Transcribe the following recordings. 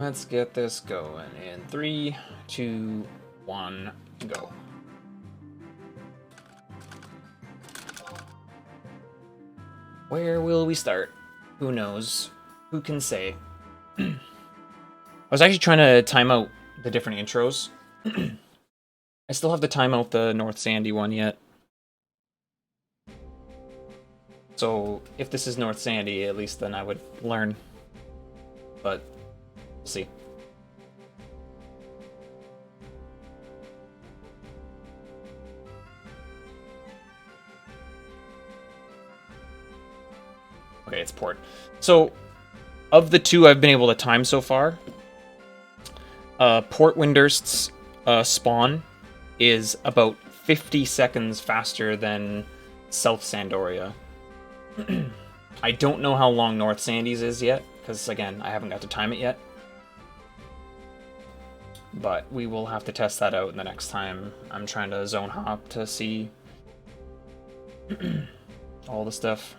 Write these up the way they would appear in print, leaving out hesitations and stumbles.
Let's get this going in 3, 2, 1, go. Where will we start? Who knows? Who can say? I was actually trying to time out the different intros. I still have to time out the North Sandy one yet. So if this is North Sandy, at least then I would learn. But we'll see. Okay, it's port. So of the two I've been able to time so far, Port Windurst's spawn is about 50 seconds faster than South Sandoria. I don't know how long North Sandy's is yet, because again, I haven't got to time it yet. But we will have to test that out in the next time. I'm trying to zone hop to see all the stuff.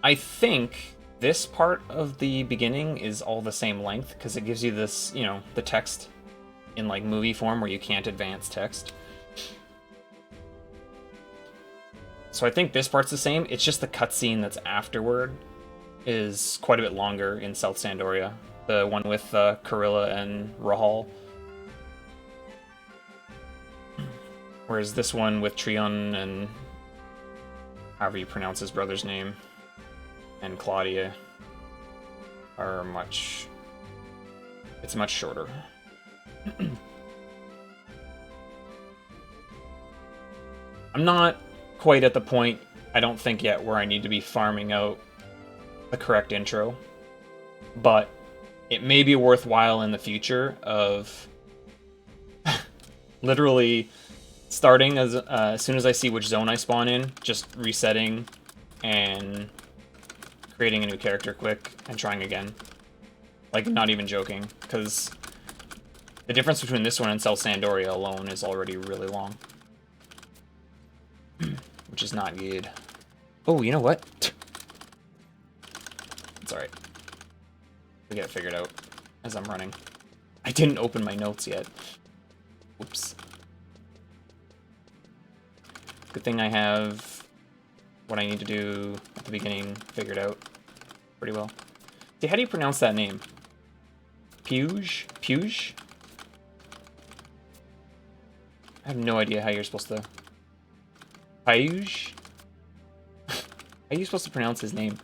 I think this part of the beginning is all the same length because it gives you this, you know, the text in like movie form where you can't advance text. So I think this part's the same. It's just the cutscene that's afterward is quite a bit longer in South Sandoria. The one with Karilla and Rahal. Whereas this one with Trion and however you pronounce his brother's name and Claudia are much... It's much shorter. I'm not quite at the point, I don't think yet, where I need to be farming out the correct intro. But it may be worthwhile in the future of literally starting as soon as I see which zone I spawn in, just resetting and creating a new character quick and trying again. Like, not even joking, because the difference between this one and South Sandoria alone is already really long. Which is not good. Oh, you know what? It's alright. We get it figured out as I'm running. I didn't open my notes yet. Oops. Good thing I have what I need to do at the beginning figured out pretty well. See, how do you pronounce that name? Puge? Puge? I have no idea how you're supposed to... Puge? How are you supposed to pronounce his name?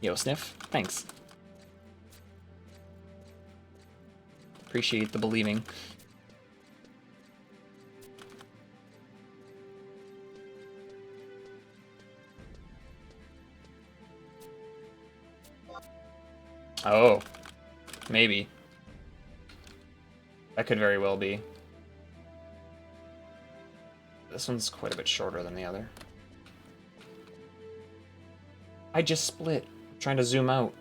Yo, Sniff. Thanks. Appreciate the believing. Oh. Maybe. That could very well be. This one's quite a bit shorter than the other. I just split. I'm trying to zoom out.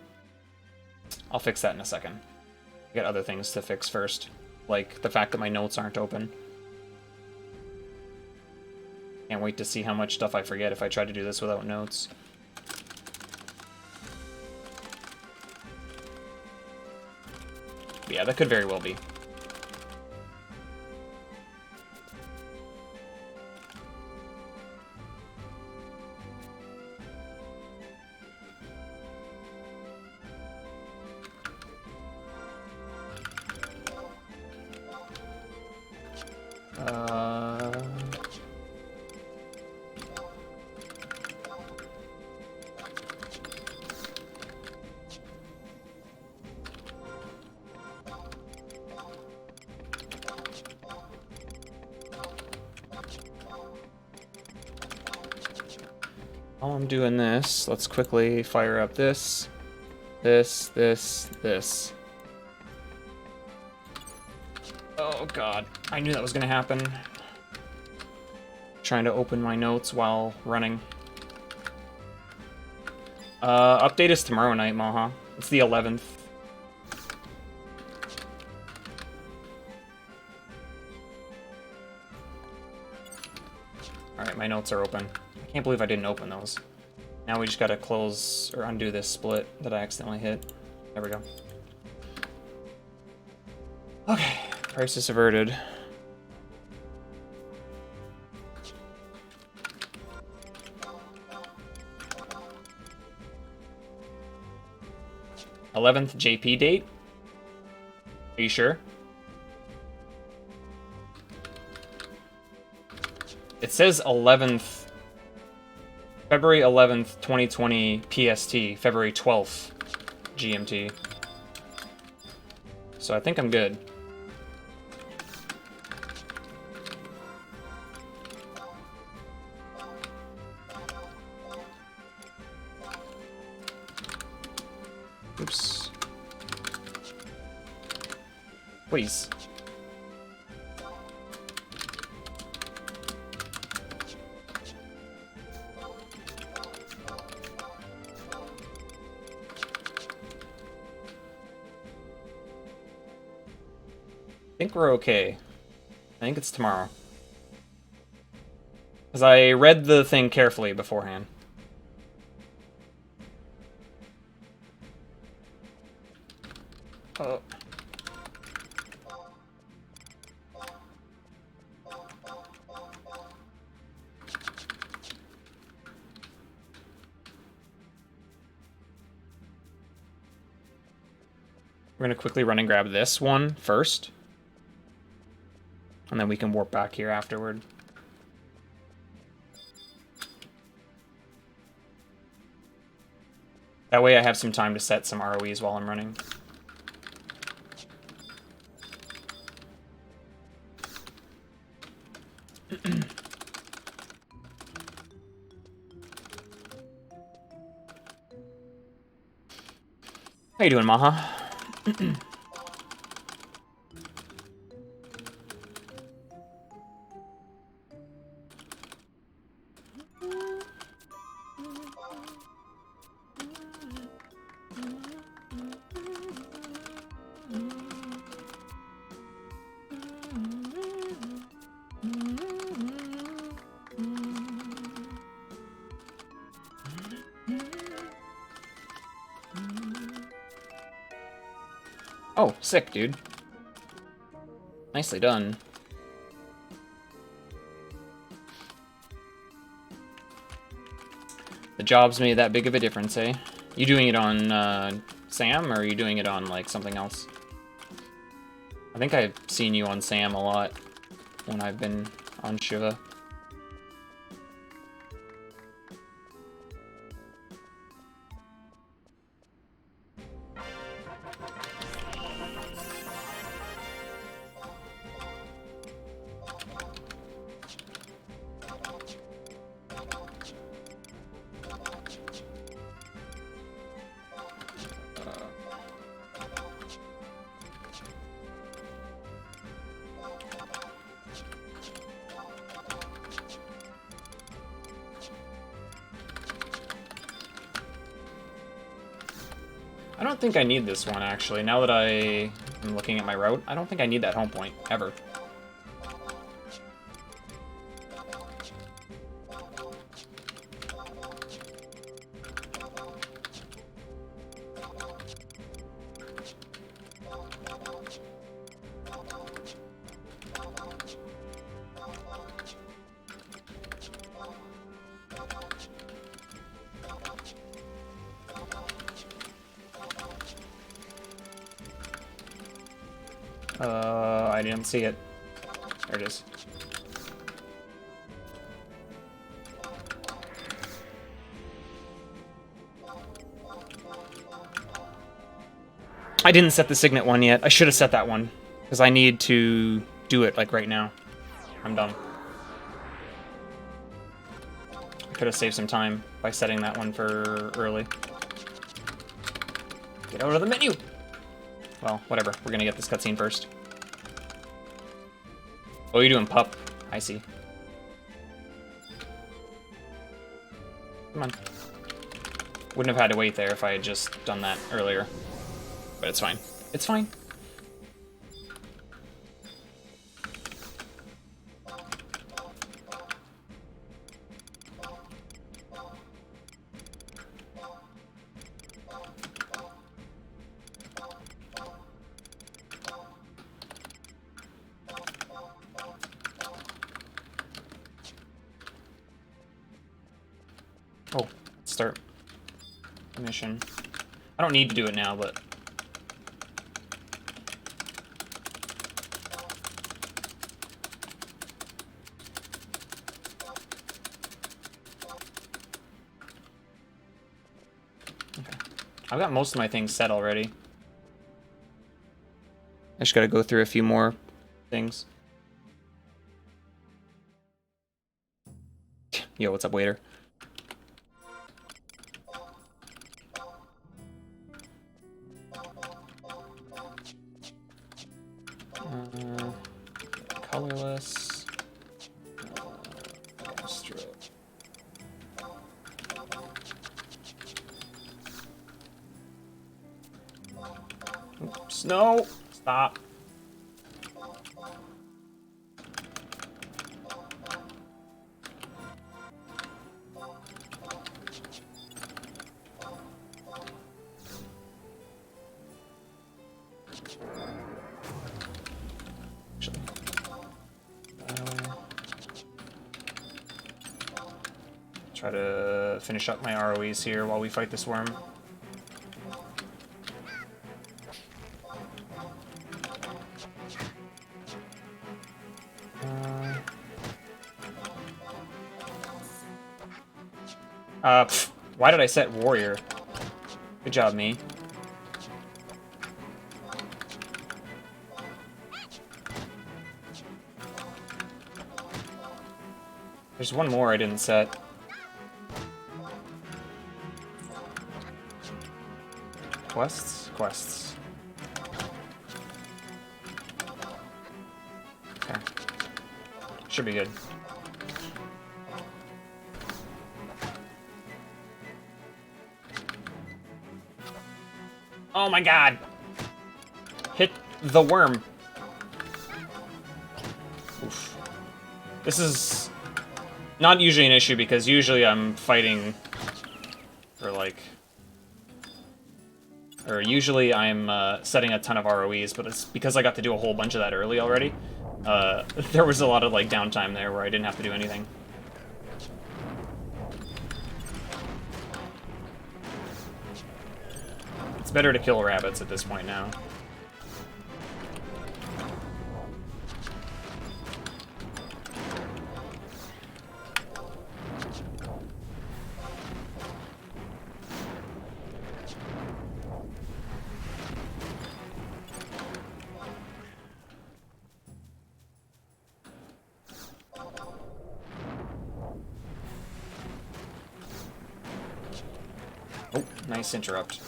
I'll fix that in a second. I got other things to fix first. Like the fact that my notes aren't open. Can't wait to see how much stuff I forget if I try to do this without notes. But yeah, that could very well be. While I'm doing this, let's quickly fire up this. This. Oh god, I knew that was gonna happen. Trying to open my notes while running. Update is tomorrow night, Maha. It's the 11th. Alright, my notes are open. I can't believe I didn't open those. Now we just gotta close or undo this split that I accidentally hit. There we go. Okay, crisis averted. th JP date? Are you sure? It says 11th, February 11th, 2020 PST, February 12th GMT. So I think I'm good. Oops. Please. I think we're okay. I think it's tomorrow. Because I read the thing carefully beforehand. Oh. We're gonna quickly run and grab this one first. And then we can warp back here afterward. That way I have some time to set some ROEs while I'm running. How you doing, Maha? Oh, sick, dude. Nicely done. The job's made that big of a difference, eh? You doing it on Sam, or are you doing it on, like, something else? I think I've seen you on Sam a lot when I've been on Shiva. I don't think I need this one, actually. Now that I am looking at my route, I don't think I need that home point, ever. I didn't see it. There it is. I didn't set the Signet one yet. I should have set that one, because I need to do it, like, right now. I'm done. I could have saved some time by setting that one for early. Get out of the menu! Well, whatever. We're gonna get this cutscene first. Oh, you're doing pup. I see. Come on. Wouldn't have had to wait there if I had just done that earlier. But it's fine. It's fine. Oh, start the mission. I don't need to do it now, but... Okay. I've got most of my things set already. I just gotta go through a few more things. Yo, what's up, waiter? Colorless. Oops, no! Stop. Try to finish up my ROEs here while we fight this worm. Why did I set warrior? Good job, me. There's one more I didn't set. Quests? Quests. Okay. Should be good. Oh my god! Hit the worm. Oof. This is not usually an issue because usually I'm fighting for like... Or usually I'm setting a ton of ROEs, but it's because I got to do a whole bunch of that early already. There was a lot of like downtime there where I didn't have to do anything. It's better to kill rabbits at this point now. Oh, nice interrupt.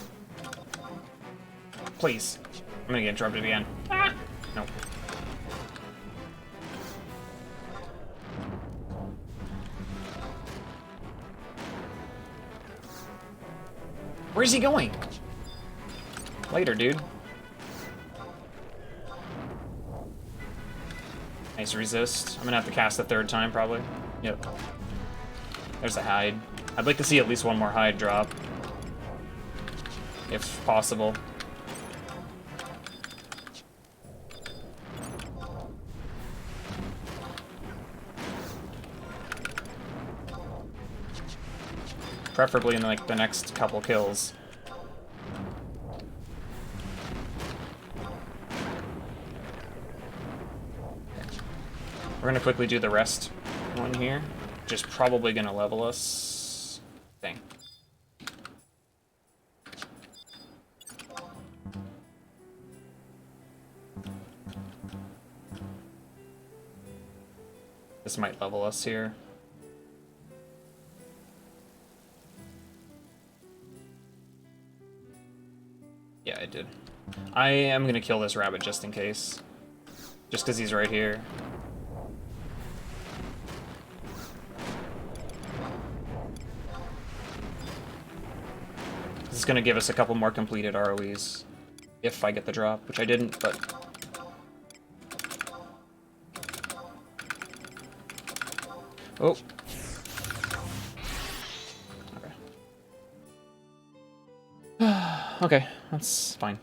Please. I'm gonna get interrupted again. Ah! Nope. Where's he going? Later, dude. Nice resist. I'm gonna have to cast a third time, probably. Yep. There's a hide. I'd like to see at least one more hide drop. If possible. Preferably in like the next couple kills. We're gonna quickly do the rest one here. Just probably gonna level us. Thing. This might level us here. Yeah, I did. I am gonna kill this rabbit just in case. Just because he's right here. This is gonna give us a couple more completed ROEs. If I get the drop, which I didn't, but... Oh. Okay. Okay, that's fine.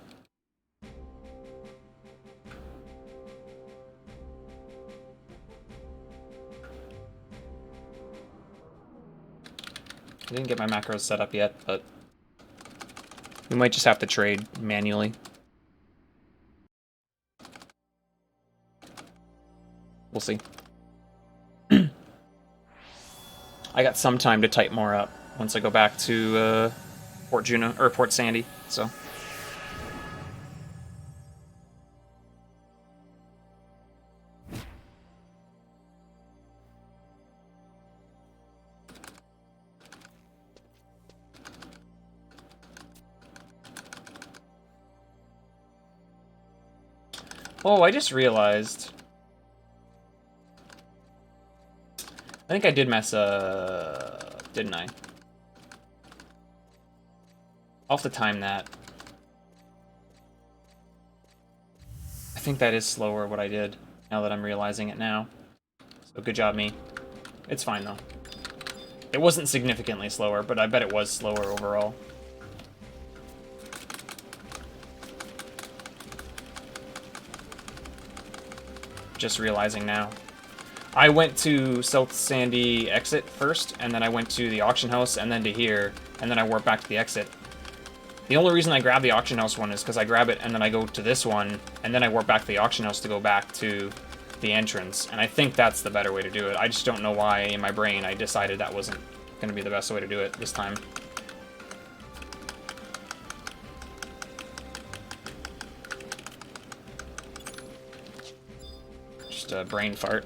I didn't get my macros set up yet, but we might just have to trade manually. We'll see. I got some time to type more up once I go back to Port Juno or Port Sandy, so. Oh, I just realized. I think I did mess up, didn't I? I'll have to time that. I think that is slower what I did, now that I'm realizing it now. So good job, me. It's fine, though. It wasn't significantly slower, but I bet it was slower overall. Just realizing now. I went to South Sandy exit first, and then I went to the auction house, and then to here, and then I warped back to the exit. The only reason I grabbed the auction house one is because I grab it, and then I go to this one, and then I warp back to the auction house to go back to the entrance, and I think that's the better way to do it. I just don't know why in my brain I decided that wasn't going to be the best way to do it this time. Just a brain fart.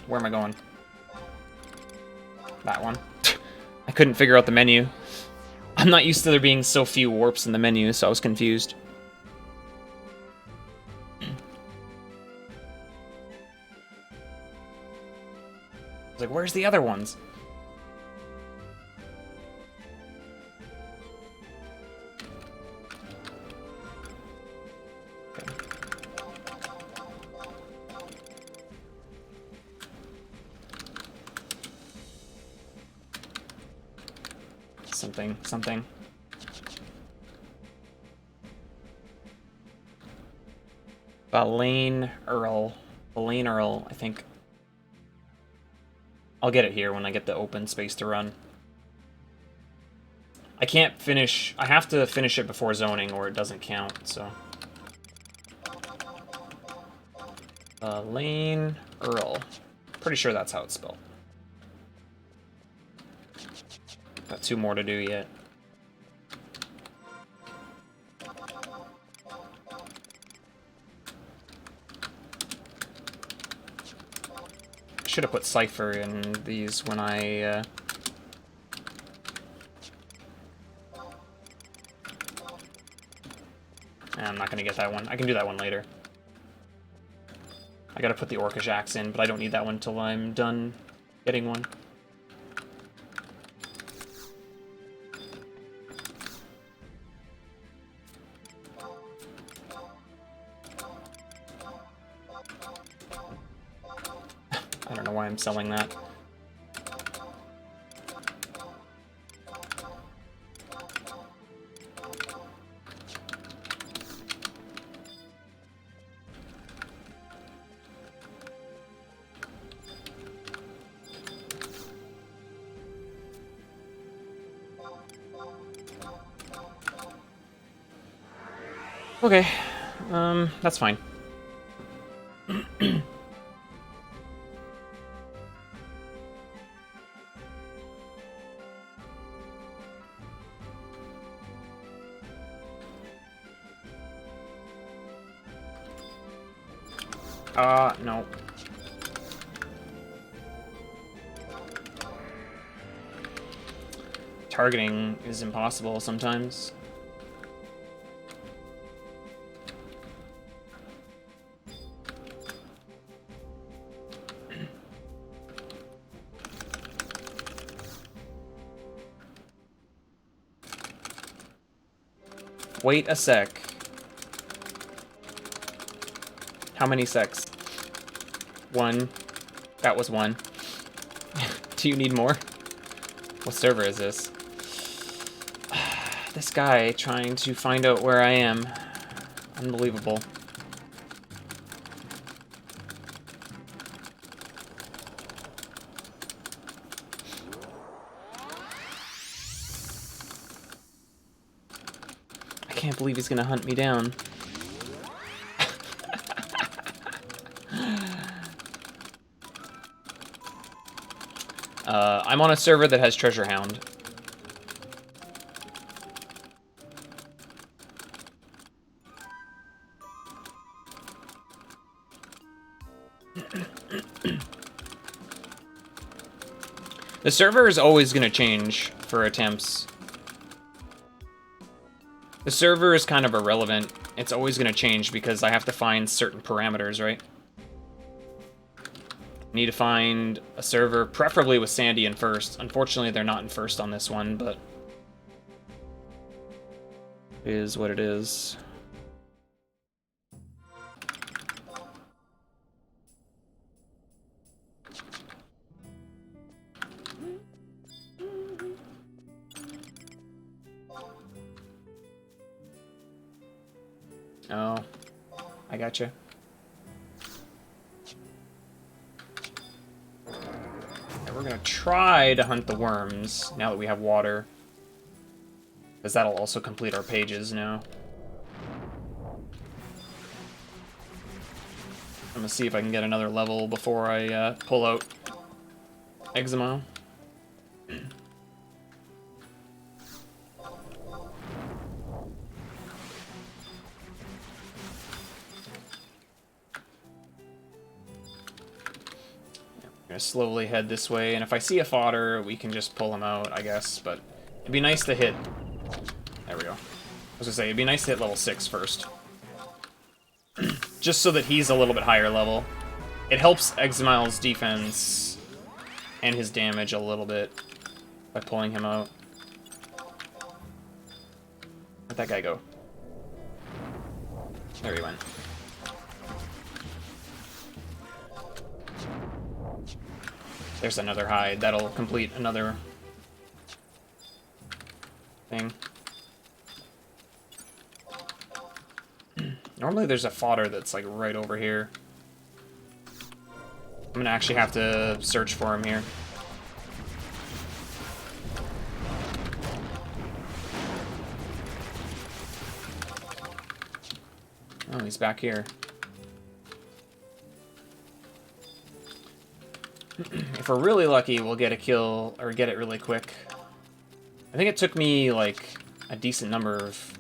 Where am I going? That one. I couldn't figure out the menu. I'm not used to there being so few warps in the menu, so I was confused. I was like, where's the other ones? Something. Balaine Earl, I think. I'll get it here when I get the open space to run. I can't finish. I have to finish it before zoning or it doesn't count, so. Balaine Earl. Pretty sure that's how it's spelled. Got 2 more to do yet. Should have put Cypher in these when I I'm not gonna get that one. I can do that one later. I gotta put the Orcish Axe in, but I don't need that one until I'm done getting one. I don't know why I'm selling that. Okay, that's fine. No. Targeting is impossible sometimes. Wait a sec. How many secs? 1. That was 1. Do you need more? What server is this? This guy trying to find out where I am. Unbelievable. I can't believe he's gonna hunt me down. I'm on a server that has Treasure Hound. The server is always going to change for attempts. The server is kind of irrelevant. It's always going to change because I have to find certain parameters, right? I need to find a server, preferably with Sandy in first. Unfortunately, they're not in first on this one, but it is what it is. Oh, I gotcha. And we're gonna try to hunt the worms now that we have water, because that'll also complete our pages now. I'm gonna see if I can get another level before I pull out Eczema. Slowly head this way, and if I see a fodder, we can just pull him out, I guess, but it'd be nice to hit... There we go. I was gonna say, it'd be nice to hit level 6 first. Just so that he's a little bit higher level. It helps Exmile's defense and his damage a little bit by pulling him out. Where'd that guy go? There he went. There's another hide. That'll complete another thing. Normally there's a fodder that's like right over here. I'm gonna actually have to search for him here. Oh, he's back here. If we're really lucky, we'll get a kill, or get it really quick. I think it took me, like, a decent number of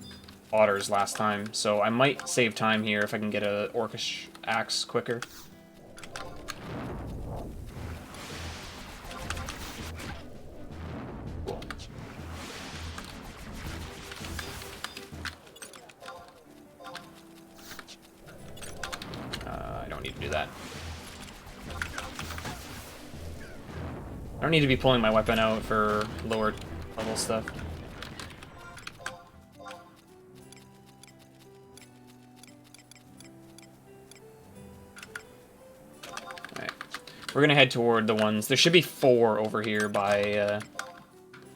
otters last time, so I might save time here if I can get a orcish axe quicker. Cool. I don't need to do that. I don't need to be pulling my weapon out for lower level stuff. Alright. We're gonna head toward the ones. There should be 4 over here by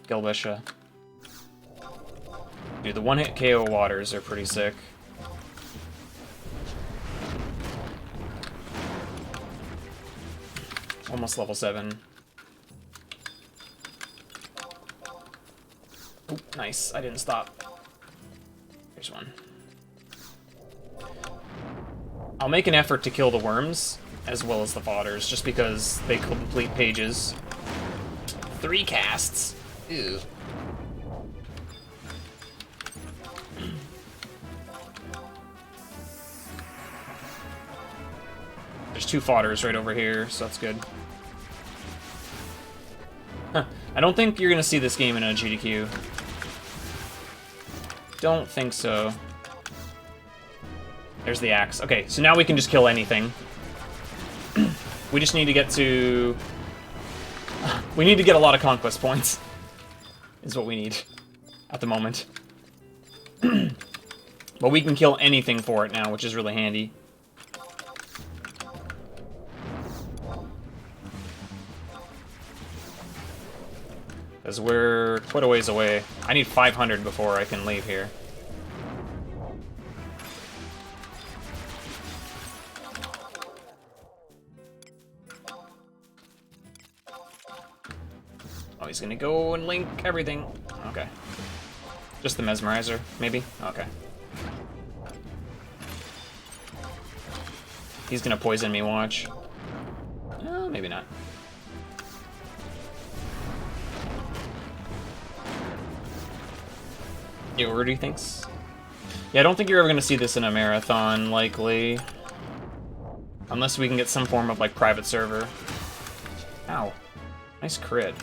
Gelbesha. Dude, the one-hit KO waters are pretty sick. Almost level 7. Ooh, nice. I didn't stop. Here's one. I'll make an effort to kill the worms, as well as the fodders, just because they complete pages. 3 casts. Ew. There's 2 fodders right over here, so that's good. Huh. I don't think you're gonna see this game in a GDQ. Don't think so. There's the axe. Okay, so now we can just kill anything. We just need to get to... We need to get a lot of conquest points. Is what we need at the moment. But we can kill anything for it now, which is really handy. Because we're quite a ways away. I need 500 before I can leave here. Oh, he's gonna go and link everything. Okay. Just the mesmerizer, maybe? Okay. He's gonna poison me, watch. Maybe not. Yeah, Rudy thinks? Yeah, I don't think you're ever gonna see this in a marathon, likely. Unless we can get some form of, like, private server. Ow. Nice crit.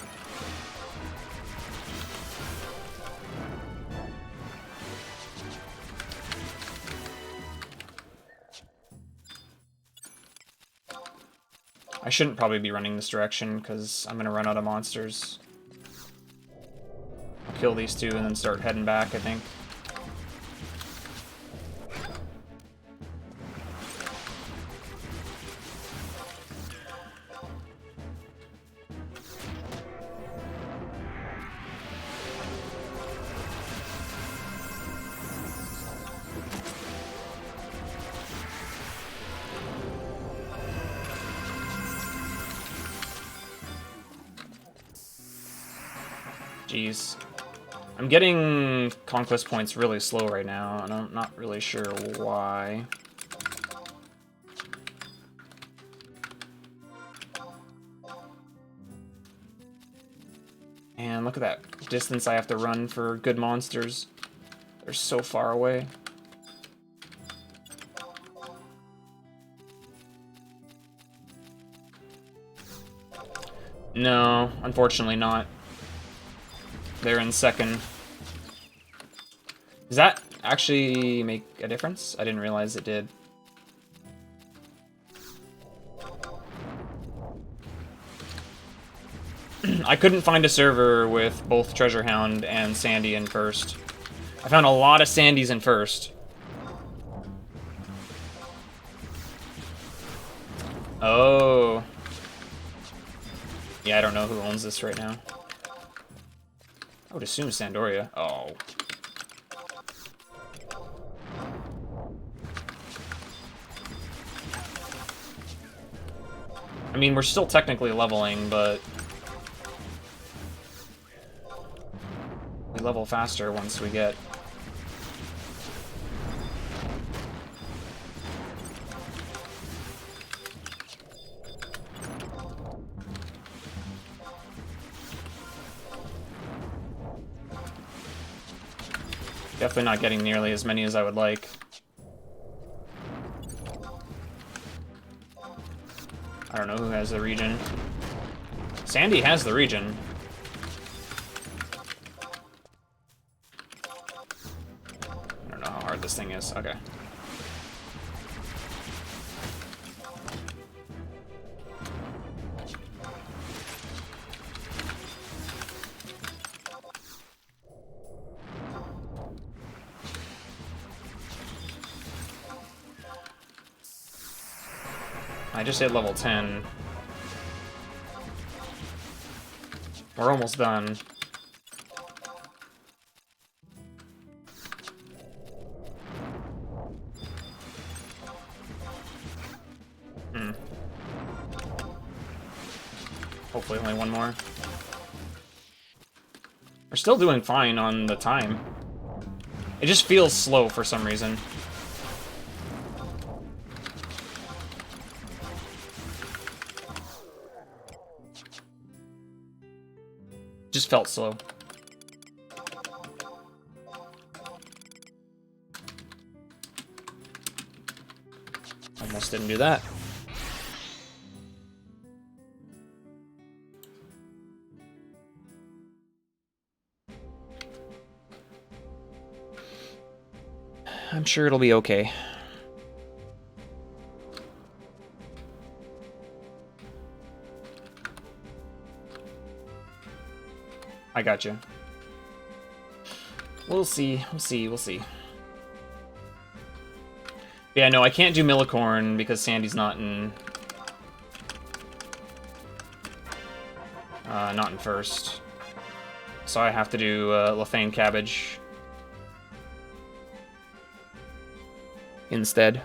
I shouldn't probably be running this direction, because I'm gonna run out of monsters. I'll kill these two and then start heading back, I think. Jeez. I'm getting conquest points really slow right now, and I'm not really sure why. And look at that distance I have to run for good monsters. They're so far away. No, unfortunately not. They're in second. Does that actually make a difference? I didn't realize it did. I couldn't find a server with both Treasure Hound and Sandy in first. I found a lot of Sandys in first. Oh. Yeah, I don't know who owns this right now. I would assume Sandoria. Oh. I mean, we're still technically leveling, but we level faster once we get... Definitely not getting nearly as many as I would like. I don't know who has the region. Sandy has the region. I don't know how hard this thing is. Okay. I just hit level 10. We're almost done. Hopefully only one more. We're still doing fine on the time. It just feels slow for some reason. Just felt slow. Almost didn't do that. I'm sure it'll be okay. I got you. We'll see. We'll see. We'll see. Yeah, no, I can't do Millicorn because Sandy's not in... not in first. So I have to do Lethane Cabbage instead.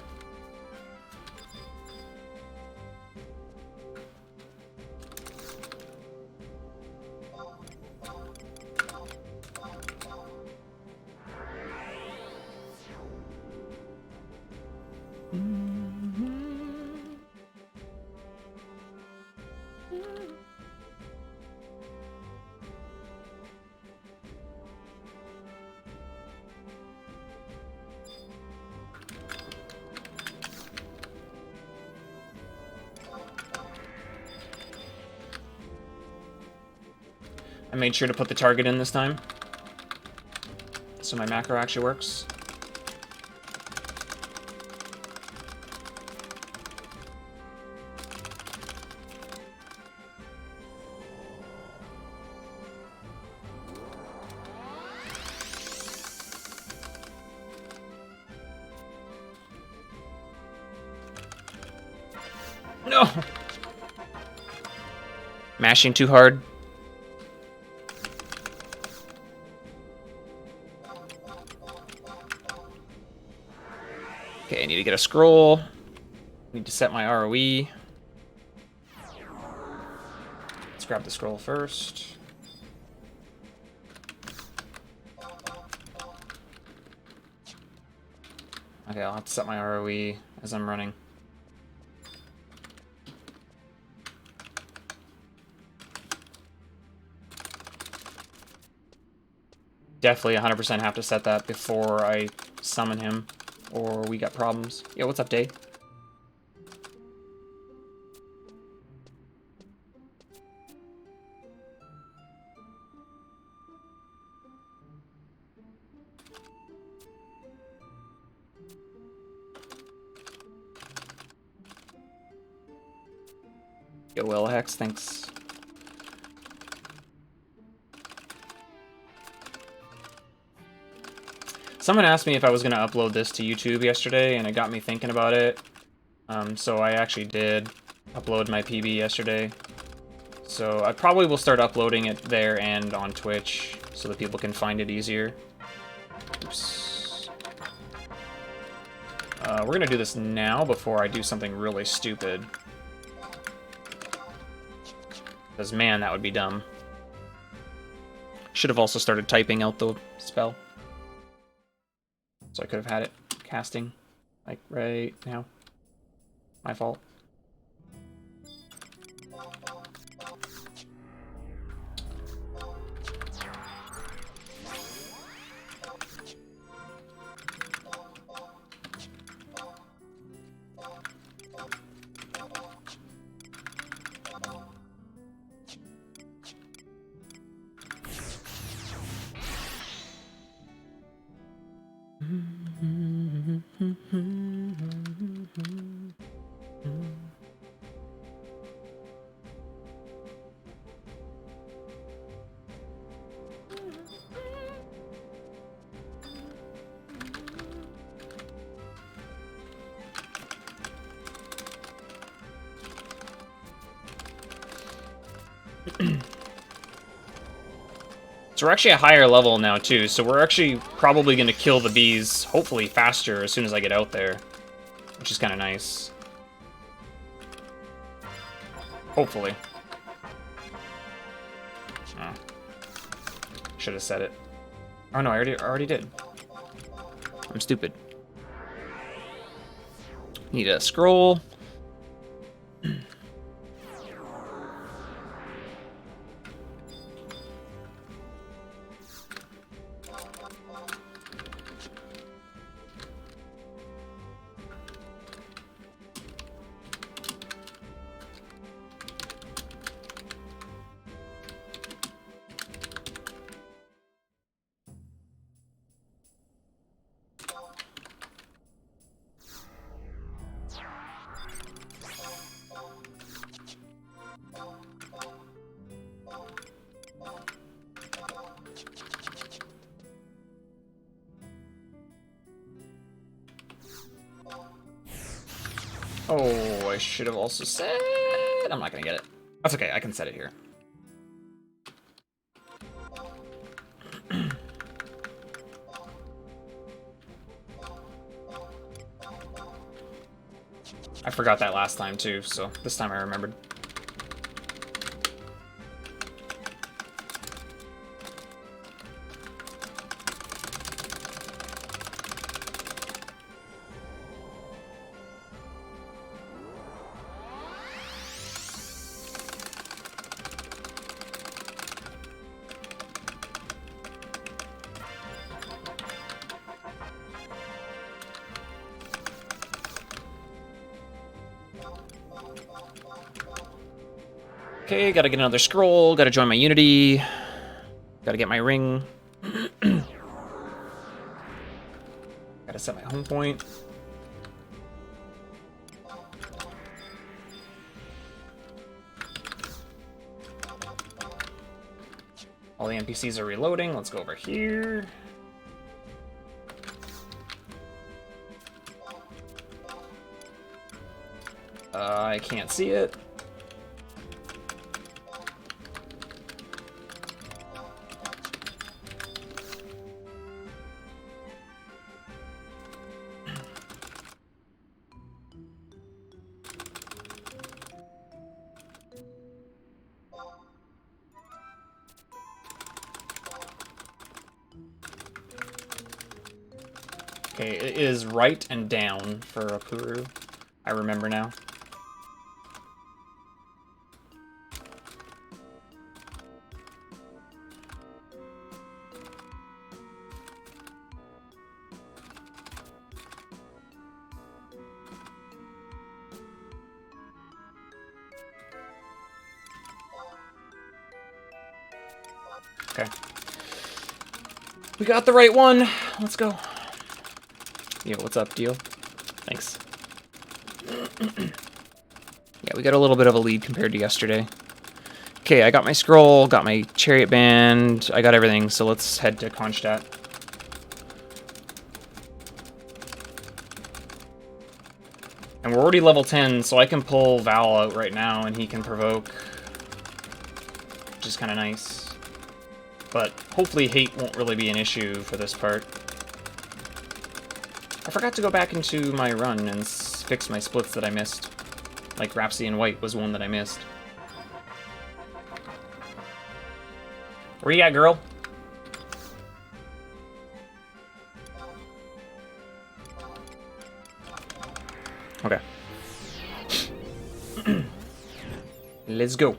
I made sure to put the target in this time, so my macro actually works. No! Mashing too hard. Okay, I need to get a scroll. Need to set my ROE. Let's grab the scroll first. Okay, I'll have to set my ROE as I'm running. Definitely 100% have to set that before I summon him, or we got problems. Yo, what's up, Day? Yo, Hex, thanks. Someone asked me if I was going to upload this to YouTube yesterday, and it got me thinking about it. So I actually did upload my PB yesterday. So I probably will start uploading it there and on Twitch, so that people can find it easier. Oops. We're going to do this now before I do something really stupid. Because, man, that would be dumb. Should have also started typing out the spell. So I could have had it casting, like, right now. My fault. So we're actually a higher level now, too, so we're actually probably going to kill the bees, hopefully faster, as soon as I get out there. Which is kind of nice. Hopefully. Oh. Should have said it. Oh no, I already did. I'm stupid. Need a scroll. Oh, I should have also said... I'm not gonna get it. That's okay, I can set it here. I forgot that last time too, so this time I remembered. Okay, gotta get another scroll, gotta join my Unity, gotta get my ring. Gotta set my home point. All the NPCs are reloading, let's go over here. I can't see it. Okay, it is right and down for Apuru. I remember now. Okay. We got the right one. Let's go. Yo, what's up, deal? Thanks. Yeah, we got a little bit of a lead compared to yesterday. Okay, I got my scroll, got my chariot band, I got everything, so let's head to Kronstadt. And we're already level 10, so I can pull Val out right now and he can provoke, which is kind of nice. But hopefully hate won't really be an issue for this part. I forgot to go back into my run and fix my splits that I missed. Like Rhapsody and White was one that I missed. Where you at, girl? Okay. Let's go.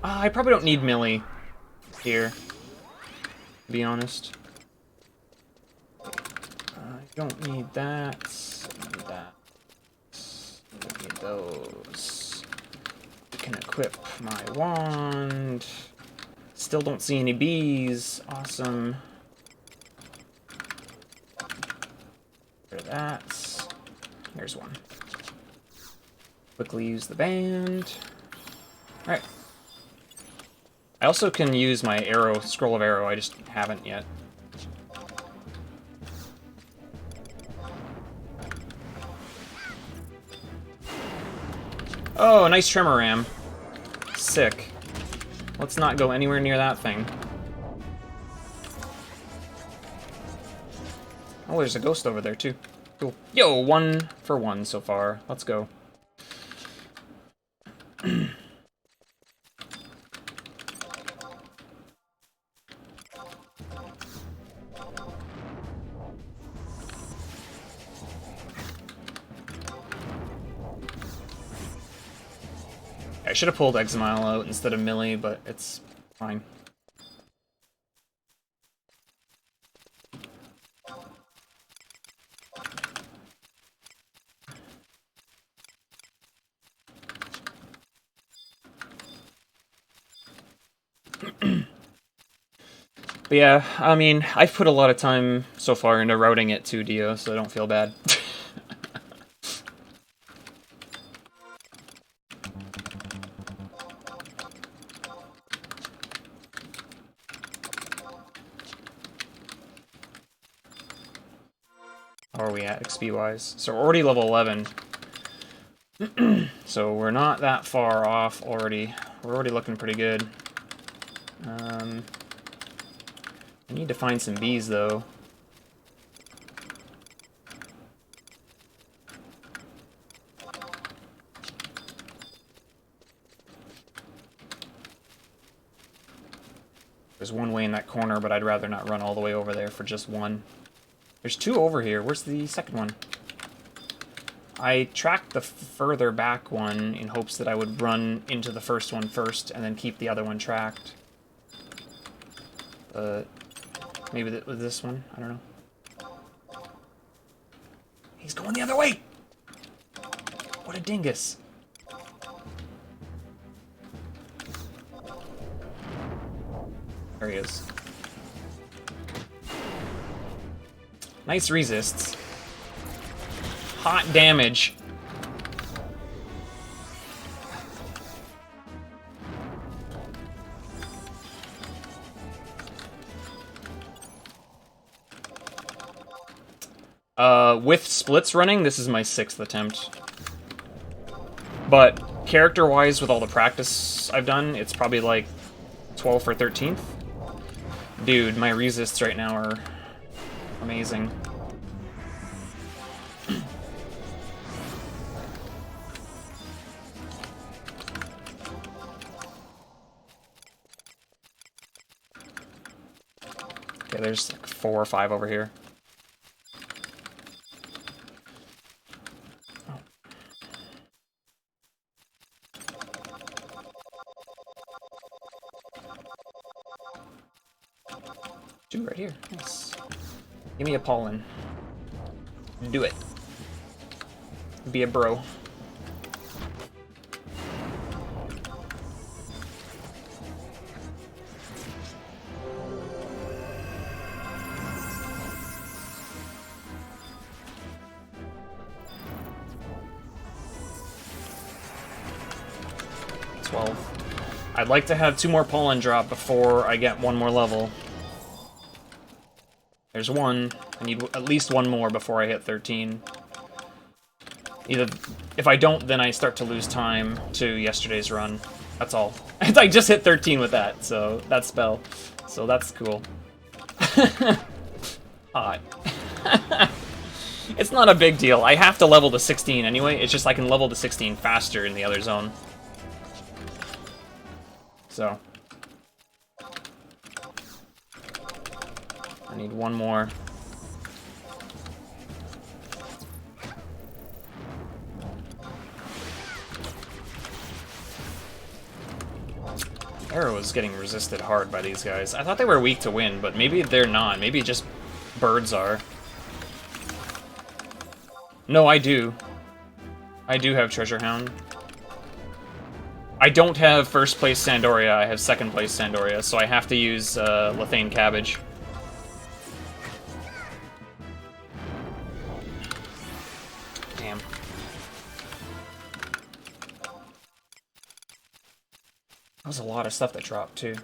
I probably don't need melee here, to be honest. I don't need that. I need that. I don't need those. I can equip my wand. Still don't see any bees. Awesome. Get rid of that. Here's one. Quickly use the band. Alright. I also can use my arrow, scroll of arrow, I just haven't yet. Oh, nice tremor ram. Sick. Let's not go anywhere near that thing. Oh, there's a ghost over there too. Cool. Yo, 1 for 1 so far. Let's go. I should have pulled Exile out instead of Millie, but it's fine. But yeah, I mean, I've put a lot of time so far into routing it to Dio, so I don't feel bad. How are we at XP-wise? So we're already level 11. So we're not that far off already. We're already looking pretty good. I need to find some bees, though. There's one way in that corner, but I'd rather not run all the way over there for just one. There's two over here. Where's the second one? I tracked the further back one in hopes that I would run into the first one first and then keep the other one tracked. Maybe with this one? I don't know. He's going the other way! What a dingus. There he is. Nice resists. Hot damage. With splits running, this is my 6th attempt. But character-wise, with all the practice I've done, it's probably like 12th or 13th. Dude, my resists right now are amazing. Okay, there's like 4 or 5 over here. Two right here. Nice. Give me a pollen. Do it. Be a bro. I'd like to have 2 more pollen drop before I get 1 more level. There's 1. I need at least 1 more before I hit 13. Either, if I don't, then I start to lose time to yesterday's run. That's all. I just hit 13 with that, so that spell. So that's cool. Hot. It's not a big deal. I have to level to 16 anyway. It's just I can level to 16 faster in the other zone. So. I need 1 more. Arrow is getting resisted hard by these guys. I thought they were weak to wind, but maybe they're not. Maybe just birds are. No, I do. I do have Treasure Hound. I don't have first place Sandoria, I have second place Sandoria, so I have to use Lethane Cabbage. Damn. That was a lot of stuff that dropped, too.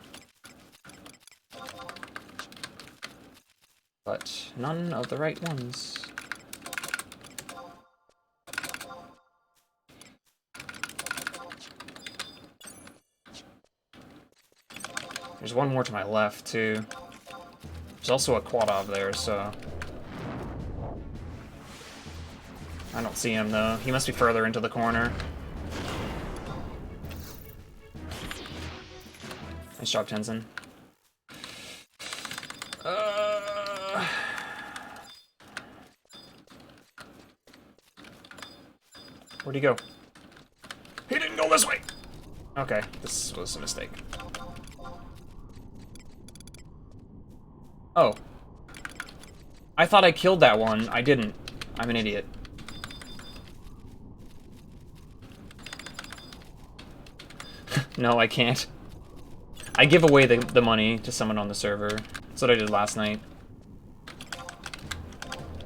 But none of the right ones. There's 1 more to my left, too. There's also a Quadov there, so... I don't see him, though. He must be further into the corner. Nice job, Tenzin. Where'd he go? He didn't go this way! Okay, this was a mistake. Oh. I thought I killed that one. I didn't. I'm an idiot. No, I can't. I give away the money to someone on the server. That's what I did last night.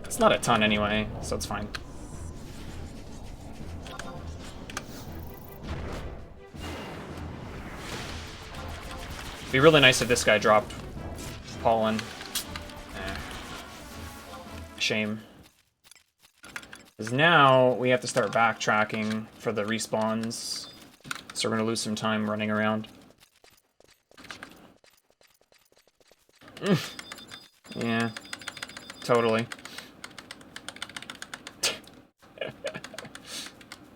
It's not a ton anyway, so it's fine. It'd be really nice if this guy dropped pollen. Shame. Because now we have to start backtracking for the respawns. So we're going to lose some time running around. Yeah, totally.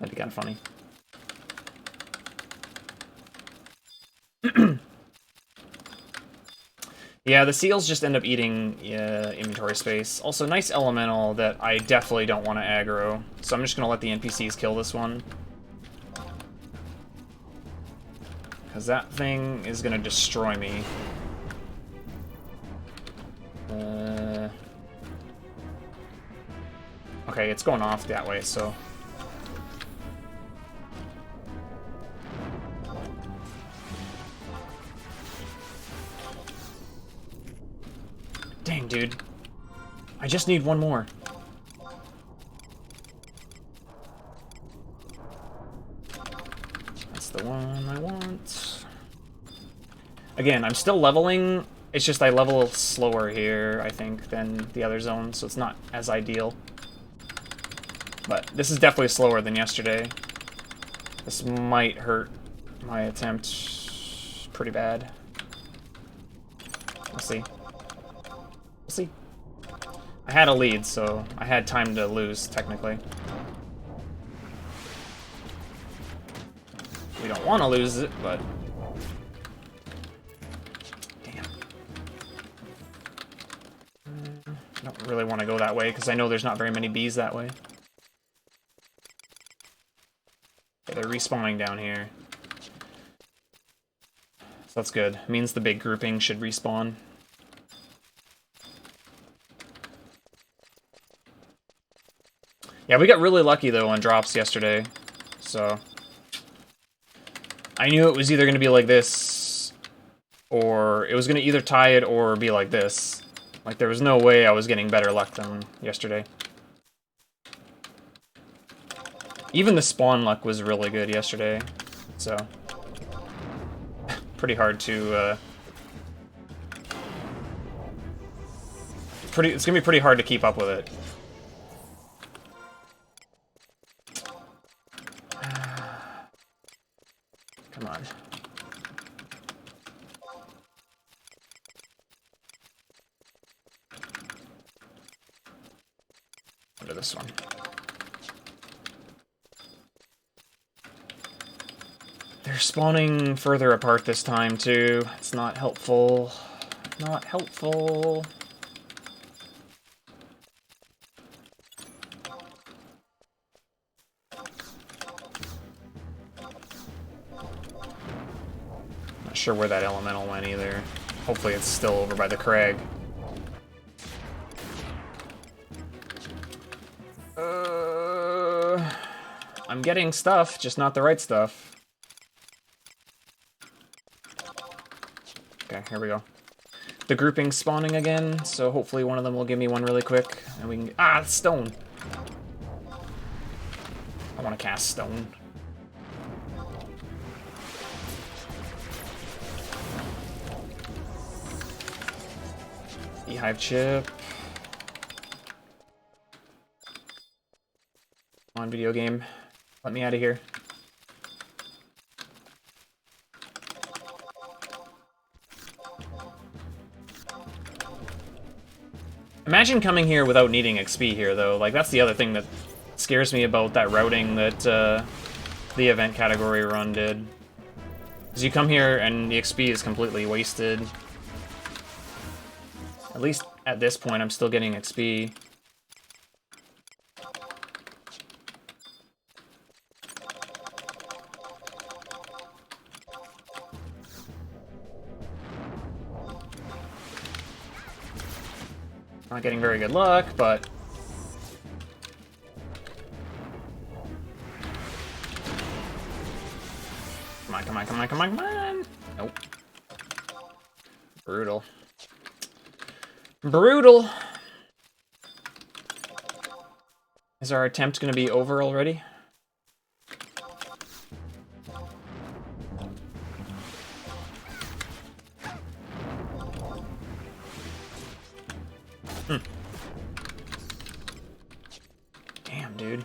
That'd be kind of funny. Yeah, the seals just end up eating inventory space. Also, nice elemental that I definitely don't want to aggro. So I'm just going to let the NPCs kill this one. Because that thing is going to destroy me. Okay, it's going off that way, so... Dang, dude. I just need one more. That's the one I want. Again, I'm still leveling. It's just I level slower here, I think, than the other zones, so it's not as ideal. But this is definitely slower than yesterday. This might hurt my attempt pretty bad. We'll see. We'll see. I had a lead, so I had time to lose, technically. We don't want to lose it, but... Damn. I don't really want to go that way, because I know there's not very many bees that way. Okay, they're respawning down here. So that's good. It means the big grouping should respawn. Yeah, we got really lucky, though, on drops yesterday, so... I knew it was either going to be like this, or it was going to either tie it or be like this. Like, there was no way I was getting better luck than yesterday. Even the spawn luck was really good yesterday, so... pretty hard to, It's gonna be pretty hard to keep up with it. Come on. Under this one. They're spawning further apart this time, too. It's not helpful. Not helpful. Not sure where that elemental went either. Hopefully it's still over by the crag. I'm getting stuff, just not the right stuff. Okay, here we go. The grouping's spawning again, so hopefully one of them will give me one really quick, and we can... Ah, stone! I want to cast stone. Beehive chip. Come on, video game. Let me out of here. Imagine coming here without needing XP here, though. Like, that's the other thing that scares me about that routing that the event category run did. Because you come here and the XP is completely wasted. At least at this point, I'm still getting XP. Not getting very good luck, but... Come on, come on, come on, come on, come on! Nope. Brutal. Brutal. Is our attempt going to be over already? Damn, dude.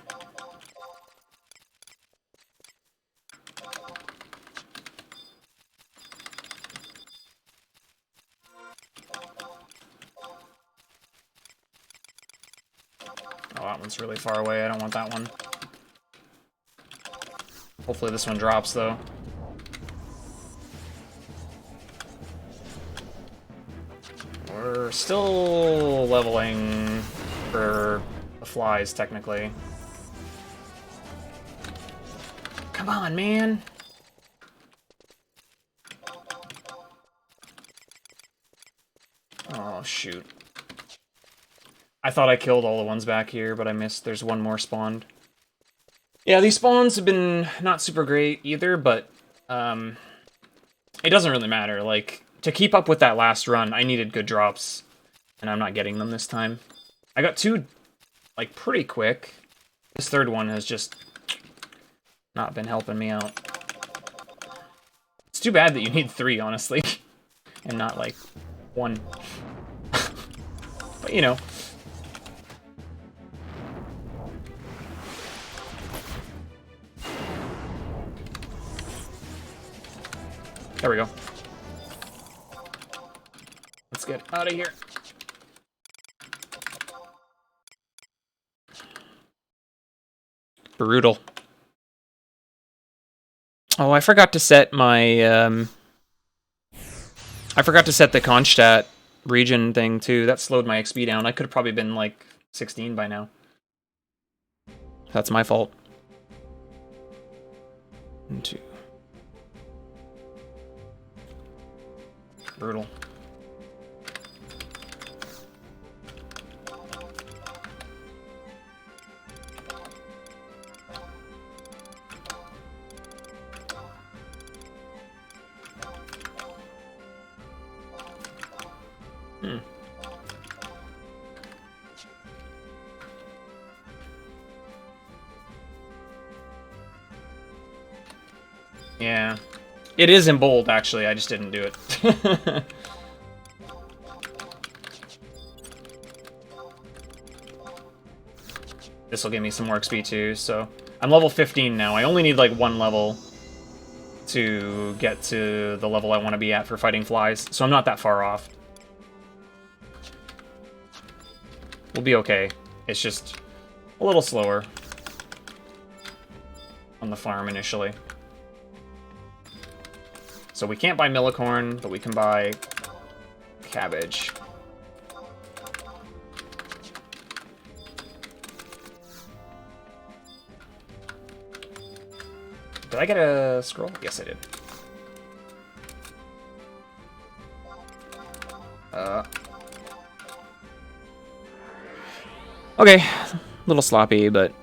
Oh, that one's really far away. I don't want that one. Hopefully this one drops, though. We're still leveling for the flies, technically. Come on, man! Oh, shoot. I thought I killed all the ones back here, but I missed. There's one more spawned. Yeah, these spawns have been not super great either, but it doesn't really matter. Like, to keep up with that last run, I needed good drops, and I'm not getting them this time. I got two, like, pretty quick. This third one has just not been helping me out. It's too bad that you need 3, honestly, and not, like, 1. But, you know. There we go. Let's get out of here. Brutal. Oh, I forgot to set my, I forgot to set the Kronstadt region thing, too. That slowed my XP down. I could have probably been, like, 16 by now. That's my fault. 1, 2. Brutal. Yeah. It is in bold, actually. I just didn't do it. This will give me some more XP too, so... I'm level 15 now. I only need, like, 1 level to get to the level I want to be at for fighting flies, so I'm not that far off. We'll be okay. It's just a little slower on the farm initially. So we can't buy millicorn, but we can buy cabbage. Did I get a scroll? Yes, I did. Okay, a little sloppy, but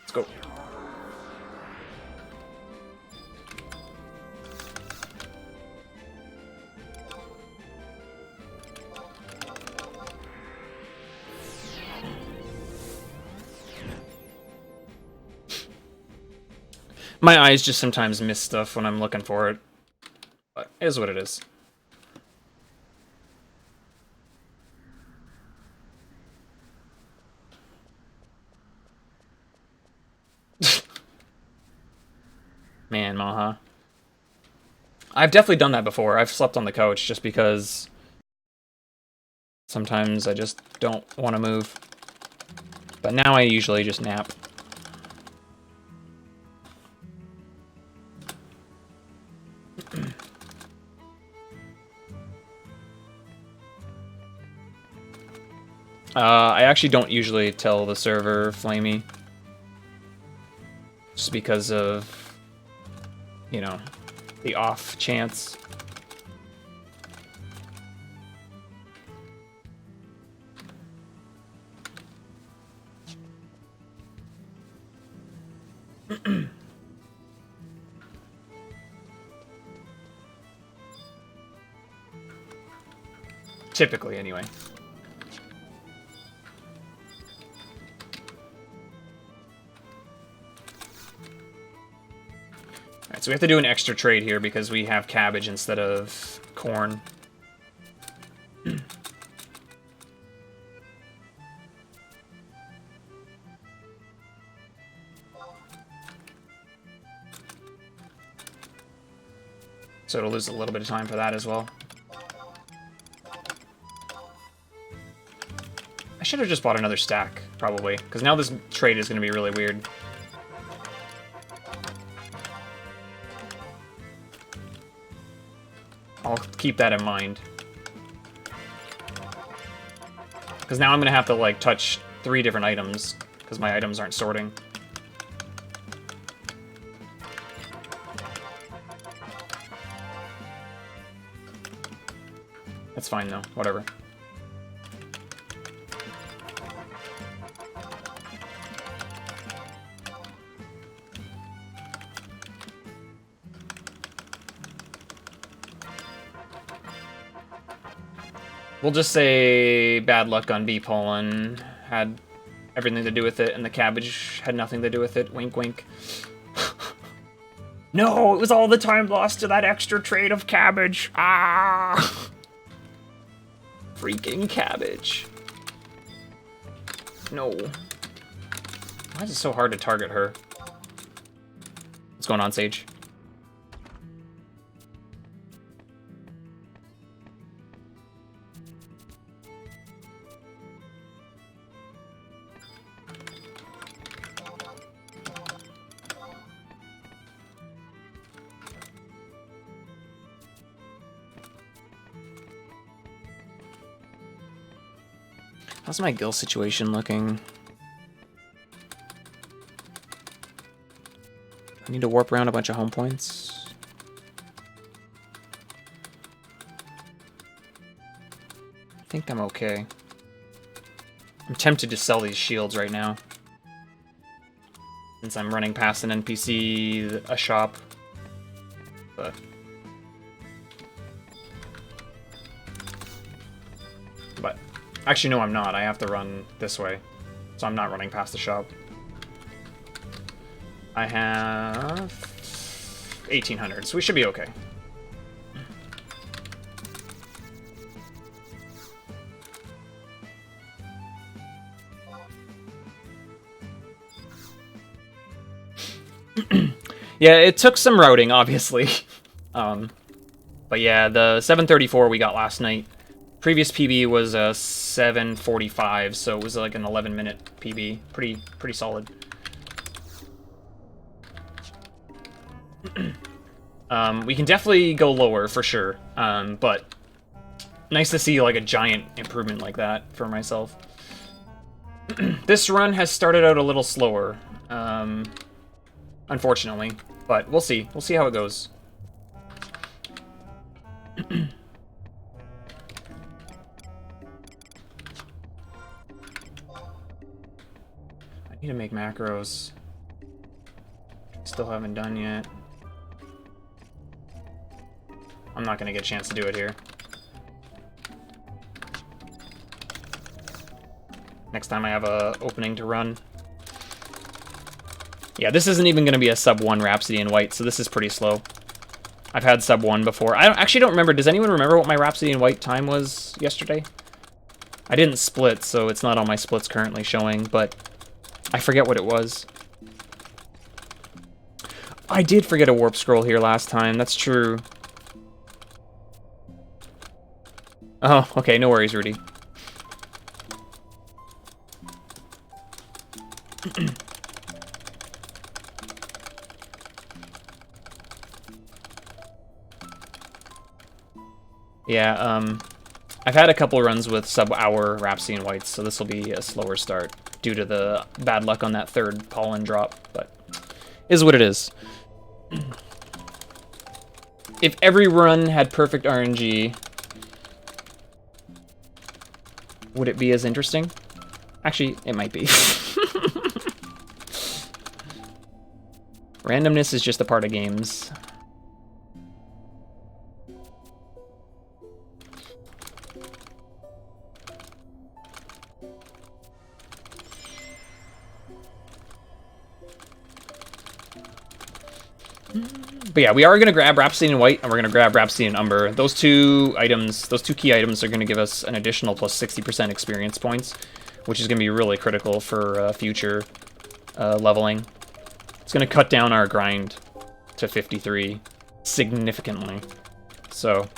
let's go. My eyes just sometimes miss stuff when I'm looking for it, but it is what it is. Man, Maha. I've definitely done that before. I've slept on the couch just because sometimes I just don't want to move. But now I usually just nap. I actually don't usually tell the server Flamey. Just because of, you know, the off chance. Typically, anyway. Alright, so we have to do an extra trade here because we have cabbage instead of corn. So it'll lose a little bit of time for that as well. I should have just bought another stack, probably, because now this trade is going to be really weird. I'll keep that in mind. Because now I'm going to have to, like, touch 3 different items, because my items aren't sorting. That's fine, though. Whatever. We'll just say bad luck on bee pollen had everything to do with it, and the cabbage had nothing to do with it. Wink, wink. No, it was all the time lost to that extra trade of cabbage. Ah! Freaking cabbage. No. Why is it so hard to target her? What's going on, Sage? How's my gill situation looking? I need to warp around a bunch of home points. I think I'm okay. I'm tempted to sell these shields right now, since I'm running past an NPC, a shop. But actually, no, I'm not. I have to run this way, so I'm not running past the shop. I have 1,800, so we should be okay. Yeah, it took some routing, obviously. But yeah, the 734 we got last night. Previous PB was a 7:45, so it was like an 11-minute PB. Pretty solid. We can definitely go lower for sure, but nice to see like a giant improvement like that for myself. This run has started out a little slower, unfortunately, but we'll see. We'll see how it goes. I need to make macros. Still haven't done yet. I'm not gonna get a chance to do it here. Next time I have a opening to run. Yeah, this isn't even gonna be a sub 1 Rhapsody in White, so this is pretty slow. I've had sub 1 before. I actually don't remember. Does anyone remember what my Rhapsody in White time was yesterday? I didn't split, so it's not on my splits currently showing, but I forget what it was. I did forget a warp scroll here last time. That's true. Oh, okay. No worries, Rudy. Yeah, I've had a couple runs with sub-hour Rhapsody in Whites, so this will be a slower start due to the bad luck on that 3rd pollen drop, but is what it is. If every run had perfect RNG, would it be as interesting? Actually, it might be. Randomness is just a part of games. But yeah, we are going to grab Rhapsody in White, and we're going to grab Rhapsody in Umber. Those two items, those two key items are going to give us an additional plus 60% experience points, which is going to be really critical for future leveling. It's going to cut down our grind to 53 significantly. So,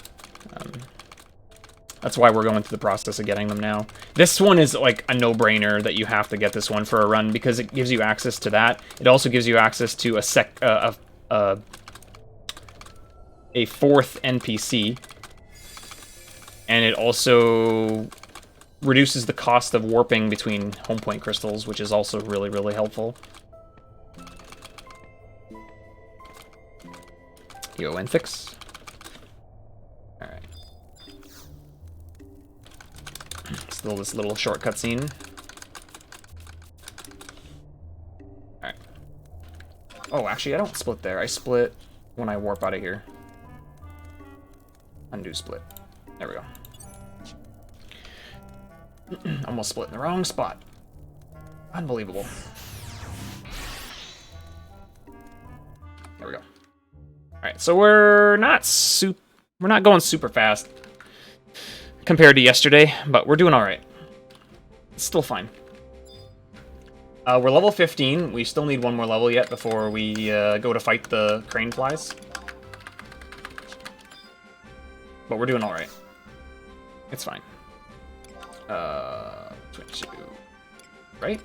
that's why we're going through the process of getting them now. This one is like a no-brainer that you have to get this one for a run because it gives you access to that. It also gives you access to a fourth NPC, and it also reduces the cost of warping between home point crystals, which is also really, really helpful. Yo, Enfix. Alright. Still this little shortcut scene. Alright. Oh, actually, I don't split there. I split when I warp out of here. Undo split. There we go. Almost split in the wrong spot. Unbelievable. There we go. Alright, so we're not going super fast compared to yesterday, but we're doing alright. It's still fine. We're level 15. We still need one more level yet before we go to fight the crane flies. But we're doing alright. It's fine. 22. Right?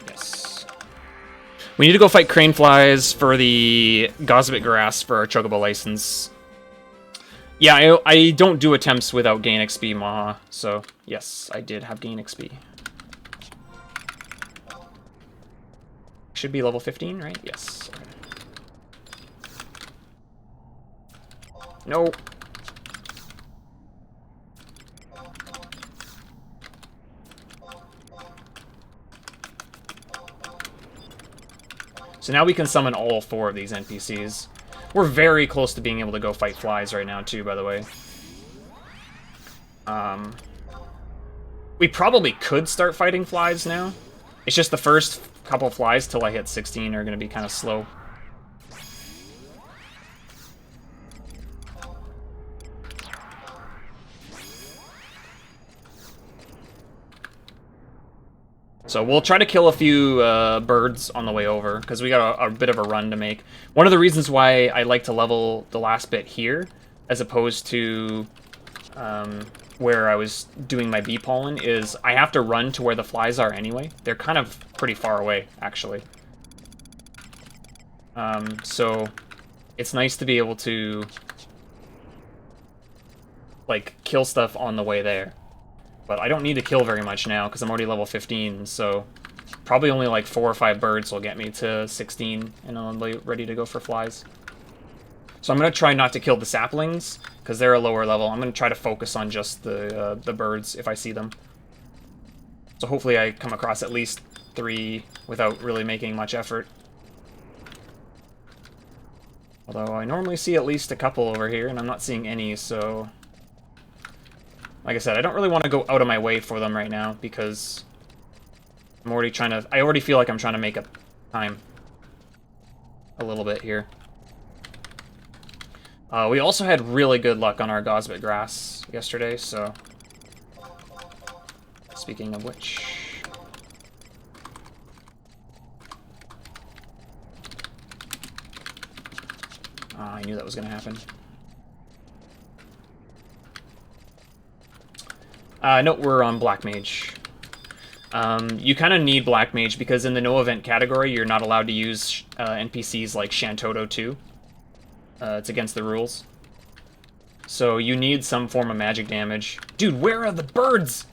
Yes. We need to go fight crane flies for the Gosbit Grass for our Chocobo license. Yeah, I don't do attempts without gain XP, Maha. So, yes, I did have gain XP. Should be level 15, right? Yes. Okay. No. So now we can summon all 4 of these NPCs. We're very close to being able to go fight flies right now, too, by the way. We probably could start fighting flies now. It's just the first couple flies till I hit 16 are going to be kind of slow. So we'll try to kill a few birds on the way over, because we got a bit of a run to make. One of the reasons why I like to level the last bit here, as opposed to where I was doing my bee pollen, is I have to run to where the flies are anyway. They're kind of pretty far away, actually. So it's nice to be able to like kill stuff on the way there. But I don't need to kill very much now, because I'm already level 15, so probably only like 4 or 5 birds will get me to 16, and I'll be ready to go for flies. So I'm going to try not to kill the saplings, because they're a lower level. I'm going to try to focus on just the birds, if I see them. So hopefully I come across at least 3 without really making much effort. Although I normally see at least a couple over here, and I'm not seeing any, so... Like I said, I don't really want to go out of my way for them right now, because I'm already trying to... I already feel like I'm trying to make up time a little bit here. We also had really good luck on our Gosbit Grass yesterday, so... Speaking of which... I knew that was going to happen. No, we're on Black Mage. You kind of need Black Mage because in the no event category, you're not allowed to use NPCs like Shantoto 2. It's against the rules. So you need some form of magic damage. Dude, where are the birds?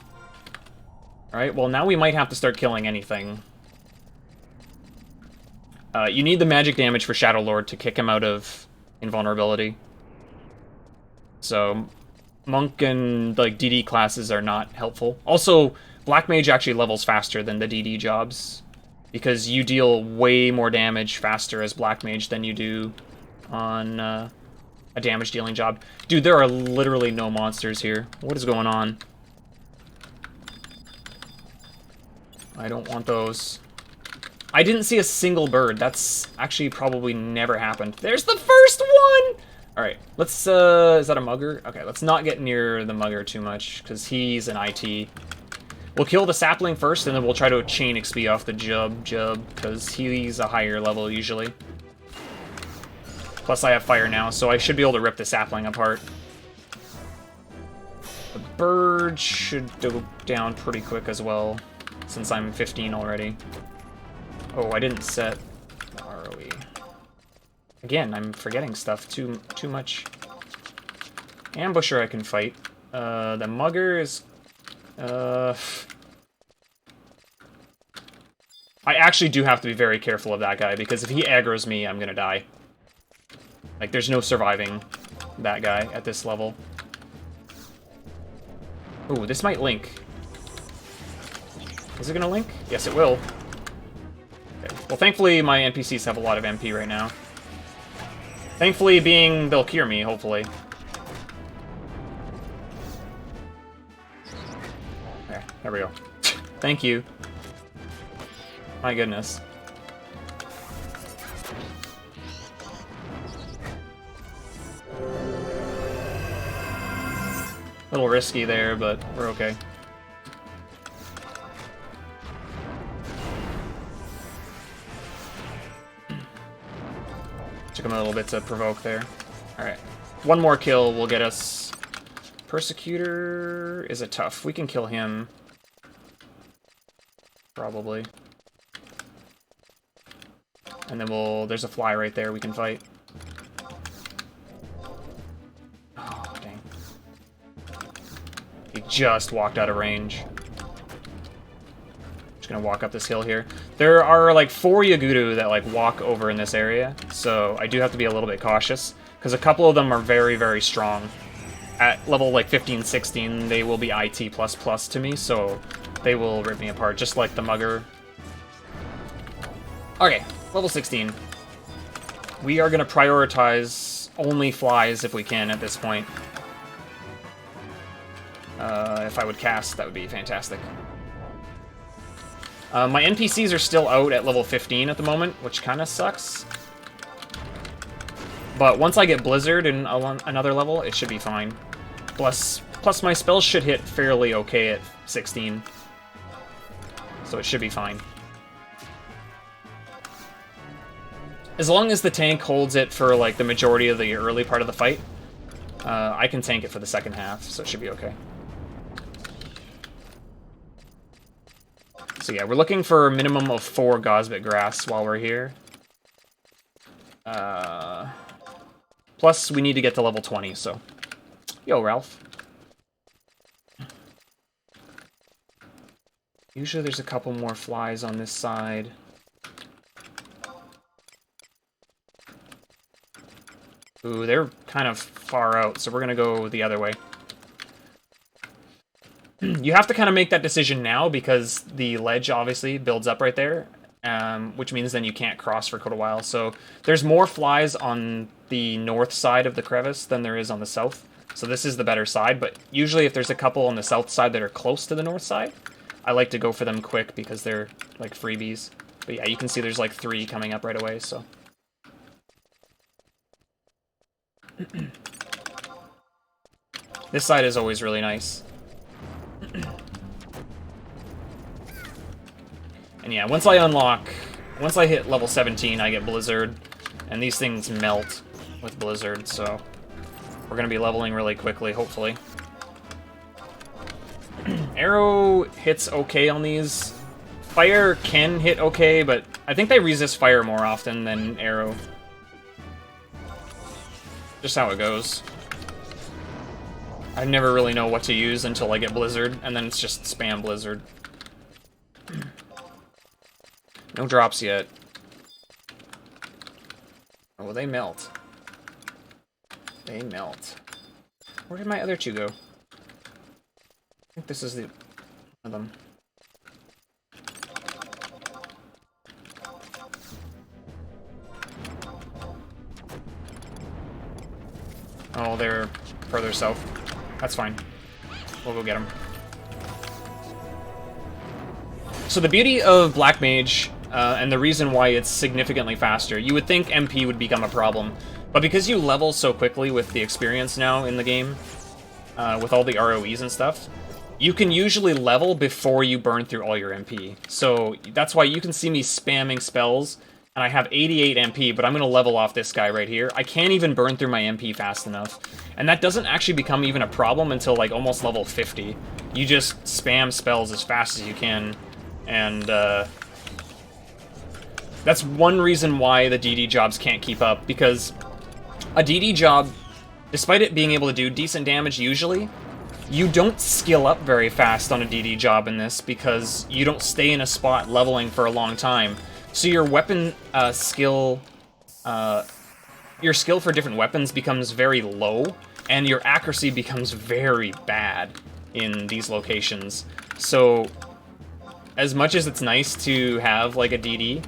Alright, well now we might have to start killing anything. You need the magic damage for Shadow Lord to kick him out of invulnerability. So... Monk and like DD classes are not helpful. Also, Black Mage actually levels faster than the DD jobs because you deal way more damage faster as Black Mage than you do on a damage dealing job. Dude, there are literally no monsters here. What is going on? I don't want those. I didn't see a single bird. That's actually probably never happened. There's the first one! Alright, let's, is that a mugger? Okay, let's not get near the mugger too much, because he's an IT. We'll kill the sapling first, and then we'll try to chain XP off the jub, because he's a higher level usually. Plus I have fire now, so I should be able to rip the sapling apart. The bird should go down pretty quick as well, since I'm 15 already. Oh, I didn't set ROE. Again, I'm forgetting stuff too much. Ambusher I can fight. The mugger is... I actually do have to be very careful of that guy, because if he aggroes me, I'm gonna die. Like, there's no surviving that guy at this level. Ooh, this might link. Is it gonna link? Yes, it will. Okay. Well, thankfully, my NPCs have a lot of MP right now. Thankfully, being they'll cure me, hopefully. There we go. Thank you. My goodness. A little risky there, but we're okay. Took him a little bit to provoke there. Alright. One more kill will get us... Persecutor is a tough. We can kill him. Probably. And then we'll... There's a fly right there we can fight. Oh, dang. He just walked out of range. Just gonna walk up this hill here. There are like 4 Yagudu that like walk over in this area, so I do have to be a little bit cautious, because a couple of them are very, very strong. At level like 15, 16, they will be IT++ to me, so they will rip me apart, just like the mugger. Okay, level 16. We are gonna prioritize only flies if we can at this point. If I would cast, that would be fantastic. My NPCs are still out at level 15 at the moment, which kind of sucks. But once I get Blizzard in another level, it should be fine. Plus my spells should hit fairly okay at 16. So it should be fine. As long as the tank holds it for like the majority of the early part of the fight, I can tank it for the second half, so it should be okay. So yeah, we're looking for a minimum of 4 Gosbit Grass while we're here. Plus, we need to get to level 20, so... Yo, Ralph. Usually there's a couple more flies on this side. Ooh, they're kind of far out, so we're gonna go the other way. You have to kind of make that decision now, because the ledge obviously builds up right there, which means then you can't cross for quite a while. So there's more flies on the north side of the crevice than there is on the south. So this is the better side, but usually if there's a couple on the south side that are close to the north side, I like to go for them quick because they're like freebies. But yeah, you can see there's like 3 coming up right away, so... This side is always really nice. And yeah, once I hit level 17, I get Blizzard, and these things melt with Blizzard, so we're gonna be leveling really quickly, hopefully. Arrow hits okay on these. Fire can hit okay, but I think they resist fire more often than arrow. Just how it goes. I never really know what to use until I get Blizzard, and then it's just spam Blizzard. No drops yet. Oh, they melt. They melt. Where did my other 2 go? I think this is the one of them. Oh, they're further south. That's fine. We'll go get them. So the beauty of Black Mage, and the reason why it's significantly faster. You would think MP would become a problem, but because you level so quickly with the experience now in the game, with all the ROEs and stuff, you can usually level before you burn through all your MP. So that's why you can see me spamming spells, and I have 88 MP, but I'm going to level off this guy right here. I can't even burn through my MP fast enough. And that doesn't actually become even a problem until, like, almost level 50. You just spam spells as fast as you can, and, that's one reason why the DD jobs can't keep up, because a DD job, despite it being able to do decent damage usually, you don't skill up very fast on a DD job in this, because you don't stay in a spot leveling for a long time. So your weapon skill for different weapons becomes very low, and your accuracy becomes very bad in these locations. So, as much as it's nice to have, like, a DD,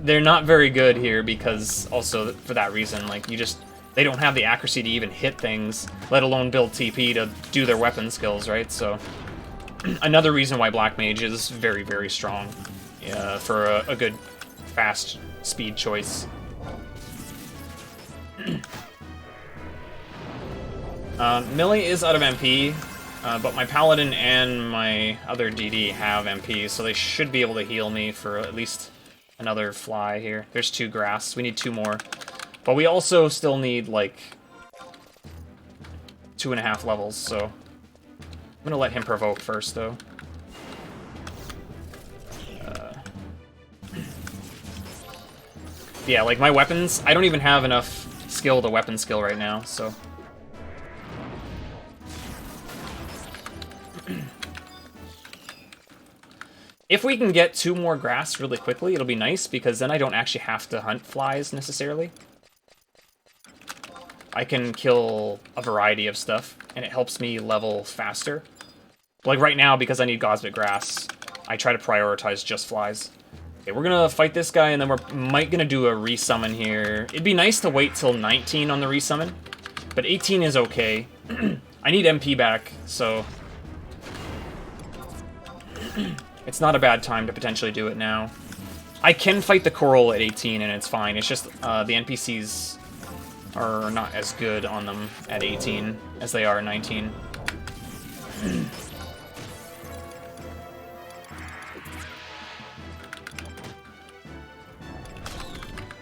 they're not very good here, because also for that reason, like, they don't have the accuracy to even hit things, let alone build TP to do their weapon skills, right? So, another reason why Black Mage is very, very strong for a good, fast speed choice. Millie is out of MP, but my Paladin and my other DD have MP, so they should be able to heal me for at least another fly here. There's 2 grass. We need 2 more. But we also still need, like, 2.5 levels, so I'm gonna let him provoke first, though. Yeah, like, my weapons, I don't even have enough skill to weapon skill right now, so... If we can get 2 more grass really quickly, it'll be nice, because then I don't actually have to hunt flies, necessarily. I can kill a variety of stuff, and it helps me level faster. Like, right now, because I need Gosbit grass, I try to prioritize just flies. Okay, we're gonna fight this guy, and then we're might gonna do a resummon here. It'd be nice to wait till 19 on the resummon, but 18 is okay. I need MP back, so... It's not a bad time to potentially do it now. I can fight the Coral at 18, and it's fine. It's just the NPCs are not as good on them at 18 as they are at 19.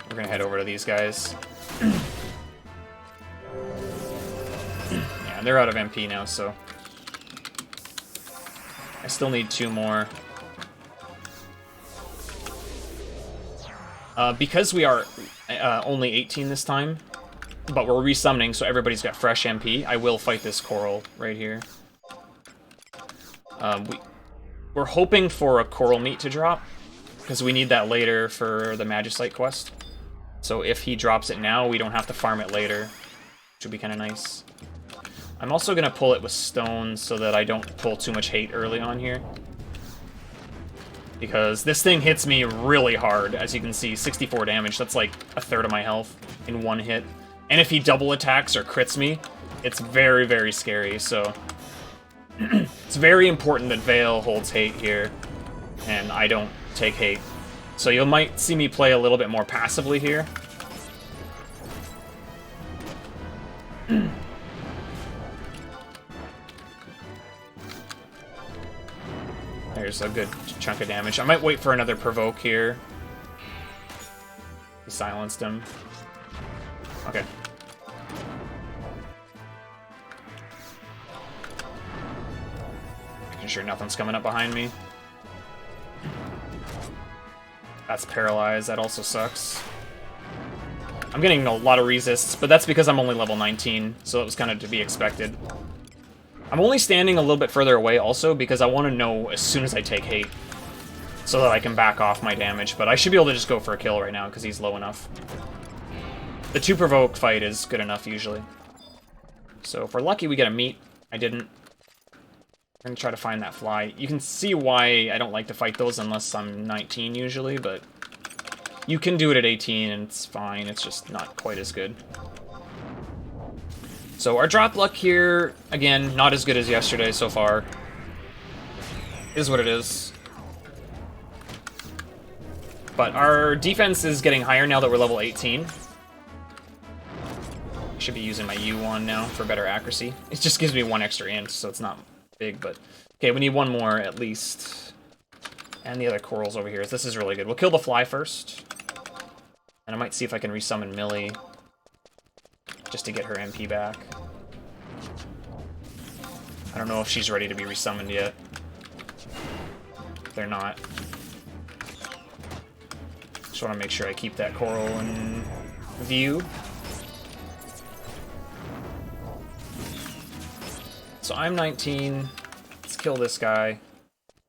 We're gonna head over to these guys. Yeah, they're out of MP now, so... I still need 2 more. Because we are only 18 this time, but we're resummoning, so everybody's got fresh MP, I will fight this Coral right here. We're hoping for a Coral meat to drop, because we need that later for the Magicite quest. So if he drops it now, we don't have to farm it later, which would be kind of nice. I'm also going to pull it with stone so that I don't pull too much hate early on here. Because this thing hits me really hard, as you can see, 64 damage. That's like a third of my health in one hit. And if he double attacks or crits me, it's very, very scary, so... It's very important that Vale holds hate here, and I don't take hate. So you might see me play a little bit more passively here. There's a good chunk of damage. I might wait for another provoke here. He silenced him. Okay. Making sure nothing's coming up behind me. That's paralyzed. That also sucks. I'm getting a lot of resists, but that's because I'm only level 19, so it was kind of to be expected. I'm only standing a little bit further away also because I want to know as soon as I take hate so that I can back off my damage, but I should be able to just go for a kill right now because he's low enough. The 2 provoke fight is good enough usually. So if we're lucky we get a meat. I didn't. I'm going to try to find that fly. You can see why I don't like to fight those unless I'm 19 usually, but you can do it at 18 and it's fine. It's just not quite as good. So our drop luck here, again, not as good as yesterday so far. Is what it is. But our defense is getting higher now that we're level 18. Should be using my U1 now for better accuracy. It just gives me 1 extra int, so it's not big, but... Okay, we need 1 more, at least. And the other corals over here. This is really good. We'll kill the fly first. And I might see if I can resummon Millie. Just to get her MP back. I don't know if she's ready to be resummoned yet. They're not. Just want to make sure I keep that coral in view. So I'm 19. Let's kill this guy.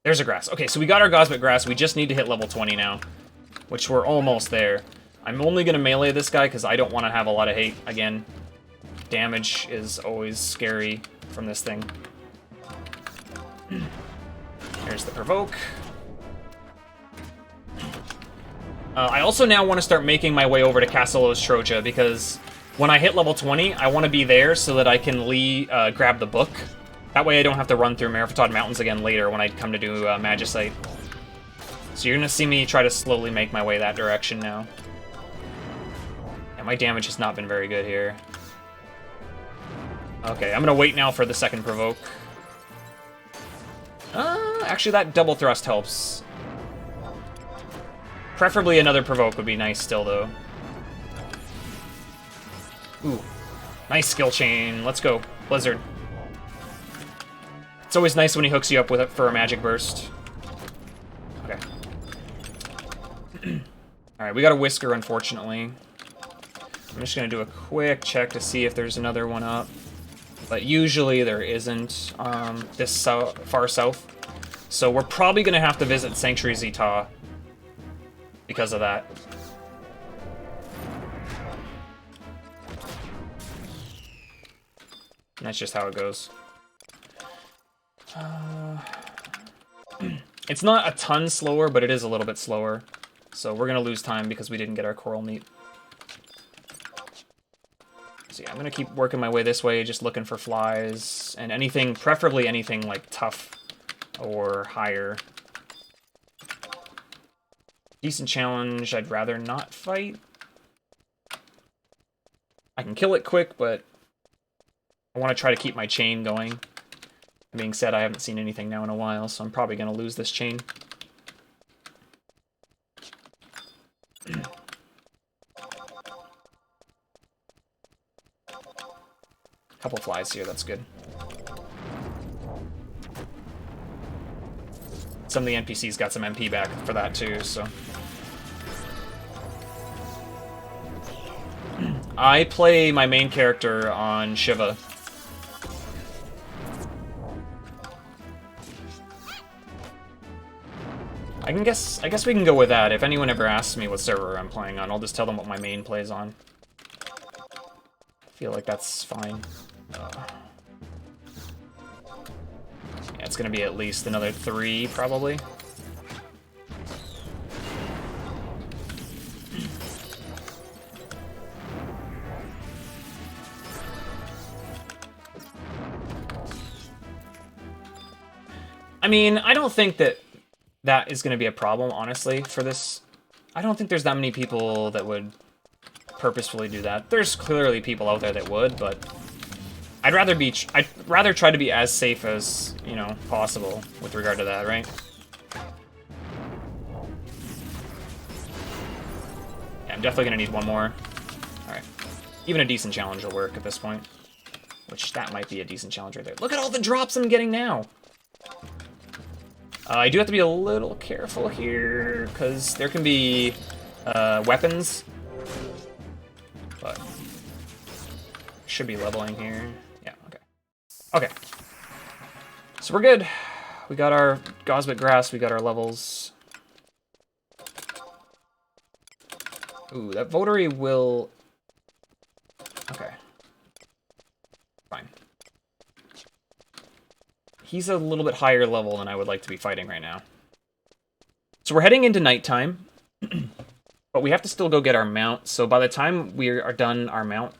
There's a grass. Okay, so we got our Gosmic Grass. We just need to hit level 20 now, which we're almost there. I'm only going to melee this guy because I don't want to have a lot of hate again. Damage is always scary from this thing. There's the provoke. I also now want to start making my way over to Castle Ostroja because when I hit level 20, I want to be there so that I can grab the book. That way I don't have to run through Merifitad Mountains again later when I come to do Magicite. So you're going to see me try to slowly make my way that direction now. And my damage has not been very good here. Okay, I'm going to wait now for the second provoke. Actually, that double thrust helps. Preferably another provoke would be nice still, though. Ooh, nice skill chain. Let's go, Blizzard. It's always nice when he hooks you up with it for a magic burst. Okay. Alright, we got a Whisker, unfortunately. I'm just going to do a quick check to see if there's another one up. But usually there isn't this far south. So we're probably going to have to visit Sanctuary Zeta because of that. And that's just how it goes. It's not a ton slower, but it is a little bit slower. So we're going to lose time because we didn't get our coral meat. So yeah, I'm going to keep working my way this way, just looking for flies. And anything, preferably anything like tough or higher. Decent challenge, I'd rather not fight. I can kill it quick, but I want to try to keep my chain going. That being said, I haven't seen anything now in a while, so I'm probably going to lose this chain. Couple flies here, that's good. Some of the NPCs got some MP back for that too, so... I play my main character on Shiva. I guess we can go with that. If anyone ever asks me what server I'm playing on, I'll just tell them what my main plays on. I feel like that's fine. Yeah, it's gonna be at least another 3, probably. I mean, I don't think that is going to be a problem, honestly, for this. I don't think there's that many people that would purposefully do that. There's clearly people out there that would, but I'd rather try to be as safe as, you know, possible with regard to that, right? Yeah, I'm definitely going to need one more. Alright. Even a decent challenge will work at this point. Which, that might be a decent challenge right there. Look at all the drops I'm getting now! I do have to be a little careful here, because there can be weapons. But should be leveling here. Yeah, okay. Okay. So we're good. We got our Gosmic Grass, we got our levels. Ooh, that Votary will... Okay. Fine. He's a little bit higher level than I would like to be fighting right now. So we're heading into nighttime, but we have to still go get our mount. So by the time we are done our mount,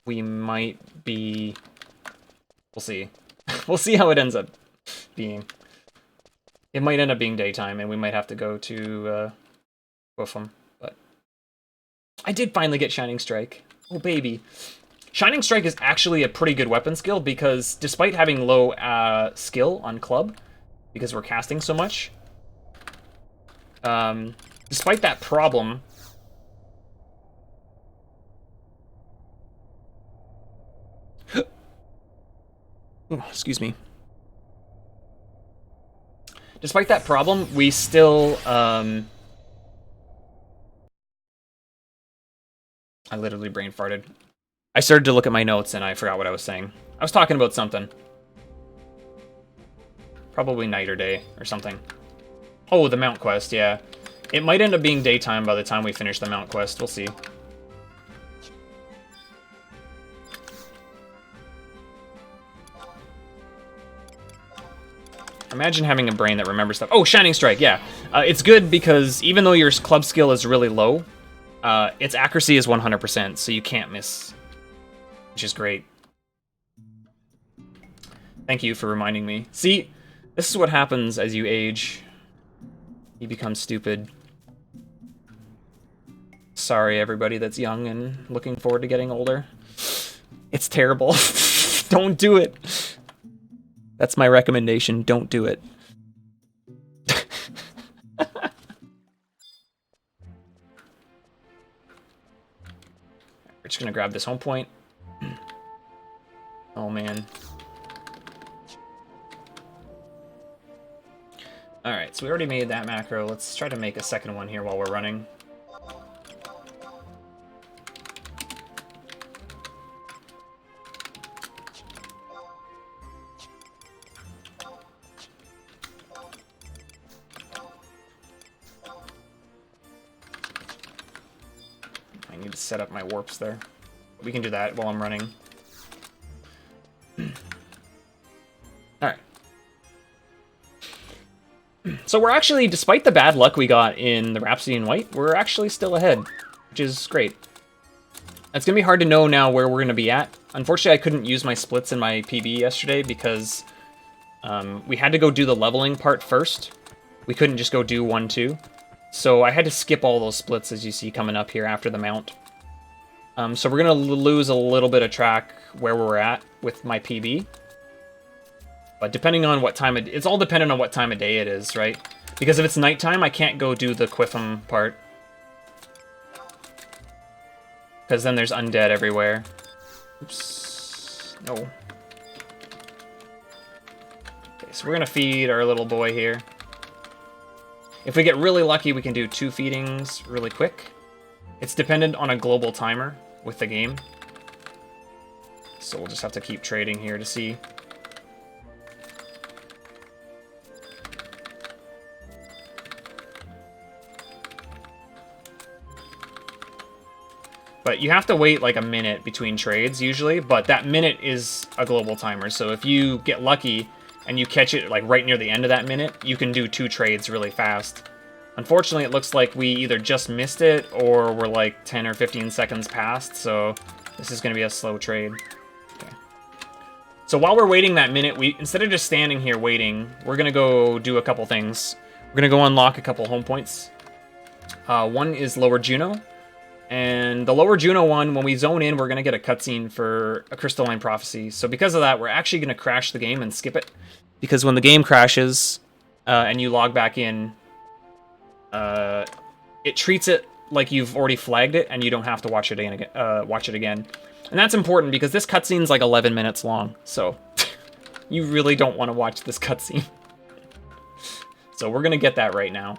we might be... We'll see. We'll see how it ends up being. It might end up being daytime, and we might have to go to with them. But I did finally get Shining Strike. Oh, baby. Shining Strike is actually a pretty good weapon skill because despite having low skill on club, because we're casting so much, despite that problem, oh, excuse me. Despite that problem, we still, I literally brain farted. I started to look at my notes and I forgot what I was saying. I was talking about something. Probably night or day or something. Oh, the Mount Quest, yeah. It might end up being daytime by the time we finish the Mount Quest. We'll see. Imagine having a brain that remembers stuff. Oh, Shining Strike, yeah. It's good because even though your club skill is really low, its accuracy is 100%, so you can't miss, which is great. Thank you for reminding me. See, this is what happens as you age. You become stupid. Sorry, everybody that's young and looking forward to getting older. It's terrible. Don't do it. That's my recommendation. Don't do it. We're just gonna grab this home point. Oh, man. Alright, so we already made that macro. Let's try to make a second one here while we're running. I need to set up my warps there. We can do that while I'm running. Alright. So we're actually, despite the bad luck we got in the Rhapsody in White, we're actually still ahead, which is great. It's going to be hard to know now where we're going to be at. Unfortunately, I couldn't use my splits in my PB yesterday because we had to go do the leveling part first. We couldn't just go do 1-2. So I had to skip all those splits, as you see, coming up here after the mount. So we're going to lose a little bit of track where we're at with my PB. But depending on what time it's all dependent on what time of day it is, right? Because if it's nighttime, I can't go do the Quiffum part. Because then there's undead everywhere. Oops. No. Okay, so we're going to feed our little boy here. If we get really lucky, we can do 2 feedings really quick. It's dependent on a global timer with the game. So we'll just have to keep trading here to see. But you have to wait like a minute between trades usually, but that minute is a global timer. So if you get lucky and you catch it like right near the end of that minute, you can do 2 trades really fast. Unfortunately, it looks like we either just missed it or we're like 10 or 15 seconds past, so this is going to be a slow trade. Okay. So while we're waiting that minute, instead of just standing here waiting, we're going to go do a couple things. We're going to go unlock a couple home points. One is Lower Juno. And the Lower Juno one, when we zone in, we're going to get a cutscene for a Crystalline Prophecy. So because of that, we're actually going to crash the game and skip it. Because when the game crashes and you log back in, it treats it like you've already flagged it and you don't have to watch it again. And that's important because this cutscene's like 11 minutes long. So you really don't want to watch this cutscene. So we're going to get that right now.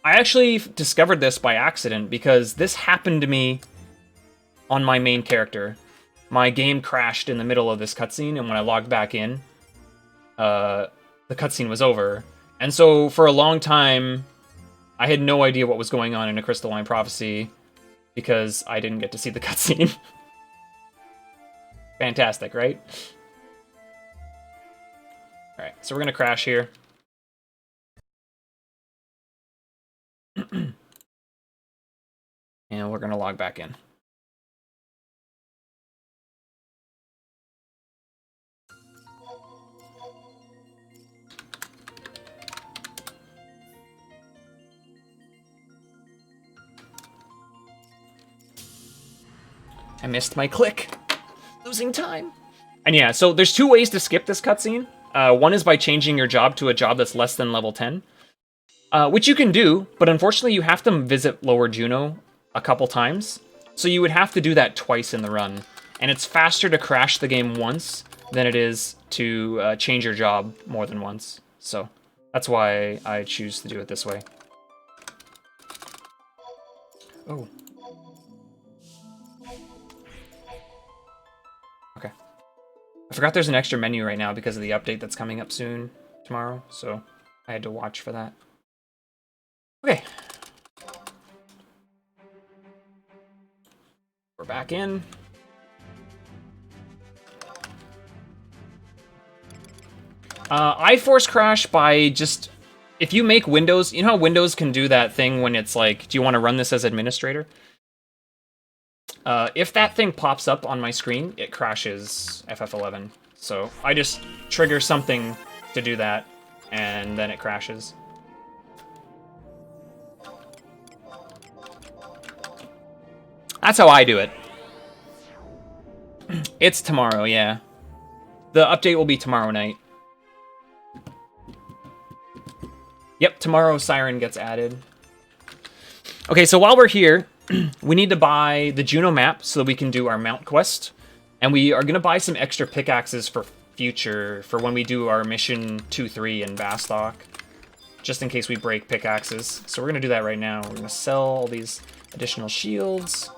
I actually discovered this by accident because this happened to me on my main character. My game crashed in the middle of this cutscene, and when I logged back in, the cutscene was over. And so for a long time, I had no idea what was going on in A Crystalline Prophecy because I didn't get to see the cutscene. Fantastic, right? Alright, so we're going to crash here. And we're going to log back in. I missed my click. Losing time. And yeah, so there's 2 ways to skip this cutscene. One is by changing your job to a job that's less than level 10. Which you can do, but unfortunately you have to visit Lower Juno a couple times. So you would have to do that twice in the run. And it's faster to crash the game once than it is to change your job more than once. So that's why I choose to do it this way. Oh. Okay. I forgot there's an extra menu right now because of the update that's coming up soon, tomorrow, so I had to watch for that. Okay. We're back in. I force crash by just... If you make Windows... You know how Windows can do that thing when it's like, do you want to run this as administrator? If that thing pops up on my screen, it crashes FF11. So I just trigger something to do that, and then it crashes. That's how I do it. It's tomorrow, yeah. The update will be tomorrow night. Yep, tomorrow Siren gets added. Okay, so while we're here, we need to buy the Juno map so that we can do our mount quest. And we are going to buy some extra pickaxes for future, for when we do our mission 2-3 in Bastock. Just in case we break pickaxes. So we're going to do that right now. We're going to sell all these additional shields.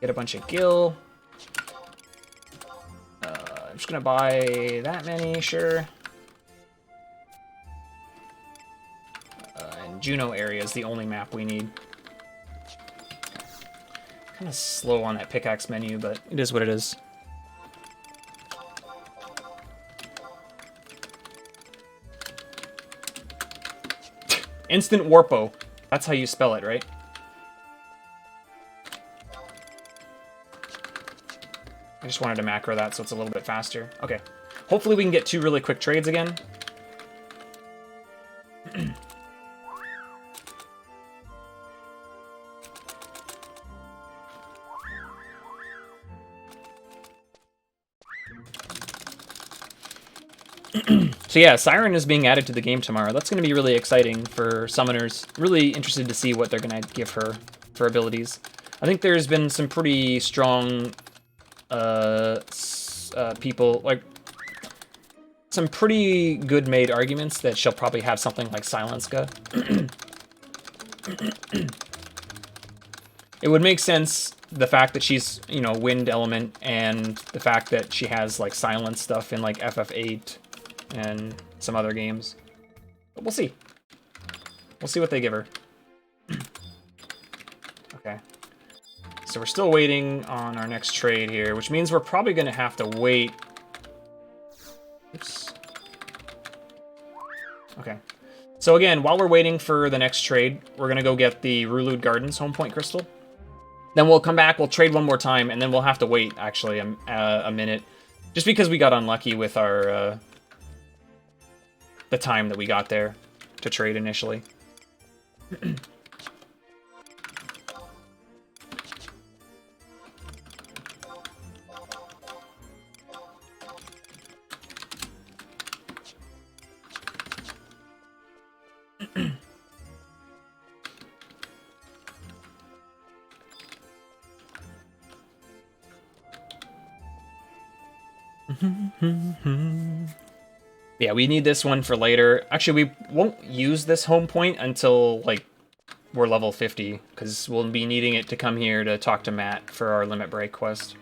Get a bunch of gil. I'm just going to buy that many, sure. And Juno area is the only map we need. Kind of slow on that pickaxe menu, but it is what it is. Instant Warpo. That's how you spell it, right? I just wanted to macro that so it's a little bit faster. Okay. Hopefully we can get 2 really quick trades again. So yeah, Siren is being added to the game tomorrow. That's going to be really exciting for summoners. Really interested to see what they're going to give her for abilities. I think there's been some pretty strong people, like, some pretty good made arguments that she'll probably have something like Silenska. It would make sense, the fact that she's, you know, wind element, and the fact that she has, like, silence stuff in, like, FF8 and some other games. But we'll see. We'll see what they give her. Okay. So we're still waiting on our next trade here, which means we're probably going to have to wait. Oops. Okay. So again, while we're waiting for the next trade, we're going to go get the Rulude Gardens home point crystal. Then we'll come back, we'll trade one more time, and then we'll have to wait, actually, a minute. Just because we got unlucky with our... the time that we got there to trade initially. Yeah, we need this one for later. Actually, we won't use this home point until, like, we're level 50, because we'll be needing it to come here to talk to Matt for our limit break quest.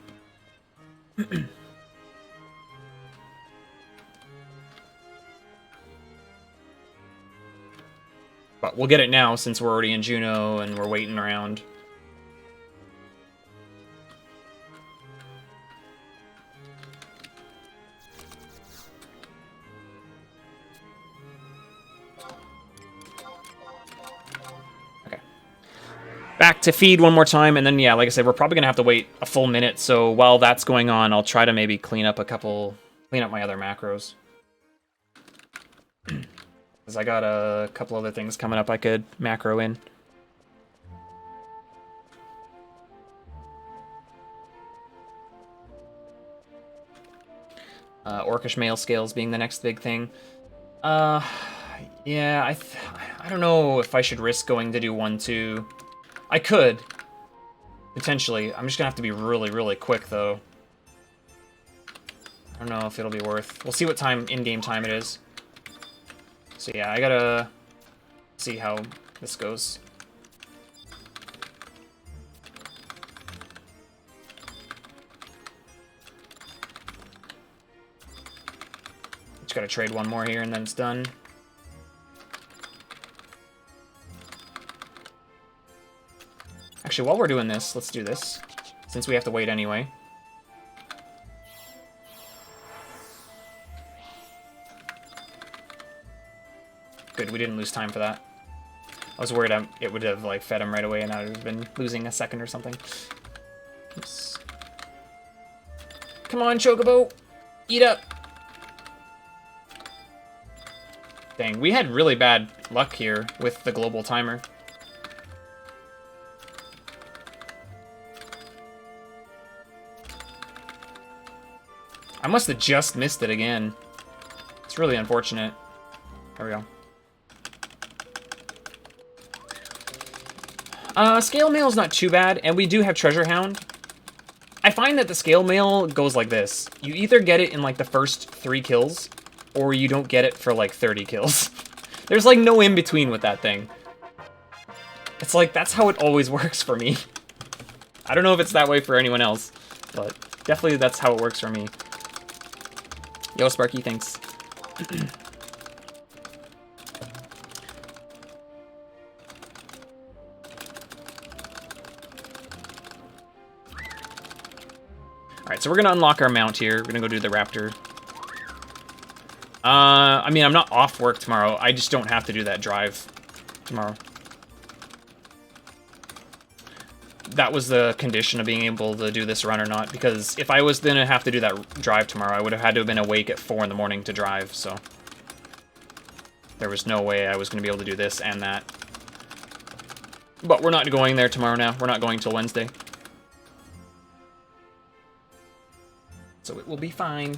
But we'll get it now, since we're already in Juno and we're waiting around. Back to feed one more time, and then, yeah, like I said, we're probably gonna have to wait a full minute, so while that's going on, I'll try to maybe clean up my other macros. Because I got a couple other things coming up I could macro in. Orcish male scales being the next big thing. Yeah, I don't know if I should risk going to do 1-2. I could, potentially. I'm just gonna have to be really, really quick, though. I don't know if it'll be worth. We'll see what time, in-game time it is. So yeah, I gotta see how this goes. Just gotta trade one more here and then it's done. Actually, while we're doing this, let's do this, since we have to wait anyway. Good, we didn't lose time for that. I was worried it would have like fed him right away and I would have been losing a second or something. Oops. Come on, Chocobo! Eat up! Dang, we had really bad luck here with the global timer. I must have just missed it again. It's really unfortunate. There we go. Scale mail's not too bad, and we do have Treasure Hound. I find that the scale mail goes like this. You either get it in like the first 3 kills, or you don't get it for like 30 kills. There's like no in between with that thing. It's like, that's how it always works for me. I don't know if it's that way for anyone else, but definitely that's how it works for me. Yo, Sparky, thanks. Alright, so we're gonna unlock our mount here. We're gonna go do the raptor. I mean, I'm not off work tomorrow. I just don't have to do that drive tomorrow. That was the condition of being able to do this run or not, because if I was gonna have to do that drive tomorrow, I would have had to have been awake at 4 in the morning to drive, so there was no way I was gonna be able to do this and that. But we're not going there tomorrow now. We're not going till Wednesday. So it will be fine.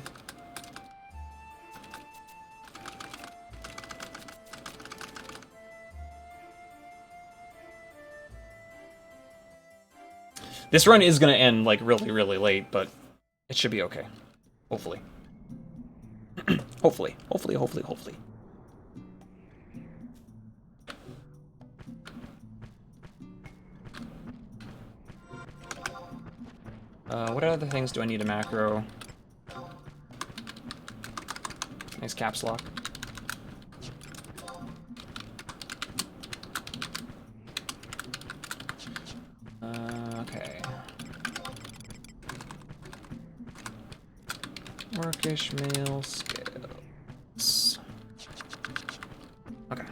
This run is going to end, like, really, really late, but it should be okay. Hopefully. Hopefully. Hopefully, hopefully, hopefully. What other things do I need a macro? Nice caps lock. Okay. Orcish male scales. Okay.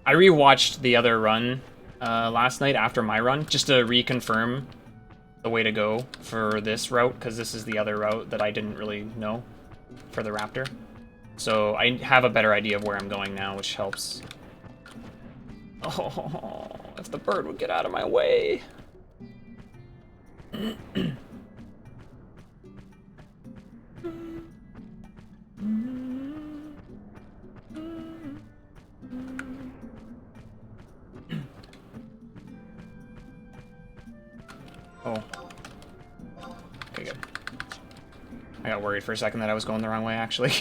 I rewatched the other run last night after my run, just to reconfirm the way to go for this route, because this is the other route that I didn't really know for the raptor. So I have a better idea of where I'm going now, which helps. Oh, if the bird would get out of my way. got worried for a second that I was going the wrong way, actually.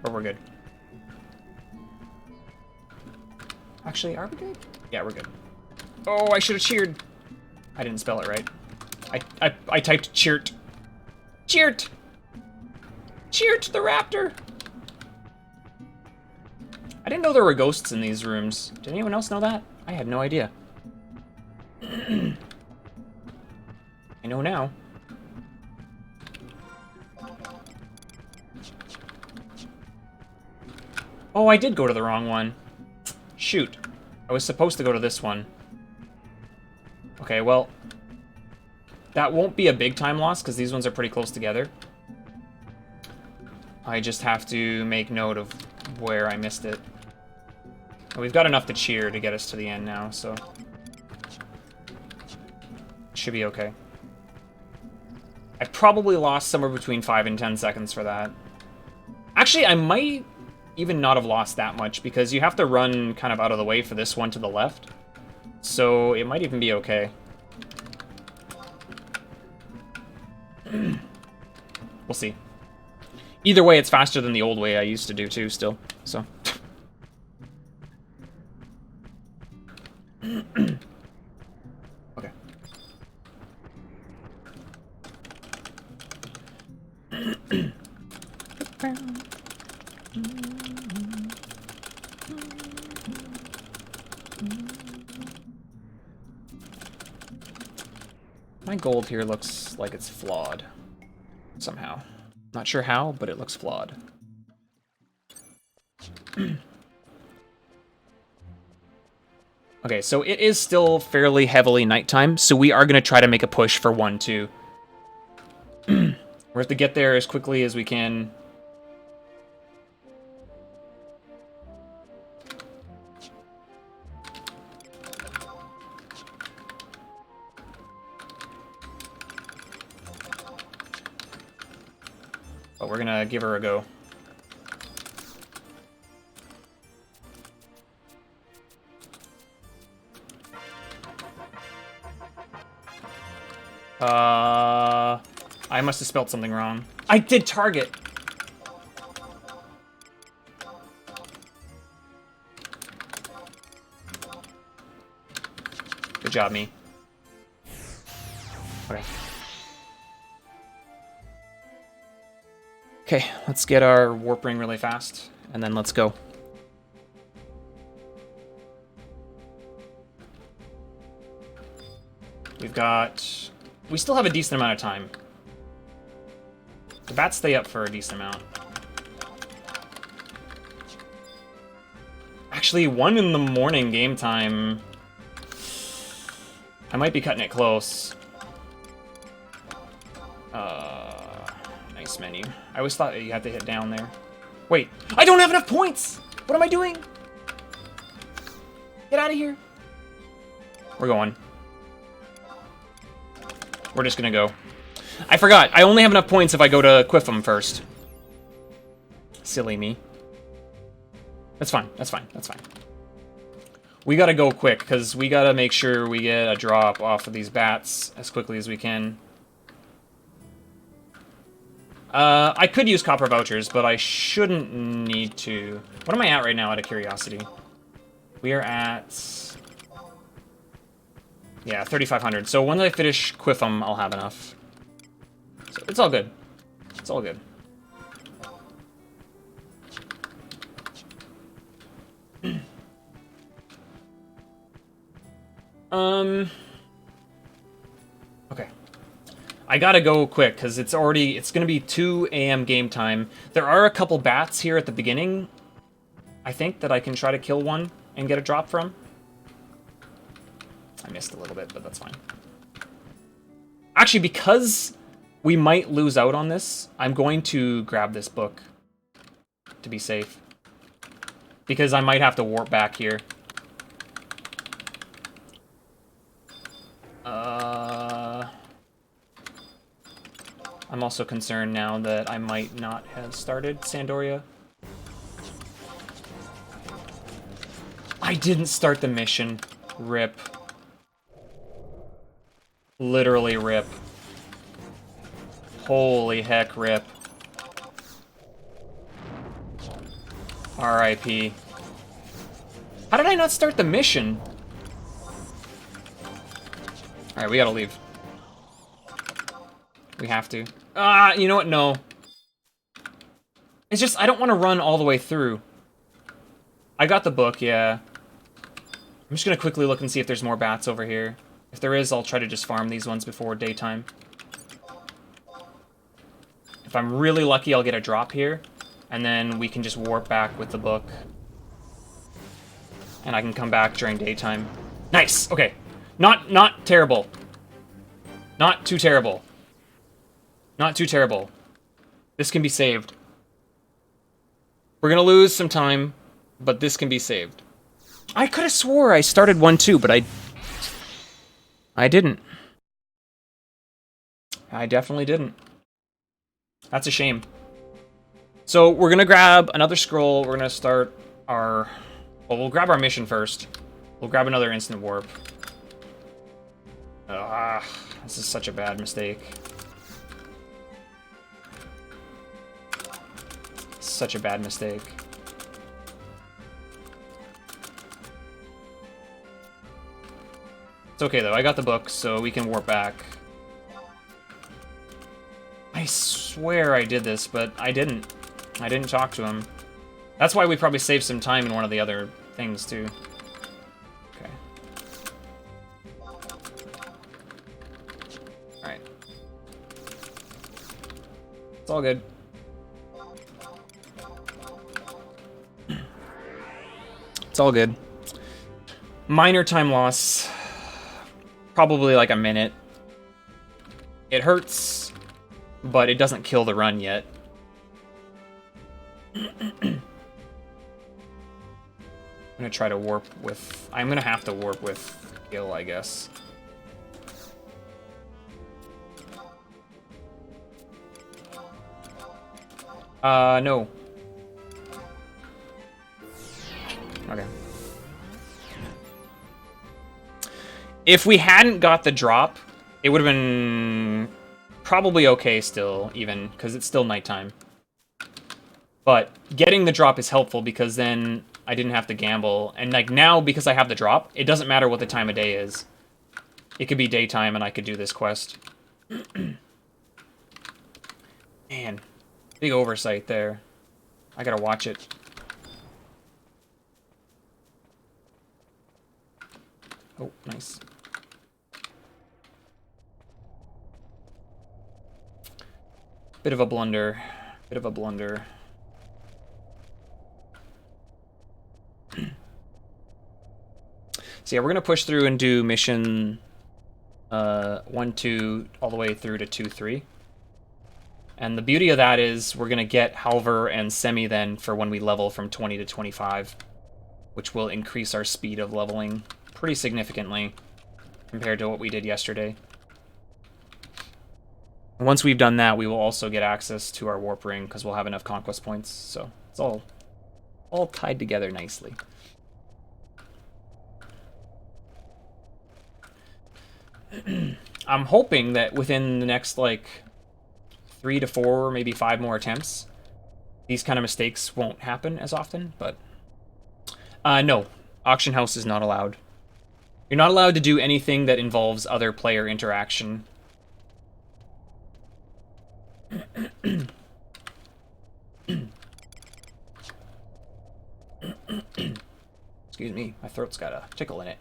But we're good. Actually, are we good? Yeah, we're good. Oh, I should have cheered. I didn't spell it right. I typed cheert. Cheert! Cheert the raptor! I didn't know there were ghosts in these rooms. Did anyone else know that? I had no idea. I know now. Oh, I did go to the wrong one. Shoot. I was supposed to go to this one. Okay, well, that won't be a big time loss because these ones are pretty close together. I just have to make note of where I missed it. We've got enough to cheer to get us to the end now, so should be okay. I probably lost somewhere between 5 and 10 seconds for that. Actually, I might even not have lost that much because you have to run kind of out of the way for this one to the left. So it might even be okay. We'll see. Either way, it's faster than the old way I used to do too, still. So. Okay. My gold here looks like it's flawed. Somehow. Not sure how, but it looks flawed. Okay, so it is still fairly heavily nighttime, so we are going to try to make a push for 1-2. We have to get there as quickly as we can. But we're gonna give her a go. I must have spelled something wrong. I did target. Good job, me. Okay. Okay, let's get our warp ring really fast, and then let's go. We still have a decent amount of time. The bats stay up for a decent amount. Actually, 1 in the morning game time. I might be cutting it close. Nice menu. I always thought you had to hit down there. Wait, I don't have enough points! What am I doing? Get out of here. We're going. We're just gonna go. I forgot, I only have enough points if I go to Quiffum first. Silly me. That's fine, that's fine, that's fine. We gotta go quick, because we gotta make sure we get a drop off of these bats as quickly as we can. I could use copper vouchers, but I shouldn't need to. What am I at right now, out of curiosity? We are at... yeah, 3,500. So when I finish Quiffum, I'll have enough. So it's all good. It's all good. Okay. I gotta go quick, because it's gonna be 2 AM game time. There are a couple bats here at the beginning, I think, that I can try to kill one and get a drop from. I missed a little bit, but that's fine. Actually, because we might lose out on this, I'm going to grab this book to be safe. Because I might have to warp back here. I'm also concerned now that I might not have started Sandoria. I didn't start the mission. Rip. Literally rip. Holy heck, rip. R.I.P. How did I not start the mission? Alright, we gotta leave. We have to. Ah, you know what? No. It's just, I don't want to run all the way through. I got the book, yeah. I'm just gonna quickly look and see if there's more bats over here. If there is, I'll try to just farm these ones before daytime. If I'm really lucky, I'll get a drop here. And then we can just warp back with the book. And I can come back during daytime. Nice! Okay. Not terrible. Not too terrible. Not too terrible. This can be saved. We're gonna lose some time, but this can be saved. I could have swore I started 1-2, but I didn't. I definitely didn't. That's a shame. So we're gonna grab another scroll. We're gonna start our... Well, we'll grab our mission first. We'll grab another instant warp. Ah, this is such a bad mistake. Such a bad mistake. It's okay though, I got the book, so we can warp back. I swear I did this, but I didn't. I didn't talk to him. That's why we probably saved some time in one of the other things, too. Okay. Alright. It's all good. It's all good. Minor time loss. Probably like a minute. It hurts, but it doesn't kill the run yet. I'm gonna try to warp with... I'm gonna have to warp with Gil, I guess. No. Okay. If we hadn't got the drop, it would have been probably okay still, even, because it's still nighttime. But getting the drop is helpful because then I didn't have to gamble. And like now, because I have the drop, it doesn't matter what the time of day is. It could be daytime and I could do this quest. Man, big oversight there. I gotta watch it. Oh, nice. Bit of a blunder. Bit of a blunder. So yeah, we're gonna push through and do mission 1, 2, all the way through to 2, 3. And the beauty of that is we're gonna get Halver and Semi then for when we level from 20 to 25, which will increase our speed of leveling pretty significantly compared to what we did yesterday. And once we've done that, we will also get access to our warp ring because we'll have enough conquest points. So it's all tied together nicely. I'm hoping that within the next, like, 3 to 4, maybe 5 more attempts, these kind of mistakes won't happen as often, but... no. Auction house is not allowed. You're not allowed to do anything that involves other player interaction. Excuse me, my throat's got a tickle in it.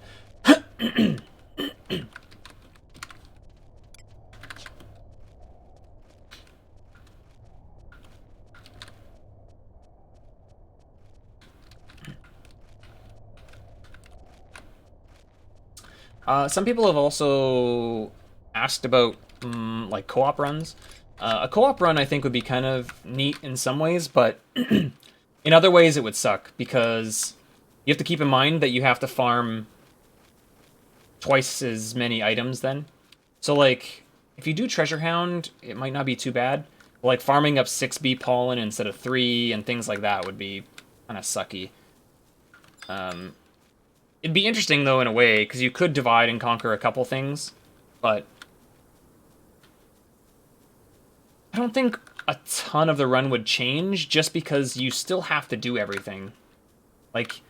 Some people have also asked about like co-op runs. A co-op run I think would be kind of neat in some ways, but in other ways it would suck because you have to keep in mind that you have to farm twice as many items then. So like if you do Treasure Hound, it might not be too bad. But, like farming up 6 bee pollen instead of 3 and things like that would be kind of sucky. It'd be interesting, though, in a way, because you could divide and conquer a couple things, but... I don't think a ton of the run would change, just because you still have to do everything. Like,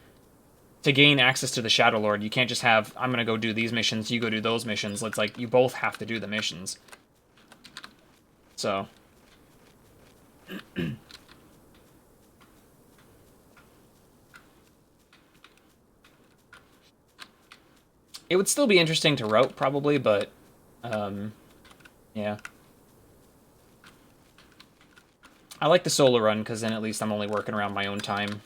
to gain access to the Shadow Lord, you can't just have, I'm gonna go do these missions, you go do those missions. It's like, you both have to do the missions. So... it would still be interesting to route, probably, but, yeah. I like the solo run, because then at least I'm only working around my own time.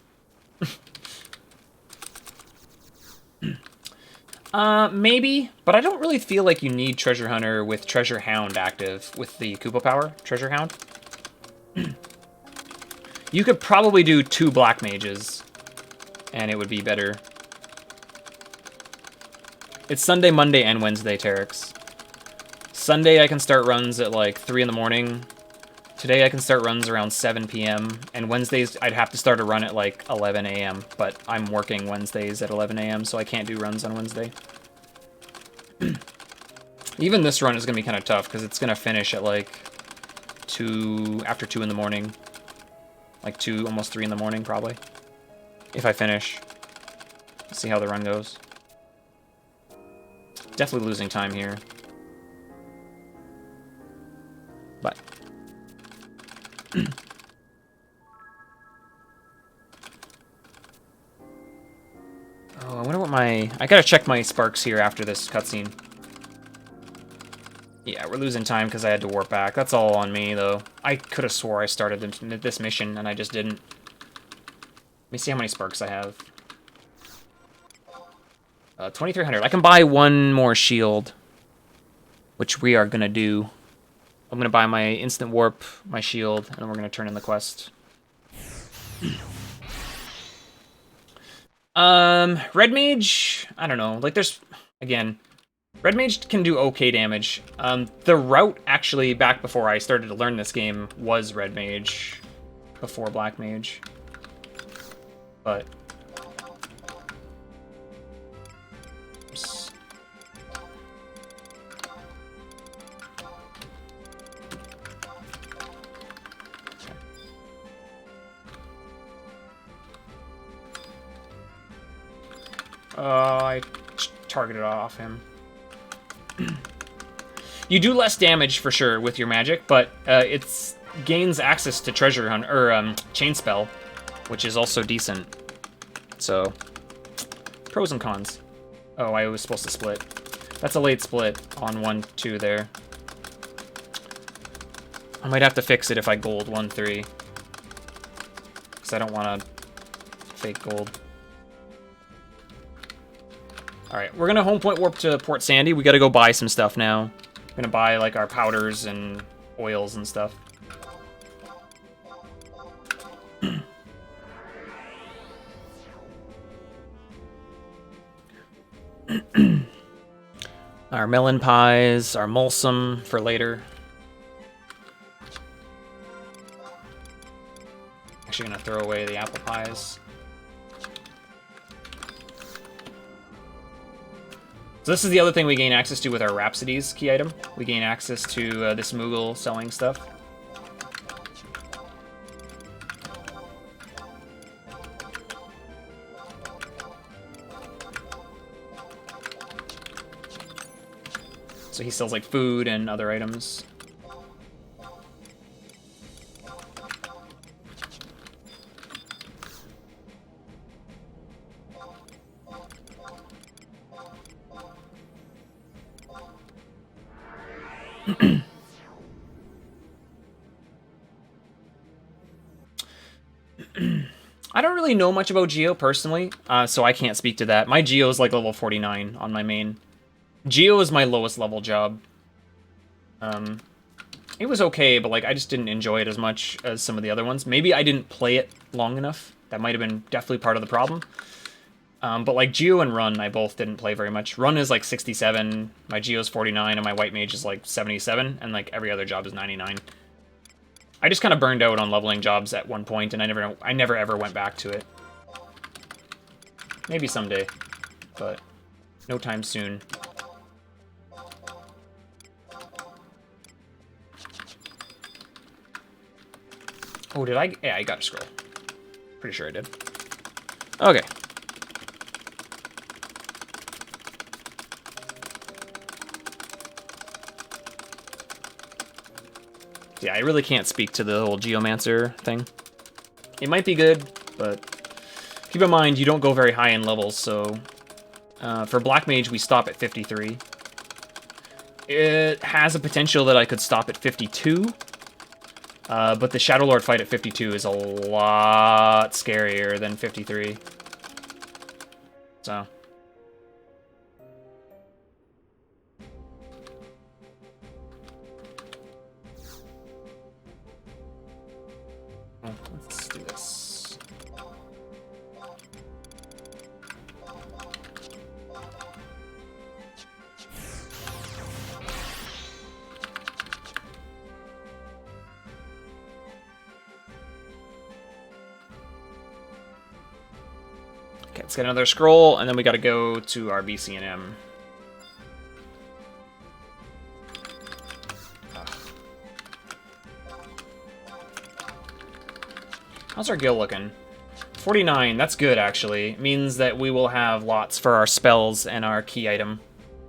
Maybe, but I don't really feel like you need Treasure Hunter with Treasure Hound active, with the Koopa power, Treasure Hound. You could probably do 2 Black Mages, and it would be better. It's Sunday, Monday, and Wednesday, Terex. Sunday I can start runs at like 3 in the morning. Today I can start runs around 7 p.m. And Wednesdays I'd have to start a run at like 11 a.m. But I'm working Wednesdays at 11 a.m. so I can't do runs on Wednesday. Even this run is going to be kind of tough because it's going to finish at like after 2 in the morning. Like 2, almost 3 in the morning probably. If I finish. Let's see how the run goes. Definitely losing time here. But... oh, I wonder what my... I gotta check my sparks here after this cutscene. Yeah, we're losing time because I had to warp back. That's all on me, though. I could have swore I started this mission, and I just didn't. Let me see how many sparks I have. 2,300. I can buy 1 more shield, which we are going to do. I'm going to buy my instant warp, my shield, and then we're going to turn in the quest. Red Mage, I don't know. Like, there's, again, Red Mage can do okay damage. The route, actually, back before I started to learn this game, was Red Mage before Black Mage. But... I targeted off him. You do less damage for sure with your magic, but it gains access to Treasure Hunt or Chain Spell, which is also decent. So, pros and cons. Oh, I was supposed to split. That's a late split on 1-2 there. I might have to fix it if I gold 1-3, because I don't want to fake gold. Alright, we're gonna home point warp to Port Sandy. We gotta go buy some stuff now. We're gonna buy, like, our powders and oils and stuff. Our melon pies, our mulsum for later. Actually gonna throw away the apple pies. So this is the other thing we gain access to with our Rhapsodies key item. We gain access to this Moogle selling stuff. So he sells like food and other items. I don't really know much about Geo personally, so I can't speak to that. My Geo is like level 49 on my main. Geo is my lowest level job. It was okay, but like I just didn't enjoy it as much as some of the other ones. Maybe I didn't play it long enough. That might have been definitely part of the problem. But like Geo and Run, I both didn't play very much. Run is like 67, my Geo's 49, and my White Mage is like 77, and like every other job is 99. I just kind of burned out on leveling jobs at one point, and I never ever went back to it. Maybe someday, but no time soon. Oh, did I? Yeah, I got a scroll. Pretty sure I did. Okay. Yeah, I really can't speak to the whole Geomancer thing. It might be good, but keep in mind you don't go very high in levels, so for Black Mage we stop at 53. It has a potential that I could stop at 52, but the Shadow Lord fight at 52 is a lot scarier than 53. So... let's do this. Okay, let's get another scroll, and then we gotta go to our BCNM. How's our guild looking? 49, that's good, actually. It means that we will have lots for our spells and our key item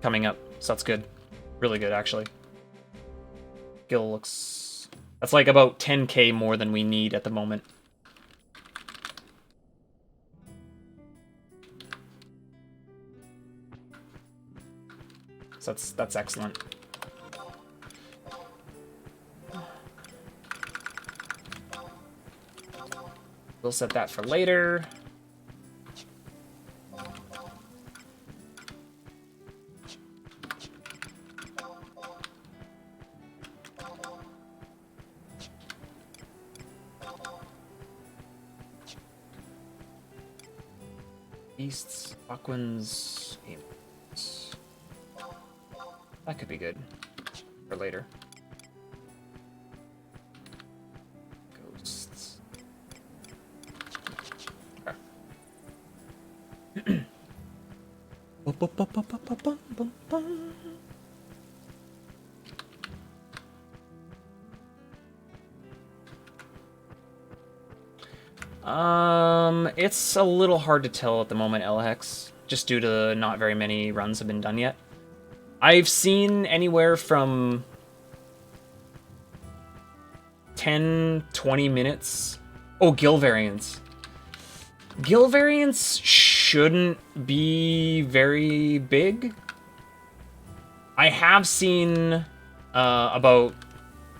coming up, so that's good. Really good, actually. Guild looks... That's like about 10k more than we need at the moment. So that's excellent. We'll set that for later. Beasts, Aquans, Aimants. That could be good for later. Ghosts. Okay. It's a little hard to tell at the moment, Elhex, just due to not very many runs have been done yet. I've seen anywhere from 10, 20 minutes. Oh, Gil variants. Gil variants shouldn't be very big. I have seen about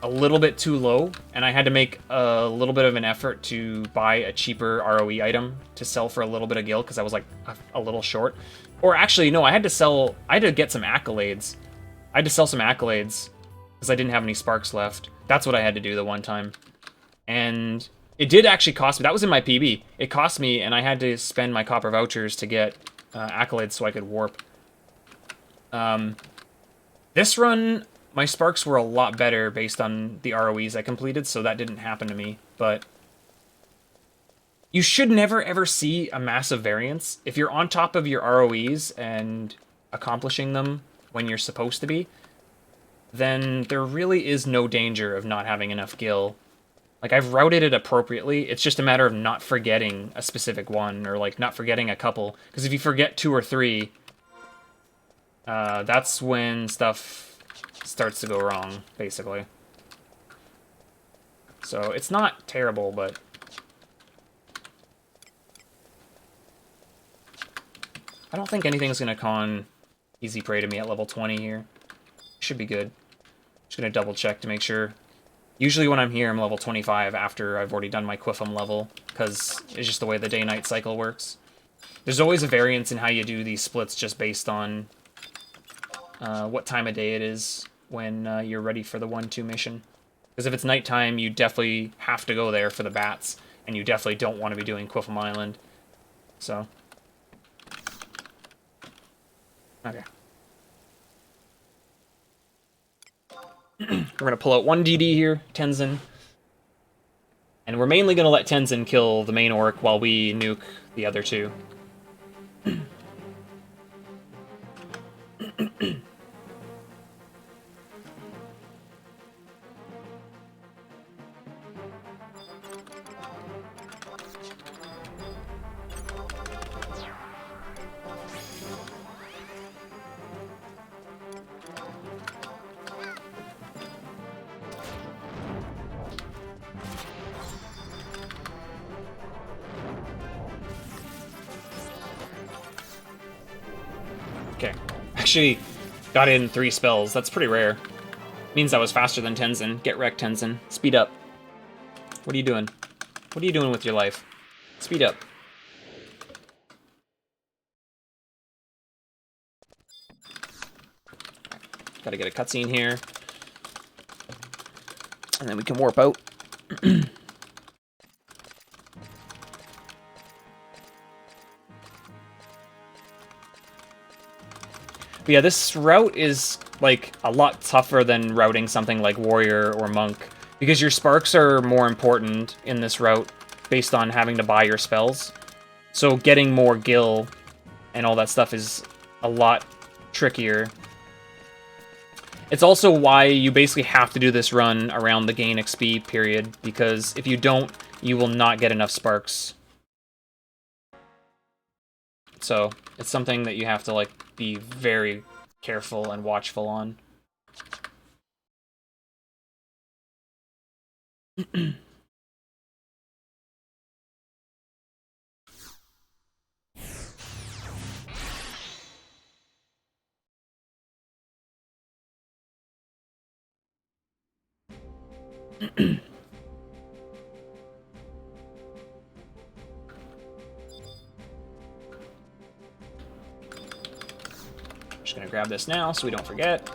a little bit too low, and I had to make a little bit of an effort to buy a cheaper ROE item to sell for a little bit of gil, because I was like a little short. Or actually, no, I had to get some accolades. I had to sell some accolades because I didn't have any sparks left. That's what I had to do the one time. And it did actually cost me. That was in my PB. It cost me, and I had to spend my copper vouchers to get accolades so I could warp. This run, my sparks were a lot better based on the ROEs I completed, so that didn't happen to me. But you should never ever see a massive variance. If you're on top of your ROEs and accomplishing them when you're supposed to be, then there really is no danger of not having enough gil. Like, I've routed it appropriately. It's just a matter of not forgetting a specific one, or like not forgetting a couple. Because if you forget 2 or 3, that's when stuff starts to go wrong, basically. So it's not terrible, but I don't think anything's gonna con easy prey to me at level 20 here. Should be good. Just gonna double check to make sure. Usually when I'm here, I'm level 25 after I've already done my Quiffum level, because it's just the way the day-night cycle works. There's always a variance in how you do these splits just based on what time of day it is when you're ready for the 1-2 mission. Because if it's nighttime, you definitely have to go there for the bats, and you definitely don't want to be doing Quiffum Island. So. Okay. We're going to pull out one DD here, Tenzin. And we're mainly going to let Tenzin kill the main orc while we nuke the other two. Okay. Actually, got in 3 spells. That's pretty rare. Means I was faster than Tenzin. Get wrecked, Tenzin. Speed up. What are you doing? What are you doing with your life? Speed up. Gotta get a cutscene here. And then we can warp out. But yeah, this route is, like, a lot tougher than routing something like Warrior or Monk, because your sparks are more important in this route based on having to buy your spells. So getting more gil and all that stuff is a lot trickier. It's also why you basically have to do this run around the gain XP period, because if you don't, you will not get enough sparks. So it's something that you have to, like, be very careful and watchful on. Just gonna grab this now so we don't forget.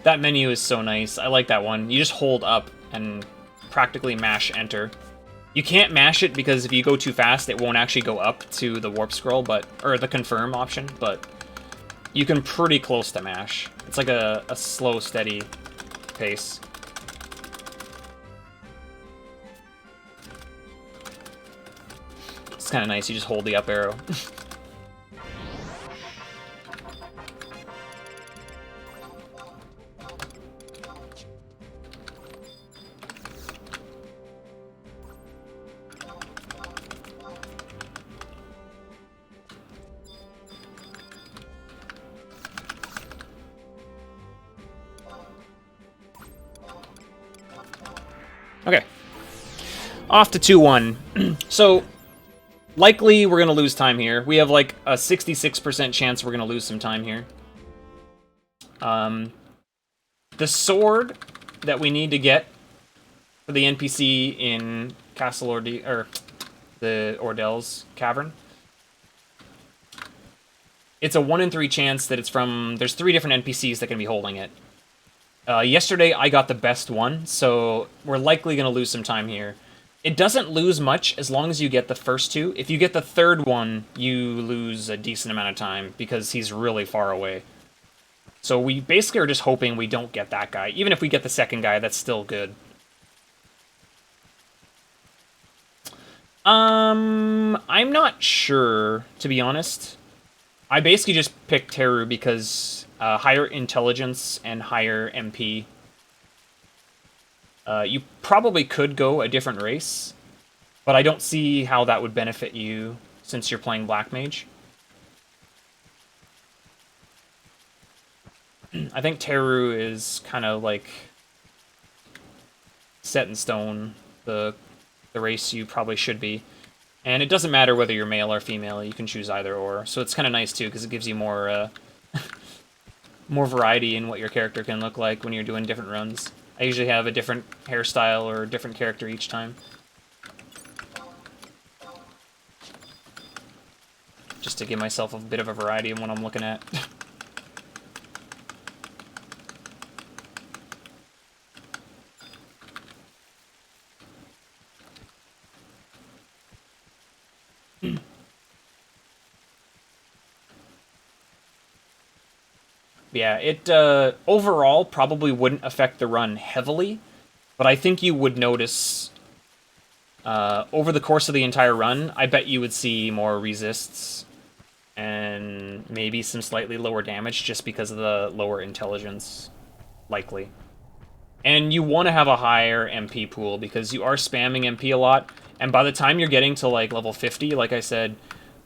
That menu is so nice. I like that one. You just hold up and practically mash enter. You can't mash it because if you go too fast, it won't actually go up to the warp scroll, or the confirm option, but you can pretty close to mash. It's like a slow, steady pace. It's kind of nice. You just hold the up arrow. Okay. Off to 2-1. So, likely we're going to lose time here. We have like a 66% chance we're going to lose some time here. The sword that we need to get for the NPC in Castle or the Ordel's Cavern, it's a 1 in 3 chance that it's from... There's 3 different NPCs that can be holding it. Yesterday, I got the best one, so we're likely going to lose some time here. It doesn't lose much as long as you get the first 2. If you get the 3rd one, you lose a decent amount of time, because he's really far away. So we basically are just hoping we don't get that guy. Even if we get the 2nd guy, that's still good. I'm not sure, to be honest. I basically just picked Teru because higher intelligence and higher MP. You probably could go a different race, but I don't see how that would benefit you since you're playing Black Mage. I think Teru is kind of like set in stone, the race you probably should be. And it doesn't matter whether you're male or female, you can choose either or. So it's kind of nice too, because it gives you more more variety in what your character can look like when you're doing different runs. I usually have a different hairstyle or a different character each time. Just to give myself a bit of a variety in what I'm looking at. Yeah, it overall probably wouldn't affect the run heavily, but I think you would notice over the course of the entire run, I bet you would see more resists and maybe some slightly lower damage just because of the lower intelligence, likely. And you want to have a higher MP pool because you are spamming MP a lot, and by the time you're getting to like level 50, like I said,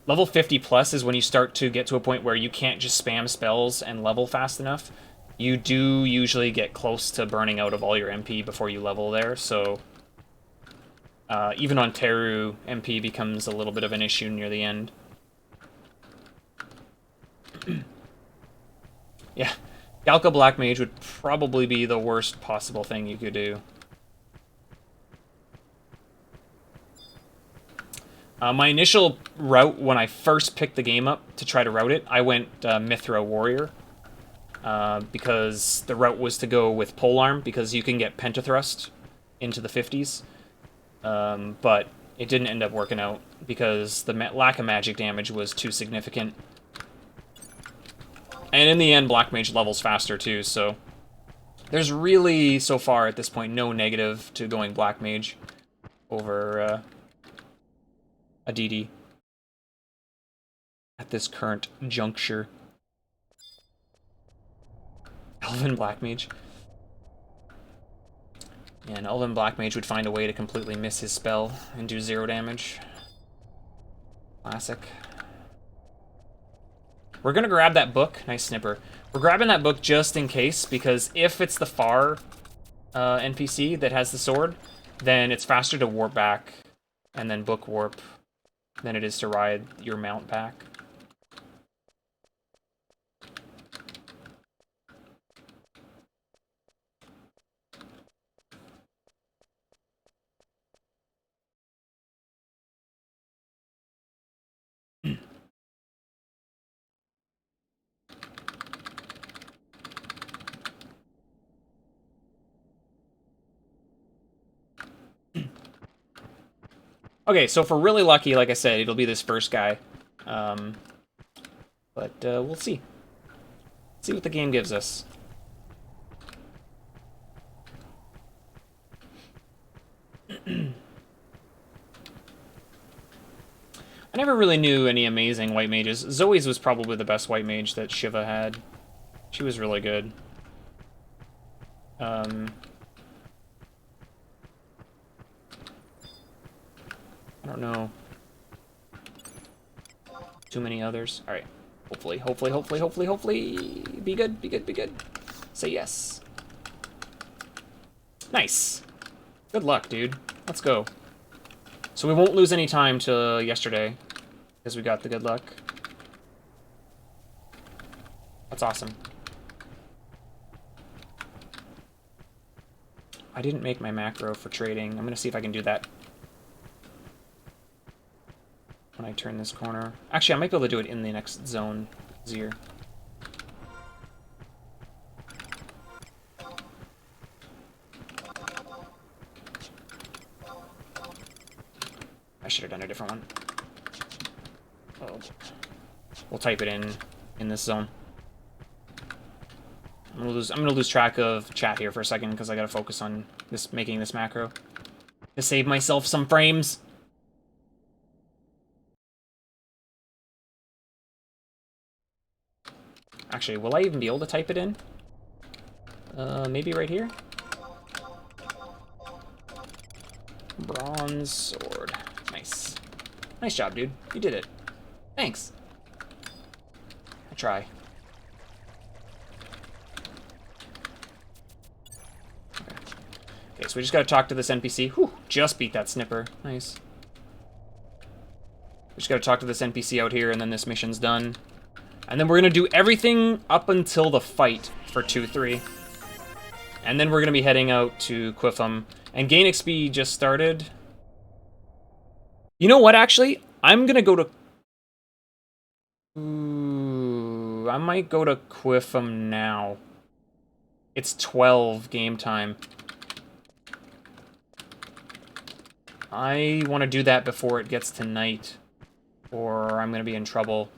level 50 plus is when you start to get to a point where you can't just spam spells and level fast enough. You do usually get close to burning out of all your MP before you level there, so even on Teru, MP becomes a little bit of an issue near the end. Yeah. Galka Black Mage would probably be the worst possible thing you could do. My initial route when I first picked the game up to try to route it, I went Mithra Warrior. Because the route was to go with Polearm, because you can get Pentathrust into the 50s. But it didn't end up working out, because the lack of magic damage was too significant. And in the end, Black Mage levels faster too, so... There's really, so far at this point, no negative to going Black Mage over a DD at this current juncture. Elven Black Mage. Yeah, an Elven Black Mage would find a way to completely miss his spell and do 0 damage. Classic. We're gonna grab that book. Nice snipper. We're grabbing that book just in case, because if it's the Far NPC that has the sword, then it's faster to warp back and then book warp than it is to ride your mount back. Okay, so if we're really lucky, like I said, it'll be this first guy. But we'll see. See what the game gives us. I never really knew any amazing white mages. Zoe's was probably the best white mage that Shiva had. She was really good. I don't know. Too many others. Alright. Hopefully, hopefully, hopefully, hopefully, hopefully. Be good, be good, be good. Say yes. Nice. Good luck, dude. Let's go. So we won't lose any time till yesterday, because we got the good luck. That's awesome. I didn't make my macro for trading. I'm gonna see if I can do that when I turn this corner. Actually, I might be able to do it in the next zone. Easier. I should have done a different one. Oh. We'll type it in this zone. I'm gonna lose track of chat here for a second because I gotta focus on this making this macro to save myself some frames. Actually, will I even be able to type it in? Maybe right here? Bronze sword. Nice. Nice job, dude. You did it. Thanks. I try. Okay, so we just gotta talk to this NPC. Whew, just beat that snipper. Nice. We just gotta talk to this NPC out here, and then this mission's done. And then we're gonna do everything up until the fight for 2-3. And then we're gonna be heading out to Quiffum. And Gain XP just started. You know what, actually? I'm gonna go to... Ooh, I might go to Quiffum now. It's 12 game time. I want to do that before it gets to night, or I'm going to be in trouble.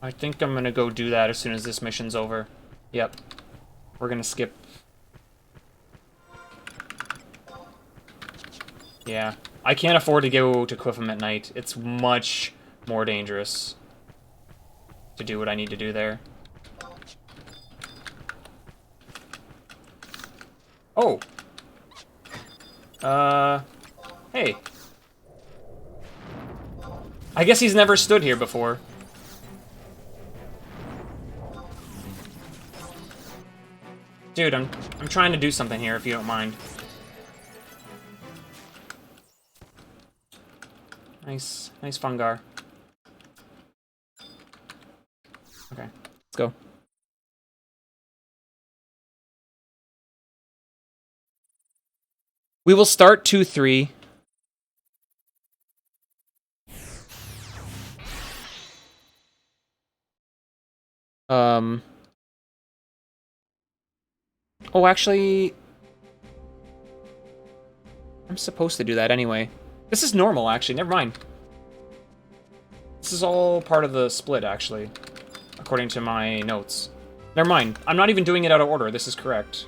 I think I'm going to go do that as soon as this mission's over. Yep. We're going to skip. Yeah. I can't afford to go to Quiffum at night. It's much more dangerous to do what I need to do there. Oh! Hey. I guess he's never stood here before. Dude, I'm trying to do something here if you don't mind. Nice fungar. Okay, let's go. We will start 2-3. Oh, actually, I'm supposed to do that anyway. This is normal, actually. Never mind. This is all part of the split, actually, according to my notes. Never mind. I'm not even doing it out of order. This is correct.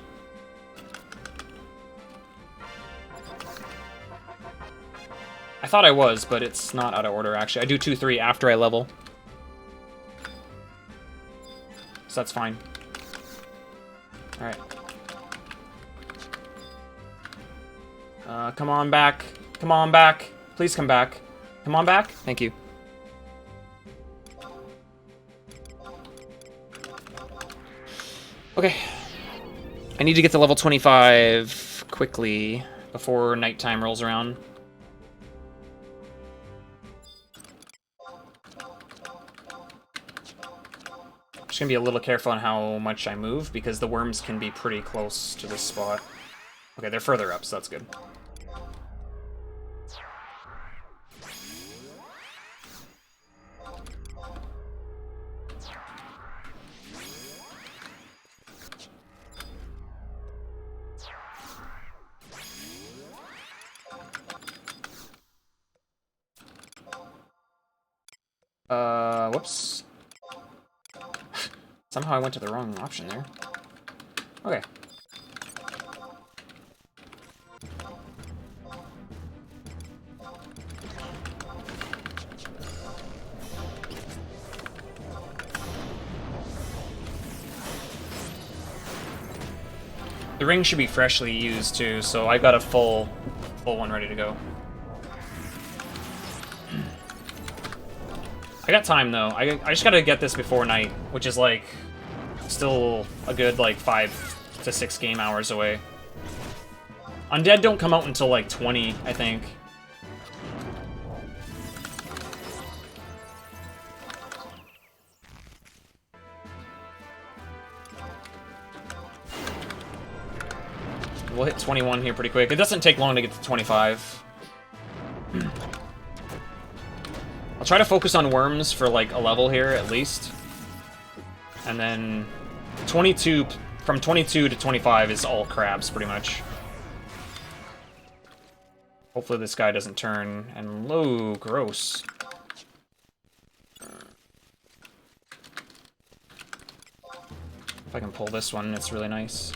I thought I was, but it's not out of order, actually. I do 2-3 after I level. So that's fine. Alright. Come on back. Come on back. Please come back. Come on back. Thank you. Okay. I need to get to level 25 quickly before nighttime rolls around. Just gonna be a little careful on how much I move because the worms can be pretty close to this spot. Okay, they're further up, so that's good. Whoops. Somehow I went to the wrong option there. Okay. The ring should be freshly used too, so I got a full one ready to go. I got time though. I just gotta get this before night, which is like still a good like 5 to 6 game hours away. Undead don't come out until like 20, I think. We'll hit 21 here pretty quick. It doesn't take long to get to 25. I'll try to focus on worms for like a level here at least. And then 22, from 22 to 25 is all crabs pretty much. Hopefully this guy doesn't turn. And low, gross. If I can pull this one, it's really nice.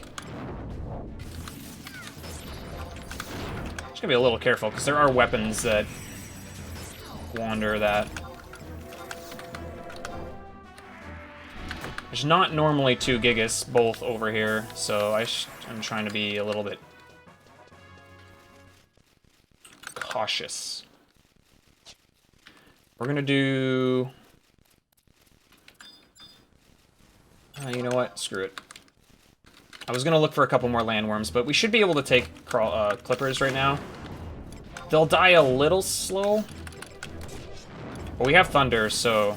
Just gonna be a little careful because there are weapons that wander that. There's not normally 2 Gigas both over here, so I'm trying to be a little bit cautious. We're gonna do... you know what? Screw it. I was gonna look for a couple more landworms, but we should be able to take clippers right now. They'll die a little slow. But we have thunder, so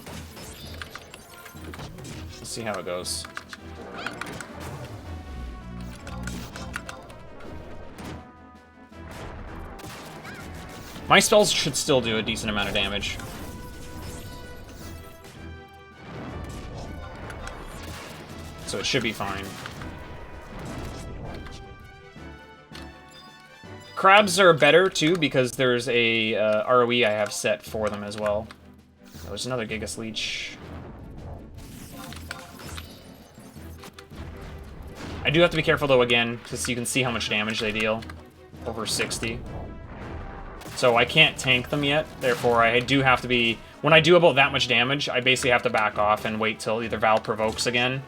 let's see how it goes. My spells should still do a decent amount of damage. So it should be fine. Crabs are better, too, because there's a ROE I have set for them as well. There's another Gigas Leech. I do have to be careful, though, again, because you can see how much damage they deal. Over 60. So I can't tank them yet, therefore I do have to be... When I do about that much damage, I basically have to back off and wait till either Val provokes again,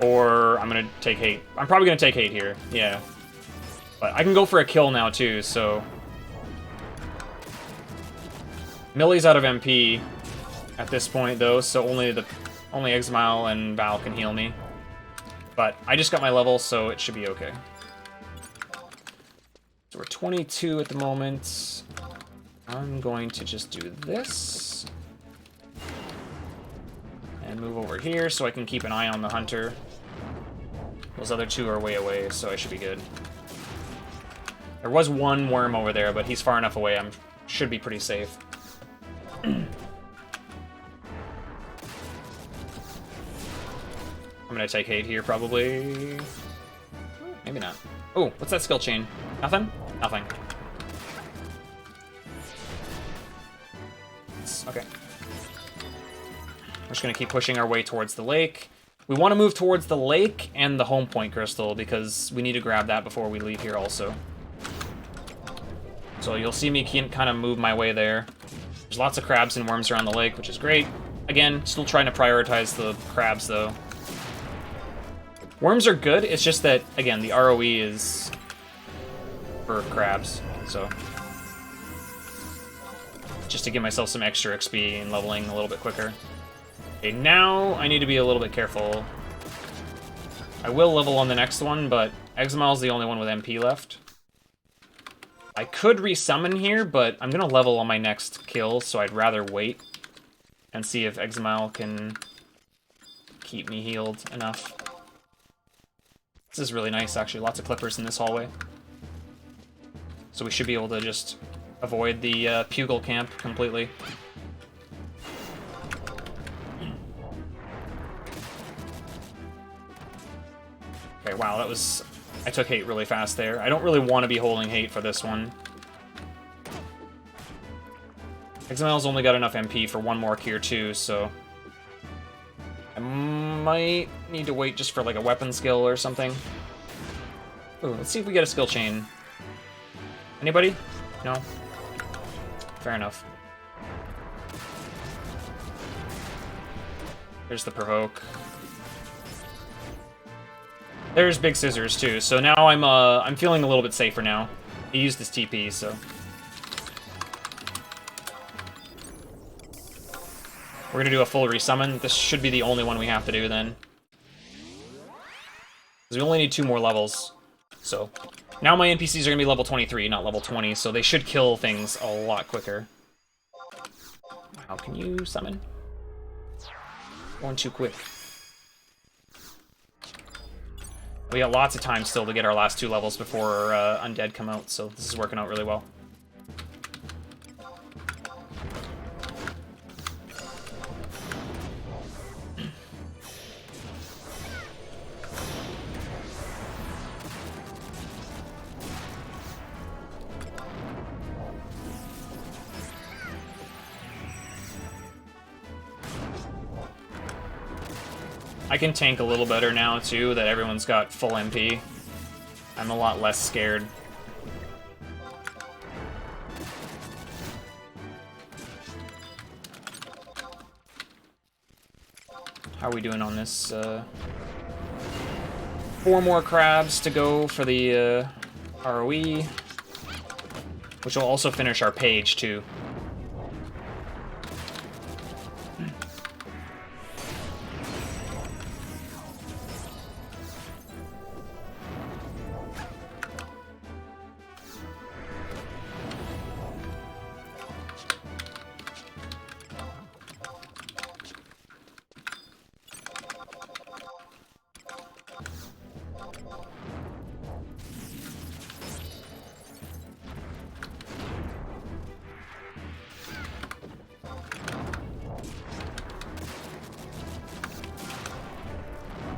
or I'm gonna take hate. I'm probably gonna take hate here, yeah. But I can go for a kill now, too, so... Millie's out of MP at this point, though, so only Exmile and Val can heal me. But I just got my level, so it should be okay. So we're 22 at the moment. I'm going to just do this. And And move over here so I can keep an eye on the hunter. Those other two are way away, so I should be good. There was one worm over there, but he's far enough away, should be pretty safe. I'm gonna take hate here, probably. Maybe not. Oh, what's that skill chain? Nothing? Nothing. Okay. We're just gonna keep pushing our way towards the lake. We want to move towards the lake and the home point crystal, because we need to grab that before we leave here also. So you'll see me kind of move my way there. There's lots of crabs and worms around the lake, which is great. Again, still trying to prioritize the crabs, though. Worms are good, it's just that, again, the ROE is for crabs, so... just to give myself some extra XP and leveling a little bit quicker. Okay, now I need to be a little bit careful. I will level on the next one, but Eximile's the only one with MP left. I could resummon here, but I'm gonna level on my next kill, so I'd rather wait and see if Eximile can keep me healed enough. This is really nice, actually. Lots of clippers in this hallway. So we should be able to just avoid the Pugil camp completely. Okay, wow, that was... I took hate really fast there. I don't really want to be holding hate for this one. Eximile's only got enough MP for one more Cure too, so... I might need to wait just for like a weapon skill or something. Ooh, let's see if we get a skill chain. Anybody? No? Fair enough. There's the provoke. There's Big Scissors too, so now I'm feeling a little bit safer now. He used his TP, so... We're gonna do a full resummon. This should be the only one we have to do then. Because we only need 2 more levels. So, now my NPCs are gonna be level 23, not level 20, so they should kill things a lot quicker. Wow, can you summon? Going too quick. We got lots of time still to get our last 2 levels before Undead come out, so this is working out really well. I can tank a little better now, too, that everyone's got full MP. I'm a lot less scared. How are we doing on this? 4 more crabs to go for the ROE, which will also finish our page, too.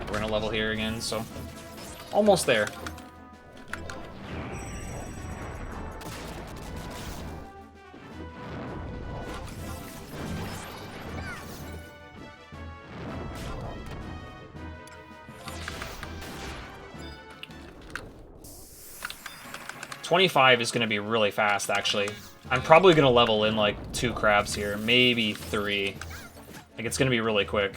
We're gonna level here again, so almost there. $25 is gonna be really fast, actually. I'm probably gonna level in like 2 crabs here, maybe 3. Like, it's gonna be really quick.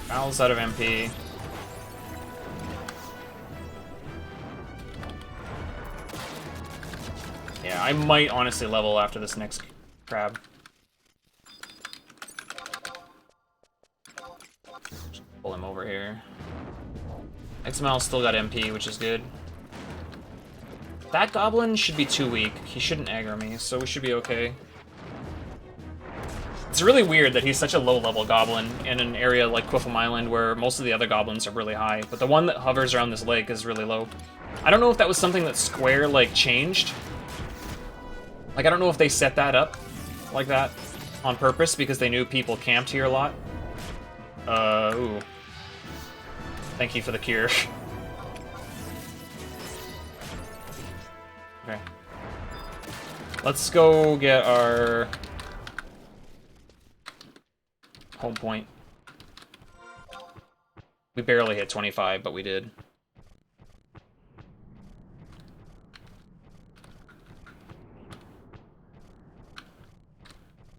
Owl's out of MP. Yeah, I might honestly level after this next crab. Pull him over here. XML still got MP, which is good. That goblin should be too weak. He shouldn't aggro me, so we should be okay. It's really weird that he's such a low-level goblin in an area like Quiffum Island where most of the other goblins are really high, but the one that hovers around this lake is really low. I don't know if that was something that Square, like, changed. Like, I don't know if they set that up like that on purpose because they knew people camped here a lot. Ooh. Thank you for the cure. Okay. Let's go get our home point. We barely hit 25, but we did.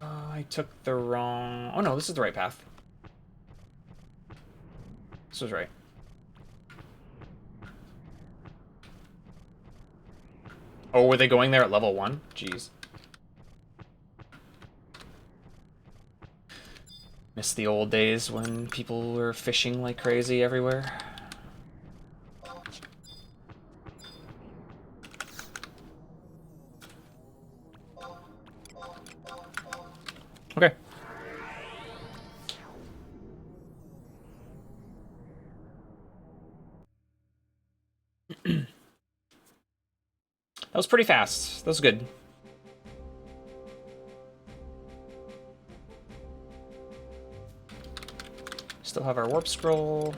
I took the wrong... Oh no, this is the right path. This was right. Oh, were they going there at level 1? Jeez. Miss the old days when people were fishing like crazy everywhere. Okay. That was pretty fast. That was good. Still have our warp scroll.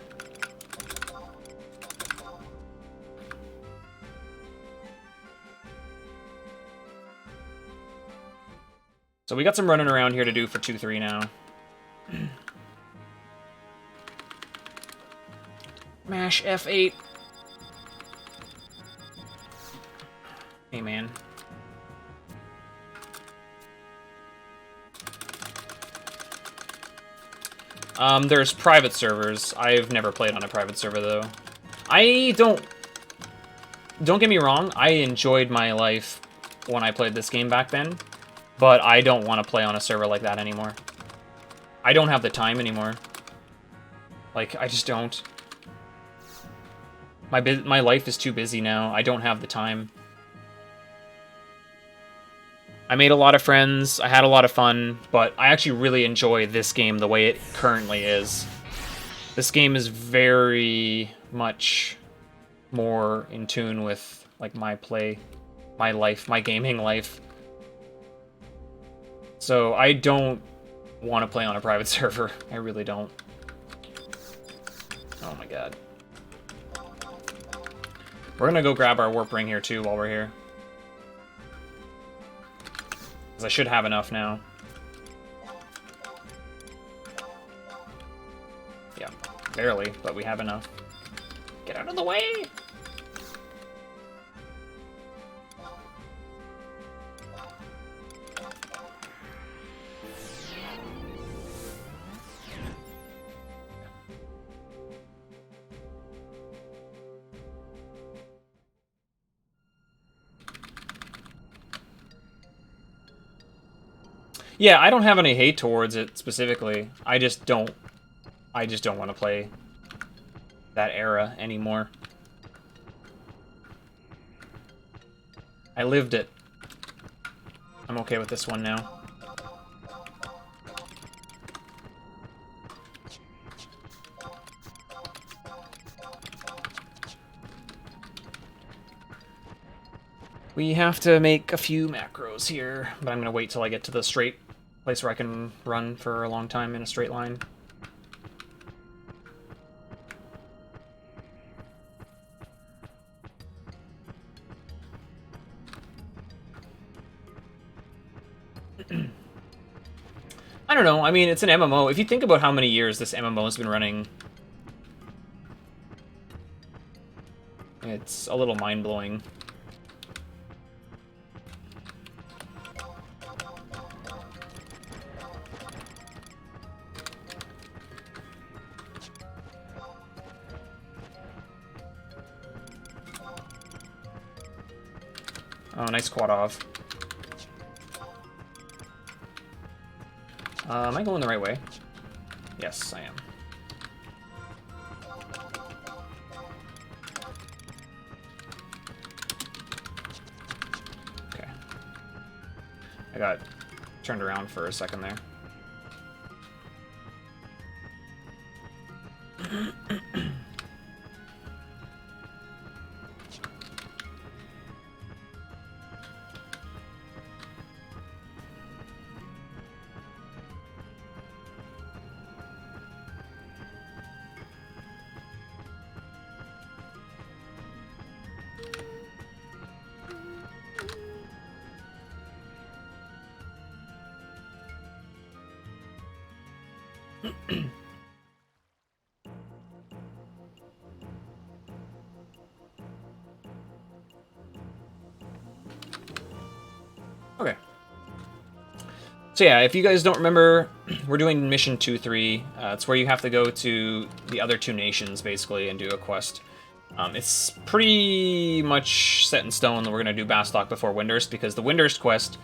So we got some running around here to do for 2-3 now. Mash F8. Hey, man. There's private servers. I've never played on a private server, though. Don't get me wrong, I enjoyed my life when I played this game back then, but I don't want to play on a server like that anymore. I don't have the time anymore. Like, I just don't. My life is too busy now. I don't have the time. I made a lot of friends, I had a lot of fun, but I actually really enjoy this game the way it currently is. This game is very much more in tune with, like, my life, my gaming life. So I don't want to play on a private server. I really don't. Oh my god. We're gonna go grab our warp ring here too while we're here. I should have enough now. Yeah, barely, but we have enough. Get out of the way! Yeah, I don't have any hate towards it specifically. I just don't want to play that era anymore. I lived it. I'm okay with this one now. We have to make a few macros here, but I'm gonna wait till I get to the straight place where I can run for a long time in a straight line. I don't know, I mean, it's an MMO. If you think about how many years this MMO has been running, it's a little mind-blowing. Oh, nice quad off. Am I going the right way? Yes, I am. got turned around for a second there. Okay. So yeah, if you guys don't remember, we're doing mission 2-3. It's where you have to go to the other two nations, basically, and do a quest. It's pretty much set in stone that we're going to do Bastok before Windurst, because the Windurst quest,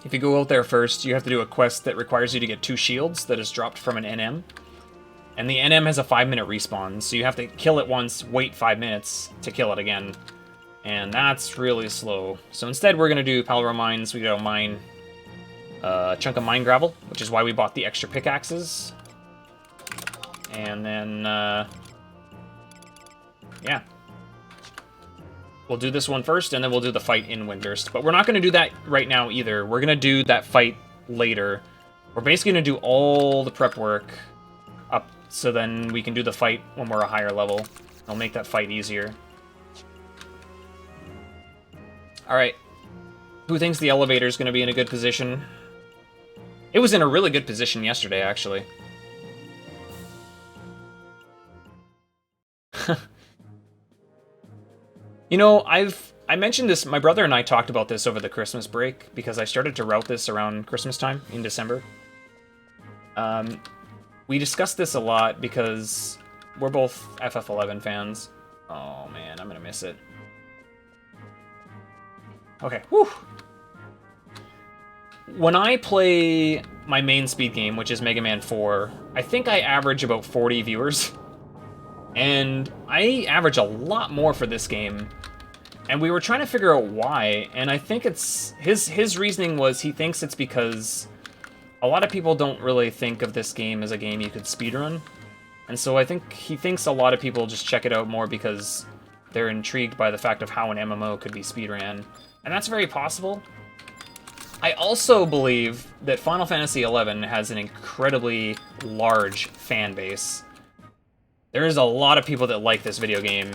if you go out there first, you have to do a quest that requires you to get 2 shields that is dropped from an NM. And the NM has a 5-minute respawn, so you have to kill it once, wait 5 minutes to kill it again. And that's really slow. So instead, we're going to do Palro Mines. We go mine a chunk of mine gravel, which is why we bought the extra pickaxes. And then, yeah. We'll do this one first, and then we'll do the fight in Windurst. But we're not going to do that right now either. We're going to do that fight later. We're basically going to do all the prep work up, so then we can do the fight when we're a higher level. It'll make that fight easier. Alright. Who thinks the elevator's going to be in a good position? It was in a really good position yesterday, actually. You know, I mentioned this, my brother and I talked about this over the Christmas break, because I started to route this around Christmas time, in December. We discussed this a lot, because we're both FF11 fans. Oh man, I'm gonna miss it. Okay, whew! When I play my main speed game, which is Mega Man 4, I think I average about 40 viewers. And I average a lot more for this game. And we were trying to figure out why, and I think it's... His reasoning was he thinks it's because a lot of people don't really think of this game as a game you could speedrun. And so I think he thinks a lot of people just check it out more because they're intrigued by the fact of how an MMO could be speedran. And that's very possible. I also believe that Final Fantasy XI has an incredibly large fan base. There's a lot of people that like this video game.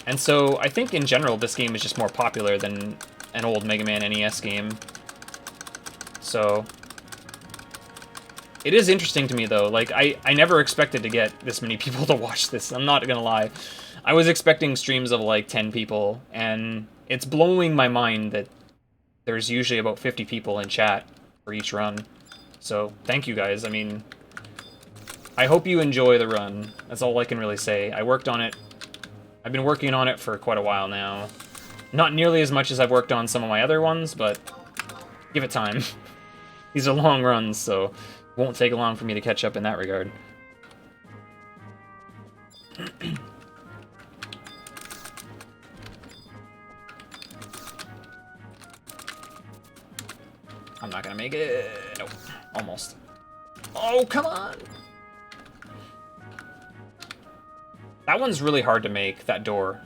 And so I think in general this game is just more popular than an old Mega Man NES game. So it is interesting to me though. Like I never expected to get this many people to watch this. I'm not gonna lie. I was expecting streams of like 10 people, and it's blowing my mind that there's usually about 50 people in chat for each run. So thank you guys. I mean, I hope you enjoy the run. That's all I can really say. I worked on it. I've been working on it for quite a while now. Not nearly as much as I've worked on some of my other ones, but give it time. These are long runs, so it won't take long for me to catch up in that regard. I'm not gonna make it. Nope. Almost. Oh, come on! That one's really hard to make, that door.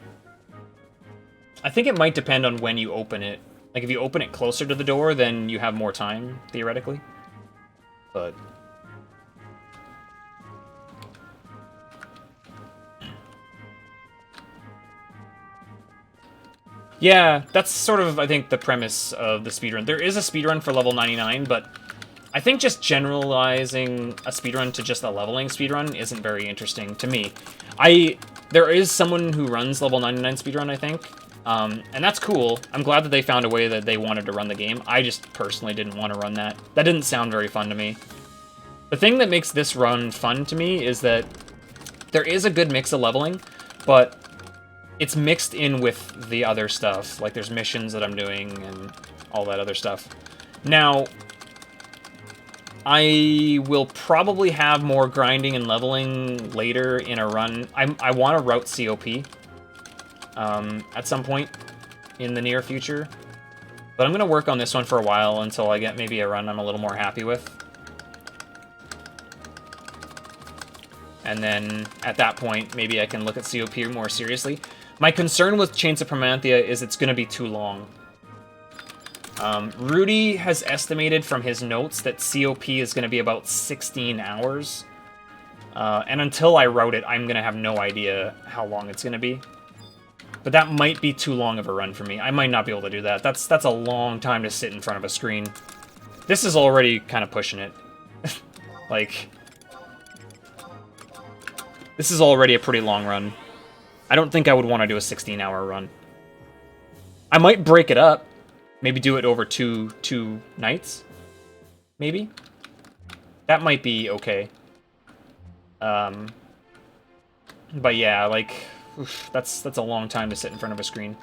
I think it might depend on when you open it. Like, if you open it closer to the door, then you have more time, theoretically. But... yeah, that's sort of, I think, the premise of the speedrun. There is a speedrun for level 99, but I think just generalizing a speedrun to just a leveling speedrun isn't very interesting to me. There is someone who runs level 99 speedrun, I think, and that's cool. I'm glad that they found a way that they wanted to run the game. I just personally didn't want to run that. That didn't sound very fun to me. The thing that makes this run fun to me is that there is a good mix of leveling, but it's mixed in with the other stuff. Like, there's missions that I'm doing and all that other stuff. Now, I will probably have more grinding and leveling later in a run. I want to route COP at some point in the near future. But I'm going to work on this one for a while until I get maybe a run I'm a little more happy with. And then, at that point, maybe I can look at COP more seriously. My concern with Chains of Promanthea is it's going to be too long. Rudy has estimated from his notes that COP is going to be about 16 hours. And until I wrote it, I'm going to have no idea how long it's going to be. But that might be too long of a run for me. I might not be able to do that. That's a long time to sit in front of a screen. This is already kind of pushing it. Like, this is already a pretty long run. I don't think I would want to do a 16-hour run. I might break it up. Maybe do it over two nights. Maybe. That might be okay. But yeah, like, oof, that's a long time to sit in front of a screen.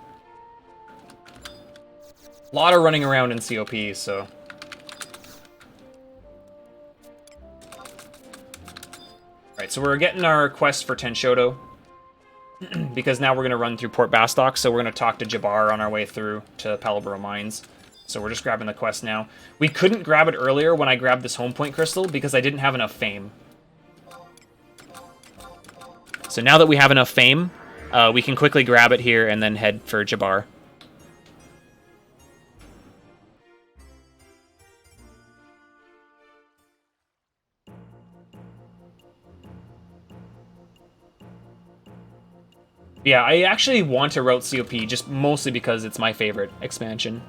A lot of running around in COP, so. Alright, so we're getting our quest for Tenshoto. Because now we're going to run through Port Bastock, so we're going to talk to Jabbar on our way through to Palabro Mines. So we're just grabbing the quest now. We couldn't grab it earlier when I grabbed this home point crystal because I didn't have enough fame. So now that we have enough fame, we can quickly grab it here and then head for Jabbar. Yeah, I actually want to route COP just mostly because it's my favorite expansion.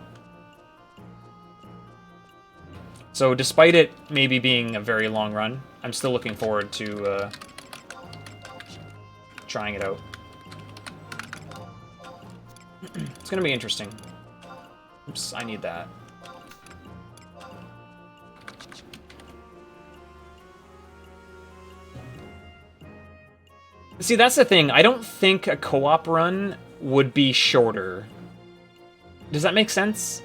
So despite it maybe being a very long run, I'm still looking forward to trying it out. It's gonna be interesting. Oops, I need that. See, that's the thing. I don't think a co-op run would be shorter. Does that make sense?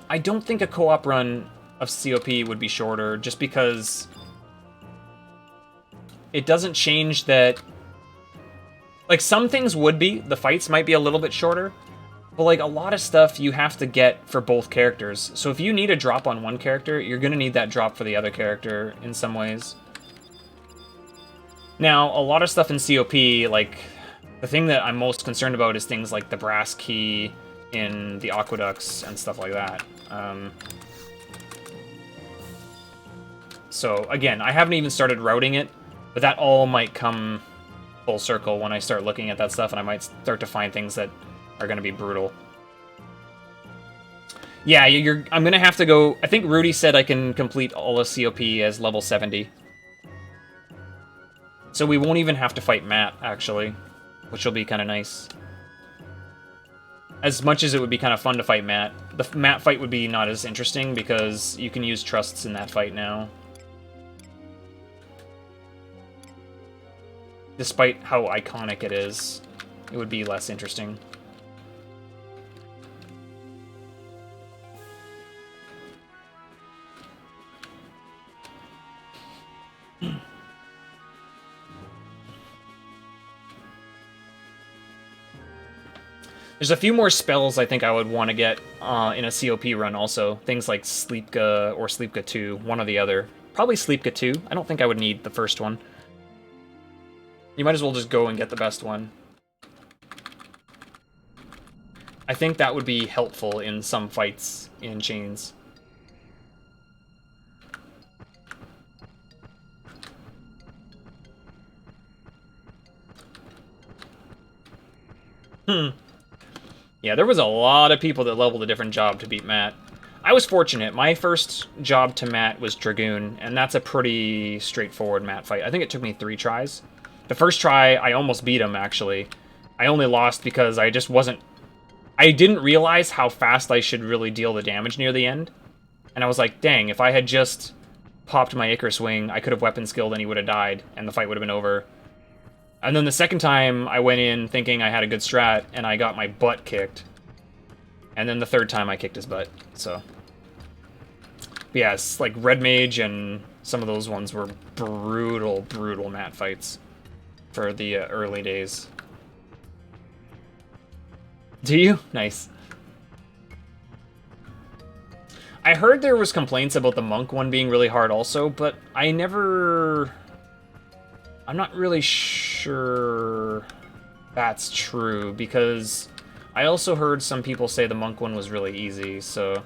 I don't think a co-op run of COP would be shorter, just because it doesn't change that... Like, some things would be. The fights might be a little bit shorter. But, like, a lot of stuff you have to get for both characters. So if you need a drop on one character, you're going to need that drop for the other character in some ways. Now, a lot of stuff in COP, like, the thing that I'm most concerned about is things like the brass key in the aqueducts and stuff like that. So, again, I haven't even started routing it, but that all might come full circle when I start looking at that stuff, and I might start to find things that are going to be brutal. Yeah, I'm going to have to go... I think Rudy said I can complete all of COP as level 70. So we won't even have to fight Matt, actually, which will be kind of nice. As much as it would be kind of fun to fight Matt, the Matt fight would be not as interesting because you can use trusts in that fight now. Despite how iconic it is, it would be less interesting. There's a few more spells I think I would want to get in a COP run also. Things like Sleepka or Sleepka 2, one or the other. Probably Sleepka 2. I don't think I would need the first one. You might as well just go and get the best one. I think that would be helpful in some fights in Chains. Yeah, there was a lot of people that leveled a different job to beat Matt. I was fortunate. My first job to Matt was Dragoon, and that's a pretty straightforward Matt fight. I think it took me 3 tries. The first try, I almost beat him, actually. I only lost because I just wasn't... I didn't realize how fast I should really deal the damage near the end. And I was like, dang, if I had just popped my Icarus Wing, I could have weapon skilled and he would have died, and the fight would have been over. And then the second time, I went in thinking I had a good strat, and I got my butt kicked. And then the third time, I kicked his butt, so... But yeah, it's like Red Mage and some of those ones were brutal, brutal Matt fights for the early days. Do you? Nice. I heard there was complaints about the monk one being really hard also, but I'm not really sure that's true, because I also heard some people say the monk one was really easy, so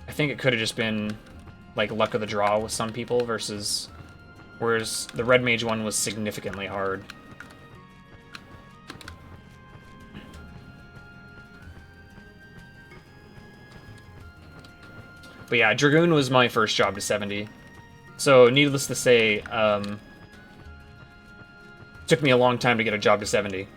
I think it could have just been like luck of the draw with some people versus, whereas the red mage one was significantly hard. But yeah, Dragoon was my first job to 70. So, needless to say, took me a long time to get a job to 70.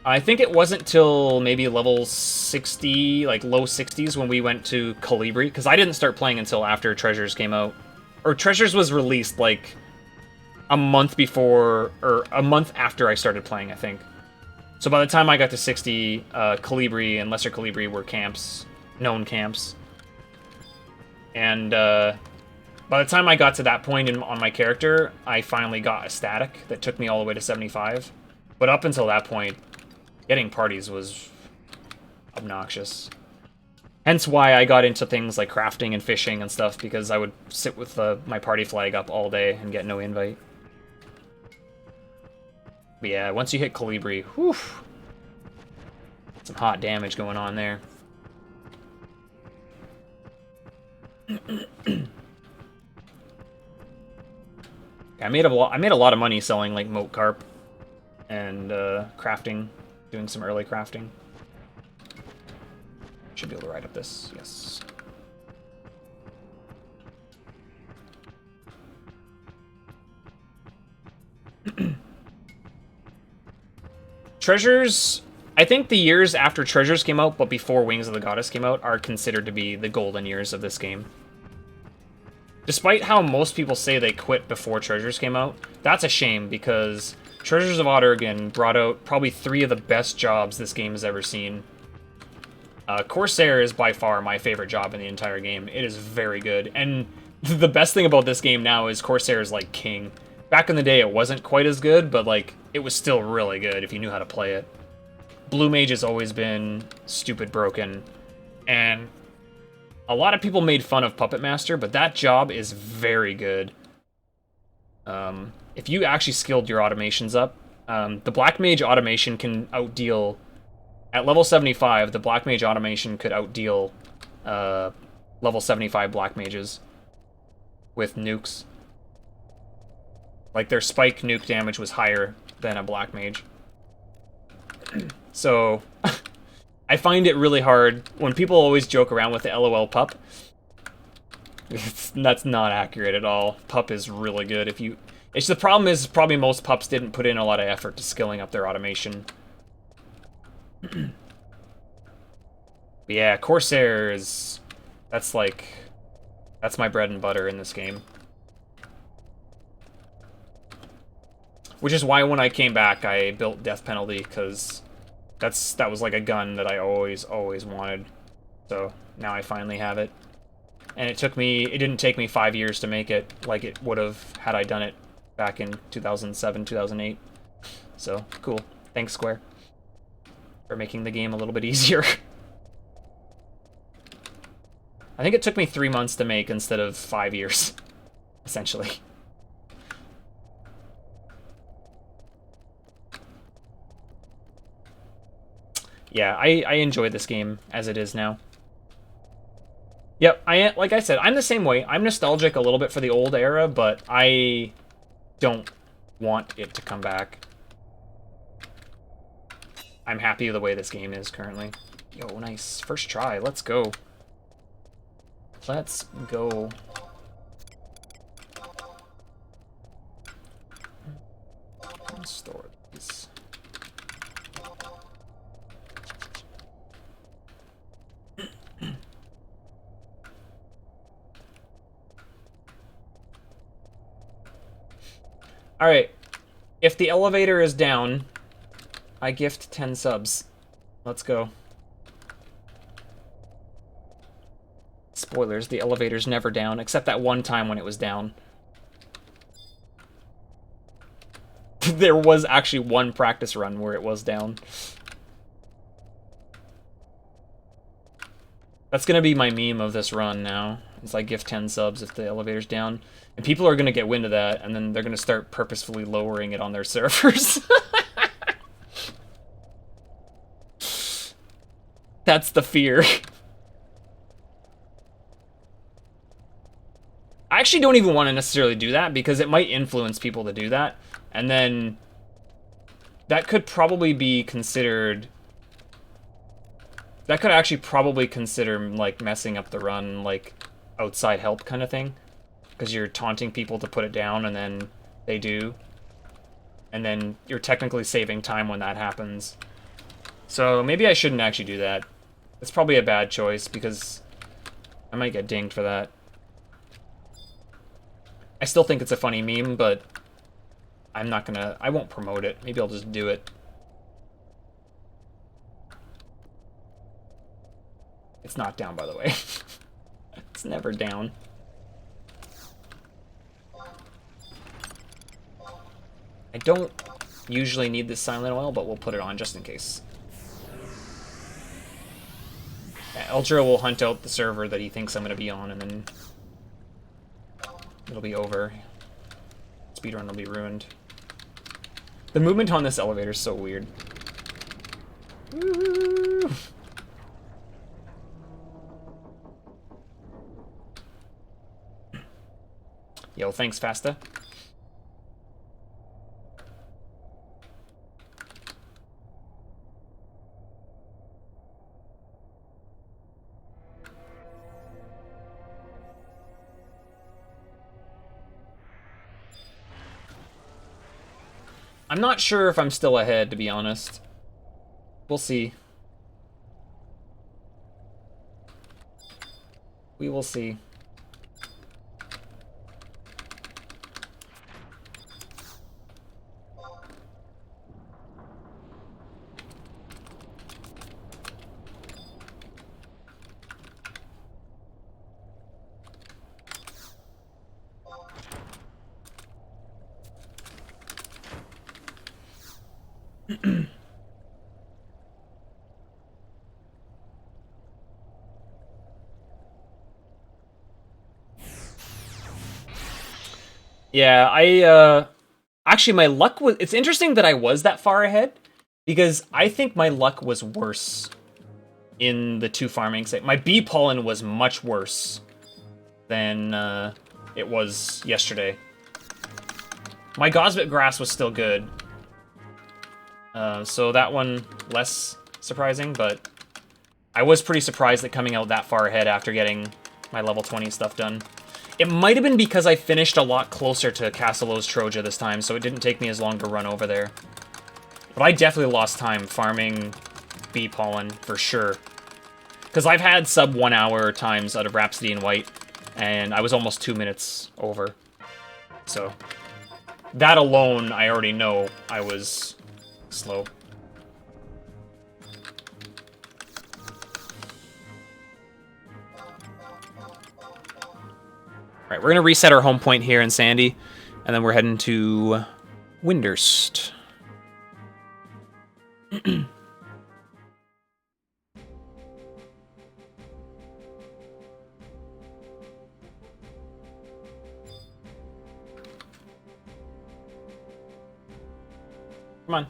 I think it wasn't till maybe level 60, like low 60s, when we went to Colibri, because I didn't start playing until after Treasures came out. Or Treasures was released, like, a month before, or a month after I started playing, I think. So by the time I got to 60, Colibri and Lesser Colibri were camps, known camps. And by the time I got to that point on my character, I finally got a static that took me all the way to 75. But up until that point, getting parties was obnoxious. Hence why I got into things like crafting and fishing and stuff, because I would sit with my party flag up all day and get no invite. But yeah, once you hit Colibri, whew, some hot damage going on there. I made a lot of money selling like moat carp and crafting, doing some early crafting. Should be able to ride up this, yes. Treasures, I think the years after Treasures came out, but before Wings of the Goddess came out, are considered to be the golden years of this game. Despite how most people say they quit before Treasures came out, that's a shame, because Treasures of Ottergan brought out probably 3 of the best jobs this game has ever seen. Corsair is by far my favorite job in the entire game. It is very good, and the best thing about this game now is Corsair is like king. Back in the day, it wasn't quite as good, but like it was still really good if you knew how to play it. Blue Mage has always been stupid broken, and a lot of people made fun of Puppet Master, but that job is very good. If you actually skilled your automations up, the Black Mage automation can outdeal... At level 75, the Black Mage automation could outdeal level 75 Black Mages with nukes. Like, their spike nuke damage was higher than a Black Mage. So, I find it really hard when people always joke around with the LOL pup. That's not accurate at all. Pup is really good if you... the problem is probably most pups didn't put in a lot of effort to skilling up their automation. But yeah, Corsair is... That's my bread and butter in this game. Which is why when I came back, I built Death Penalty, because that was like a gun that I always wanted. So now I finally have it. And it didn't take me 5 years to make it, like it would have had I done it back in 2007, 2008. So, cool. Thanks, Square, for making the game a little bit easier. I think it took me 3 months to make instead of 5 years, essentially. Yeah, I enjoy this game as it is now. Yep, like I said, I'm the same way. I'm nostalgic a little bit for the old era, but I don't want it to come back. I'm happy with the way this game is currently. Yo, nice. First try. Let's go. Let's go. Let's store these. Alright. If the elevator is down, I gift 10 subs. Let's go. Spoilers, the elevator's never down, except that one time when it was down. There was actually one practice run where it was down. That's gonna be my meme of this run now. It's like gift 10 subs if the elevator's down. And people are gonna get wind of that, and then they're gonna start purposefully lowering it on their servers. That's the fear. I actually don't even want to necessarily do that, because it might influence people to do that. And then that could probably be considered... That could actually probably consider, like, messing up the run, like, outside help kind of thing. Because you're taunting people to put it down, and then they do. And then you're technically saving time when that happens. So maybe I shouldn't actually do that. It's probably a bad choice, because I might get dinged for that. I still think it's a funny meme, but I'm not gonna... I won't promote it. Maybe I'll just do it. It's not down, by the way. It's never down. I don't usually need this silent oil, but we'll put it on just in case. Yeah, Ultra will hunt out the server that he thinks I'm going to be on, and then it'll be over. Speedrun will be ruined. The movement on this elevator is so weird. Woo! Yo, thanks, Fasta. I'm not sure if I'm still ahead, to be honest. We'll see. We will see. Yeah, actually my luck was... It's interesting that I was that far ahead, because I think my luck was worse in the two farming sites. My bee pollen was much worse than it was yesterday. My gosbit grass was still good. So that one less surprising, but I was pretty surprised at coming out that far ahead after getting my level 20 stuff done. It might have been because I finished a lot closer to Castle Ostroja this time, so it didn't take me as long to run over there. But I definitely lost time farming bee pollen, for sure. Because I've had sub 1 hour times out of Rhapsody in White, and I was almost 2 minutes over. So, that alone, I already know I was slow. Alright, we're going to reset our home point here in Sandy, and then we're heading to Winderst. Come on.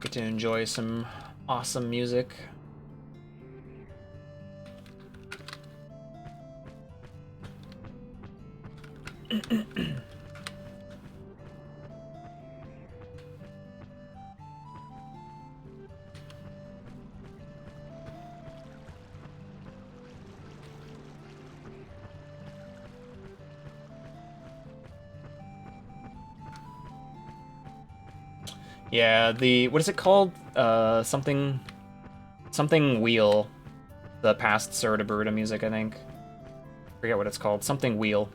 Get to enjoy some awesome music. Yeah, what is it called? Something Wheel. The past Surda Burda music, I think. Forget what it's called. Something Wheel.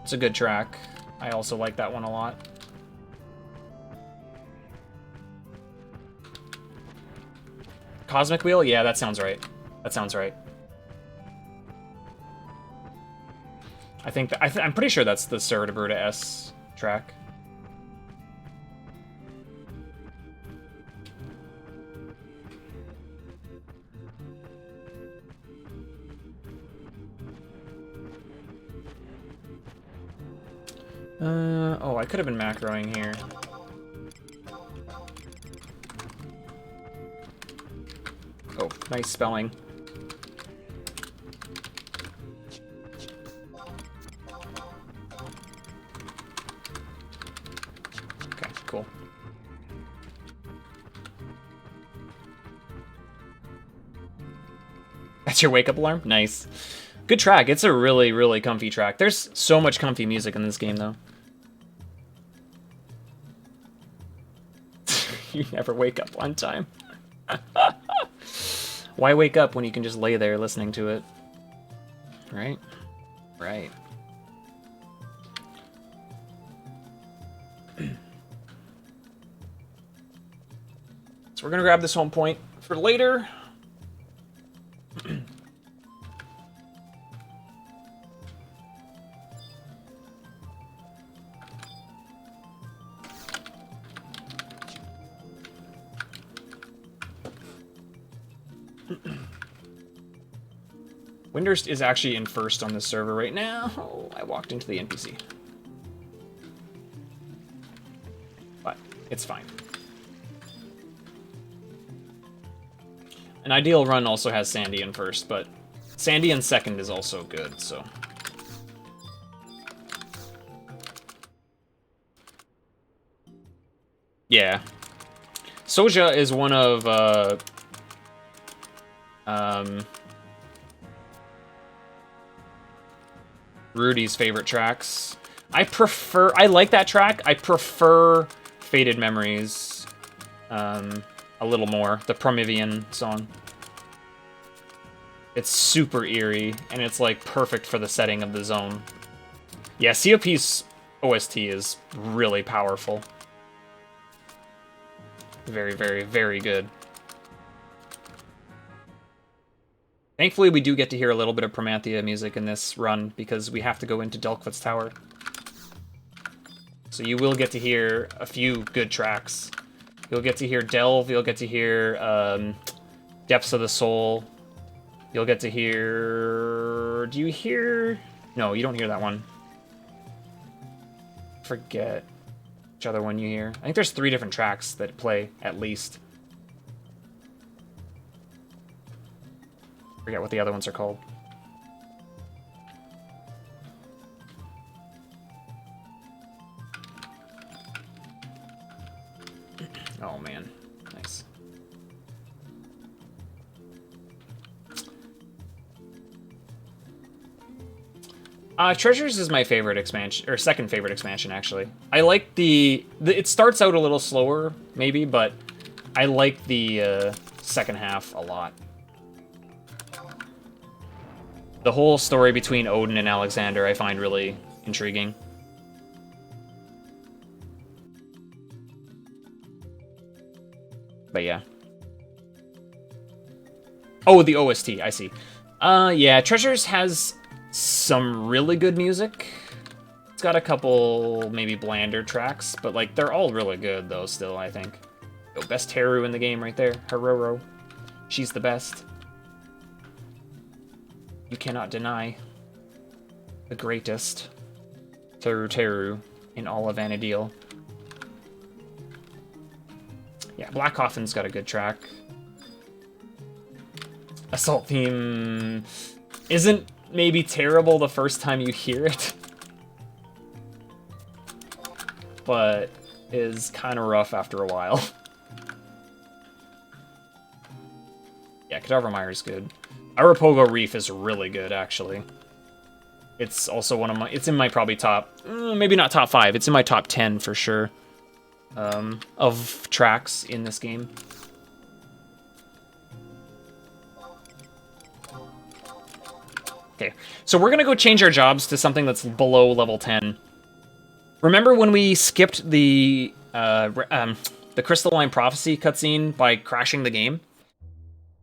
It's a good track. I also like that one a lot. Cosmic Wheel? Yeah, that sounds right. That sounds right. I think I'm pretty sure that's the Cerberta S track. Oh, I could have been macroing here. Oh, nice spelling. Okay, cool. That's your wake-up alarm? Nice. Good track. It's a really, really comfy track. There's so much comfy music in this game, though. You never wake up one time. Why wake up when you can just lay there listening to it? Right? Right. So we're gonna grab this home point for later. Windurst is actually in first on this server right now. Oh, I walked into the NPC. But it's fine. An ideal run also has Sandy in first, but Sandy in second is also good, so. Yeah. Soja is one of, Rudy's favorite tracks. I like that track. I prefer Faded Memories a little more, the Promethean song. It's super eerie, and it's like perfect for the setting of the zone. Yeah, COP's OST is really powerful. Very, very, very good. Thankfully, we do get to hear a little bit of Promethean music in this run, because we have to go into Delquit's Tower. So you will get to hear a few good tracks. You'll get to hear Delve, you'll get to hear Depths of the Soul. You'll get to hear... Do you hear... No, you don't hear that one. Forget which other one you hear. I think there's 3 different tracks that play, at least. Forget what the other ones are called. Oh man, nice. Treasures is my favorite expansion, or second favorite expansion, actually. I like the it starts out a little slower, maybe, but I like the second half a lot. The whole story between Odin and Alexander I find really intriguing. But yeah. Oh, the OST, I see. Yeah, Treasures has some really good music. It's got a couple maybe blander tracks, but like they're all really good though still, I think. Oh, best Teru in the game right there, Haroro. She's the best. You cannot deny the greatest Teru in all of Vana'diel. Yeah, Black Coffin's got a good track. Assault theme isn't maybe terrible the first time you hear it, but is kind of rough after a while. Yeah, Cadaver Mire's good. Arapago Reef is really good, actually. It's also one of my... It's in my probably top... maybe not top 5. It's in my top 10 for sure. Of tracks in this game. Okay, so we're gonna go change our jobs to something that's below level 10. Remember when we skipped the Crystalline Prophecy cutscene by crashing the game?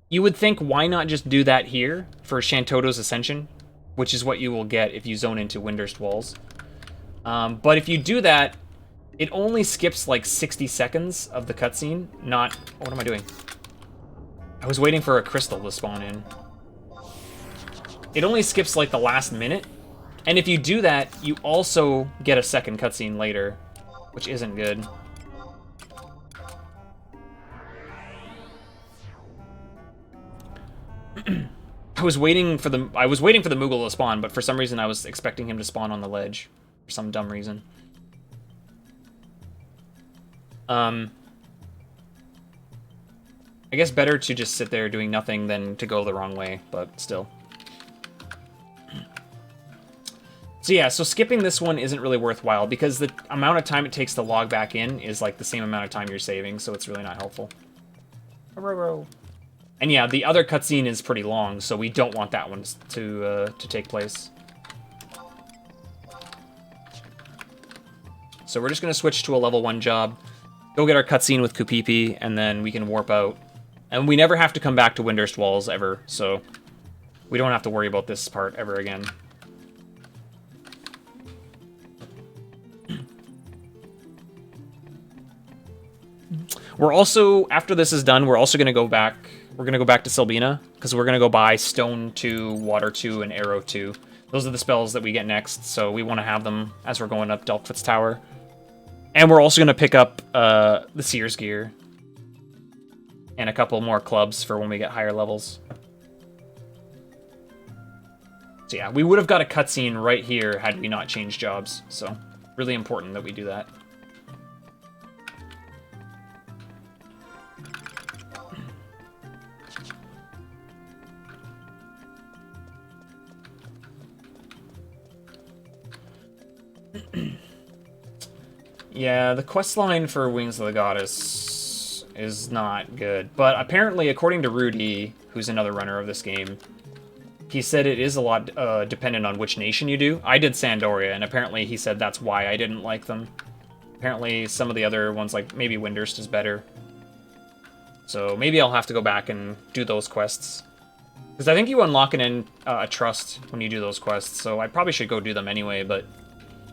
You would think, why not just do that here for Shantoto's Ascension, which is what you will get if you zone into Windurst Walls. But if you do that, it only skips like 60 seconds of the cutscene, not... What am I doing? I was waiting for a crystal to spawn in. It only skips like the last minute, and if you do that, you also get a second cutscene later, which isn't good. I was waiting for the Moogle to spawn, but for some reason I was expecting him to spawn on the ledge. For some dumb reason. I guess better to just sit there doing nothing than to go the wrong way, but still. So yeah, so skipping this one isn't really worthwhile because the amount of time it takes to log back in is like the same amount of time you're saving, so it's really not helpful. And yeah, the other cutscene is pretty long, so we don't want that one to take place. So we're just going to switch to a level 1 job, go get our cutscene with Kupipi, and then we can warp out. And we never have to come back to Windurst Walls ever, so we don't have to worry about this part ever again. We're also, after this is done, we're also going to go back. We're going to go back to Selbina, because we're going to go buy Stone 2, Water 2, and Arrow 2. Those are the spells that we get next, so we want to have them as we're going up Delphitt's Tower. And we're also going to pick up the Seer's Gear. And a couple more clubs for when we get higher levels. So yeah, we would have got a cutscene right here had we not changed jobs, so really important that we do that. Yeah, the questline for Wings of the Goddess is not good. But apparently, according to Rudy, who's another runner of this game, he said it is a lot dependent on which nation you do. I did Sandoria, and apparently he said that's why I didn't like them. Apparently some of the other ones, like maybe Windurst, is better. So maybe I'll have to go back and do those quests. Because I think you unlock a trust when you do those quests, so I probably should go do them anyway, but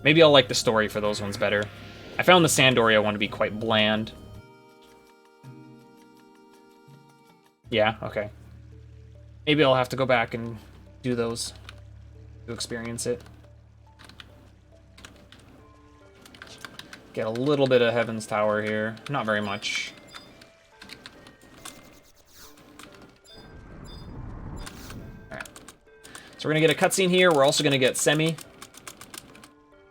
maybe I'll like the story for those ones better. I found the Sandoria one to be quite bland. Yeah, okay. Maybe I'll have to go back and do those to experience it. Get a little bit of Heaven's Tower here. Not very much. Alright. So we're going to get a cutscene here. We're also going to get Semi.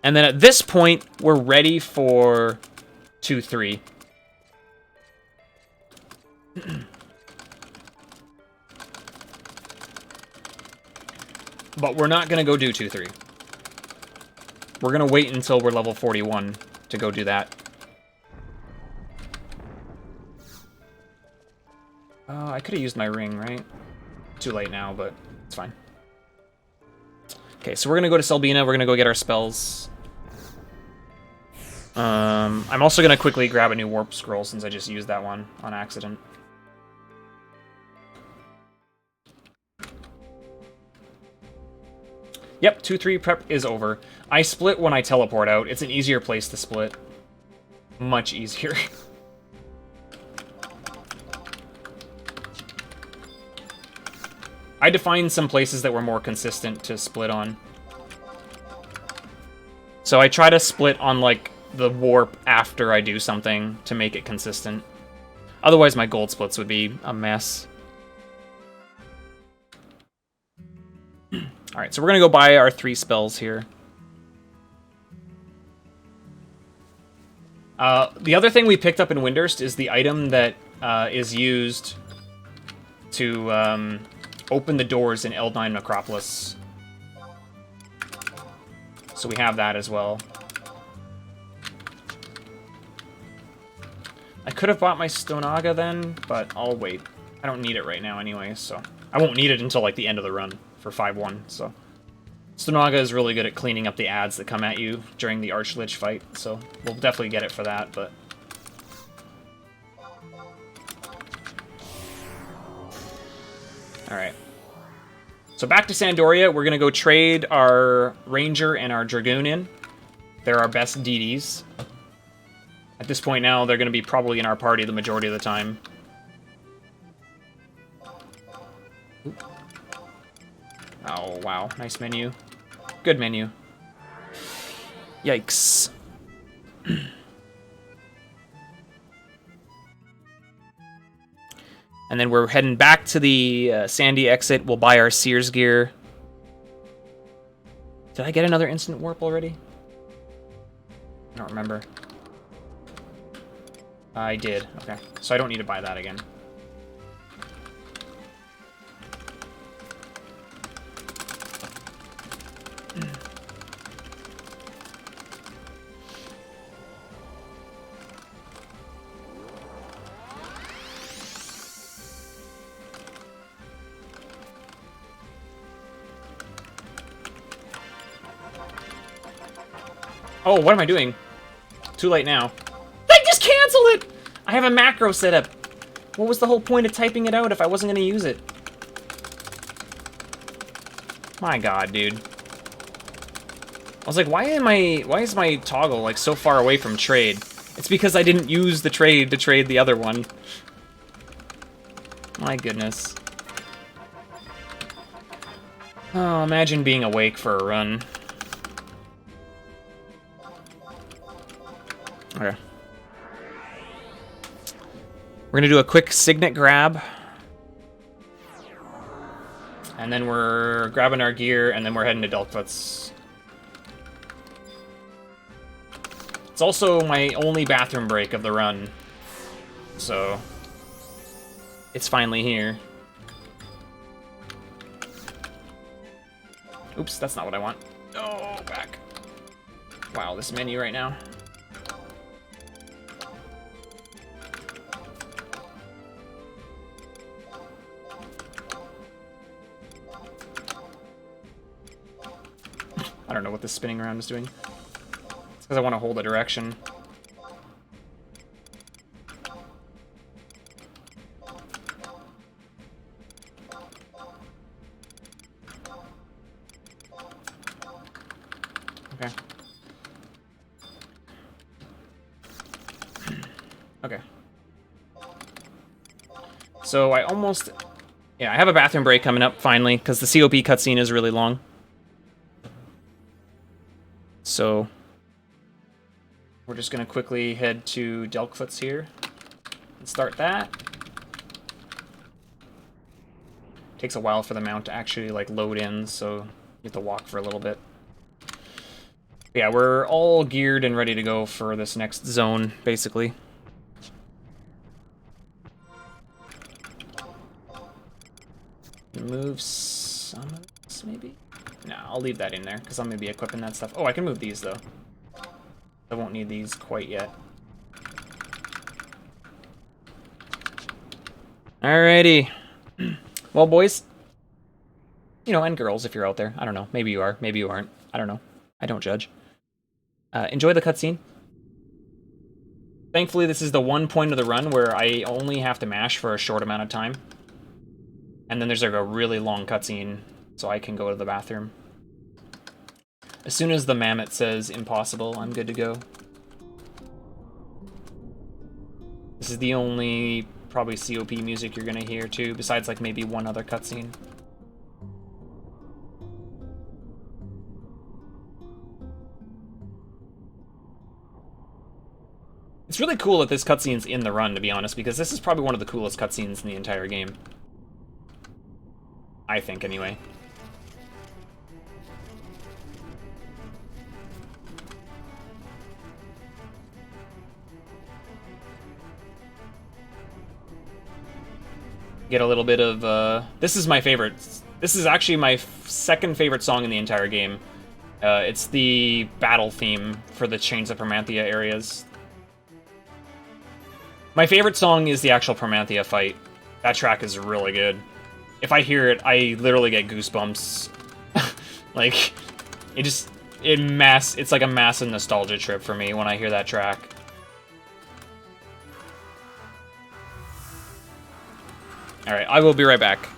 And then at this point, we're ready for 2-3. But we're not going to go do 2-3. We're going to wait until we're level 41 to go do that. I could have used my ring, right? Too late now, but it's fine. Okay, so we're going to go to Selbina. We're going to go get our spells. I'm also going to quickly grab a new warp scroll since I just used that one on accident. Yep, 2-3 prep is over. I split when I teleport out. It's an easier place to split. Much easier. I had to find some places that were more consistent to split on. So I try to split on, like, the warp after I do something to make it consistent. Otherwise, my gold splits would be a mess. Alright, so we're going to go buy our 3 spells here. The other thing we picked up in Windurst is the item that is used to open the doors in L9 Necropolis. So we have that as well. I could have bought my Stonaga then, but I'll wait. I don't need it right now anyway, so... I won't need it until, like, the end of the run for 5-1, so... Stonaga is really good at cleaning up the ads that come at you during the Archlich fight, so we'll definitely get it for that, but... Alright. So back to Sandoria, we're gonna go trade our Ranger and our Dragoon in. They're our best DDs. At this point now, they're gonna be probably in our party the majority of the time. Oop. Oh, wow. Nice menu. Good menu. Yikes. And then we're heading back to the Sandy exit. We'll buy our Sears gear. Did I get another instant warp already? I don't remember. I did. Okay. So I don't need to buy that again. Oh, what am I doing? Too late now. I just cancel it! I have a macro set up. What was the whole point of typing it out if I wasn't going to use it? My god, dude. I was like, why is my toggle like so far away from trade? It's because I didn't use the trade to trade the other one. My goodness. Oh, imagine being awake for a run. Okay. We're gonna do a quick signet grab. And then we're grabbing our gear, and then we're heading to Delkfoot's. It's also my only bathroom break of the run. So... it's finally here. Oops, that's not what I want. Oh, back. Wow, this menu right now. I don't know what this spinning around is doing. It's because I want to hold a direction. Okay. Okay. So I almost... yeah, I have a bathroom break coming up, finally, because the COP cutscene is really long. So we're just going to quickly head to Delkfoot's here and start that. Takes a while for the mount to actually like load in, so you have to walk for a little bit. Yeah, we're all geared and ready to go for this next zone, basically. Move some of this, maybe? No, I'll leave that in there, because I'm going to be equipping that stuff. Oh, I can move these, though. I won't need these quite yet. Alrighty. Well, boys. You know, and girls, if you're out there. I don't know. Maybe you are. Maybe you aren't. I don't know. I don't judge. Enjoy the cutscene. Thankfully, this is the one point of the run where I only have to mash for a short amount of time. And then there's like a really long cutscene, so I can go to the bathroom. As soon as the mammoth says impossible, I'm good to go. This is the only probably COP music you're gonna hear too, besides like maybe one other cutscene. It's really cool that this cutscene's in the run, to be honest, because this is probably one of the coolest cutscenes in the entire game. I think, anyway. Get a little bit of, this is my favorite. This is actually my second favorite song in the entire game. It's the battle theme for the Chains of Promanthea areas. My favorite song is the actual Promanthea fight. That track is really good. If I hear it, I literally get goosebumps. Like, It's like a massive nostalgia trip for me when I hear that track. Alright, I will be right back.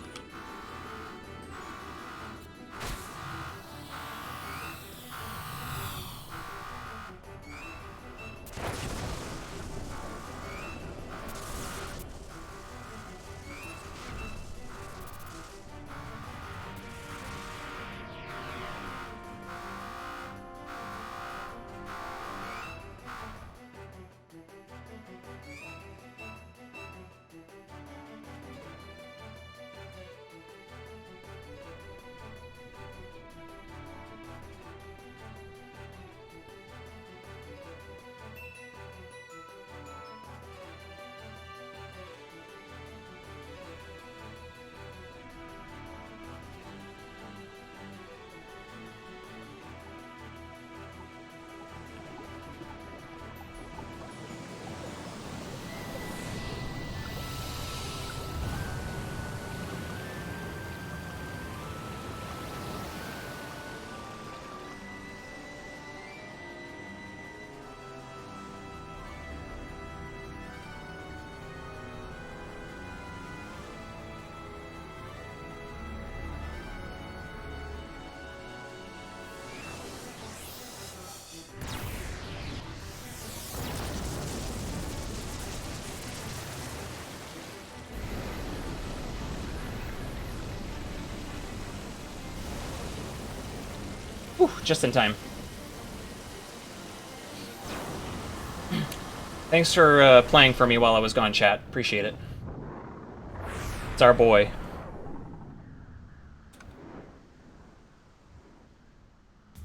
Whew, just in time. Thanks for playing for me while I was gone, chat. Appreciate it. It's our boy.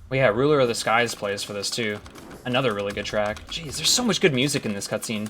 Well, yeah, Ruler of the Skies plays for this, too. Another really good track. Jeez, there's so much good music in this cutscene.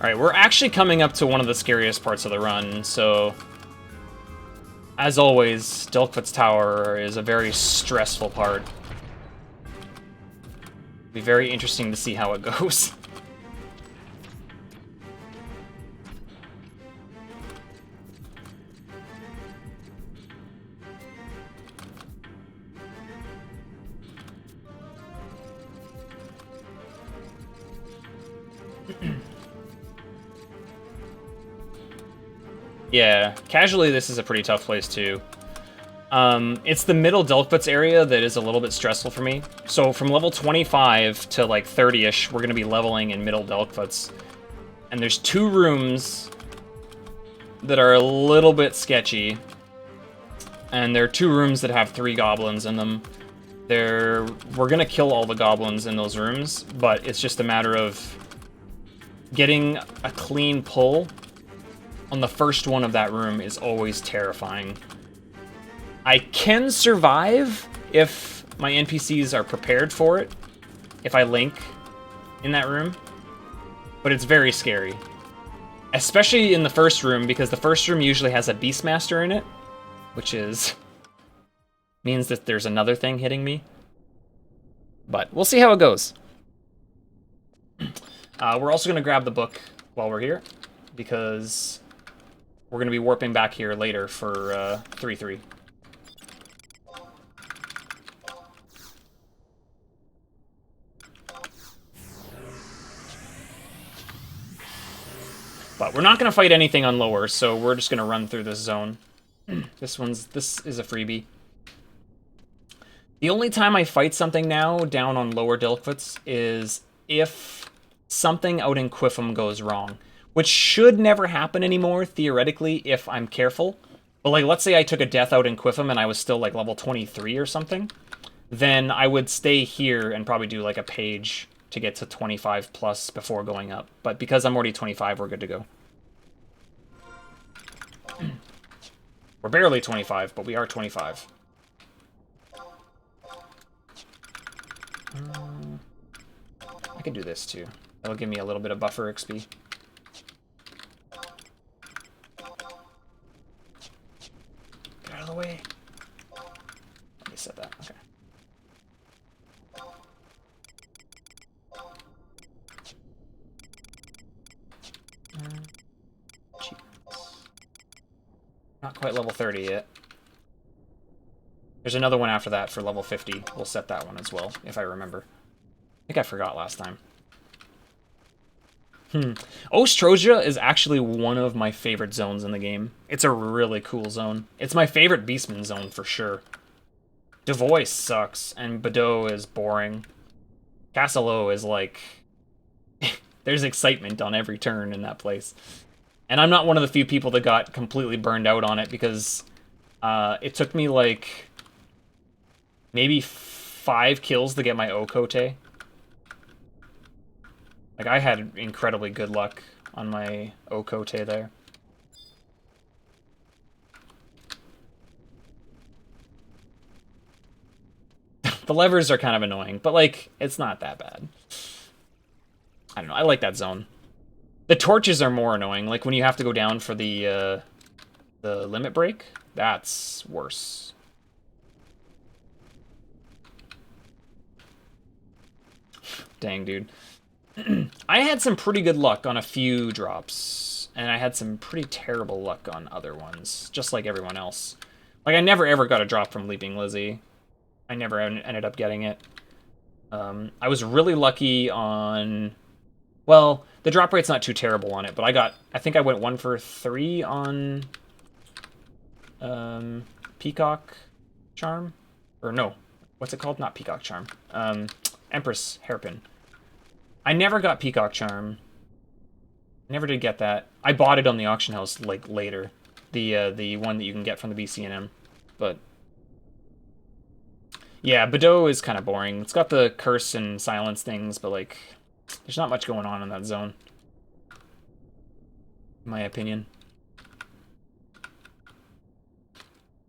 Alright, we're actually coming up to one of the scariest parts of the run, so... As always, Delkfoot's Tower is a very stressful part. It'll be very interesting to see how it goes. Yeah, casually this is a pretty tough place too. It's the middle Delkfoot's area that is a little bit stressful for me. So from level 25 to like 30-ish, we're going to be leveling in middle Delkfoot's. And there's 2 rooms that are a little bit sketchy. And there are 2 rooms that have 3 goblins in them. We're going to kill all the goblins in those rooms, but it's just a matter of getting a clean pull on the first one of that room is always terrifying. I can survive if my NPCs are prepared for it, if I link in that room, but it's very scary. Especially in the first room, because the first room usually has a Beastmaster in it, which means that there's another thing hitting me. But we'll see how it goes. We're also going to grab the book while we're here, because we're going to be warping back here later for 3-3. But we're not going to fight anything on lower, so we're just going to run through this zone. This is a freebie. The only time I fight something now down on lower Delkfoot's is if something out in Quiffum goes wrong, which should never happen anymore, theoretically, if I'm careful. But, like, let's say I took a death out in Quiffum and I was still, like, level 23 or something, then I would stay here and probably do, like, a page to get to 25 plus before going up. But because I'm already 25, we're good to go. We're barely 25, but we are 25. I can do this too. That'll give me a little bit of buffer XP. Get out of the way. Let me set that. Okay. Not quite level 30 yet. There's another one after that for level 50. We'll set that one as well, if I remember. I think I forgot last time. Ostrosia is actually one of my favorite zones in the game. It's a really cool zone. It's my favorite Beastman zone for sure. Devois sucks, and Bordeaux is boring. Castle is like... There's excitement on every turn in that place. And I'm not one of the few people that got completely burned out on it, because it took me like maybe 5 kills to get my Okote. Like, I had incredibly good luck on my Okote there. The levers are kind of annoying, but like, it's not that bad. I don't know, I like that zone. The torches are more annoying, like when you have to go down for the limit break, that's worse. Dang, dude. I had some pretty good luck on a few drops, and I had some pretty terrible luck on other ones, just like everyone else. Like, I never ever got a drop from Leaping Lizzie. I never ended up getting it. I was really lucky on... Well, the drop rate's not too terrible on it, but I think I went 1 for 3 on Peacock Charm? Or no, what's it called? Not Peacock Charm. Empress Hairpin. I never got Peacock Charm. Never did get that. I bought it on the auction house like later. The one that you can get from the BCNM. But yeah, Bordeaux is kind of boring. It's got the curse and silence things, but like there's not much going on in that zone, in my opinion.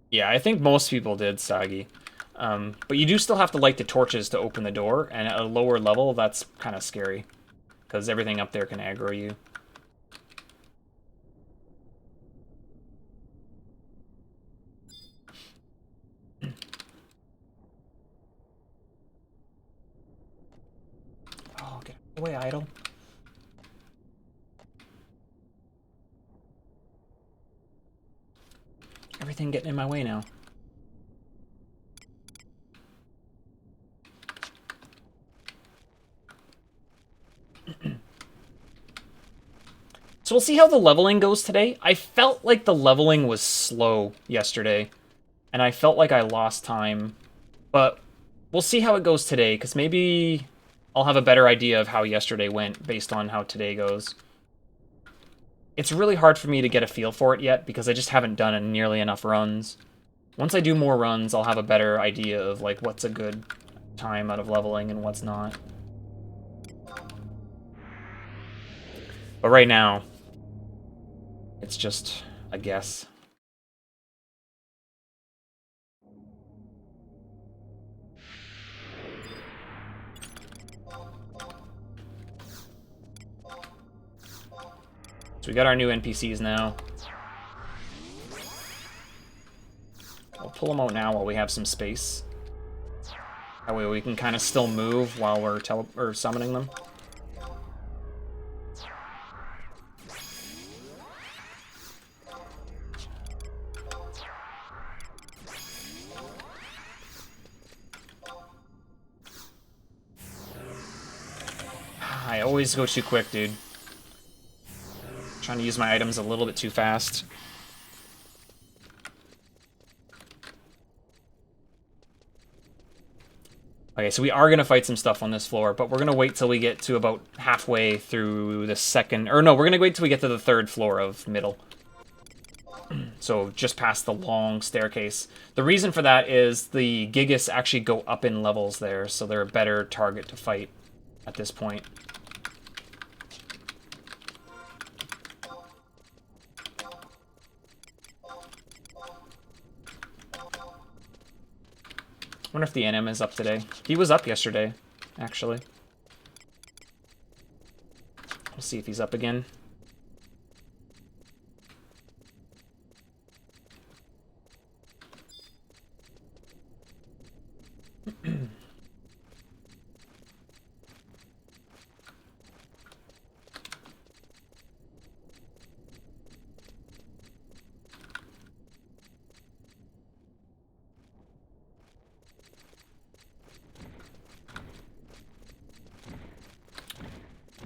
Yeah, I think most people did Sagi. But you do still have to light the torches to open the door, and at a lower level, that's kind of scary, because everything up there can aggro you. Oh, get away, idol. Everything getting in my way now. So we'll see how the leveling goes today. I felt like the leveling was slow yesterday, and I felt like I lost time. But we'll see how it goes today, because maybe I'll have a better idea of how yesterday went based on how today goes. It's really hard for me to get a feel for it yet, because I just haven't done nearly enough runs. Once I do more runs, I'll have a better idea of like what's a good time out of leveling and what's not. But right now, it's just a guess. So we got our new NPCs now. I'll pull them out now while we have some space. That way we can kind of still move while we're summoning them. I always go too quick, dude. Trying to use my items a little bit too fast. Okay, so we are going to fight some stuff on this floor, but we're going to wait till we get to about halfway through the second... Or no, we're going to wait till we get to the 3rd floor of middle. So just past the long staircase. The reason for that is the Gigas actually go up in levels there, so they're a better target to fight at this point. I wonder if the NM is up today. He was up yesterday, actually. We'll see if he's up again.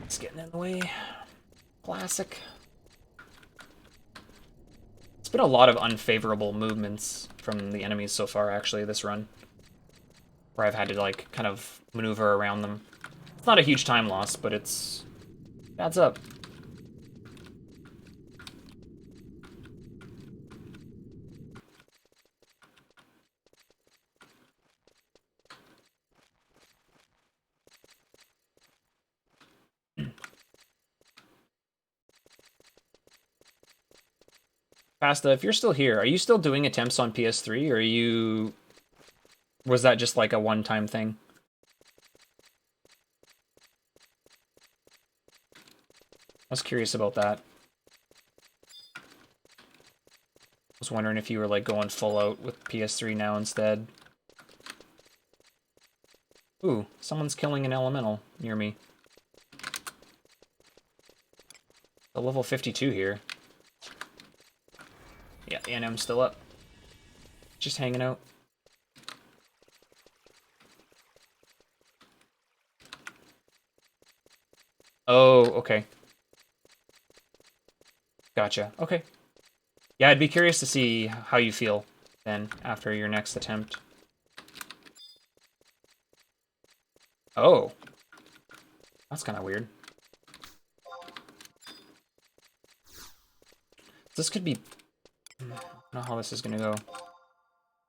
It's getting in the way. Classic. It's been a lot of unfavorable movements from the enemies so far, actually, this run. Where I've had to, like, kind of maneuver around them. It's not a huge time loss, but it adds up. Pasta, if you're still here, are you still doing attempts on PS3, or are you... Was that just like a one-time thing? I was curious about that. I was wondering if you were like going full out with PS3 now instead. Ooh, someone's killing an elemental near me. A level 52 here. Yeah, the NM's still up. Just hanging out. Oh, okay. Gotcha. Okay. Yeah, I'd be curious to see how you feel then after your next attempt. Oh. That's kind of weird. This could be... I don't know how this is going to go.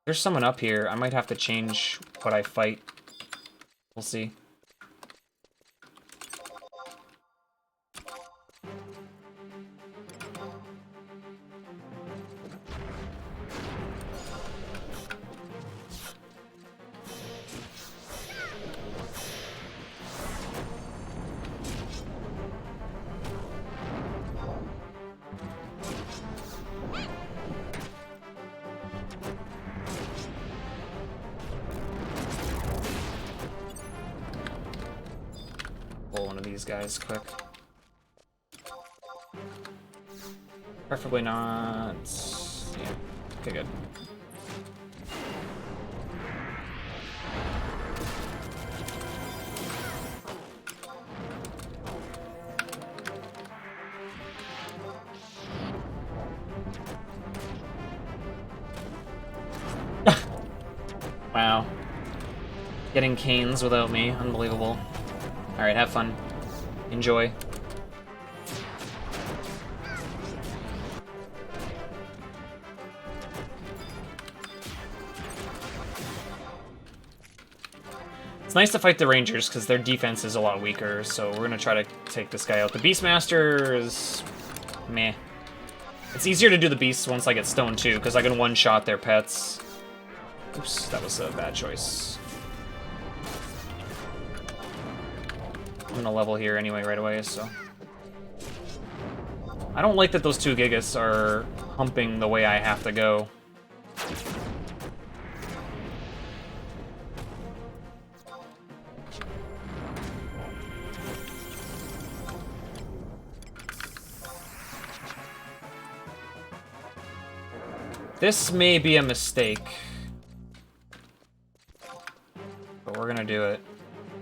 There's someone up here. I might have to change what I fight. We'll see. Pull one of these guys quick. Preferably not... Yeah. Okay, good. Wow. Getting canes without me. Unbelievable. Alright, have fun. Enjoy. It's nice to fight the Rangers, because their defense is a lot weaker, so we're going to try to take this guy out. The Beastmaster is... meh. It's easier to do the Beasts once I get stoned, too, because I can one-shot their pets. Oops, that was a bad choice. I'm gonna level here anyway right away, so... I don't like that those two Gigas are humping the way I have to go. This may be a mistake. But we're gonna do it.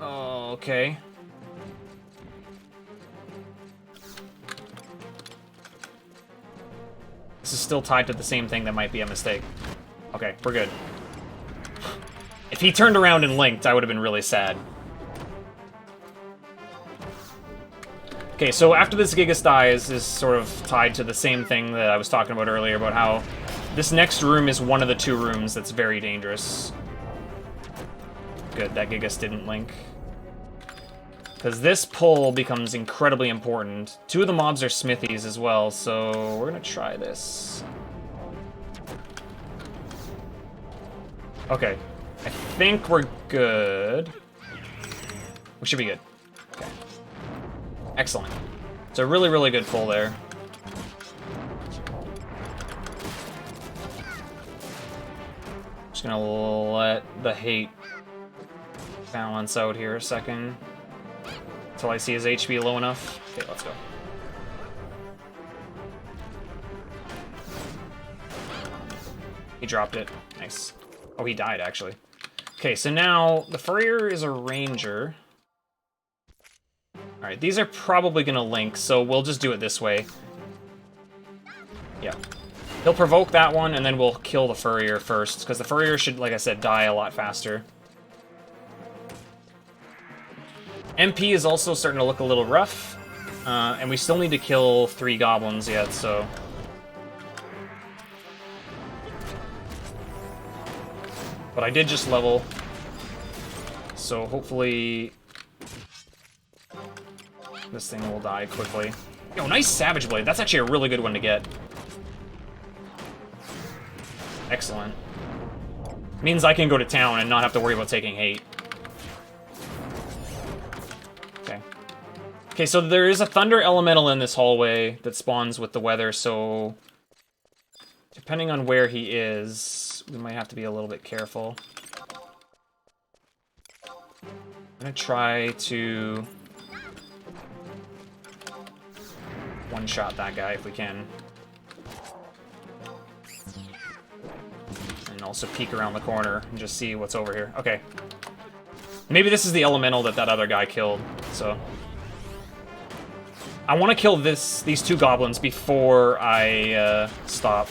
Oh, okay. This is still tied to the same thing that might be a mistake. Okay, we're good. If he turned around and linked, I would have been really sad. Okay, so after this Gigas dies is sort of tied to the same thing that I was talking about earlier, about how this next room is one of the two rooms that's very dangerous. Good, that Gigas didn't link. Because this pull becomes incredibly important. 2 of the mobs are smithies as well, so we're going to try this. Okay. I think we're good. We should be good. Okay. Excellent. It's a really, really good pull there. Just going to let the hate balance out here a second. Until I see his HP low enough. Okay, let's go. He dropped it. Nice. Oh, he died, actually. Okay, so now the Furrier is a ranger. Alright, these are probably going to link, so we'll just do it this way. Yeah. He'll provoke that one, and then we'll kill the Furrier first, because the Furrier should, like I said, die a lot faster. MP is also starting to look a little rough, and we still need to kill 3 goblins yet, so... But I did just level, so hopefully this thing will die quickly. Yo, nice Savage Blade. That's actually a really good one to get. Excellent. Means I can go to town and not have to worry about taking hate. Okay, so there is a Thunder Elemental in this hallway that spawns with the weather, so... Depending on where he is, we might have to be a little bit careful. I'm gonna try to... one-shot that guy if we can. And also peek around the corner and just see what's over here. Okay. Maybe this is the elemental that other guy killed, so... I want to kill these 2 goblins before I stop.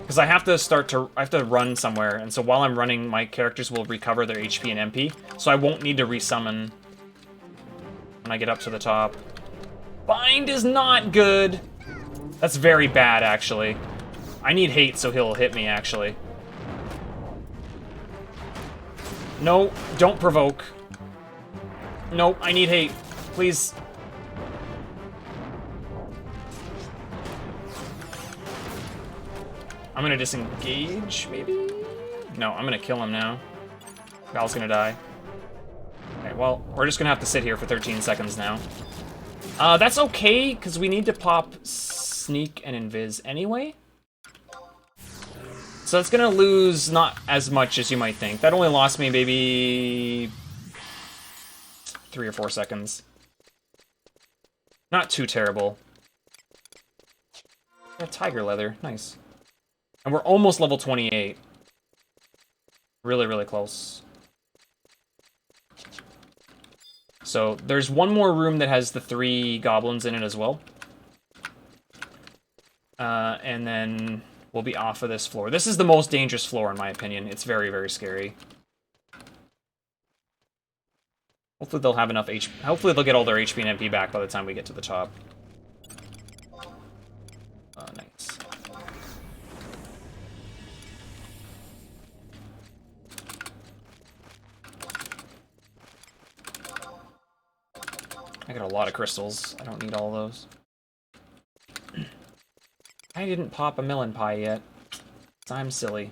Because I have to run somewhere, and so while I'm running, my characters will recover their HP and MP, so I won't need to resummon when I get up to the top. Bind is not good! That's very bad, actually. I need hate so he'll hit me, actually. No, don't provoke. No, I need hate. Please. I'm gonna disengage, maybe? No, I'm gonna kill him now. Val's gonna die. Okay, well, we're just gonna have to sit here for 13 seconds now. That's okay, because we need to pop Sneak and Invis anyway. So it's gonna lose not as much as you might think. That only lost me maybe 3 or 4 seconds. Not too terrible. Yeah, tiger leather, nice. And we're almost level 28. Really, really close. So there's one more room that has the 3 goblins in it as well. And then we'll be off of this floor. This is the most dangerous floor in my opinion. It's very, very scary. Hopefully they'll have enough HP. Hopefully they'll get all their HP and MP back by the time we get to the top. Nice. I got a lot of crystals. I don't need all those. I didn't pop a melon pie yet. I'm silly.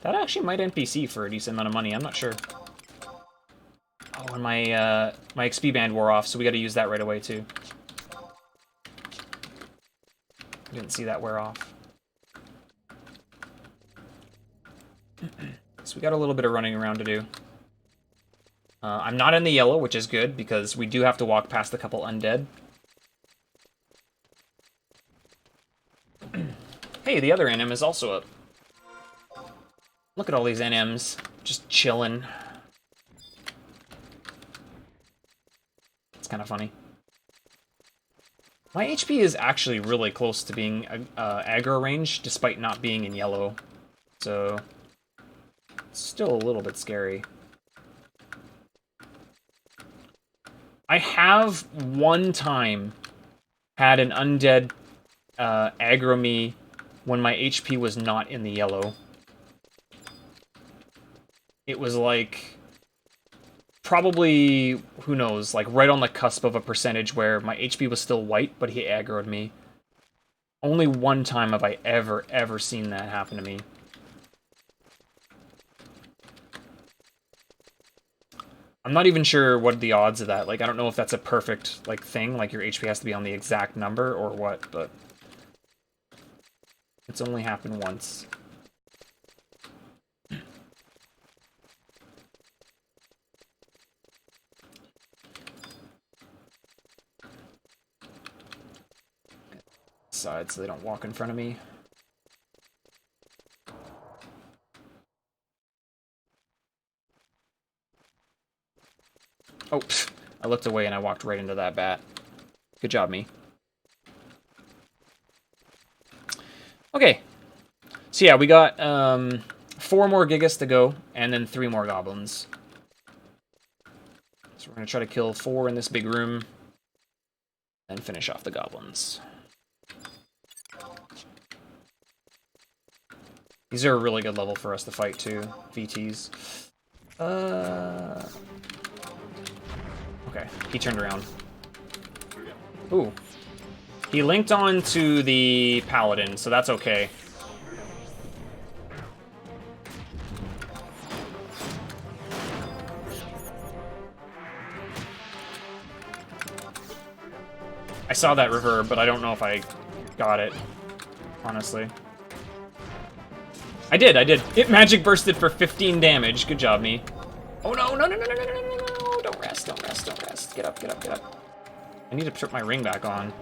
That actually might NPC for a decent amount of money. I'm not sure. Oh, and my XP band wore off, so we got to use that right away too. Didn't see that wear off. So we got a little bit of running around to do. I'm not in the yellow, which is good, because we do have to walk past a couple undead. Hey, the other NM is also up. Look at all these NMs, just chilling. It's kind of funny. My HP is actually really close to being aggro range, despite not being in yellow. So, it's still a little bit scary. I have one time had an undead aggro me when my HP was not in the yellow. It was like probably, who knows, like right on the cusp of a percentage where my HP was still white, but he aggroed me. Only one time have I ever seen that happen to me. I'm not even sure what the odds of that. Like, I don't know if that's a perfect, like, thing. Like, your HP has to be on the exact number or what, but... It's only happened once. Side so they don't walk in front of me. Oh, pfft. I looked away and I walked right into that bat. Good job, me. Okay. So yeah, we got 4 more Gigas to go, and then 3 more goblins. So we're going to try to kill 4 in this big room, and finish off the goblins. These are a really good level for us to fight, too. VTs. Okay, he turned around. Ooh. He linked on to the paladin, so that's okay. I saw that reverb, but I don't know if I got it, honestly. I did. It magic bursted for 15 damage. Good job, me. Oh no, no. Don't rest. Get up. I need to put my ring back on.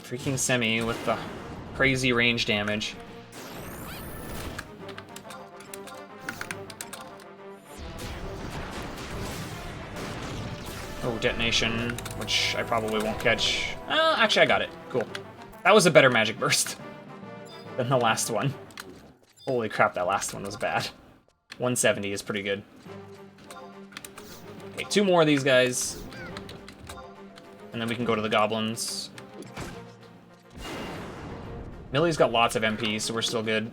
Freaking Semi with the crazy range damage. Oh, detonation, which I probably won't catch. Actually, I got it. Cool. That was a better magic burst than the last one. Holy crap, that last one was bad. 170 is pretty good. Okay, 2 more of these guys. And then we can go to the goblins. Millie's got lots of MP, so we're still good.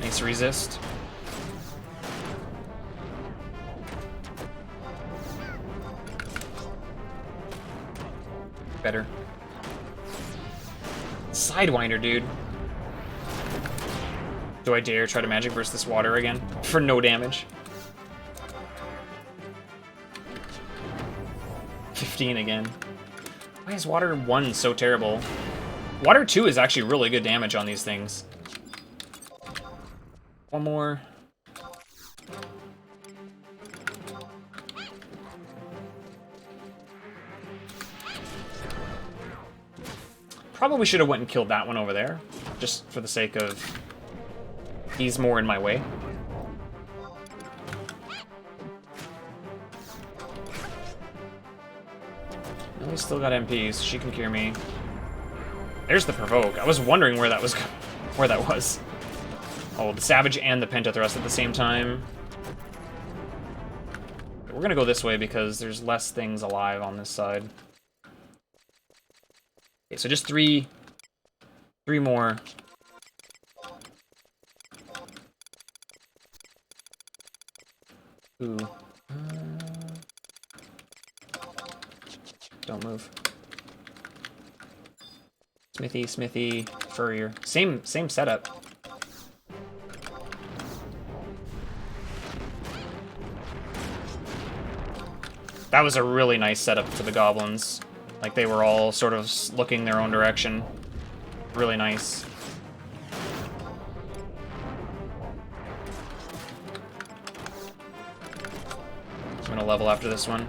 Nice resist. Better. Sidewinder, dude. Do I dare try to magic burst this water again? For no damage. 15 again. Why is water 1 so terrible? Water 2 is actually really good damage on these things. 1 more. Probably should have went and killed that one over there, just for the sake of he's more in my way. No, he's still got MPs. She can cure me. There's the provoke. I was wondering where that was. Oh, the Savage and the Pentathrust at the same time. We're gonna go this way because there's less things alive on this side. Okay, so just three more. Ooh. Don't move. Smithy, Furrier. Same setup. That was a really nice setup for the goblins. Like, they were all sort of looking their own direction. Really nice. I'm gonna level after this one.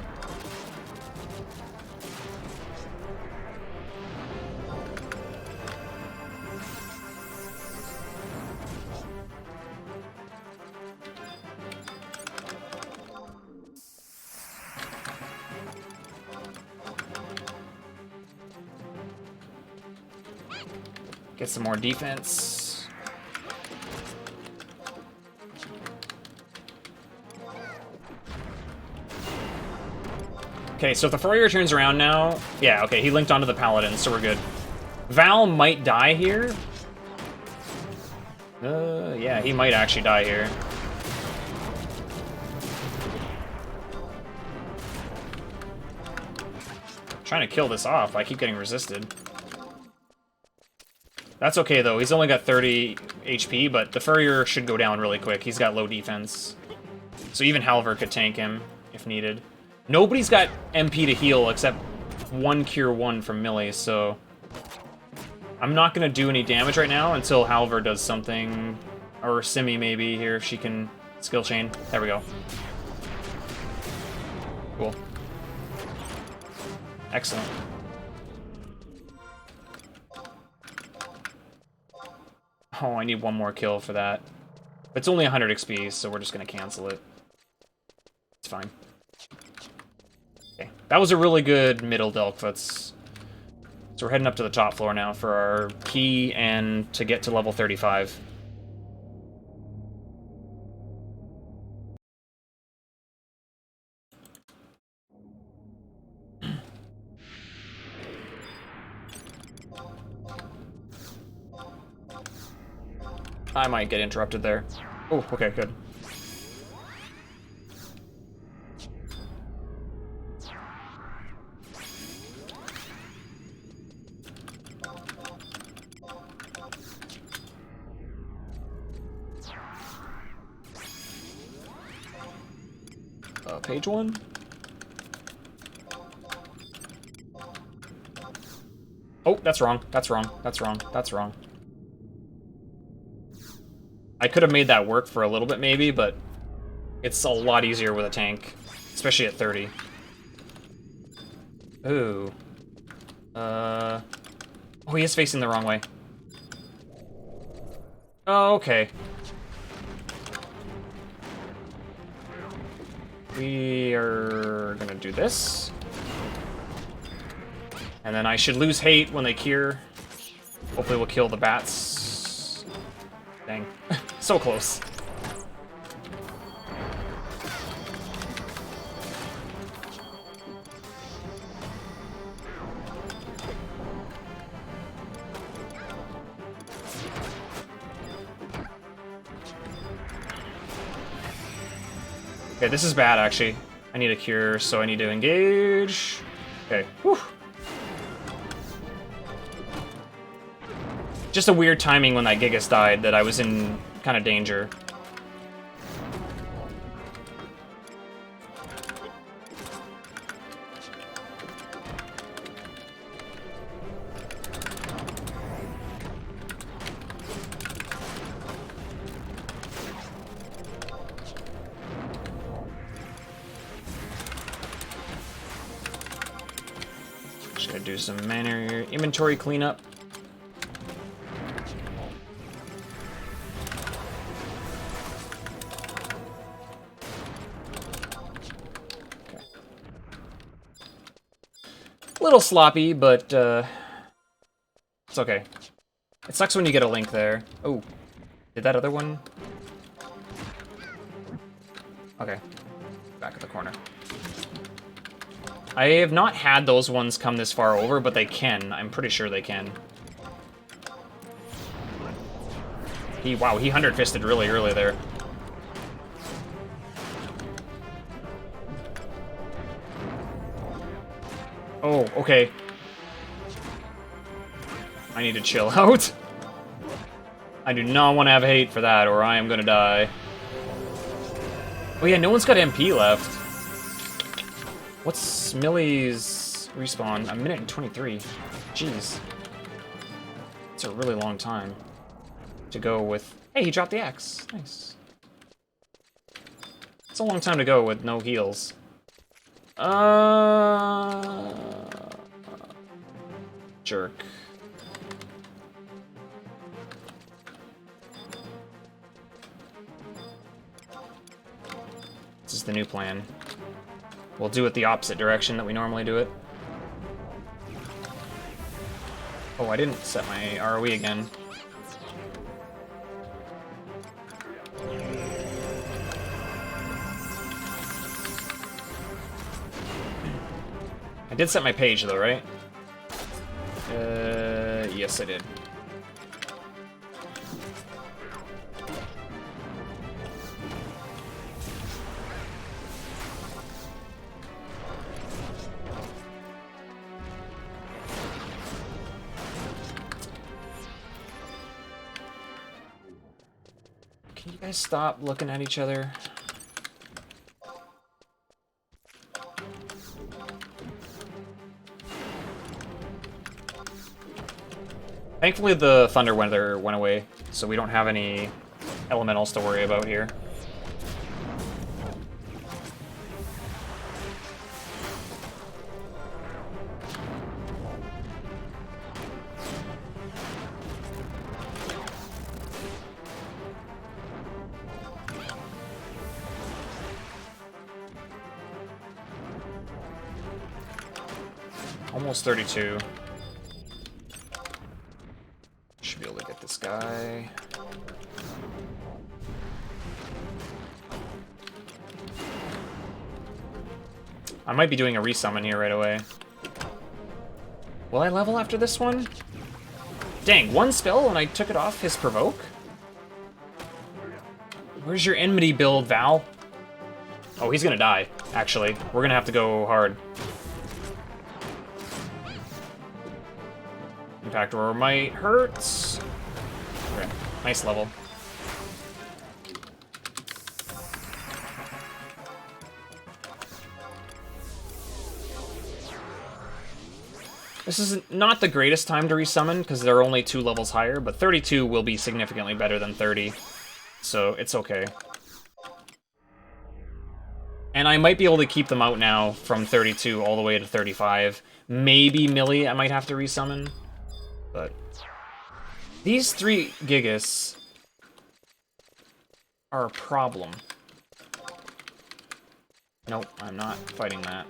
Get some more defense. Okay, so if the Furrier turns around now... Yeah, okay, he linked onto the Paladin, so we're good. Val might die here. Yeah, he might actually die here. Trying to kill this off. I keep getting resisted. That's okay, though. He's only got 30 HP, but the Furrier should go down really quick. He's got low defense. So even Halver could tank him if needed. Nobody's got MP to heal except one Cure 1 from Millie, so... I'm not going to do any damage right now until Halver does something. Or Simi, maybe, here, if she can skill chain. There we go. Cool. Excellent. Oh, I need one more kill for that. It's only 100 XP, so we're just going to cancel it. It's fine. Okay. That was a really good middle Delkfoots. So we're heading up to the top floor now for our key and to get to level 35. I might get interrupted there. Oh, okay, good. Page 1? Oh, that's wrong. That's wrong. That's wrong. That's wrong. I could have made that work for a little bit, maybe, but it's a lot easier with a tank, especially at 30. Ooh. Oh, he is facing the wrong way. Oh, okay. We are gonna do this. And then I should lose hate when they cure. Hopefully we'll kill the bats. Dang. So close. Okay, this is bad, actually. I need a cure, so I need to engage. Okay, whew. Just a weird timing when that Gigas died that I was in kind of danger. Just gonna do some mana inventory cleanup. A little sloppy, but it's okay. It sucks when you get a link there. Oh, did that other one? Okay, back at the corner. I have not had those ones come this far over, but they can. I'm pretty sure they can. Wow, he 100-fisted really early there. Oh, okay. I need to chill out. I do not want to have hate for that, or I am gonna die. Oh yeah, no one's got MP left. What's Millie's respawn? A minute and 23. Jeez. It's a really long time to go with... Hey, he dropped the axe. Nice. It's a long time to go with no heals. Jerk. This is the new plan. We'll do it the opposite direction that we normally do it. Oh, I didn't set my ROE again. did set my page though, right? Yes I did. Can you guys stop looking at each other? Thankfully the thunder weather went away, so we don't have any elementals to worry about here. Almost 32. Should be able to get this guy. I might be doing a resummon here right away. Will I level after this one? Dang, one spell and I took it off his provoke? Where's your enmity build, Val? Oh, he's gonna die, actually. We're gonna have to go hard. Impact Roar might hurt. Okay, nice level. This is not the greatest time to resummon because they're only 2 levels higher, but 32 will be significantly better than 30, so it's okay. And I might be able to keep them out now from 32 all the way to 35. Maybe Millie I might have to resummon. But these 3 Gigas are a problem. Nope, I'm not fighting that.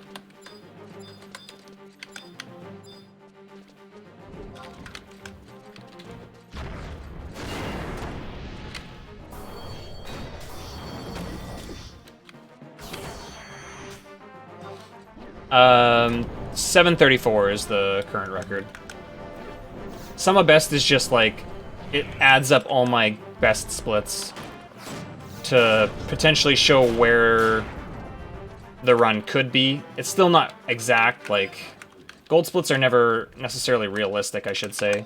Um, 734 is the current record. Summa best is just like, it adds up all my best splits to potentially show where the run could be. It's still not exact, like, gold splits are never necessarily realistic, I should say.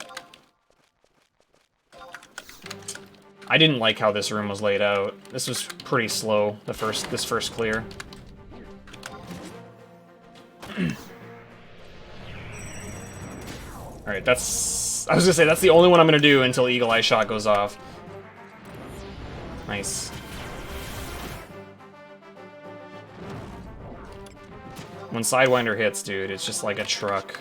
I didn't like how this room was laid out. This was pretty slow, this first clear. Alright, I was gonna say, that's the only one I'm gonna do until Eagle Eye Shot goes off. Nice. When Sidewinder hits, dude, it's just like a truck.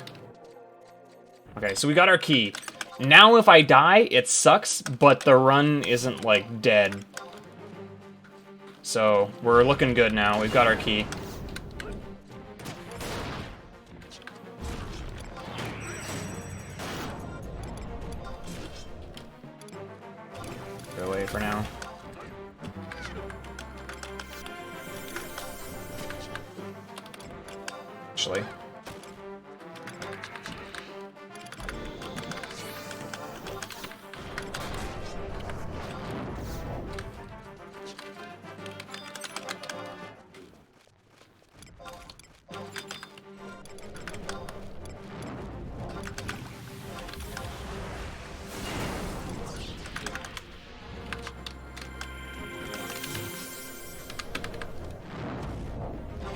Okay, so we got our key. Now if I die, it sucks, but the run isn't, like, dead. So, we're looking good now. We've got our key. Go away for now. Actually.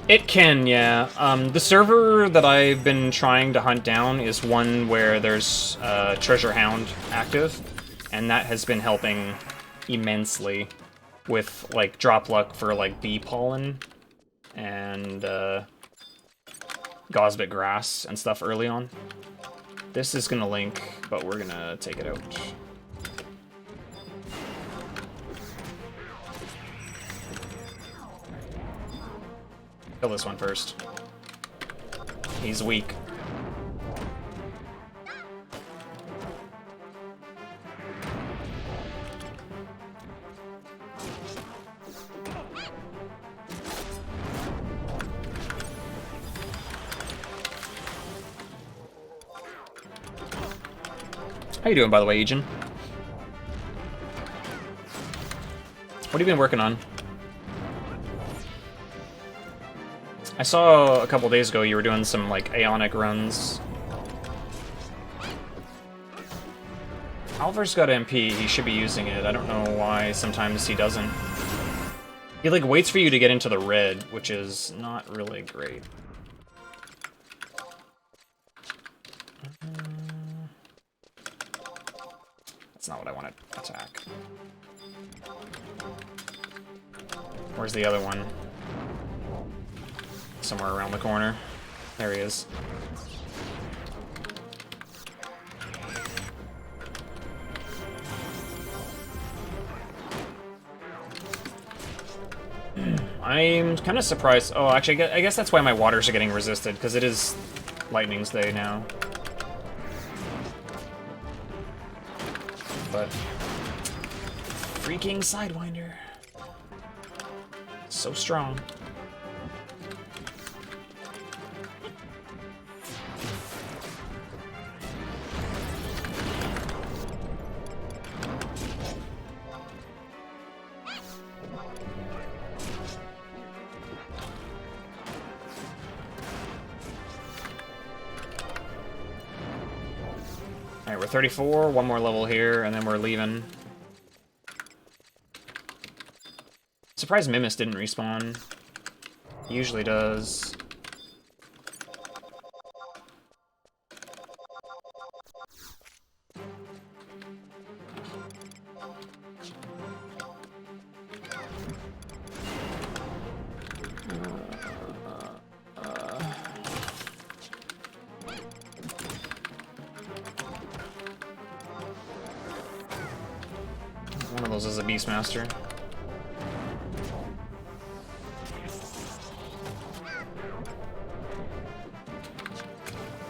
It can, yeah. The server that I've been trying to hunt down is one where there's Treasure Hound active, and that has been helping immensely with, like, drop luck for, like, bee pollen and Gosbit grass and stuff early on. This is gonna link, but we're gonna take it out. Kill this one first. He's weak. How you doing, by the way, Ejin? What have you been working on? I saw a couple days ago you were doing some, like, Aeonic runs. Oliver's got MP, he should be using it. I don't know why sometimes he doesn't. He, like, waits for you to get into the red, which is not really great. That's not what I want to attack. Where's the other one? Somewhere around the corner. There he is. I'm kind of surprised. Oh, actually, I guess that's why my waters are getting resisted, because it is Lightning's Day now. But freaking Sidewinder. So strong. Alright, we're 34, one more level here, and then we're leaving. Surprised Mimus didn't respawn. He usually does. One of those is a Beastmaster.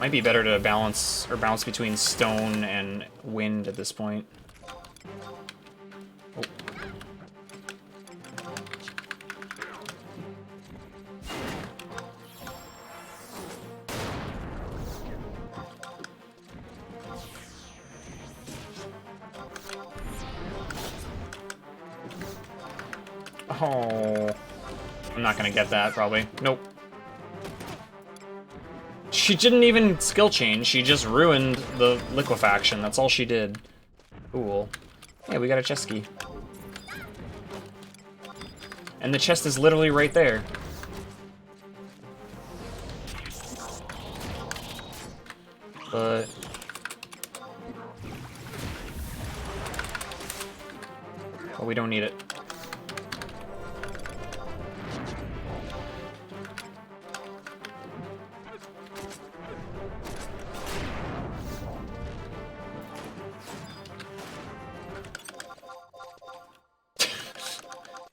Might be better to balance or bounce between stone and wind at this point. Oh, I'm not gonna get that, probably. Nope. She didn't even skill change, she just ruined the liquefaction, that's all she did. Cool. Hey, we got a chest key. And the chest is literally right there. But... oh, we don't need it.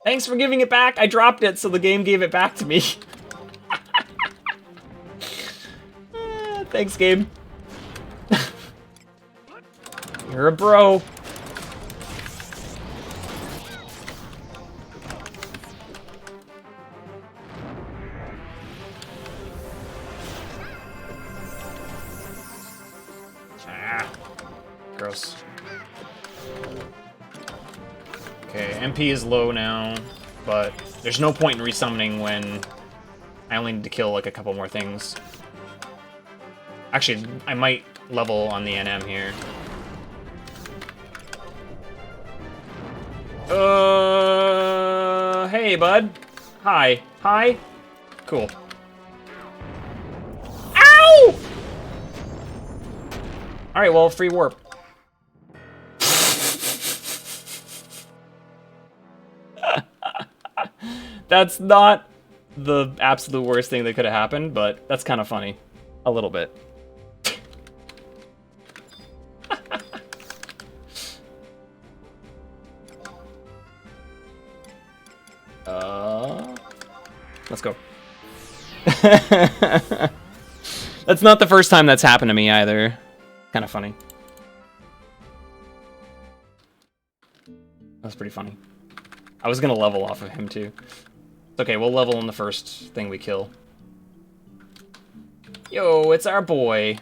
Thanks for giving it back. I dropped it, so the game gave it back to me. Thanks, game. You're a bro. Ah, gross. Okay, MP is low now, but there's no point in resummoning when I only need to kill like a couple more things. Actually, I might level on the NM here. Hey, bud. Hi. Hi. Cool. Ow! Alright, well, free warp. That's not the absolute worst thing that could have happened, but that's kind of funny. A little bit. Let's go. That's not the first time that's happened to me either. Kind of funny. That's pretty funny. I was gonna level off of him too. It's okay, we'll level on the first thing we kill. Yo, it's our boy.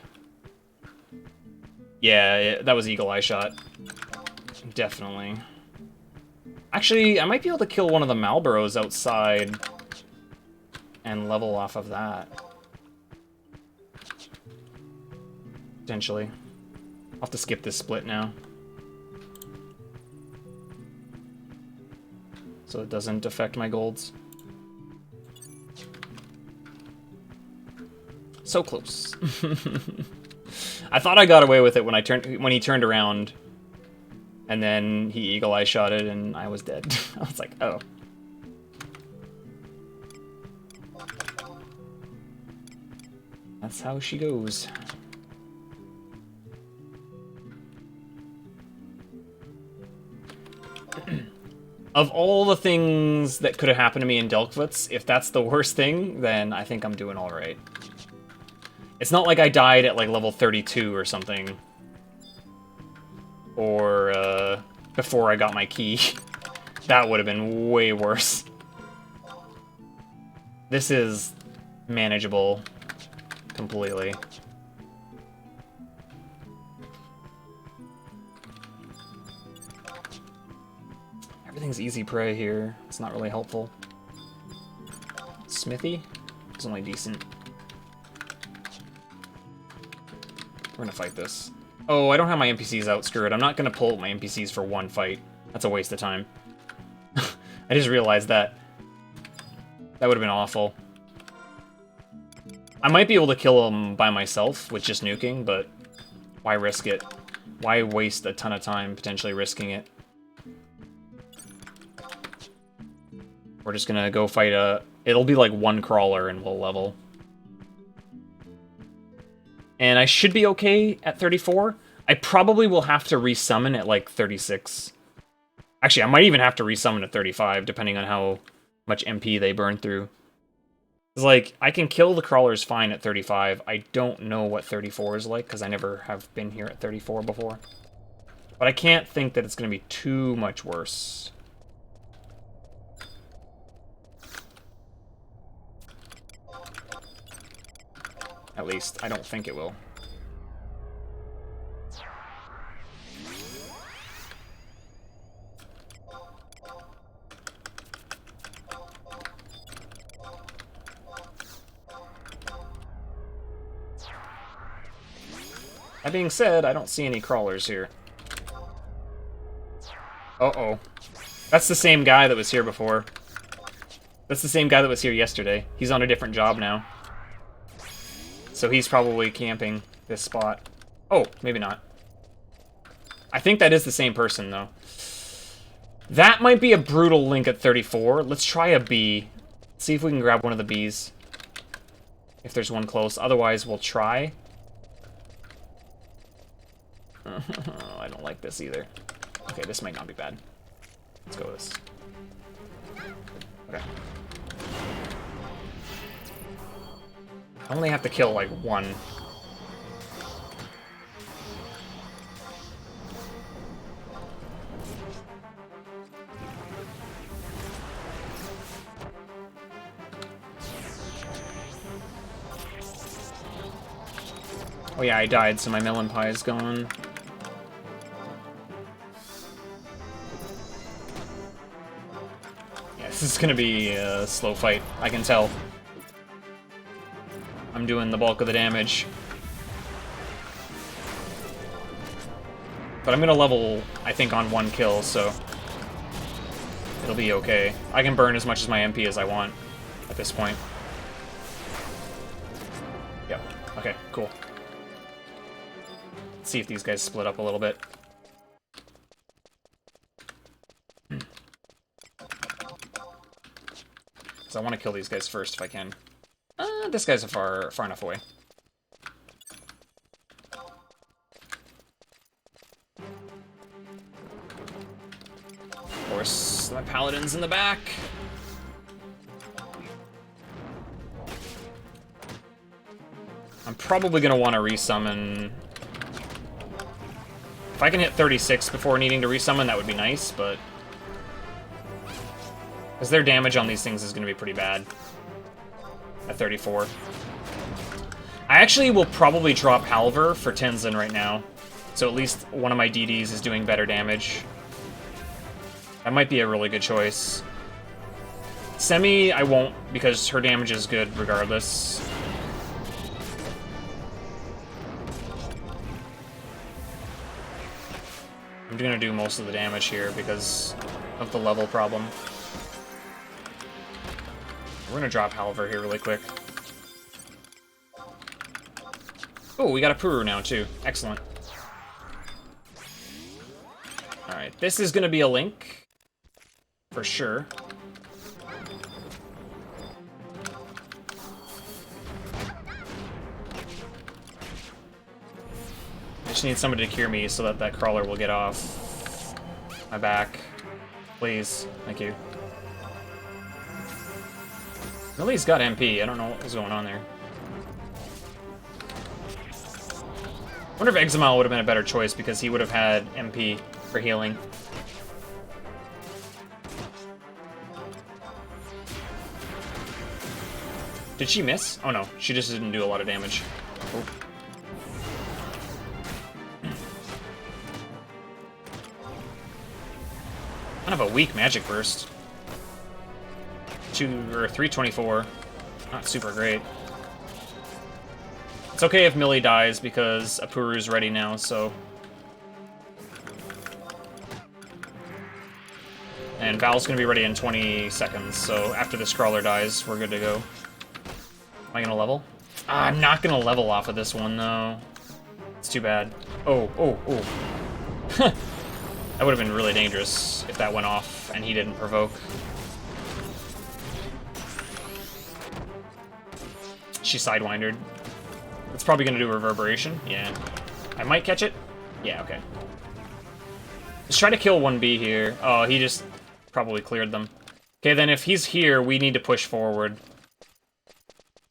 Yeah, that was Eagle Eye Shot. Definitely. Actually, I might be able to kill one of the Malboros outside and level off of that. Potentially. I'll have to skip this split now. So it doesn't affect my golds. So close. I thought I got away with it when he turned around, and then he Eagle Eye shotted, and I was dead. I was like, oh. That's how she goes. Of all the things that could have happened to me in Delkvutz, if that's the worst thing, then I think I'm doing alright. It's not like I died at like level 32 or something. Or before I got my key. That would have been way worse. This is manageable completely. Everything's easy prey here. It's not really helpful. Smithy is only decent. We're gonna fight this. Oh, I don't have my NPCs out. Screw it. I'm not gonna pull my NPCs for one fight. That's a waste of time. I just realized that. That would have been awful. I might be able to kill them by myself with just nuking, but why risk it? Why waste a ton of time potentially risking it? We're just gonna go fight a... It'll be like one crawler and we'll level. And I should be okay at 34. I probably will have to resummon at like 36. Actually, I might even have to resummon at 35, depending on how much MP they burn through. It's like, I can kill the crawlers fine at 35. I don't know what 34 is like, because I never have been here at 34 before. But I can't think that it's going to be too much worse. At least, I don't think it will. That being said, I don't see any crawlers here. Uh-oh. That's the same guy that was here before. That's the same guy that was here yesterday. He's on a different job now. So he's probably camping this spot. Oh, maybe not. I think that is the same person, though. That might be a brutal link at 34. Let's try a B. See if we can grab one of the Bs. If there's one close. Otherwise, we'll try. I don't like this either. Okay, this might not be bad. Let's go with this. Okay. I only have to kill, like, one. Oh yeah, I died, so my melon pie is gone. Yeah, this is gonna be a slow fight, I can tell. I'm doing the bulk of the damage. But I'm gonna level, I think, on one kill, so it'll be okay. I can burn as much as my MP as I want at this point. Yep. Okay, cool. Let's see if these guys split up a little bit. So I want to kill these guys first if I can. This guy's far enough away. Of course, my paladin's in the back. I'm probably going to want to resummon. If I can hit 36 before needing to resummon, that would be nice, but... because their damage on these things is going to be pretty bad. At 34. I actually will probably drop Halver for Tenzin right now. So at least one of my DDs is doing better damage. That might be a really good choice. Semi, I won't, because her damage is good regardless. I'm gonna do most of the damage here because of the level problem. We're gonna drop Halver here really quick. Oh, we got a Puru now too. Excellent. Alright, this is gonna be a Link. For sure. I just need somebody to cure me so that that crawler will get off my back. Please. Thank you. Millie's got MP. I don't know what was going on there. I wonder if Examile would have been a better choice because he would have had MP for healing. Did she miss? Oh no, she just didn't do a lot of damage. Oh. Kind of a weak magic burst. 324. Not super great. It's okay if Millie dies because Apuru's ready now, so. And Val's gonna be ready in 20 seconds, so after this crawler dies, we're good to go. Am I gonna level? I'm not gonna level off of this one, though. It's too bad. Oh. That would have been really dangerous if that went off and he didn't provoke. She sidewindered. It's probably gonna do reverberation. Yeah. I might catch it. Yeah, okay. Let's try to kill 1B here. Oh, he just probably cleared them. Okay, then if he's here, we need to push forward.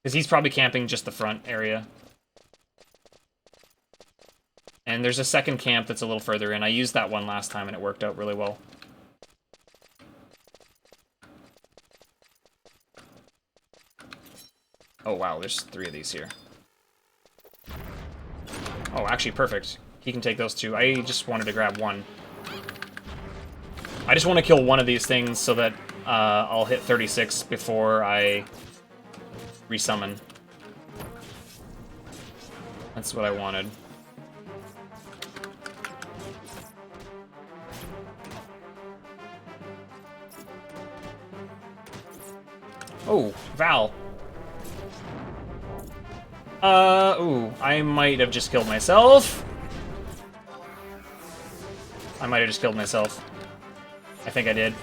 Because he's probably camping just the front area. And there's a second camp that's a little further in. I used that one last time and it worked out really well. Oh wow, there's 3 of these here. Oh, actually perfect. He can take those 2. I just wanted to grab 1. I just want to kill one of these things so that I'll hit 36 before I resummon. That's what I wanted. Oh, Val. Ooh, I might have just killed myself. I might have just killed myself. I think I did.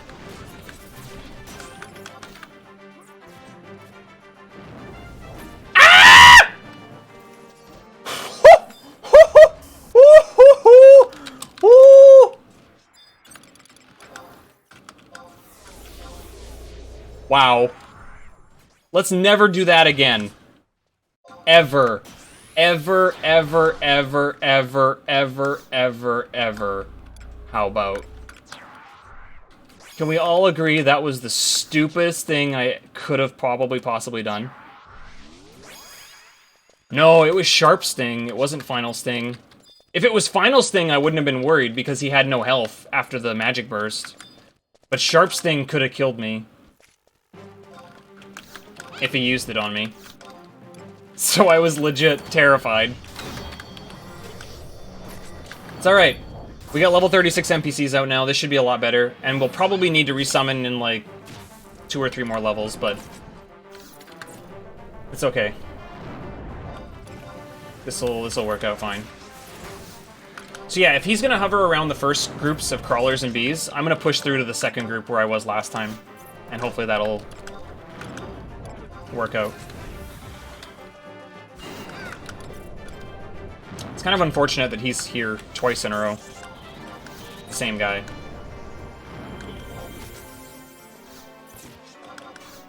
Ah! Wow. Let's never do that again. Ever. Ever, ever, ever, ever, ever, ever, ever. How about? Can we all agree that was the stupidest thing I could have probably possibly done? No, it was Sharp Sting. It wasn't Final Sting. If it was Final Sting, I wouldn't have been worried because he had no health after the magic burst. But Sharp Sting could have killed me. If he used it on me. So I was legit terrified. It's alright. We got level 36 NPCs out now. This should be a lot better. And we'll probably need to resummon in like 2 or 3 more levels, but it's okay. This'll work out fine. So yeah, if he's gonna hover around the first groups of crawlers and bees, I'm gonna push through to the second group where I was last time. And hopefully that'll work out. It's kind of unfortunate that he's here twice in a row. The same guy.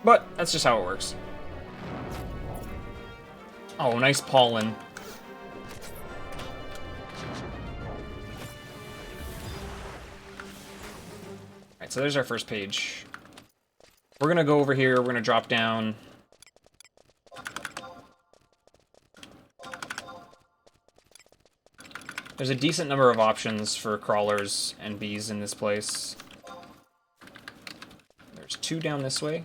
But that's just how it works. Oh, nice pollen. Alright, so there's our first page. We're gonna go over here, we're gonna drop down. There's a decent number of options for crawlers and bees in this place. There's 2 down this way.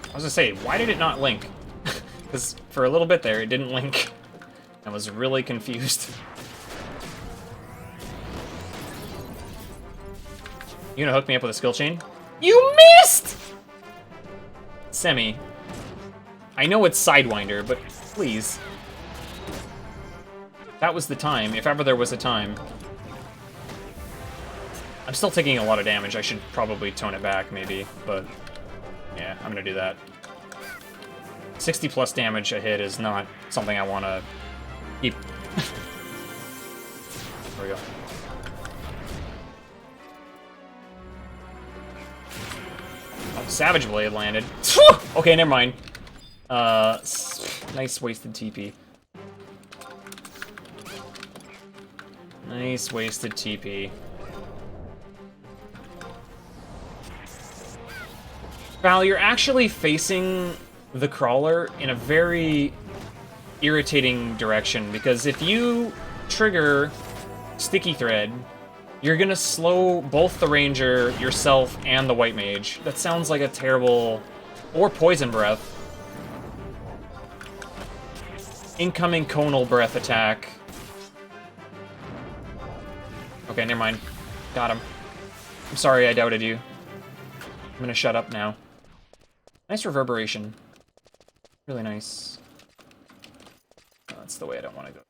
I was gonna say, why did it not link? Because for a little bit there, it didn't link. I was really confused. You gonna hook me up with a skill chain? You missed! Semi. I know it's Sidewinder, but please. That was the time, if ever there was a time. I'm still taking a lot of damage. I should probably tone it back, maybe, but yeah, I'm gonna do that. 60 plus damage a hit is not something I want to keep. There we go. Oh, Savage Blade landed. Okay, never mind. Nice wasted TP. Nice wasted TP. Val, you're actually facing the crawler in a very irritating direction, because if you trigger Sticky Thread, you're gonna slow both the Ranger, yourself, and the White Mage. That sounds like a terrible... Or Poison Breath. Incoming Conal Breath attack. Okay, never mind. Got him. I'm sorry I doubted you. I'm gonna shut up now. Nice reverberation. Really nice. Oh, that's the way I don't want to go.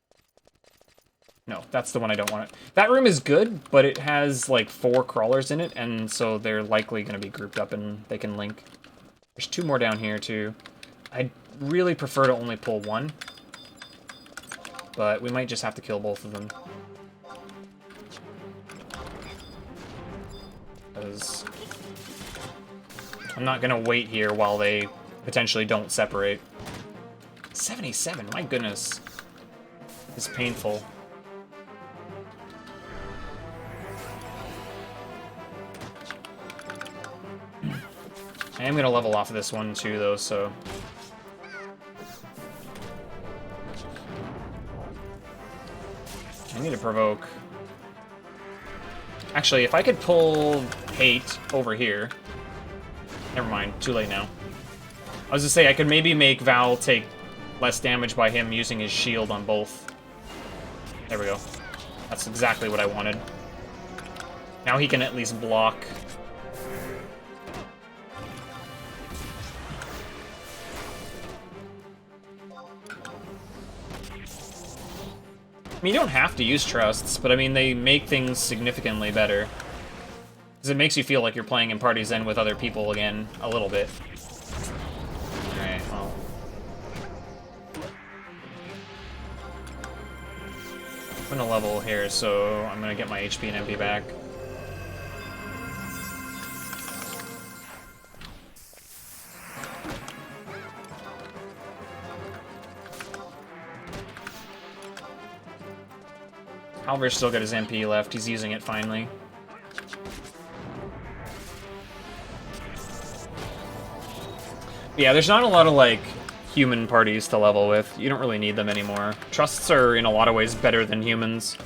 No, that's the one I don't want it. That room is good, but it has like 4 crawlers in it, and so they're likely going to be grouped up and they can link. There's 2 more down here too. I'd really prefer to only pull 1, but we might just have to kill both of them. Because I'm not going to wait here while they potentially don't separate. 77, my goodness. It's painful. I am going to level off of this one too, though, so... I need to provoke. Actually, if I could pull Hate over here... Never mind, too late now. I was gonna say, I could maybe make Val take less damage by him using his shield on both. There we go. That's exactly what I wanted. Now he can at least block. I mean, you don't have to use trusts, but I mean, they make things significantly better. Because it makes you feel like you're playing in Party's End with other people again, a little bit. Alright, well. I'm gonna level here, so I'm gonna get my HP and MP back. Halver's still got his MP left, he's using it finally. Yeah, there's not a lot of, like, human parties to level with. You don't really need them anymore. Trusts are, in a lot of ways, better than humans,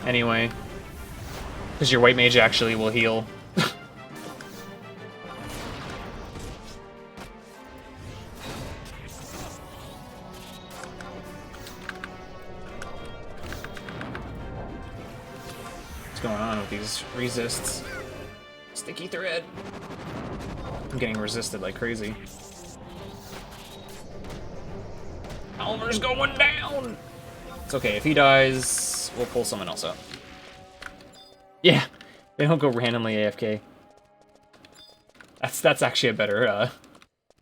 anyway. Because your White Mage actually will heal. What's going on with these resists? Sticky Thread. I'm getting resisted like crazy. Almer's going down! It's okay, if he dies, we'll pull someone else up. Yeah, they don't go randomly AFK. That's actually a better,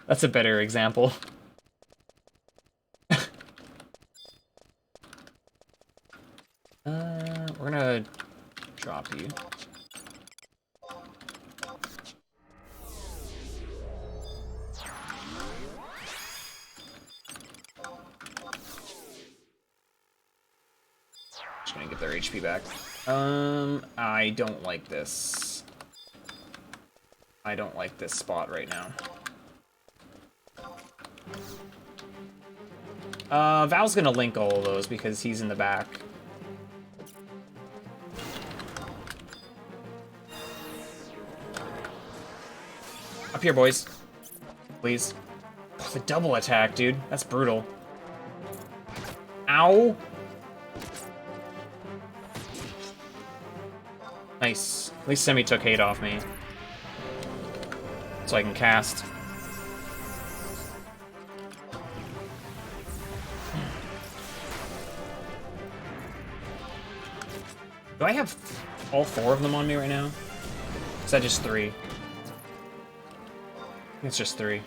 that's a better example. We're gonna drop you. Just gonna get their HP back. I don't like this. I don't like this spot right now. Val's gonna link all of those because he's in the back. Up here, boys. Please. Oh, the double attack, dude. That's brutal. Ow! Nice. At least Semi took hate off me. So I can cast. Do I have all 4 of them on me right now? Is that just 3? I think it's just 3.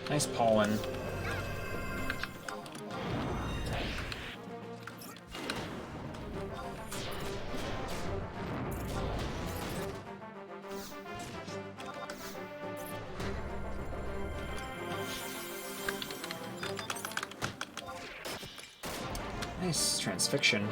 Nice pollen. Nice transfixion.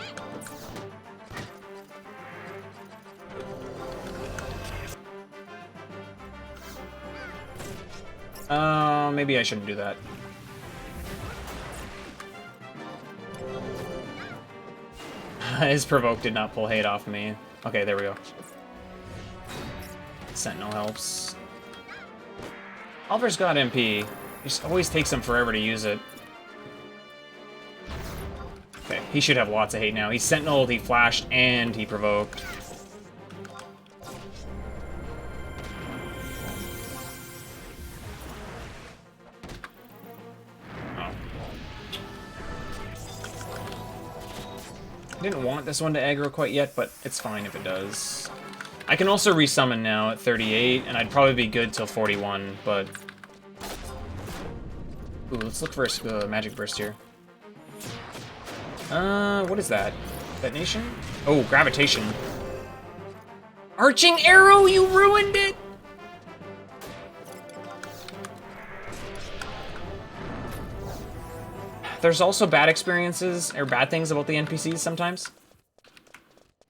Maybe I shouldn't do that. His provoke did not pull hate off me. Okay, there we go. Sentinel helps. Oliver's got MP. It just always takes him forever to use it. Okay, he should have lots of hate now. He sentineled, he flashed, and he provoked. Didn't want this one to aggro quite yet, but it's fine if it does. I can also resummon now at 38, and I'd probably be good till 41, but... Ooh, let's look for a magic burst here. What is that? Detonation? Oh, gravitation. Arching arrow, you ruined it! There's also bad experiences, or bad things about the NPCs sometimes.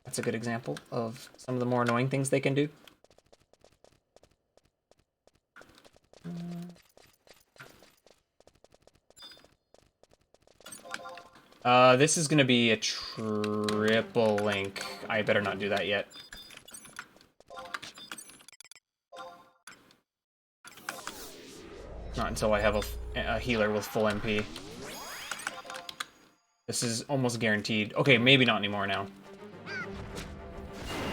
That's a good example of some of the more annoying things they can do. This is gonna be a triple link. I better not do that yet. Not until I have a healer with full MP. This is almost guaranteed. Okay, maybe not anymore now.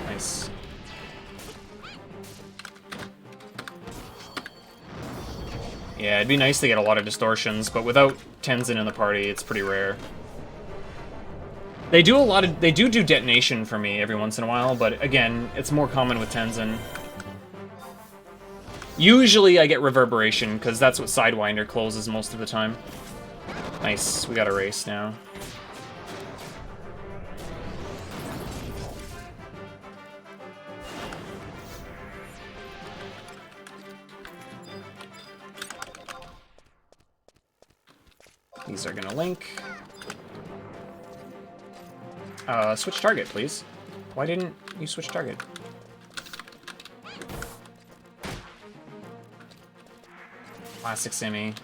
Nice. Yeah, it'd be nice to get a lot of distortions, but without Tenzin in the party, it's pretty rare. They do detonation for me every once in a while, but again, it's more common with Tenzin. Usually I get reverberation, because that's what Sidewinder closes most of the time. Nice, we got a race now. These are gonna link. Switch target, please. Why didn't you switch target? Classic Simi.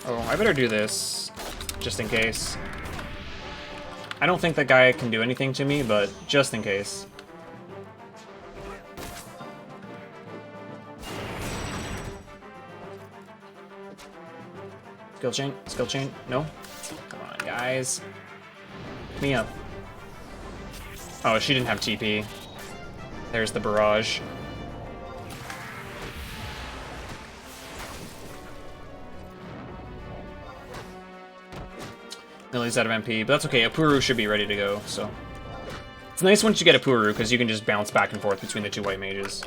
Oh, I better do this, just in case. I don't think that guy can do anything to me, but just in case. Skill chain, no? Come on, guys. Pick me up. Oh, she didn't have TP. There's the barrage. Millie's out of MP, but that's okay. Apuru should be ready to go, so. It's nice once you get Apuru, because you can just bounce back and forth between the two white mages.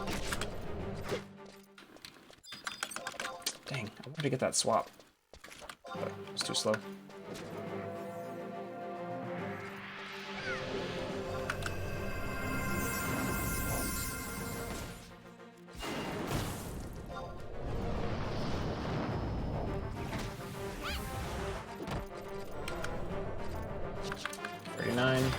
Dang, I wanted to get that swap. But it's too slow. 39.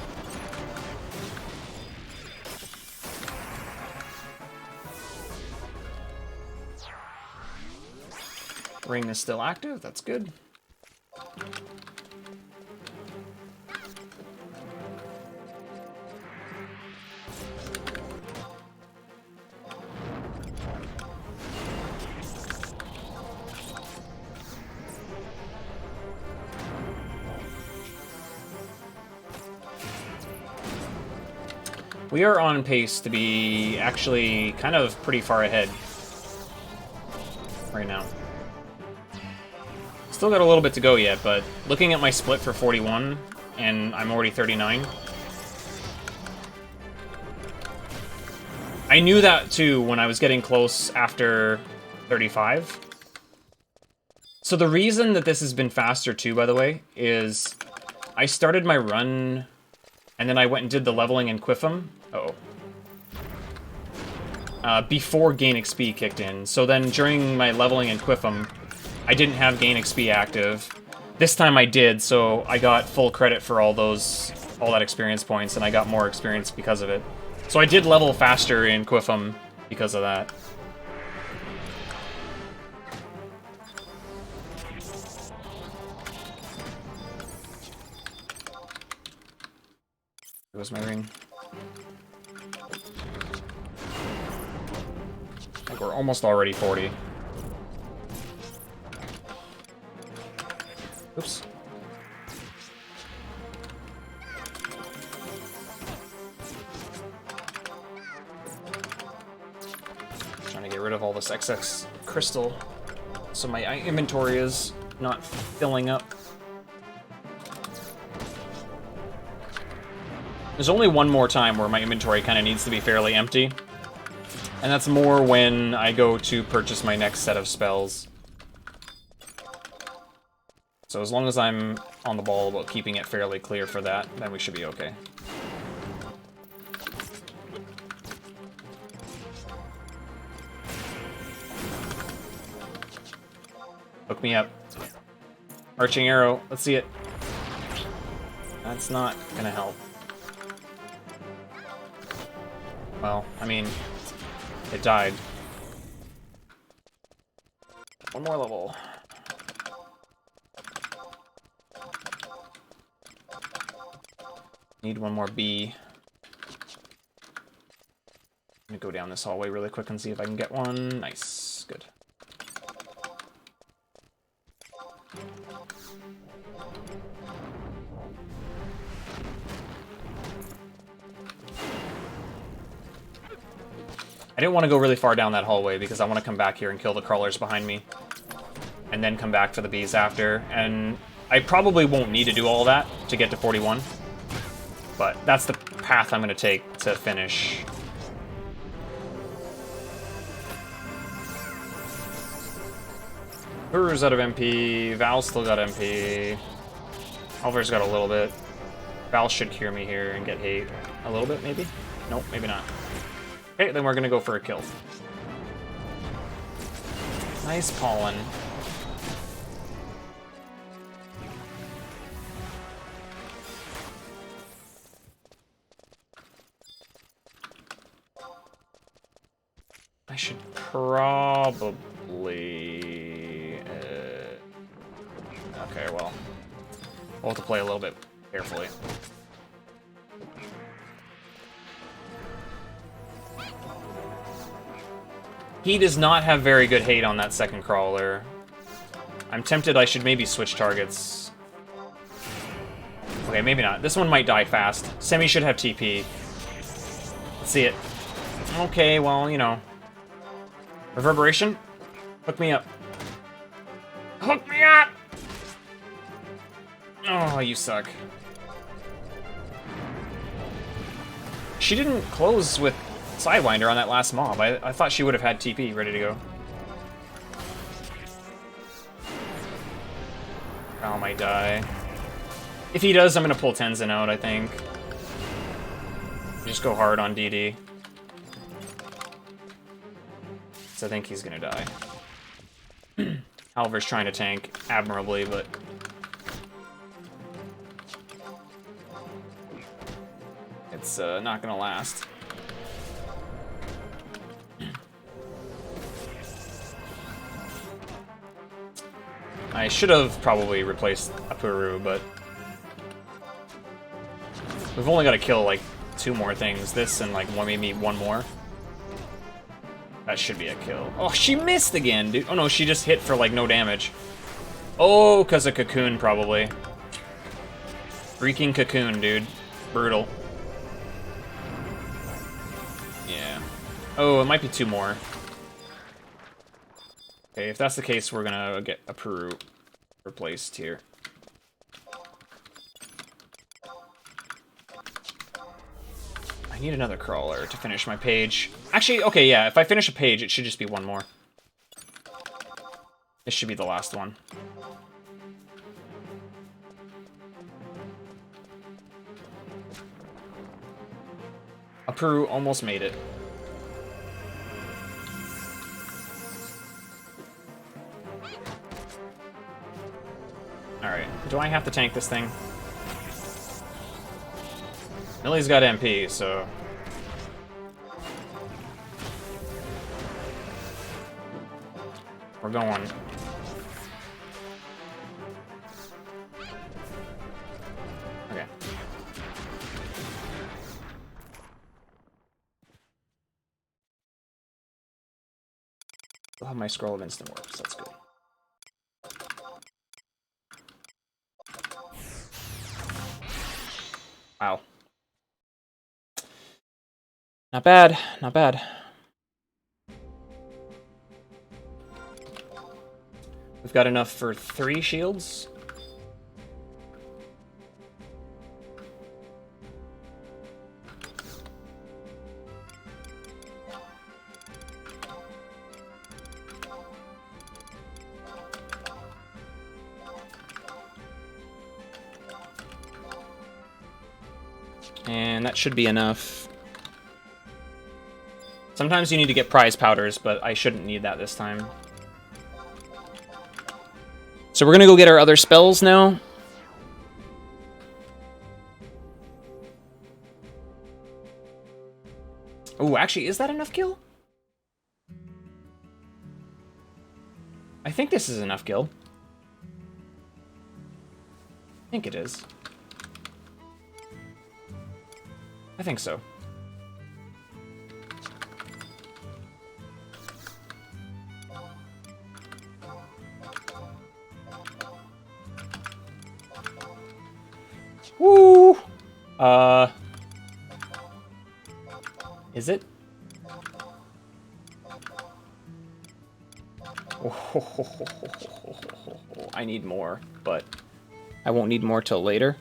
Ring is still active, that's good. We are on pace to be actually kind of pretty far ahead right now. Still got a little bit to go yet, but looking at my split for 41, and I'm already 39. I knew that too when I was getting close after 35. So the reason that this has been faster too, by the way, is I started my run and then I went and did the leveling in Quiffum. Before Gain XP kicked in. So then during my leveling in Quiffum, I didn't have Gain XP active. This time I did, so I got full credit for all that experience points, and I got more experience because of it. So I did level faster in Quiffum because of that. There goes my ring. I think we're almost already 40. Oops. Trying to get rid of all this XX crystal so my inventory is not filling up. There's only one more time where my inventory kind of needs to be fairly empty, and that's more when I go to purchase my next set of spells. So as long as I'm on the ball about keeping it fairly clear for that, then we should be okay. Hook me up. Arching arrow, let's see it. That's not gonna help. Well, I mean, it died. One more level. Need one more B. Let me go down this hallway really quick and see if I can get one. Nice. Good. I didn't want to go really far down that hallway because I want to come back here and kill the crawlers behind me. And then come back for the bees after. And I probably won't need to do all that to get to 41. But that's the path I'm going to take to finish. Uru's out of MP. Val's still got MP. Alvar's got a little bit. Val should cure me here and get hate. A little bit, maybe? Nope, maybe not. Okay, then we're going to go for a kill. Nice pollen. I should probably... Okay, well, we'll have to play a little bit carefully. He does not have very good hate on that second crawler. I'm tempted I should maybe switch targets. Okay, maybe not. This one might die fast. Semi should have TP. Let's see it. Okay, well, you know. Reverberation? Hook me up. Hook me up! Oh, you suck. She didn't close with Sidewinder on that last mob. I thought she would have had TP ready to go. Val might die. If he does, I'm going to pull Tenzin out, I think. Just go hard on DD. So I think he's going to die. Halver's trying to tank admirably, but... it's not gonna last. I should have probably replaced Apuru, but we've only got to kill like 2 more things. This and like maybe 1 more. That should be a kill. Oh, she missed again, dude. Oh no, she just hit for like no damage. Oh, because of Cocoon, probably. Freaking Cocoon, dude. Brutal. Yeah. Oh, it might be 2 more. Okay, if that's the case, we're gonna get a Peru replaced here. I need another crawler to finish my page. Actually, okay, yeah, if I finish a page, it should just be 1 more. This should be the last one. A Peru almost made it. Alright, do I have to tank this thing? Millie's got MP, so... we're going. Okay. I'll have my scroll of instant warps, that's good. Wow. Not bad, not bad. We've got enough for 3 shields. And that should be enough. Sometimes you need to get prize powders, but I shouldn't need that this time. So we're gonna go get our other spells now. Oh, actually, is that enough kill? I think this is enough kill. I think it is. I think so. Woo! Is it? I need more, but I won't need more till later.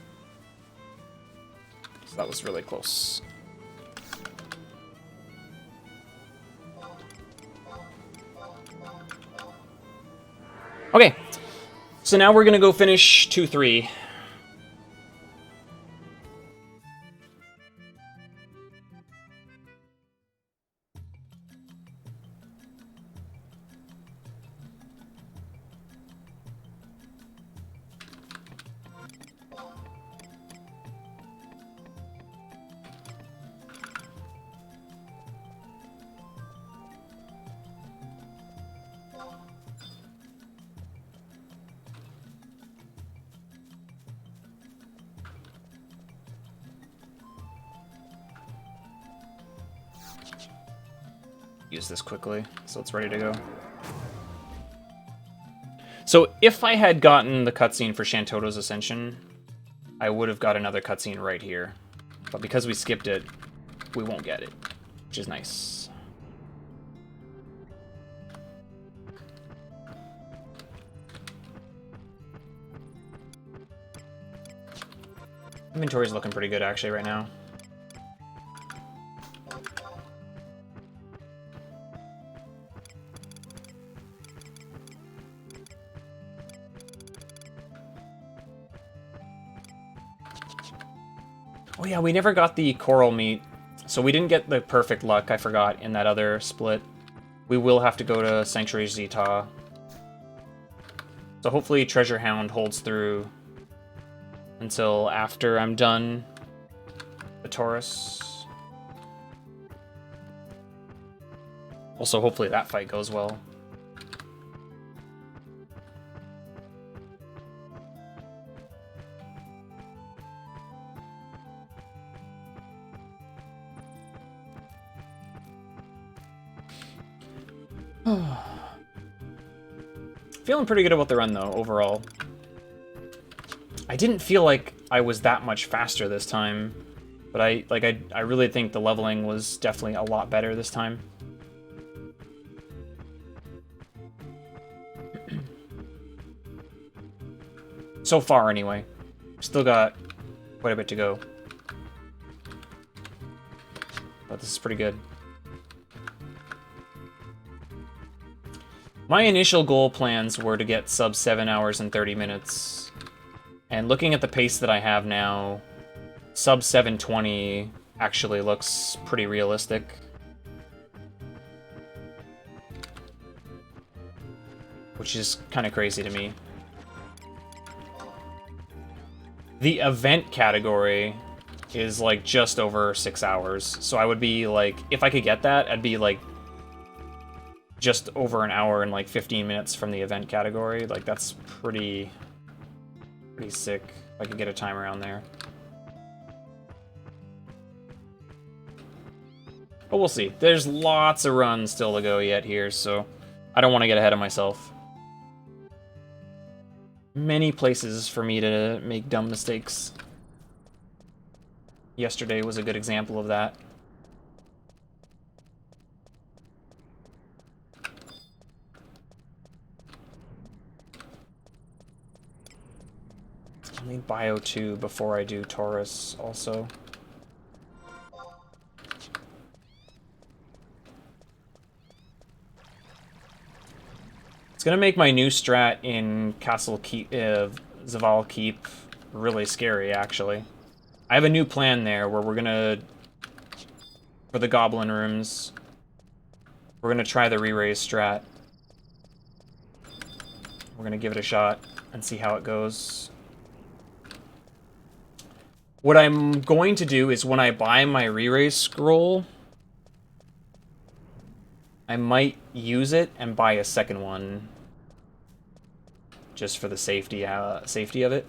So that was really close. Okay, so now we're gonna go finish 2-3. Use this quickly, so it's ready to go. So if I had gotten the cutscene for Shantoto's Ascension, I would have got another cutscene right here. But because we skipped it, we won't get it, which is nice. Inventory's looking pretty good actually right now. Oh yeah, we never got the coral meat, so we didn't get the perfect luck, I forgot, in that other split. We will have to go to Sanctuary Zeta. So hopefully Treasure Hound holds through until after I'm done the Taurus. Also, hopefully that fight goes well. Feeling pretty good about the run, though, overall. I didn't feel like I was that much faster this time, but I really think the leveling was definitely a lot better this time. So far, anyway. Still got quite a bit to go. But this is pretty good. My initial goal plans were to get sub 7 hours and 30 minutes. And looking at the pace that I have now, sub 720 actually looks pretty realistic. Which is kind of crazy to me. The event category is like just over 6 hours. So I would be like, if I could get that, I'd be like just over an hour and like 15 minutes from the event category. Like that's pretty sick if I could get a time around there. But we'll see. There's lots of runs still to go yet here, so I don't want to get ahead of myself. Many places for me to make dumb mistakes. Yesterday was a good example of that. I need Bio 2 before I do Taurus also. It's gonna make my new strat in Castle Keep, Zaval Keep really scary, actually. I have a new plan there where we're gonna, for the Goblin rooms, we're gonna try the re-raise strat. We're gonna give it a shot and see how it goes. What I'm going to do is when I buy my re-raise scroll, I might use it and buy a second one, just for the safety of it.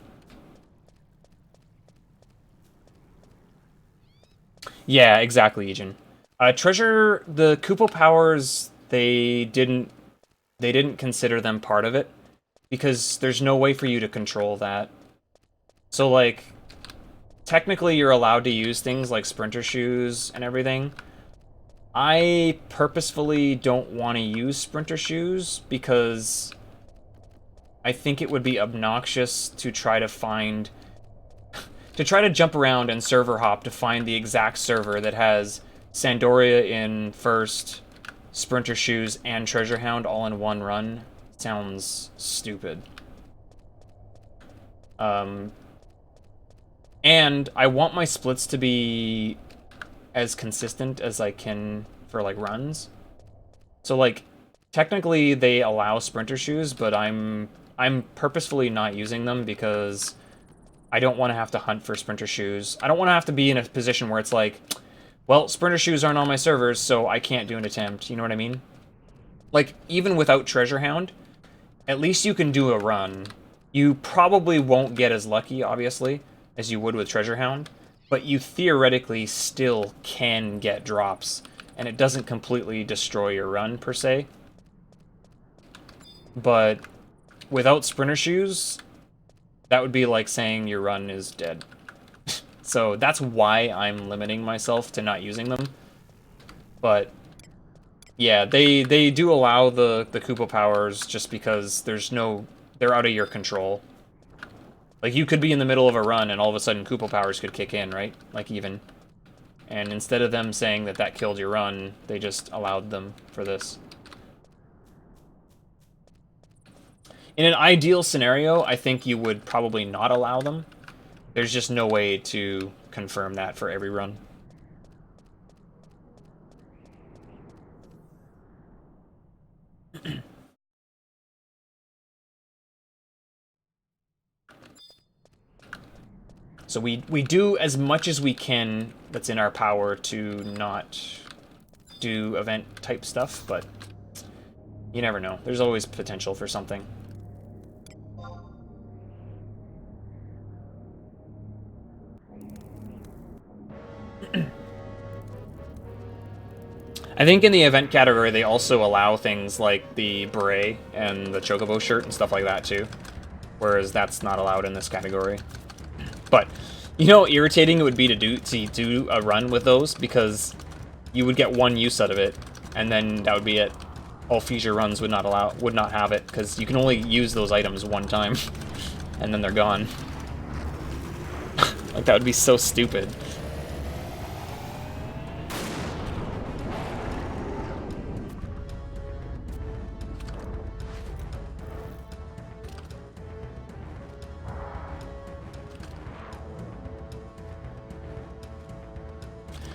Yeah, exactly, Ejin. Treasure, the Kupo powers, they didn't consider them part of it because there's no way for you to control that. So like, technically you're allowed to use things like sprinter shoes and everything. I purposefully don't want to use sprinter shoes because I think it would be obnoxious to try to find... to try to jump around and server hop to find the exact server that has Sandoria in first, sprinter shoes, and treasure hound all in one run. Sounds stupid. And I want my splits to be as consistent as I can for, like, runs. So, like, technically they allow sprinter shoes, but I'm purposefully not using them because I don't want to have to hunt for sprinter shoes. I don't want to have to be in a position where it's like, well, sprinter shoes aren't on my servers, so I can't do an attempt. You know what I mean? Like, even without treasure hound, at least you can do a run. You probably won't get as lucky, obviously, as you would with treasure hound, but you theoretically still can get drops, and it doesn't completely destroy your run, per se. But without sprinter shoes, that would be like saying your run is dead. So that's why I'm limiting myself to not using them. But yeah, they do allow the Koopa powers just because they're out of your control. Like, you could be in the middle of a run and all of a sudden Koopa powers could kick in, right? Like, even. And instead of them saying that that killed your run, they just allowed them for this. In an ideal scenario, I think you would probably not allow them. There's just no way to confirm that for every run. So we do as much as we can that's in our power to not do event-type stuff, but you never know. There's always potential for something. I think in the event category, they also allow things like the beret and the chocobo shirt and stuff like that, too. Whereas that's not allowed in this category. But, you know how irritating it would be to do a run with those? Because you would get one use out of it, and then that would be it. All future runs would not have it, because you can only use those items one time, and then they're gone. Like, that would be so stupid.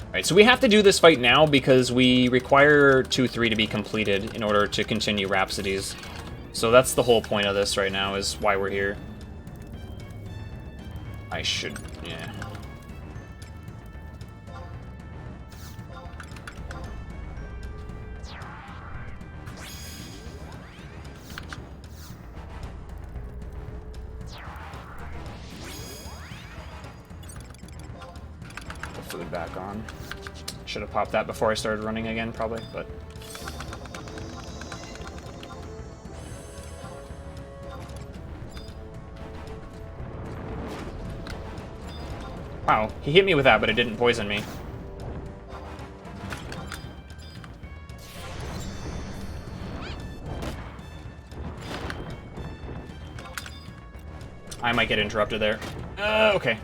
Alright, so we have to do this fight now because we require 2-3 to be completed in order to continue Rhapsodies. So that's the whole point of this right now, is why we're here. I should... yeah. Put food back on. Should have popped that before I started running again, probably, but... wow, he hit me with that, but it didn't poison me. I might get interrupted there. Okay.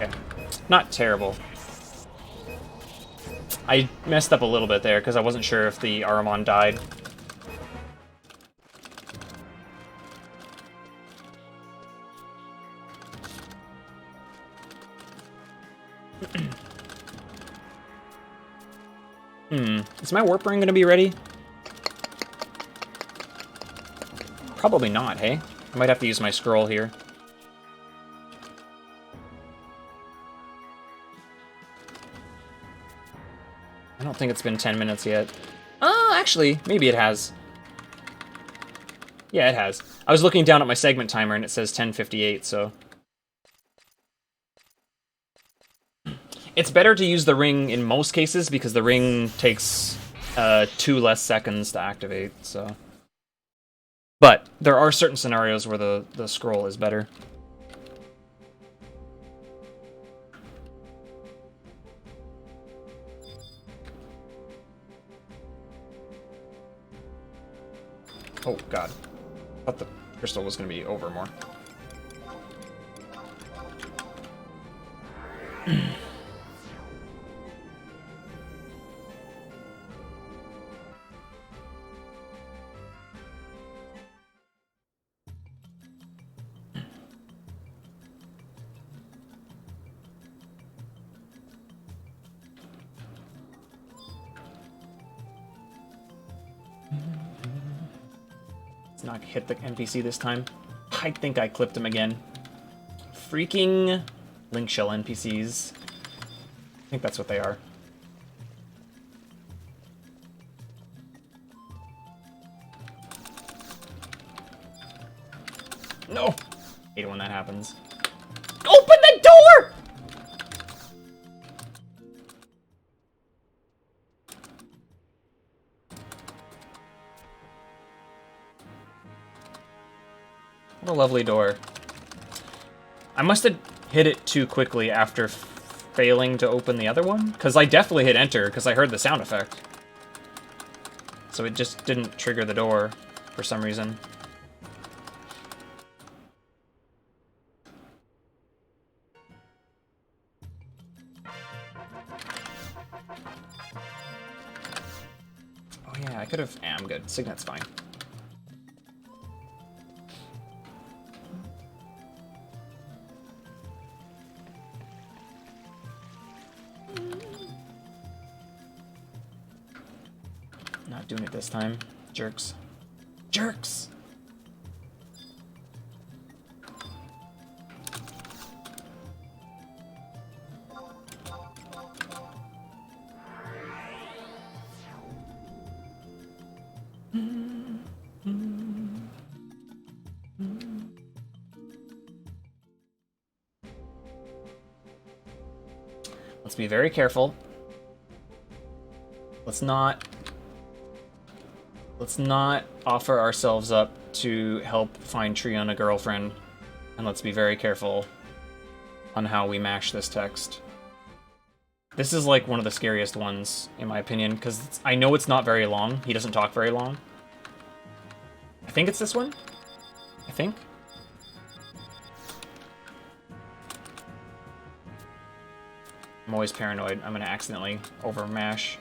Okay. Not terrible. I messed up a little bit there because I wasn't sure if the Aramon died. Is my warp ring going to be ready? Probably not, hey? I might have to use my scroll here. I don't think it's been 10 minutes yet. Actually, maybe it has. Yeah, it has. I was looking down at my segment timer and it says 10:58, so... it's better to use the ring in most cases because the ring takes 2 less seconds to activate, so... but there are certain scenarios where the scroll is better. Oh, God. I thought the crystal was going to be over more. Not hit the NPC this time. I think I clipped him again. Freaking link shell NPCs. I think that's what they are. No! I hate it when that happens. Open the door! What a lovely door. I must have hit it too quickly after failing to open the other one, because I definitely hit enter because I heard the sound effect. So it just didn't trigger the door for some reason. Oh yeah, I could have... I'm good. Signet's fine. Not doing it this time. Jerks. Jerks! Let's be very careful. Let's not offer ourselves up to help find Triona a girlfriend. And let's be very careful on how we mash this text. This is like one of the scariest ones, in my opinion, because I know it's not very long. He doesn't talk very long. I think it's this one? I think? I'm always paranoid. I'm gonna accidentally overmash.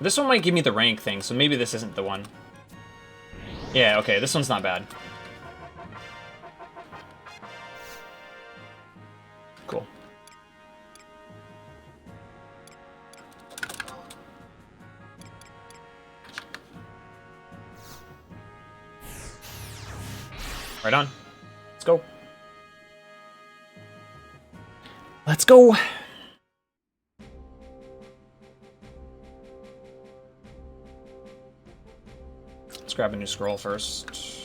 This one might give me the rank thing, so maybe this isn't the one. Yeah, okay, this one's not bad. Cool. Right on. Let's go. Let's go! Let's grab a new scroll first.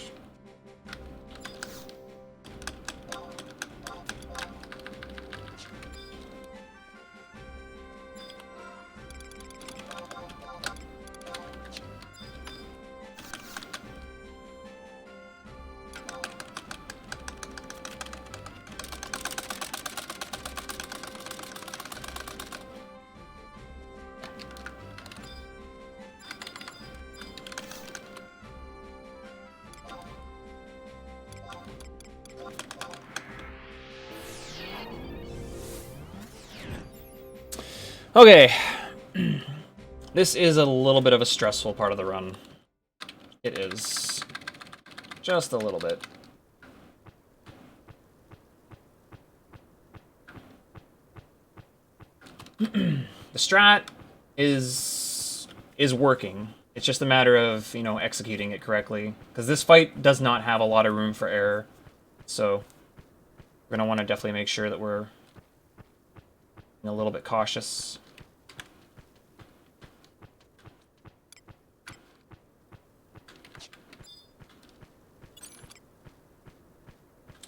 Okay. This is a little bit of a stressful part of the run. It is. Just a little bit. The strat is working. It's just a matter of, you know, executing it correctly. Because this fight does not have a lot of room for error. So we're going to want to definitely make sure that we're a little bit cautious.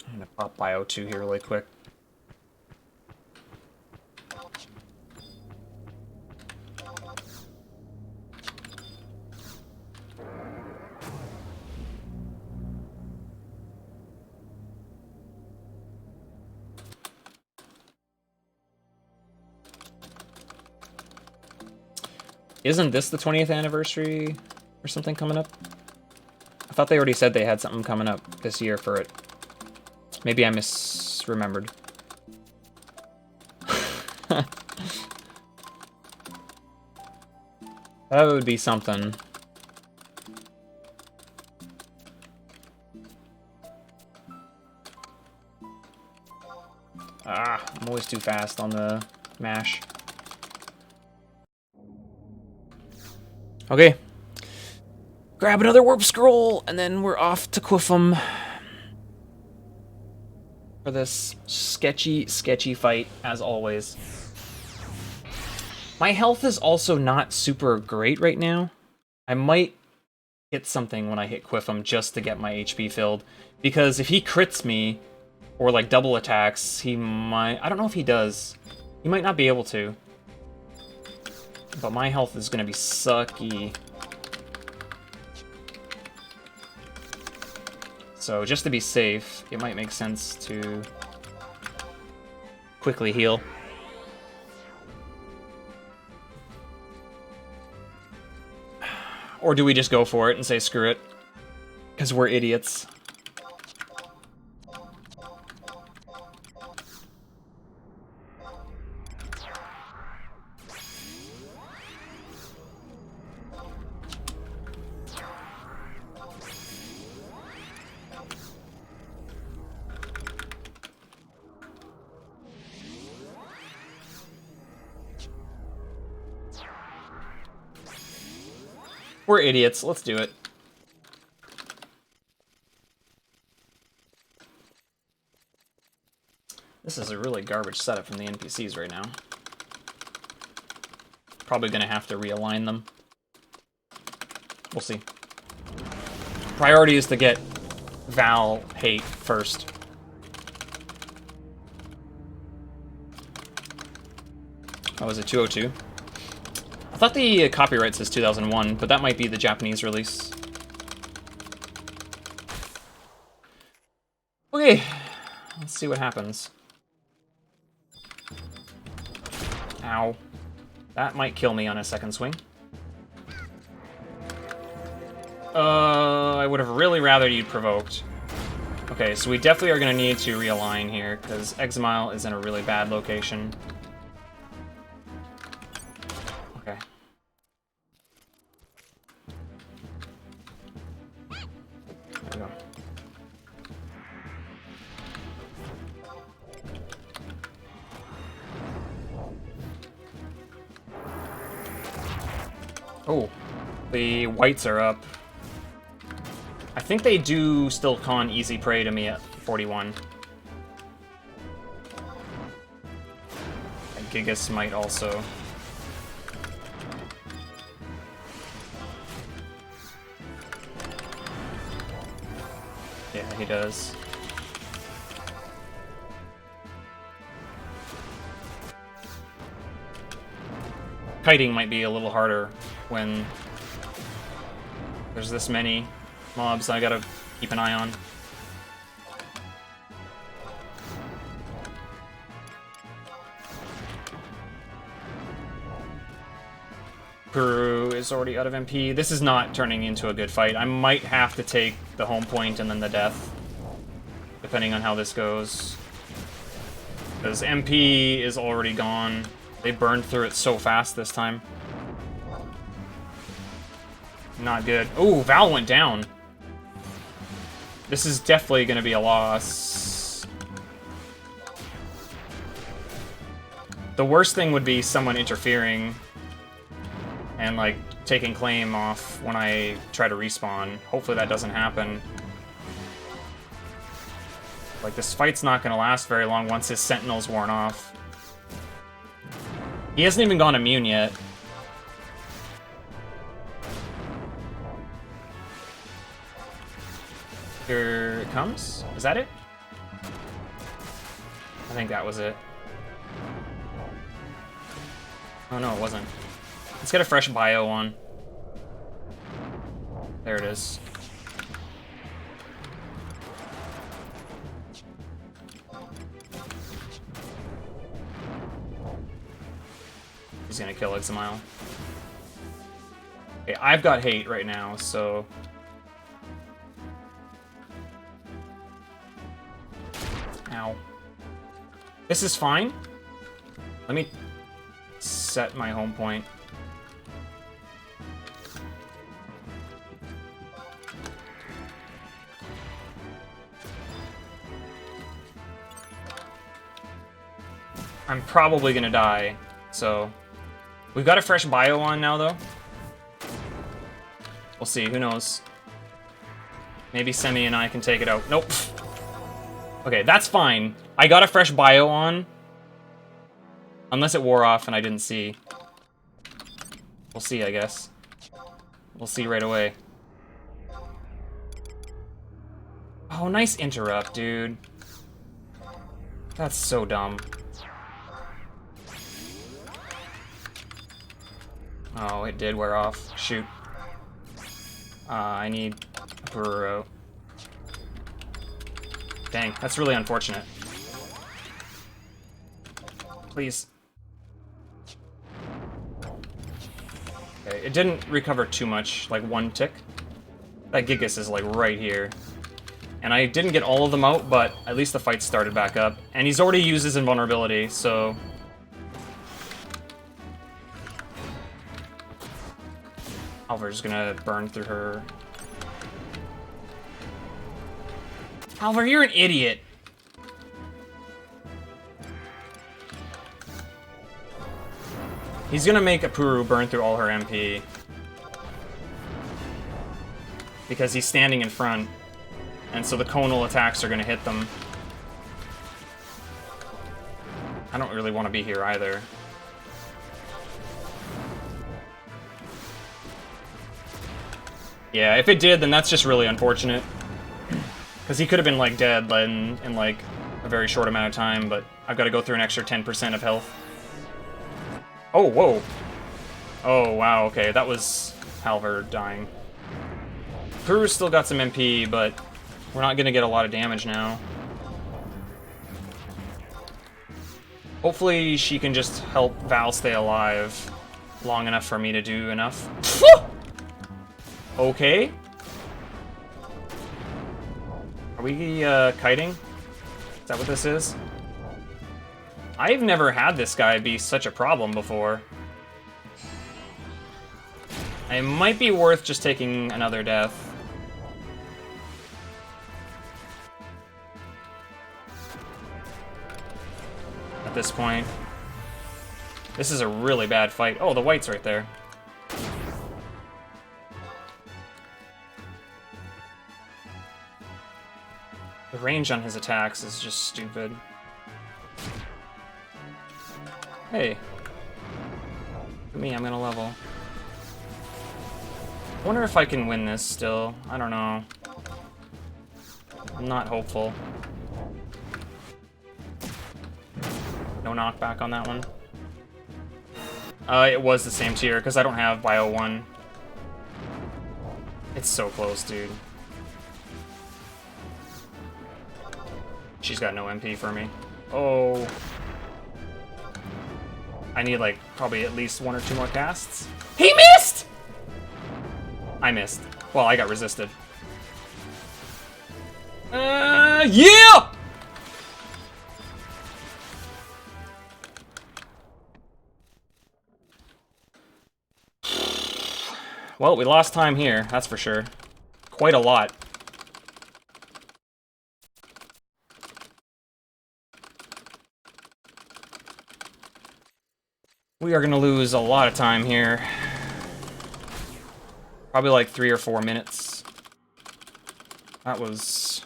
I'm going to pop Bio 2 here really quick. Isn't this the 20th anniversary or something coming up? I thought they already said they had something coming up this year for it. Maybe I misremembered. That would be something. Ah, I'm always too fast on the mash. Okay. Grab another warp scroll, and then we're off to Quiffum for this sketchy, sketchy fight, as always. My health is also not super great right now. I might hit something when I hit Quiffum just to get my HP filled, because if he crits me, or like double attacks, he might... I don't know if he does. He might not be able to. But my health is gonna be sucky. So just to be safe, it might make sense to quickly heal. Or do we just go for it and say screw it? Because we're idiots. We're idiots. Let's do it. This is a really garbage setup from the NPCs right now. Probably gonna have to realign them. We'll see. Priority is to get Val hate first. Oh, was it 202? I thought the copyright says 2001, but that might be the Japanese release. Okay, let's see what happens. Ow. That might kill me on a second swing. I would have really rather you'd provoked. Okay, so we definitely are going to need to realign here, because Exile is in a really bad location. Okay. There we go. Oh, the whites are up. I think they do still con easy prey to me at 41. And Gigas might also. Yeah, he does. Kiting might be a little harder when there's this many mobs I gotta keep an eye on. Peru is already out of MP. This is not turning into a good fight. I might have to take the home point and then the death, depending on how this goes. Because MP is already gone. They burned through it so fast this time. Not good. Oh, Val went down. This is definitely going to be a loss. The worst thing would be someone interfering and, like, taking claim off when I try to respawn. Hopefully that doesn't happen. Like, this fight's not going to last very long once his Sentinel's worn off. He hasn't even gone immune yet. Here it comes. Is that it? I think that was it. Oh no, it wasn't. Let's get a fresh bio on. There it is. He's gonna kill Exile. Okay, I've got hate right now, so... Ow. This is fine. Let me set my home point. I'm probably gonna die, so... We've got a fresh bio on now, though. We'll see, who knows. Maybe Semi and I can take it out. Nope. Okay, that's fine. I got a fresh bio on. Unless it wore off and I didn't see. We'll see, I guess. We'll see right away. Oh, nice interrupt, dude. That's so dumb. Oh, it did wear off. Shoot. I need a Burrow. Dang, that's really unfortunate. Please. Okay, it didn't recover too much, like one tick. That Gigas is like right here. And I didn't get all of them out, but at least the fight started back up. And he's already used his invulnerability, so... Alvar's gonna burn through her. Alvar, you're an idiot! He's gonna make Apuru burn through all her MP. because he's standing in front, and so the conal attacks are going to hit them. I don't really want to be here either. Yeah, if it did, then that's just really unfortunate. Because he could have been, like, dead in like, a very short amount of time, but I've got to go through an extra 10% of health. Oh, whoa. Oh, wow, okay, that was Halvard dying. Kuru's still got some MP, but we're not going to get a lot of damage now. Hopefully she can just help Val stay alive long enough for me to do enough. Okay. Are we kiting? Is that what this is? I've never had this guy be such a problem before. It might be worth just taking another death. At this point. This is a really bad fight. Oh, the white's right there. The range on his attacks is just stupid. Hey. Look at me, I'm gonna level. I wonder if I can win this still. I don't know. I'm not hopeful. No knockback on that one. It was the same tier, because I don't have Bio 1. It's so close, dude. She's got no MP for me. Oh. I need, like, probably at least 1 or 2 more casts. He missed! I missed. Well, I got resisted. Yeah! Well, we lost time here, that's for sure. Quite a lot. We are gonna lose a lot of time here. Probably like 3 or 4 minutes. That was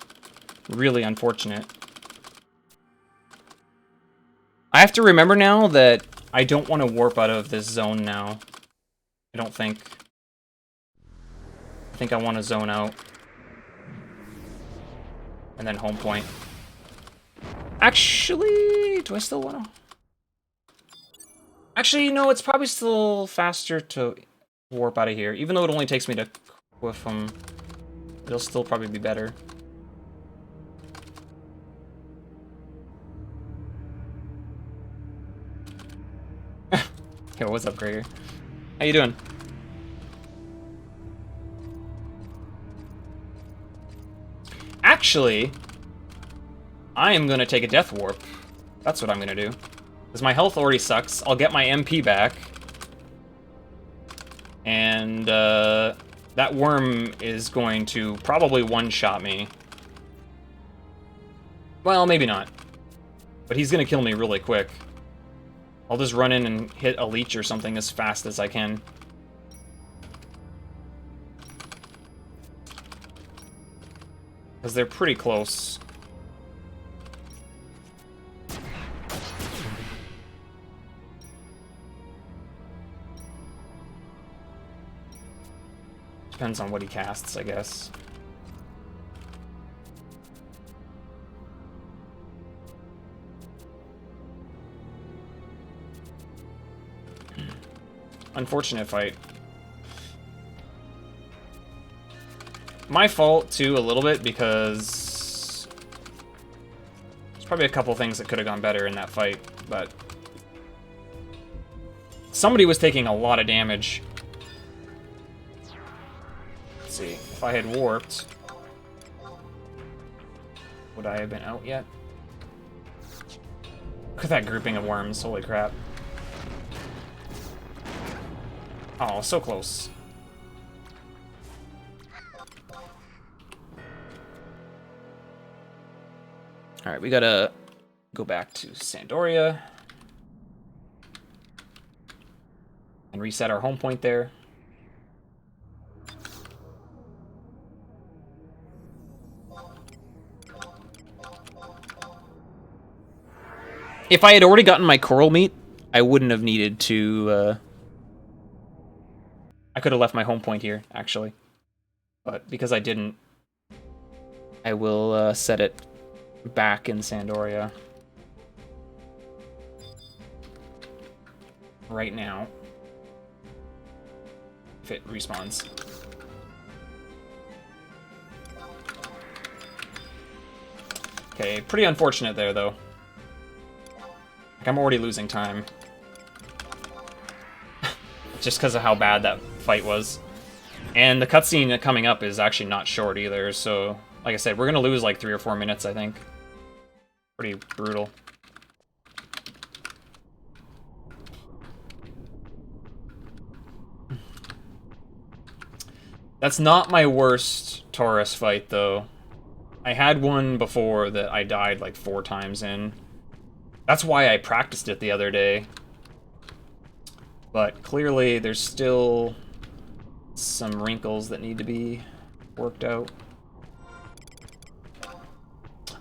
really unfortunate. I have to remember now that I don't want to warp out of this zone now. I don't think. I think I want to zone out. And then home point. Actually, do I still want to? Actually, no, it's probably still faster to warp out of here. Even though it only takes me to quiff them, it'll still probably be better. Yo, what's up, Gregor? How you doing? Actually, I am gonna take a death warp. That's what I'm gonna do. Because my health already sucks. I'll get my MP back. And that worm is going to probably one-shot me. Well, maybe not. But he's gonna kill me really quick. I'll just run in and hit a leech or something as fast as I can. Because they're pretty close. Depends on what he casts, I guess. Unfortunate fight. My fault, too, a little bit, because there's probably a couple things that could have gone better in that fight, but somebody was taking a lot of damage. Let's see, if I had warped, would I have been out yet? Look at that grouping of worms, holy crap. Oh, so close. Alright, we gotta go back to Sandoria. And reset our home point there. If I had already gotten my coral meat, I wouldn't have needed to... I could have left my home point here, actually. But because I didn't, I will set it back in Sandoria. Right now. If it respawns. Okay, pretty unfortunate there, though. Like, I'm already losing time. Just because of how bad that fight was. And the cutscene coming up is actually not short either, so... Like I said, we're gonna lose like 3 or 4 minutes, I think. Pretty brutal. That's not my worst Taurus fight, though. I had one before that I died like 4 times in. That's why I practiced it the other day. But clearly there's still some wrinkles that need to be worked out.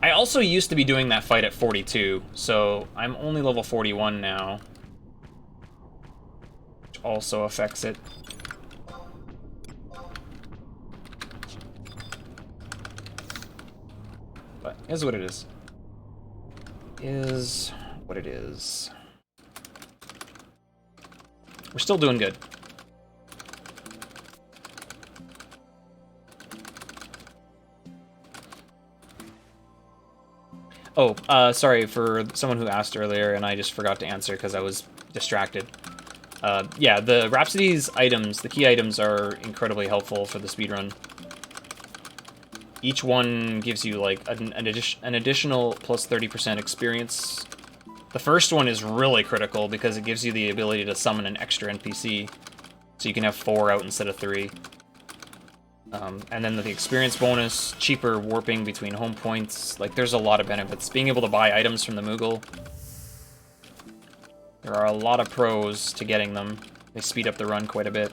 I also used to be doing that fight at 42, so I'm only level 41 now. Which also affects it. But it is what it is. Is what it is. We're still doing good. Oh, sorry for someone who asked earlier, and I just forgot to answer because I was distracted. Yeah, the Rhapsody's items, the key items, are incredibly helpful for the speedrun. Each one gives you, like, an additional plus 30% experience. The first one is really critical because it gives you the ability to summon an extra NPC, so you can have 4 out instead of 3. And then the experience bonus, cheaper warping between home points, like there's a lot of benefits. Being able to buy items from the Moogle. There are a lot of pros to getting them. They speed up the run quite a bit.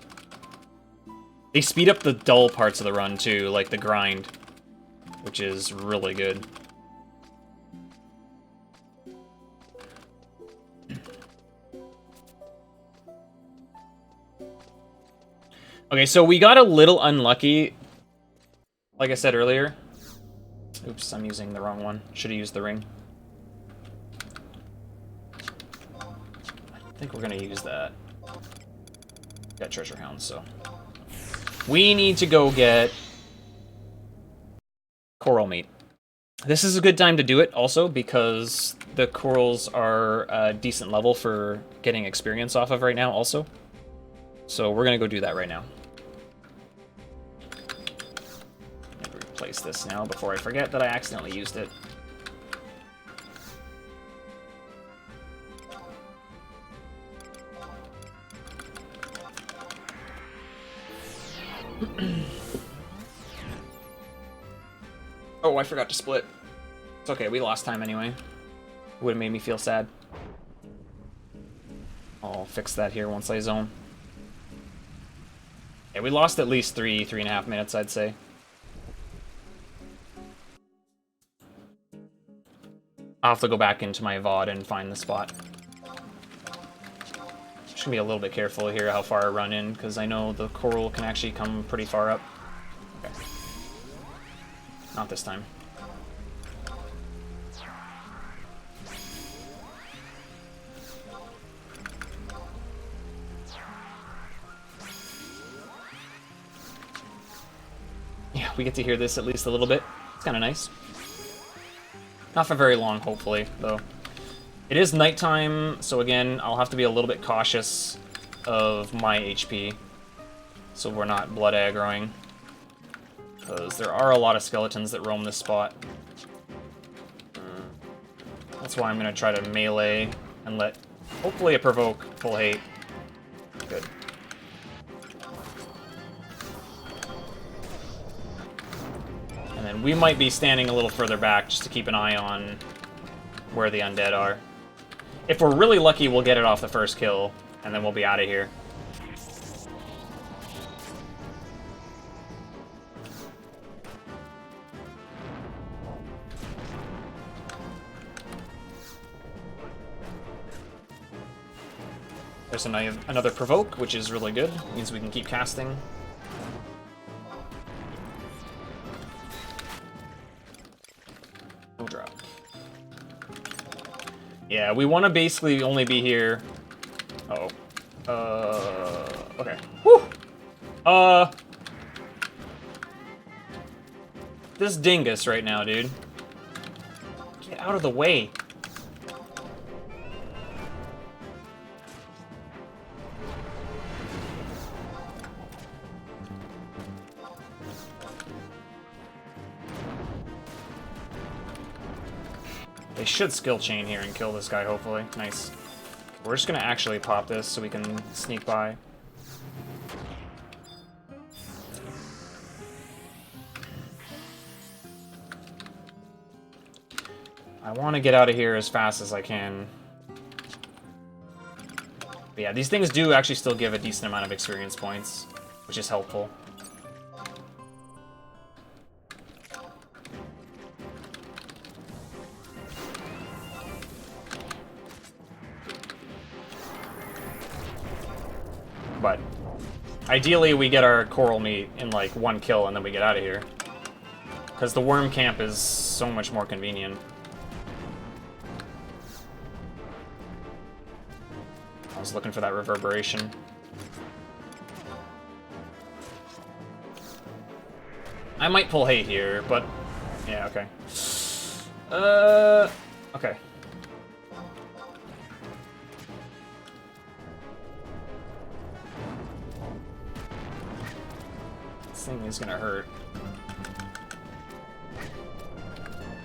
They speed up the dull parts of the run too, like the grind, which is really good. Okay, so we got a little unlucky, like I said earlier. Oops, I'm using the wrong one. Should have used the ring. I think we're gonna use that. Got treasure hounds, so. We need to go get coral meat. This is a good time to do it also because the corals are a decent level for getting experience off of right now also. So we're gonna go do that right now. Replace this now before I forget that I accidentally used it. Oh, I forgot to split. It's okay, we lost time anyway. It would have made me feel sad. I'll fix that here once I zone. Yeah, we lost at least 3.5 minutes, I'd say. I'll have to go back into my VOD and find the spot. Just gonna be a little bit careful here how far I run in, because I know the coral can actually come pretty far up. Okay. Not this time. Yeah, we get to hear this at least a little bit. It's kind of nice. Not for very long, hopefully, though. It is nighttime, so again, I'll have to be a little bit cautious of my HP, so we're not blood aggroing, because there are a lot of skeletons that roam this spot. That's why I'm going to try to melee and let, hopefully, it provoke full hate. Good. And then we might be standing a little further back just to keep an eye on where the undead are. If we're really lucky, we'll get it off the first kill, and then we'll be out of here. us another provoke, which is really good. It means we can keep casting. No drop. Yeah, we want to basically only be here. Uh-oh. Okay. Whew! This dingus right now, dude. Get out of the way. They should skill chain here and kill this guy, hopefully. Nice. We're just gonna actually pop this so we can sneak by. I want to get out of here as fast as I can. But yeah, these things do actually still give a decent amount of experience points, which is helpful. But ideally, we get our coral meat in like one kill and then we get out of here. Because the worm camp is so much more convenient. I was looking for that reverberation. I might pull hate here, but yeah, okay. Okay. This thing is gonna hurt.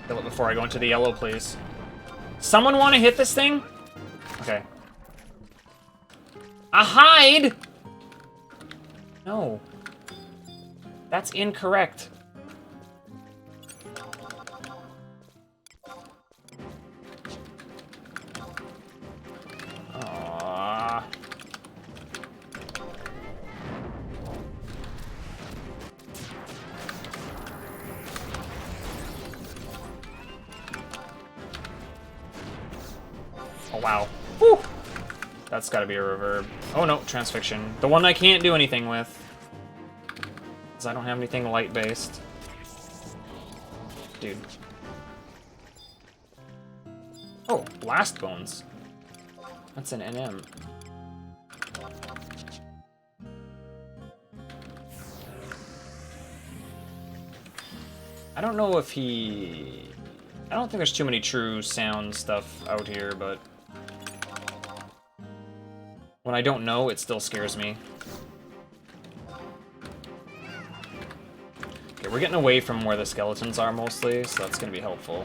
Kill it before I go into the yellow, please. Someone want to hit this thing? Okay. A hide? No. That's incorrect. Aww. Oh, wow. Whew. That's gotta be a reverb. Oh no, transfixion. The one I can't do anything with. Because I don't have anything light-based. Dude. Oh, blast bones. That's an NM. I don't know if he... I don't think there's too many true sound stuff out here, but... when I don't know, it still scares me. Okay, we're getting away from where the skeletons are mostly, so that's gonna be helpful.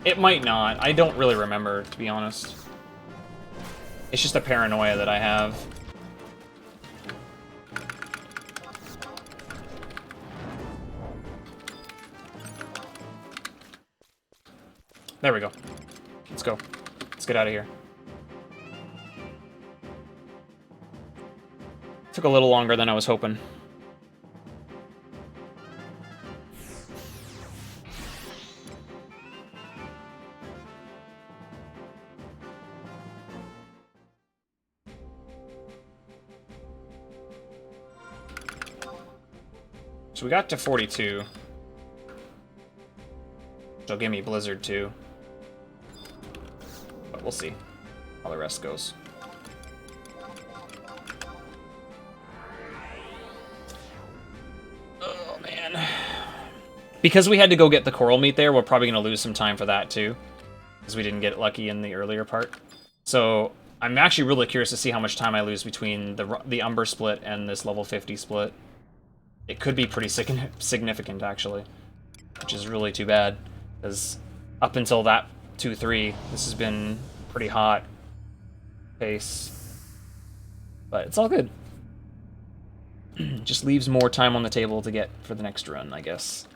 It might not. I don't really remember, to be honest. It's just a paranoia that I have. There we go. Let's go. Let's get out of here. Took a little longer than I was hoping. So we got to 42. She'll give me Blizzard too. But we'll see how the rest goes. Oh, man. Because we had to go get the coral meat there, we're probably going to lose some time for that too. Because we didn't get lucky in the earlier part. So I'm actually really curious to see how much time I lose between the Umber split and this level 50 split. It could be pretty significant, actually, which is really too bad, because up until that 2-3, this has been pretty hot pace, but it's all good. Just leaves more time on the table to get for the next run, I guess.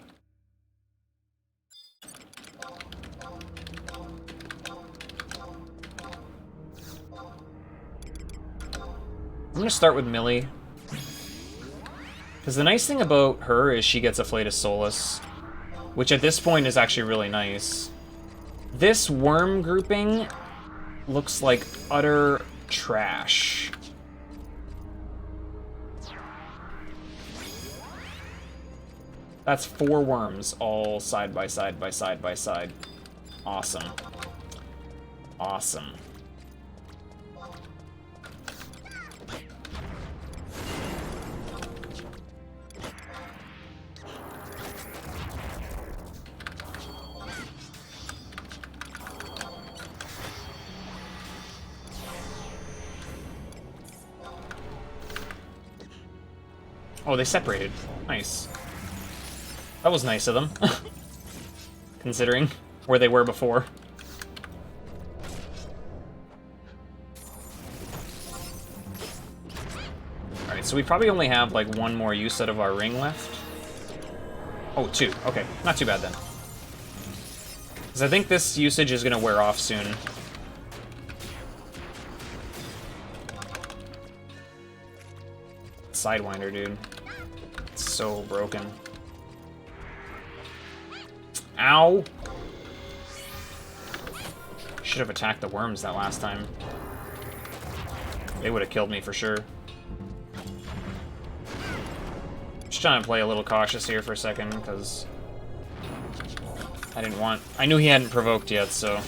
gonna start with Millie. Because the nice thing about her is she gets a Flatus Solus, which at this point is actually really nice. This worm grouping looks like utter trash. That's 4 worms all side by side by side by side. Awesome. Awesome. Oh, they separated. Nice. That was nice of them. Considering where they were before. Alright, so we probably only have like 1 more use out of our ring left. Oh, 2. Okay, not too bad then. Because I think this usage is going to wear off soon. Sidewinder, dude. It's so broken. Ow! Should have attacked the worms that last time. They would have killed me for sure. Just trying to play a little cautious here for a second, because I didn't want... I knew he hadn't provoked yet, so...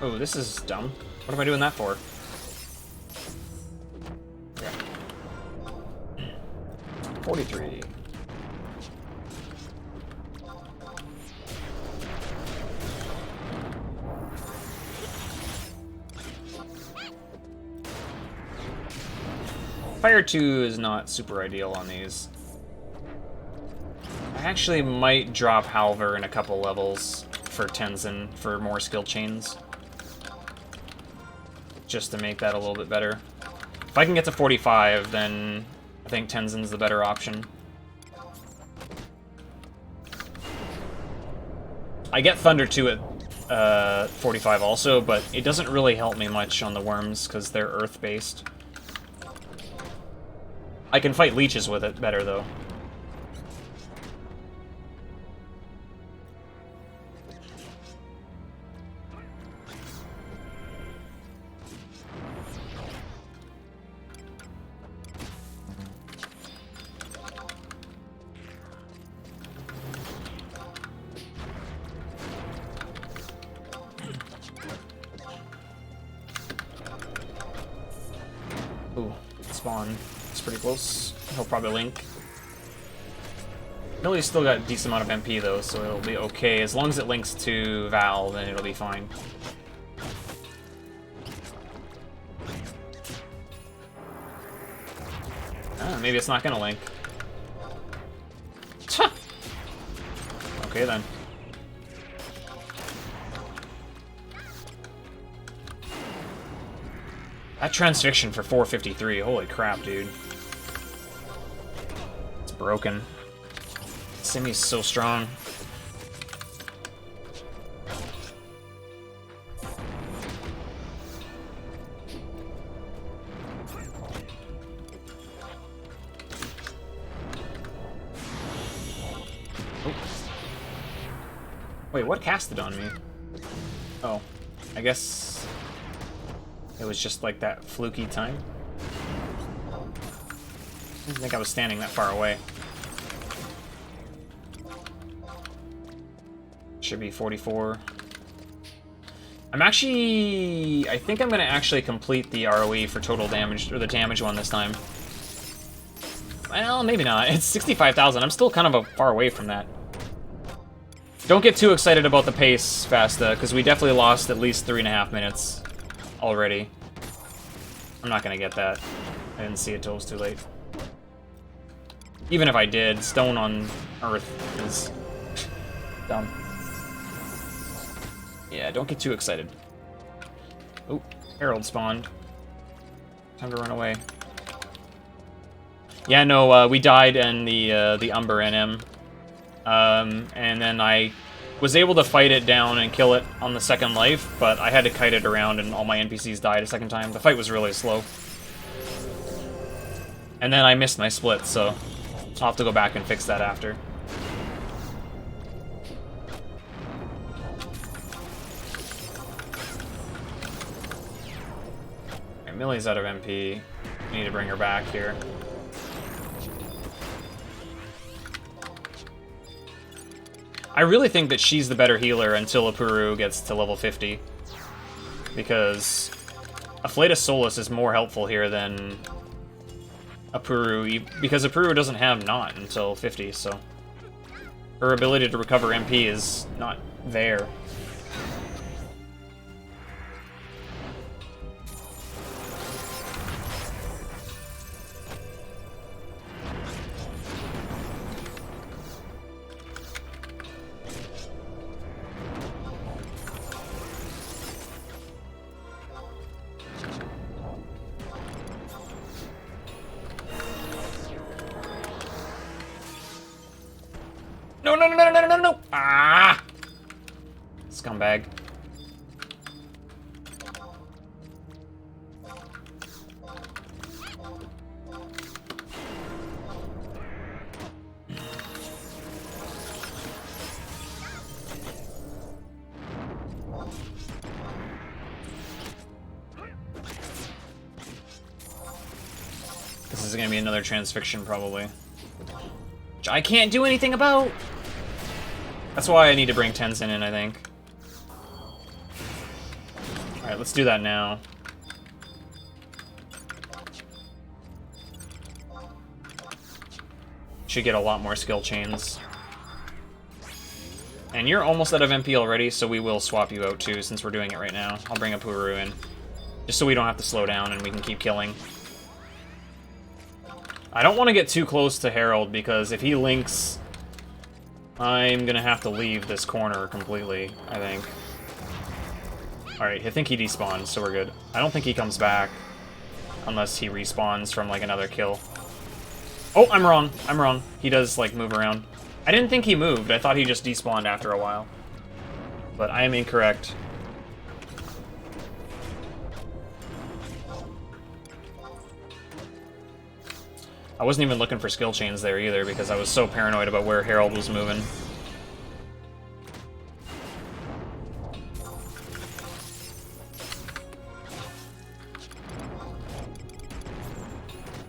Oh, this is dumb. What am I doing that for? Yeah. 43. Fire 2 is not super ideal on these. I actually might drop Halver in a couple levels for Tenzin for more skill chains. Just to make that a little bit better. If I can get to 45, then I think Tenzin's the better option. I get Thunder 2 at 45 also, but it doesn't really help me much on the worms because they're earth-based. I can fight leeches with it better, though. Ooh, spawn. It's pretty close. He'll probably link. Millie's still got a decent amount of MP though, so it'll be okay. As long as it links to Val, then it'll be fine. Ah, maybe it's not gonna link. Okay then. That transfixion for 453, holy crap, dude. It's broken. Simi's so strong. Oh. Wait, what casted on me? Oh, I guess... it was just like that fluky time. I didn't think I was standing that far away. Should be 44. I'm actually... I think I'm going to actually complete the ROE for total damage, or the damage one this time. Well, maybe not. It's 65,000. I'm still kind of far away from that. Don't get too excited about the pace, Fasta, because we definitely lost at least 3.5 minutes already. I'm not going to get that. I didn't see it till it was too late. Even if I did, stone on earth is dumb. Yeah, don't get too excited. Oh, Herald spawned. Time to run away. Yeah, no, we died in the Umber NM. And then I was able to fight it down and kill it on the second life, but I had to kite it around and all my NPCs died a second time. The fight was really slow. And then I missed my split, so I'll have to go back and fix that after. Alright, Millie's out of MP. I need to bring her back here. I really think that she's the better healer until Apuru gets to level 50. Because Afflatus Solus is more helpful here than Apuru, because Apuru doesn't have Knot until 50, so her ability to recover MP is not there. No, no, no, no, no, no, no, no! Ah! Scumbag. This is gonna be another transfixion, probably. Which I can't do anything about! That's why I need to bring Tenzin in, I think. Alright, let's do that now. Should get a lot more skill chains. And you're almost out of MP already, so we will swap you out too, since we're doing it right now. I'll bring Apuru in. Just so we don't have to slow down and we can keep killing. I don't want to get too close to Herald, because if he links, I'm gonna have to leave this corner completely, I think. Alright, I think he despawned, so we're good. I don't think he comes back, unless he respawns from, like, another kill. Oh, I'm wrong. I'm wrong. He does, like, move around. I didn't think he moved. I thought he just despawned after a while. But I am incorrect. I wasn't even looking for skill chains there either, because I was so paranoid about where Herald was moving.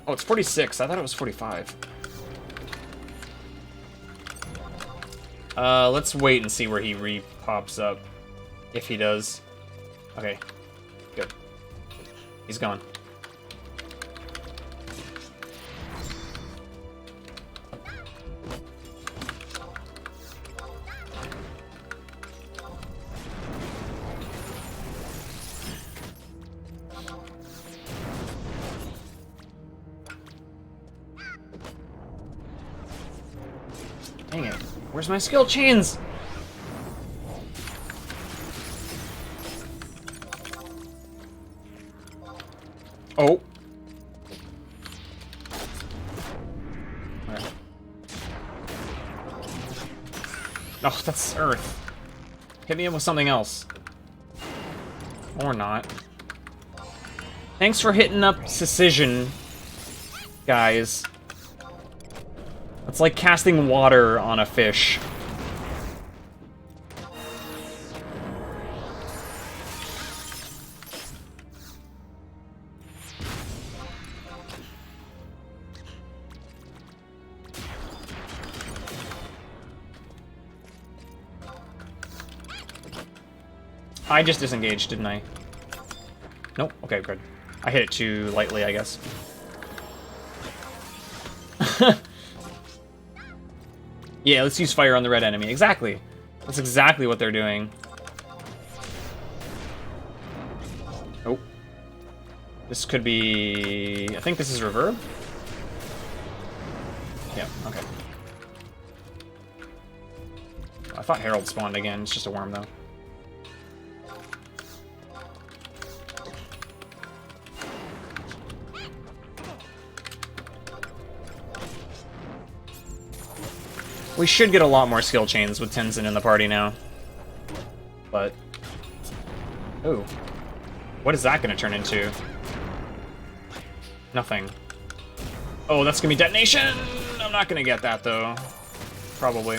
Oh, it's 46. I thought it was 45. Let's wait and see where he re-pops up. If he does. Okay. Good. He's gone. Dang it. Where's my skill chains? Oh. Right. Oh, that's Earth. Hit me up with something else. Or not. Thanks for hitting up Secession, guys. It's like casting water on a fish. I just disengaged, didn't I? Nope. Okay, good. I hit it too lightly, I guess. Yeah, let's use fire on the red enemy. Exactly. That's exactly what they're doing. Oh. This could be... I think this is reverb? Yeah, okay. I thought Herald spawned again. It's just a worm, though. We should get a lot more skill chains with Tenzin in the party now. But... ooh. What is that going to turn into? Nothing. Oh, that's going to be detonation! I'm not going to get that, though. Probably.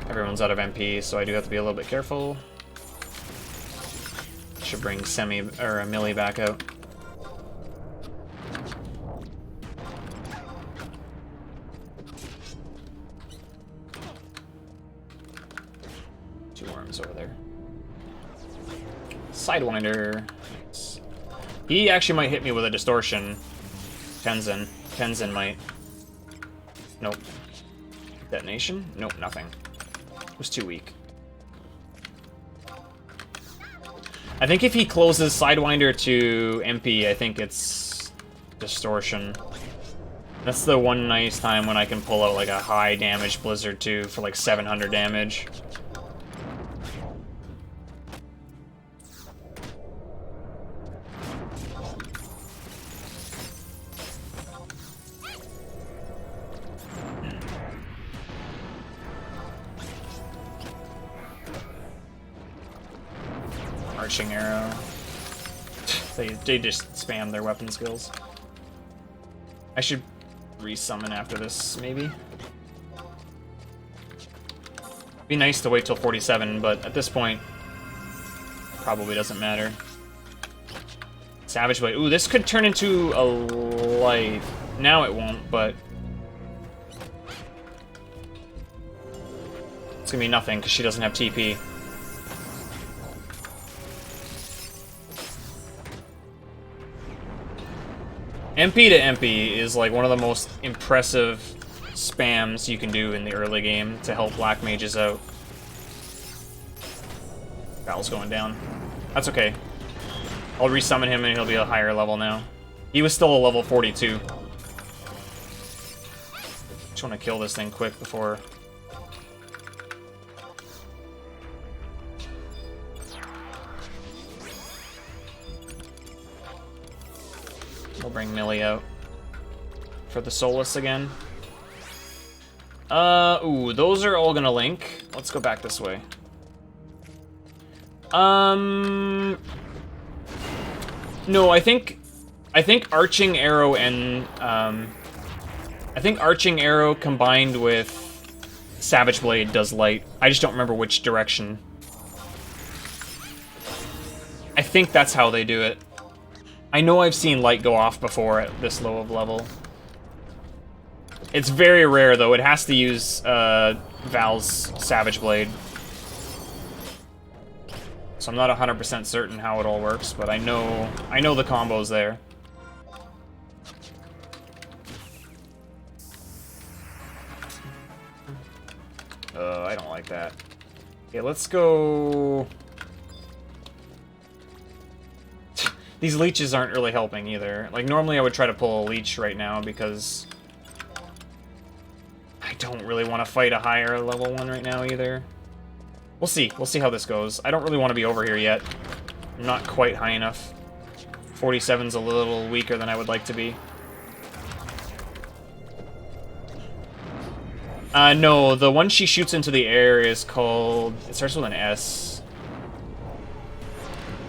Everyone's out of MP, so I do have to be a little bit careful. Should bring a Millie back out. Two worms over there. Sidewinder. He actually might hit me with a distortion. Tenzin might. Nope. Detonation? Nope, nothing. It was too weak. I think if he closes Sidewinder to MP, I think it's distortion. That's the one nice time when I can pull out like a high damage Blizzard 2 for like 700 damage. Arching arrow. They just spam their weapon skills. I should resummon after this, maybe. Be nice to wait till 47, but at this point, probably doesn't matter. Savage Blade. Ooh, this could turn into a light. Now it won't, but it's gonna be nothing because she doesn't have TP. MP to MP is like one of the most impressive spams you can do in the early game to help black mages out. Val's going down. That's okay. I'll resummon him and he'll be a higher level now. He was still a level 42. Just want to kill this thing quick before... We'll bring Millie out for the Solus again. Ooh, those are all gonna link. Let's go back this way. No, I think Arching Arrow and, I think Arching Arrow combined with Savage Blade does light. I just don't remember which direction. I think that's how they do it. I know I've seen light go off before at this low of level. It's very rare, though. It has to use Val's Savage Blade. So I'm not 100% certain how it all works, but I know the combo's there. I don't like that. Okay, let's go... These leeches aren't really helping either. Like, normally I would try to pull a leech right now because I don't really want to fight a higher level one right now either. We'll see. We'll see how this goes. I don't really want to be over here yet. I'm not quite high enough. 47's a little weaker than I would like to be. No, the one she shoots into the air is called... It starts with an S.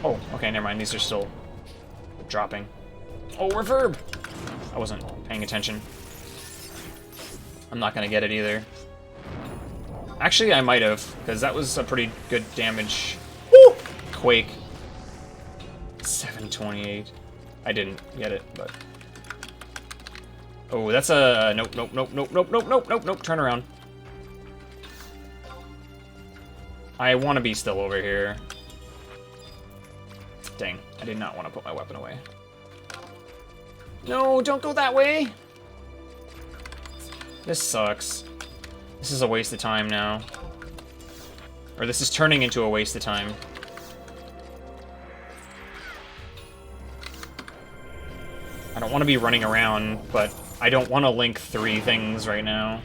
Oh, okay, never mind. These are still... dropping. Oh, reverb! I wasn't paying attention. I'm not gonna get it either. Actually, I might have, because that was a pretty good damage. Woo! Quake. 728. I didn't get it, but... Oh, that's a... Nope, nope, nope, nope, nope, nope, nope, nope, nope, turn around. I want to be still over here. Dang, I did not want to put my weapon away. No, don't go that way! This sucks. This is a waste of time now. Or this is turning into a waste of time. I don't want to be running around, but I don't want to link 3 things right now.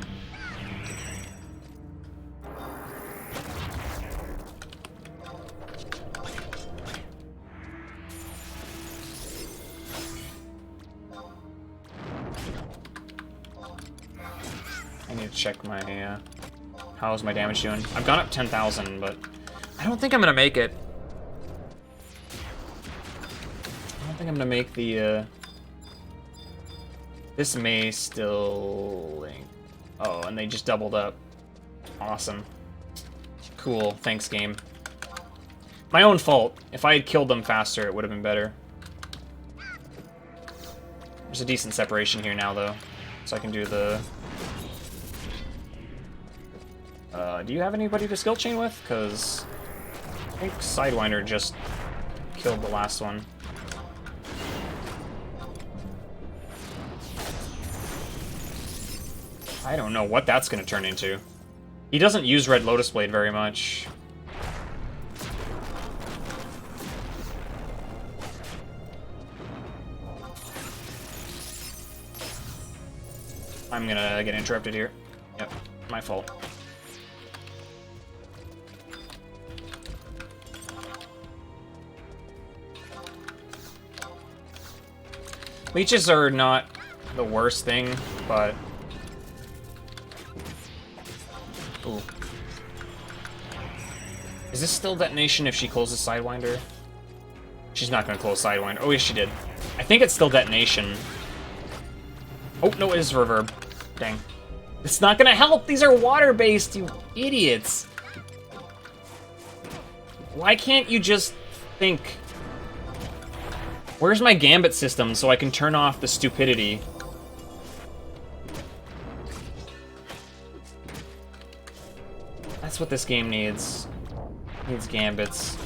need to check my, how's my damage doing? I've gone up 10,000, but I don't think I'm gonna make it. I don't think I'm gonna make the, this may still link. Oh, and they just doubled up. Awesome. Cool, thanks game. My own fault. If I had killed them faster, it would have been better. There's a decent separation here now, though. So I can do the... do you have anybody to skill chain with? Because I think Sidewinder just killed the last one. I don't know what that's going to turn into. He doesn't use Red Lotus Blade very much. I'm gonna get interrupted here. Yep, my fault. Leeches are not the worst thing, but... Ooh. Is this still detonation if she closes Sidewinder? She's not gonna close Sidewinder. Oh, yes, she did. I think it's still detonation. Oh, no, it is reverb. Dang. It's not gonna help! These are water-based, you idiots! Why can't you just think? Where's my gambit system so I can turn off the stupidity? That's what this game needs. It needs gambits.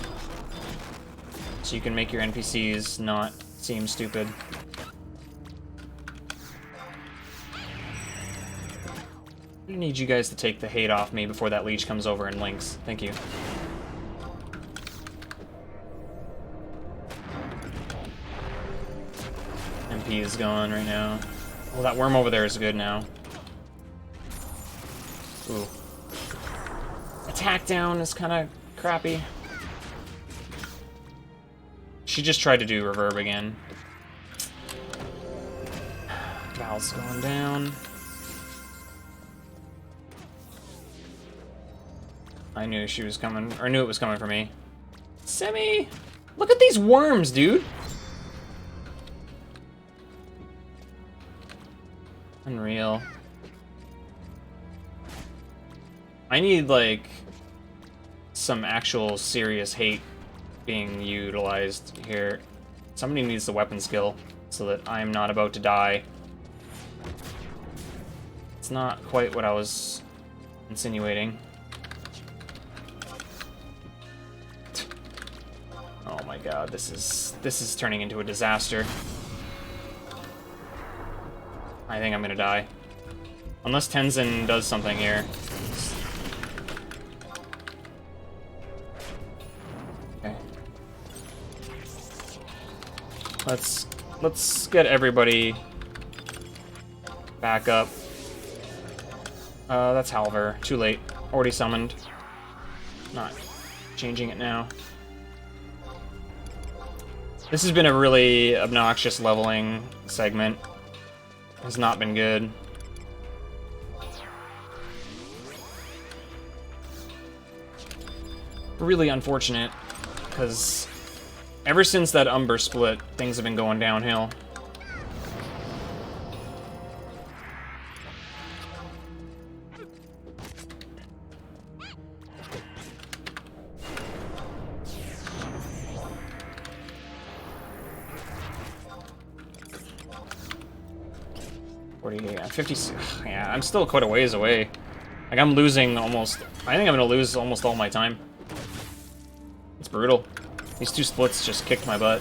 So you can make your NPCs not seem stupid. I need you guys to take the hate off me before that leech comes over and links. Thank you. MP is gone right now. Well, that worm over there is good now. Ooh. Attack down is kind of crappy. She just tried to do reverb again. Val's going down. I knew she was coming, or knew it was coming for me. Semi! Look at these worms, dude! Unreal. I need, like, some actual serious hate being utilized here. Somebody needs the weapon skill so that I'm not about to die. It's not quite what I was insinuating. Oh my god, this is turning into a disaster. I think I'm gonna die. Unless Tenzin does something here. Okay. Let's get everybody back up. That's Halver. Too late. Already summoned. Not changing it now. This has been a really obnoxious leveling segment. Has not been good. Really unfortunate, because ever since that Umber split, things have been going downhill. Yeah, 50. Yeah, I'm still quite a ways away. Like, I'm losing almost... I think I'm gonna lose almost all my time. It's brutal. These two splits just kicked my butt.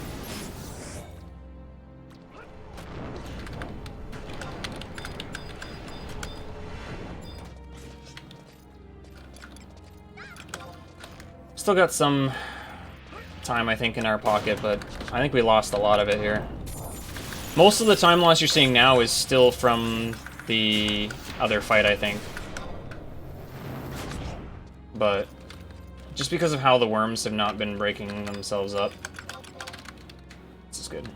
Still got some time, I think, in our pocket, but I think we lost a lot of it here. Most of the time loss you're seeing now is still from the other fight, I think. But just because of how the worms have not been breaking themselves up, this is good.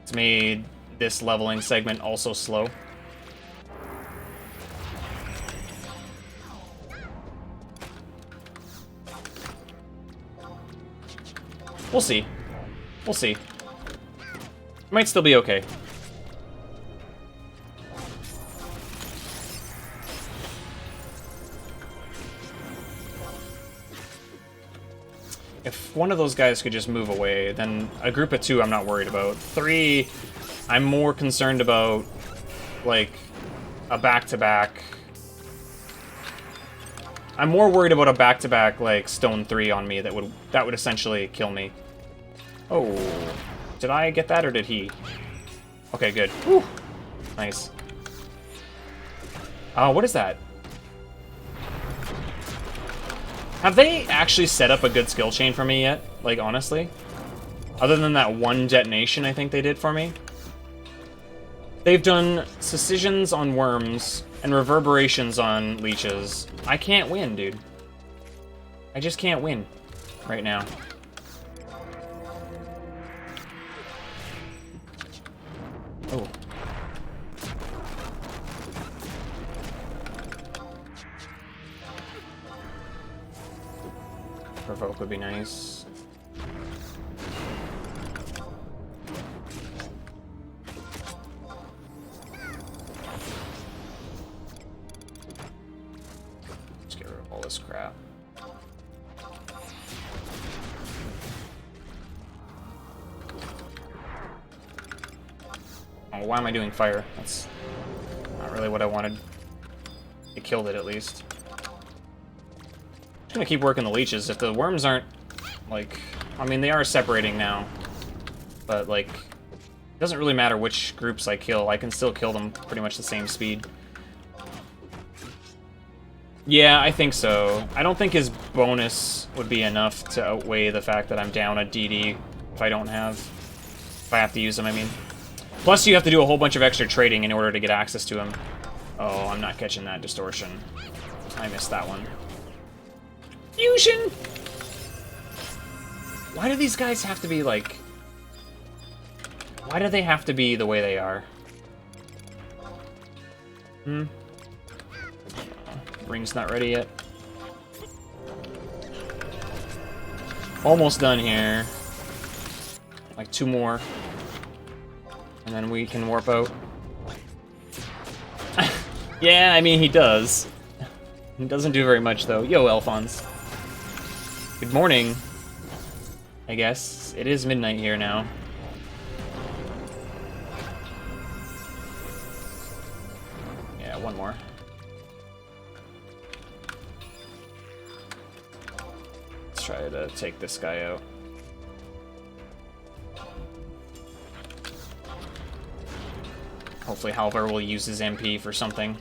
It's made this leveling segment also slow. We'll see. We'll see. Might still be okay. If one of those guys could just move away, then a group of 2 I'm not worried about. 3, I'm more concerned about, like, a back-to-back. I'm more worried about a back-to-back, like, stone 3 on me that would essentially kill me. Oh, did I get that or did he? Okay, good. Whew. Nice. What is that? Have they actually set up a good skill chain for me yet? Like, honestly? Other than that one detonation I think they did for me? They've done Sucisions on worms and reverberations on leeches. I can't win, dude. I just can't win right now. Oh. Provoke would be nice. Let's get rid of all this crap. Oh, why am I doing fire? That's not really what I wanted. It killed it at least. I'm gonna keep working the leeches. If the worms aren't, like, I mean, they are separating now, but, like, it doesn't really matter which groups I kill. I can still kill them pretty much the same speed. Yeah, I think so. I don't think his bonus would be enough to outweigh the fact that I'm down a DD if I have to use them, I mean. Plus, you have to do a whole bunch of extra trading in order to get access to him. Oh, I'm not catching that distortion. I missed that one. Fusion! Why do these guys have to be, like... Why do they have to be the way they are? Ring's not ready yet. Almost done here. Like 2 more. And then we can warp out. Yeah, I mean, he does. He doesn't do very much, though. Yo, Alphonse. Good morning, I guess. It is midnight here now. Yeah, 1 more. Let's try to take this guy out. Hopefully Halvar will use his MP for something.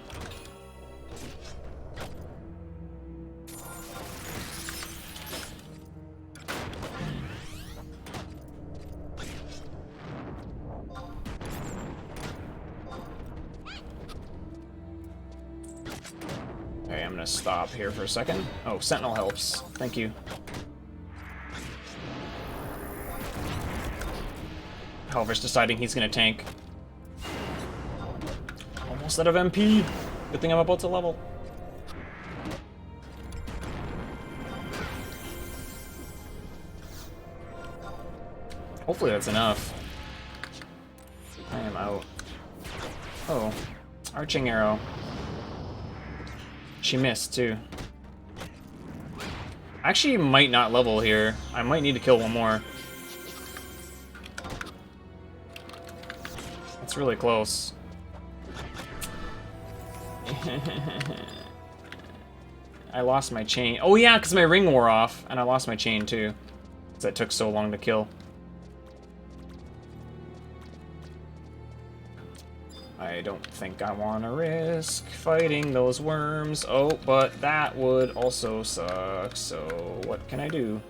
Okay, I'm gonna stop here for a second. Oh, Sentinel helps. Thank you. Halvar's deciding he's gonna tank. Almost out of MP. Good thing I'm about to level. Hopefully that's enough. I am out. Oh, arching arrow. She missed too. Actually, might not level here. I might need to kill 1 more. That's really close. I lost my chain. Oh yeah, because my ring wore off, and I lost my chain too. Because that took so long to kill. I don't think I want to risk fighting those worms. Oh, but that would also suck, so what can I do?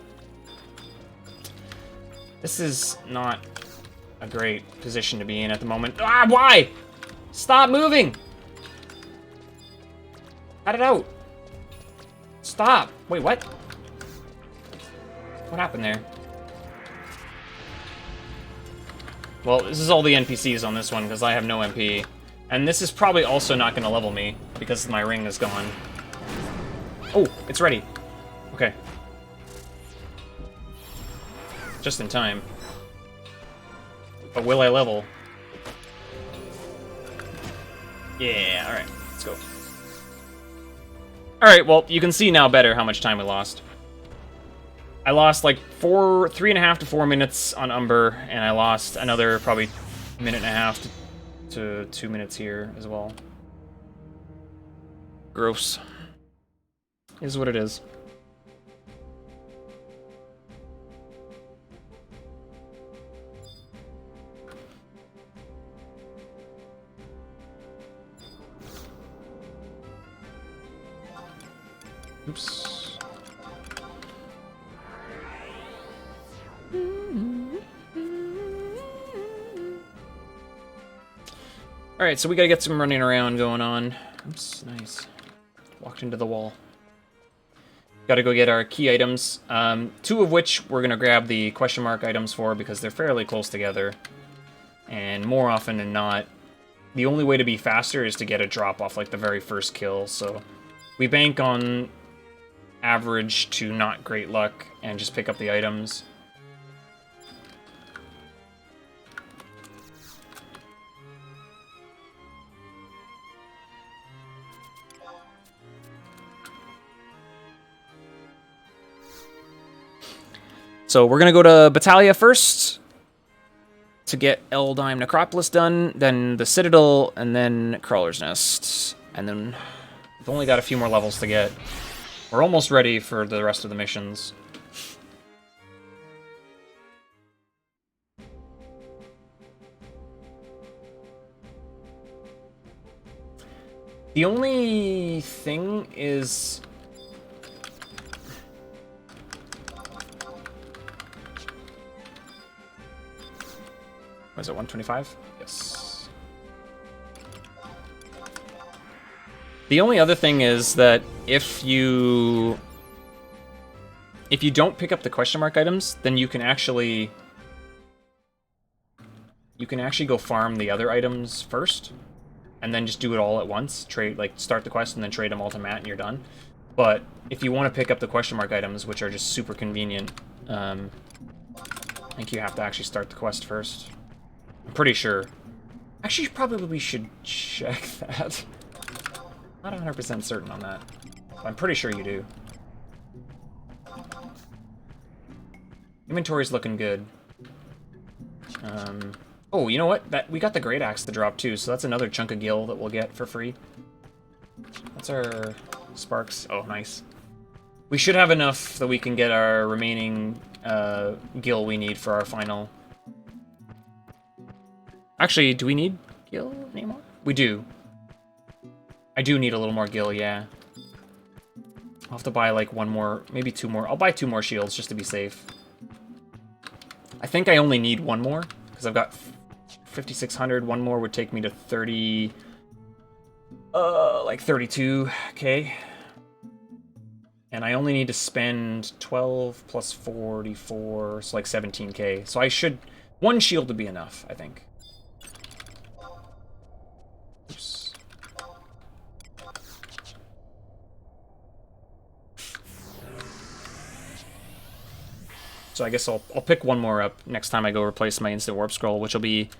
This is not a great position to be in at the moment. Ah, why? Stop moving! Cut it out! Stop! Wait, what? What happened there? Well, this is all the NPCs on this one, because I have no MP. And this is probably also not going to level me, because my ring is gone. Oh, it's ready. Okay. Just in time. But will I level? Yeah, alright, let's go. Alright, well, you can see now better how much time we lost. I lost like 3.5 to 4 minutes on Umber, and I lost another probably 1.5 to 2 minutes here as well. Gross. Is what it is. Oops. Alright, so we gotta get some running around going on. Oops, nice. Walked into the wall. Gotta go get our key items. 2 of which we're gonna grab the question mark items for because they're fairly close together. And more often than not, the only way to be faster is to get a drop off like the very first kill, so we bank on average to not great luck and just pick up the items. So we're gonna go to Battalia first to get Eldime Necropolis done, then the Citadel, and then Crawler's Nest. And then we've only got a few more levels to get. We're almost ready for the rest of the missions. The only thing is... Was it 125? Yes. The only other thing is that if you don't pick up the question mark items, then you can actually go farm the other items first, and then just do it all at once. Trade, like, start the quest and then trade them all to Matt, and you're done. But if you want to pick up the question mark items, which are just super convenient, I think you have to actually start the quest first. I'm pretty sure. Actually, probably we should check that. Not 100% certain on that. But I'm pretty sure you do. Inventory's looking good. Oh, you know what? We got the Great Axe to drop too, so that's another chunk of gil that we'll get for free. What's our sparks? Oh, nice. We should have enough that we can get our remaining gil we need for our final. Actually, do we need gil anymore? We do. I do need a little more gil, yeah. I'll have to buy like 1 more, maybe 2 more. I'll buy 2 more shields just to be safe. I think I only need 1 more, because I've got 5,600. 1 more would take me to 30... like 32k. And I only need to spend 12 plus 44, so like 17k. So I should... 1 shield would be enough, I think. Oops. So I guess I'll pick 1 more up next time I go replace my instant warp scroll, which will be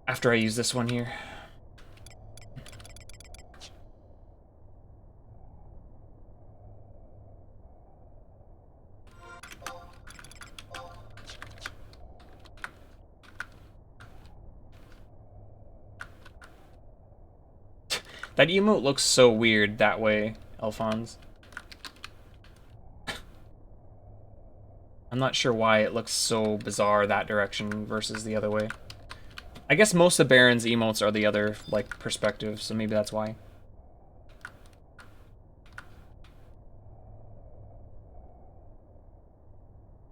after I use this one here. That emote looks so weird that way, Alphonse. I'm not sure why it looks so bizarre that direction versus the other way. I guess most of Baron's emotes are the other, like, perspective, so maybe that's why.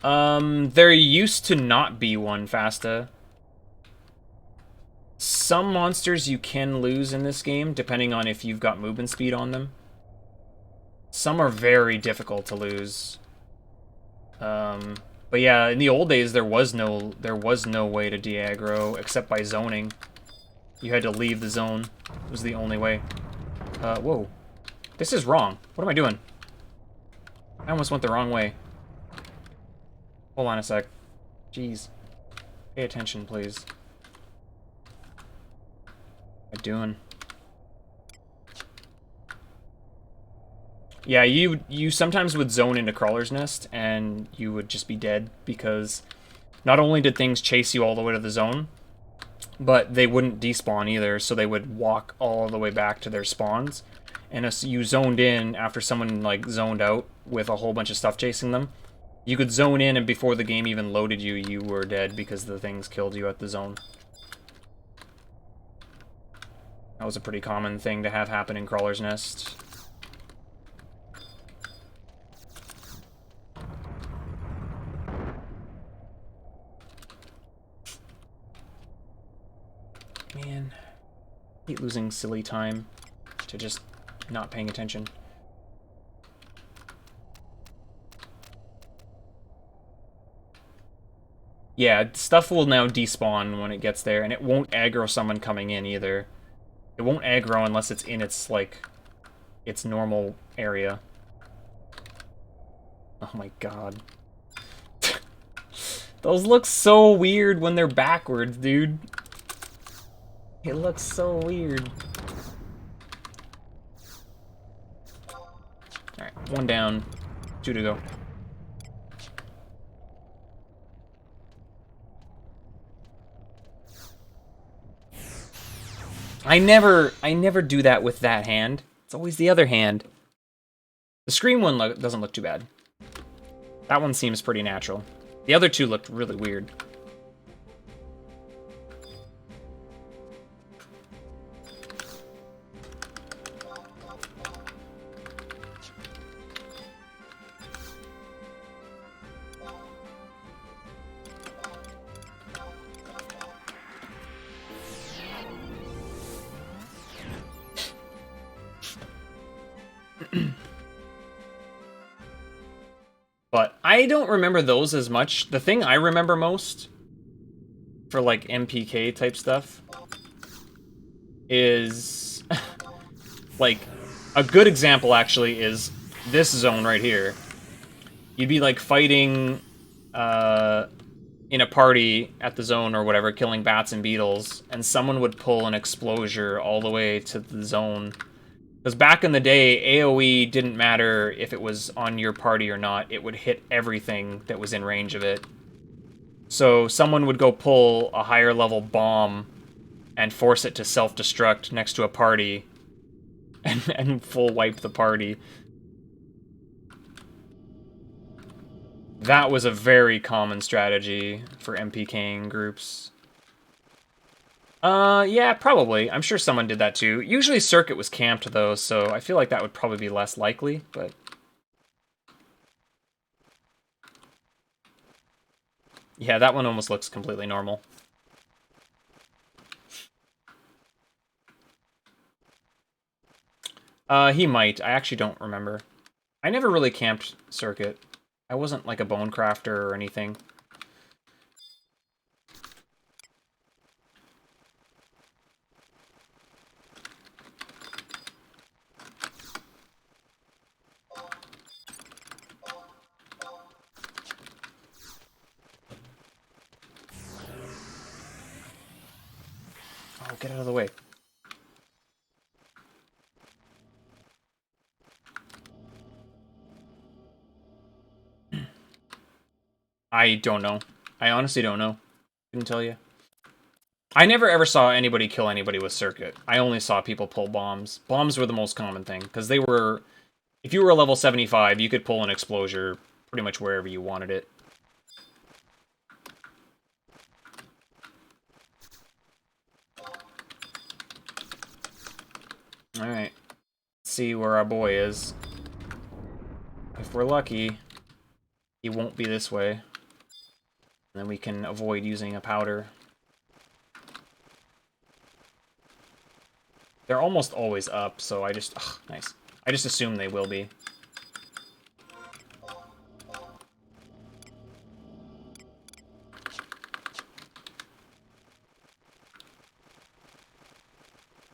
There used to not be one, Fasta. Some monsters you can lose in this game, depending on if you've got movement speed on them. Some are very difficult to lose. But yeah, in the old days there was no way to de-aggro except by zoning. You had to leave the zone. It was the only way. Whoa. This is wrong. What am I doing? I almost went the wrong way. Hold on a sec. Jeez. Pay attention, please. What am I doing? Yeah, you sometimes would zone into Crawler's Nest, and you would just be dead, because not only did things chase you all the way to the zone, but they wouldn't despawn either, so they would walk all the way back to their spawns. And as you zoned in after someone, like, zoned out with a whole bunch of stuff chasing them, you could zone in, and before the game even loaded you, you were dead because the things killed you at the zone. That was a pretty common thing to have happen in Crawler's Nest. Man, I hate losing silly time to just not paying attention. Yeah, stuff will now despawn when it gets there, and it won't aggro someone coming in either. It won't aggro unless it's in its, like, its normal area. Oh my god. Those look so weird when they're backwards, dude. It looks so weird. Alright, one down, 2 to go. I never do that with that hand. It's always the other hand. The screen one doesn't look too bad. That one seems pretty natural. The other two looked really weird. But I don't remember those as much. The thing I remember most for, like, MPK type stuff is like, a good example actually is this zone right here. You'd be, like, fighting in a party at the zone or whatever, killing bats and beetles, and someone would pull an explosion all the way to the zone. Because back in the day, AoE didn't matter if it was on your party or not. It would hit everything that was in range of it. So someone would go pull a higher level bomb and force it to self-destruct next to a party and full wipe the party. That was a very common strategy for MPKing groups. Yeah, probably. I'm sure someone did that too. Usually Circuit was camped, though, so I feel like that would probably be less likely, but... yeah, that one almost looks completely normal. He might. I actually don't remember. I never really camped Circuit. I wasn't like a bone crafter or anything. Oh, get out of the way. I don't know. I honestly don't know. Couldn't tell you. I never ever saw anybody kill anybody with Circuit. I only saw people pull bombs. Bombs were the most common thing, because they were... if you were a level 75, you could pull an explosion pretty much wherever you wanted it. Alright. Let's see where our boy is. If we're lucky, he won't be this way. And then we can avoid using a powder. They're almost always up, so I just... ugh, nice. I just assume they will be.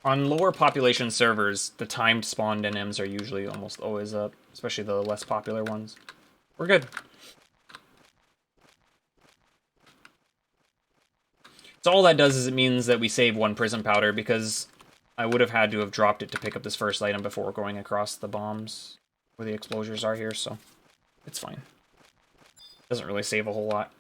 On lower population servers, the timed spawned NMs are usually almost always up, especially the less popular ones. We're good. So all that does is it means that we save 1 prism powder, because I would have had to have dropped it to pick up this first item before going across the bombs where the explosures are here, so it's fine. Doesn't really save a whole lot.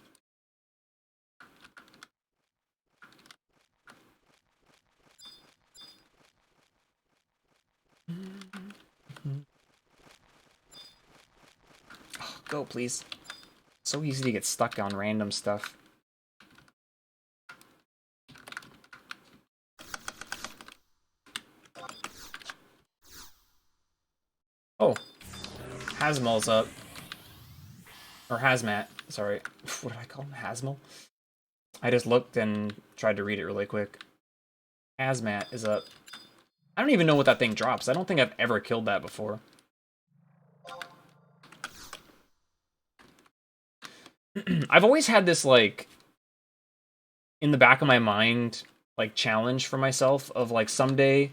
Oh, go, please. So easy to get stuck on random stuff. Oh, Hazmal's up. Or Hazmat, sorry. What did I call him? Hazmal? I just looked and tried to read it really quick. Hazmat is up. I don't even know what that thing drops. I don't think I've ever killed that before. I've always had this, like, in the back of my mind, like, challenge for myself of, like, someday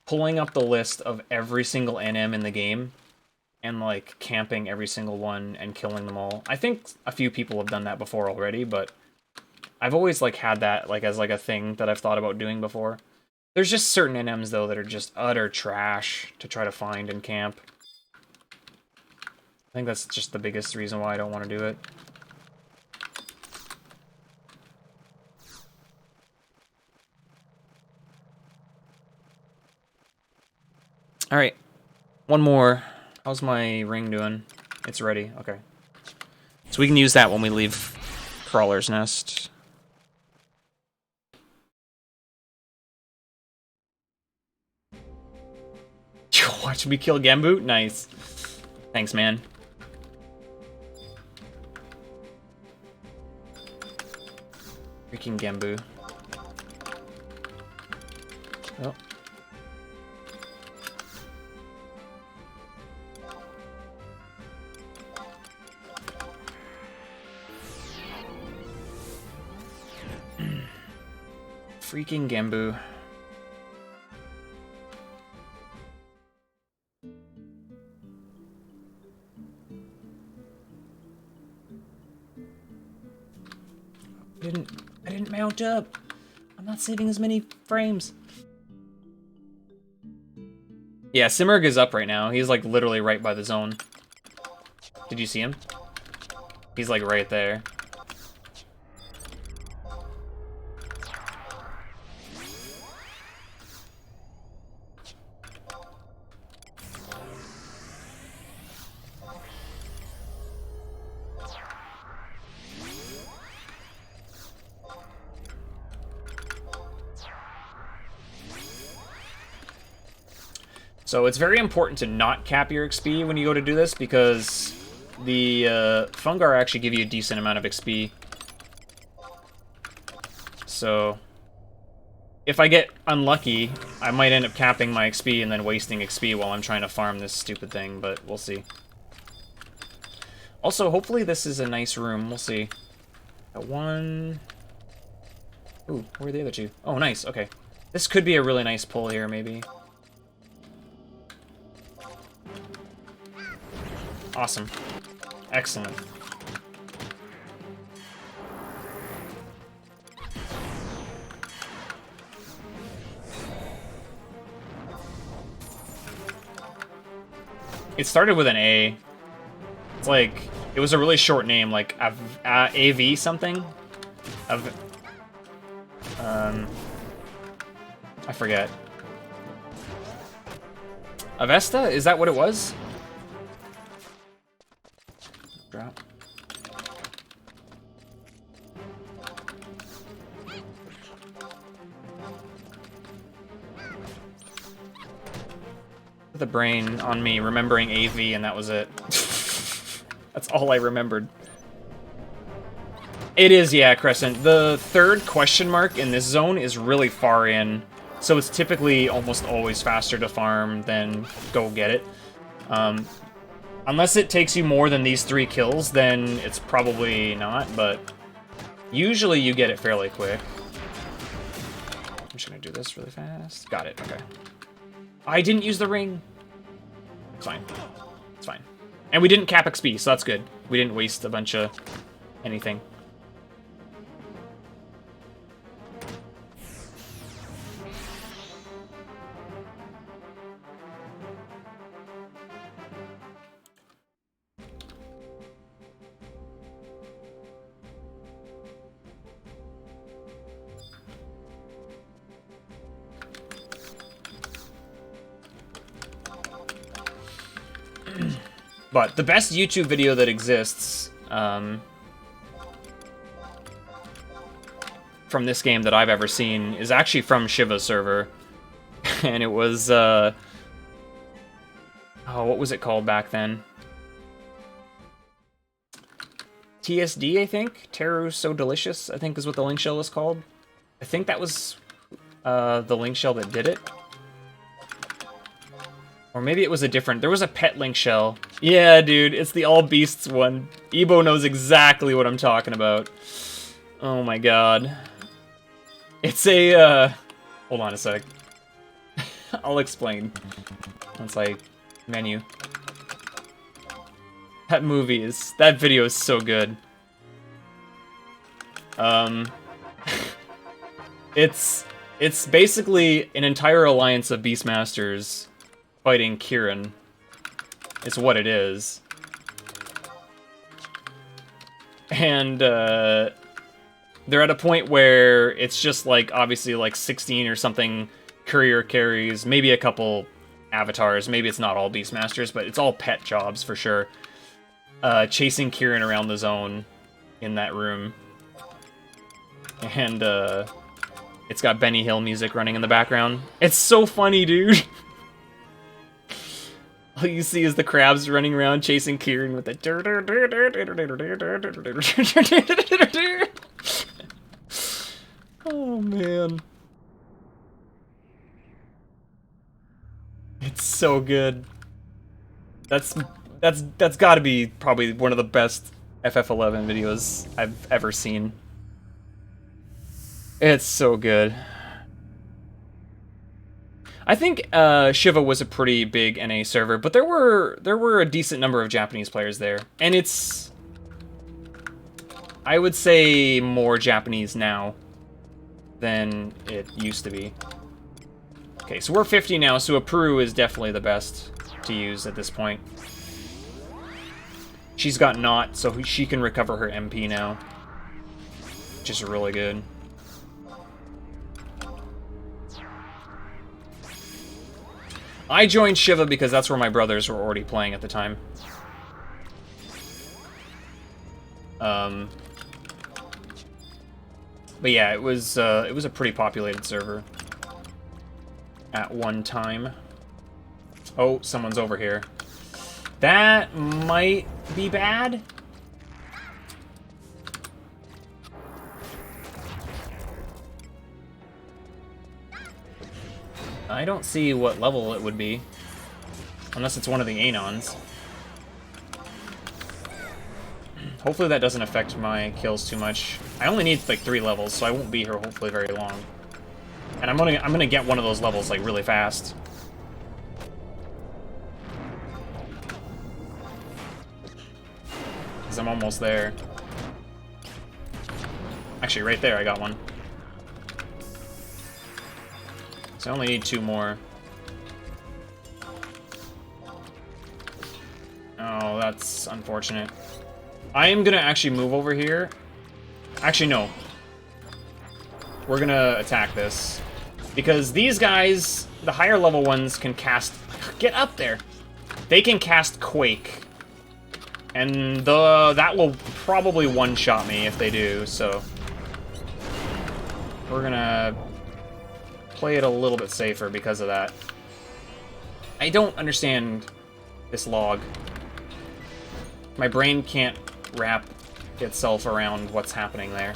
pulling up the list of every single NM in the game and, like, camping every single one and killing them all. I think a few people have done that before already, but I've always, like, had that, like, as, like, a thing that I've thought about doing before. There's just certain NMs, though, that are just utter trash to try to find and camp. I think that's just the biggest reason why I don't want to do it. Alright. One more. How's my ring doing? It's ready. Okay. So we can use that when we leave Crawler's Nest. Watch me kill Gembu? Nice. Thanks, man. Freaking Gembu. Oh. Freaking Gembu. I didn't mount up. I'm not saving as many frames. Yeah, Simmerg is up right now. He's like literally right by the zone. Did you see him? He's like right there. So it's very important to not cap your XP when you go to do this, because the Fungar actually give you a decent amount of XP. So if I get unlucky, I might end up capping my XP and then wasting XP while I'm trying to farm this stupid thing, but we'll see. Also, hopefully this is a nice room. We'll see. Got one... Ooh, where are the other two? Oh, nice. Okay. This could be a really nice pull here, maybe. Awesome. Excellent. It started with an A. It's like, it was a really short name, like AV something? I forget. Avesta? Is that what it was? Drop. The brain on me remembering AV and that was it. That's all I remembered. It is, yeah, Crescent. The third question mark in this zone is really far in, so it's typically almost always faster to farm than go get it. Unless it takes you more than these 3 kills, then it's probably not, but usually you get it fairly quick. I'm just gonna do this really fast. Got it, okay. I didn't use the ring. It's fine. It's fine. And we didn't cap XP, so that's good. We didn't waste a bunch of anything. But the best YouTube video that exists from this game that I've ever seen is actually from Shiva's server. And it was, oh, what was it called back then? TSD, I think? Terror So Delicious, I think is what the link shell was called. I think that was the link shell that did it. Or maybe it was a different... There was a pet link shell. Yeah, dude, it's the All Beasts one. Ebo knows exactly what I'm talking about. Oh my god. It's a, hold on a sec. I'll explain. Once I menu. That movie is... That video is so good. It's basically an entire alliance of Beastmasters fighting Kieran. Is what it is. And, they're at a point where it's just, like, obviously, like, 16 or something courier carries, maybe a couple avatars, maybe it's not all Beastmasters, but it's all pet jobs for sure. Chasing Kieran around the zone in that room. And, it's got Benny Hill music running in the background. It's so funny, dude! All you see is the crabs running around chasing Kieran with the... Oh, man. It's so good. That's gotta be probably one of the best FF11 videos I've ever seen. It's so good. I think Shiva was a pretty big NA server, but there were a decent number of Japanese players there. And it's... I would say more Japanese now than it used to be. Okay, so we're 50 now, so a Peru is definitely the best to use at this point. She's got Knot, so she can recover her MP now. Which is really good. I joined Shiva because that's where my brothers were already playing at the time. But yeah, it was a pretty populated server at one time. Oh, someone's over here. That might be bad. I don't see what level it would be. Unless it's one of the Anons. Hopefully that doesn't affect my kills too much. I only need like 3 levels, so I won't be here hopefully very long. And I'm gonna get one of those levels like really fast. Because I'm almost there. Actually, right there I got one. So I only need 2 more. Oh, that's unfortunate. I am gonna actually move over here. Actually, no. We're gonna attack this. Because these guys, the higher level ones, can cast... Get up there! They can cast Quake. And that will probably one-shot me if they do, so... We're gonna... play it a little bit safer because of that. I don't understand this log. My brain can't wrap itself around what's happening there.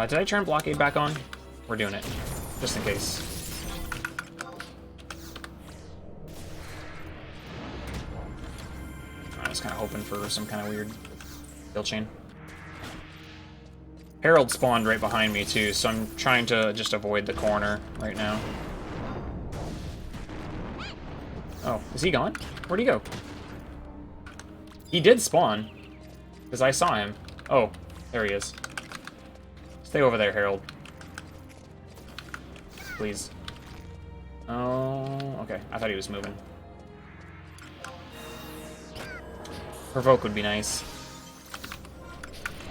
Did I turn blockade back on? We're doing it, just in case. I was kind of hoping for some kind of weird kill chain. Herald spawned right behind me too, so I'm trying to just avoid the corner right now. Oh, is he gone? Where'd he go? He did spawn, because I saw him. Oh, there he is. Stay over there, Herald. Please. Oh, okay. I thought he was moving. Provoke would be nice.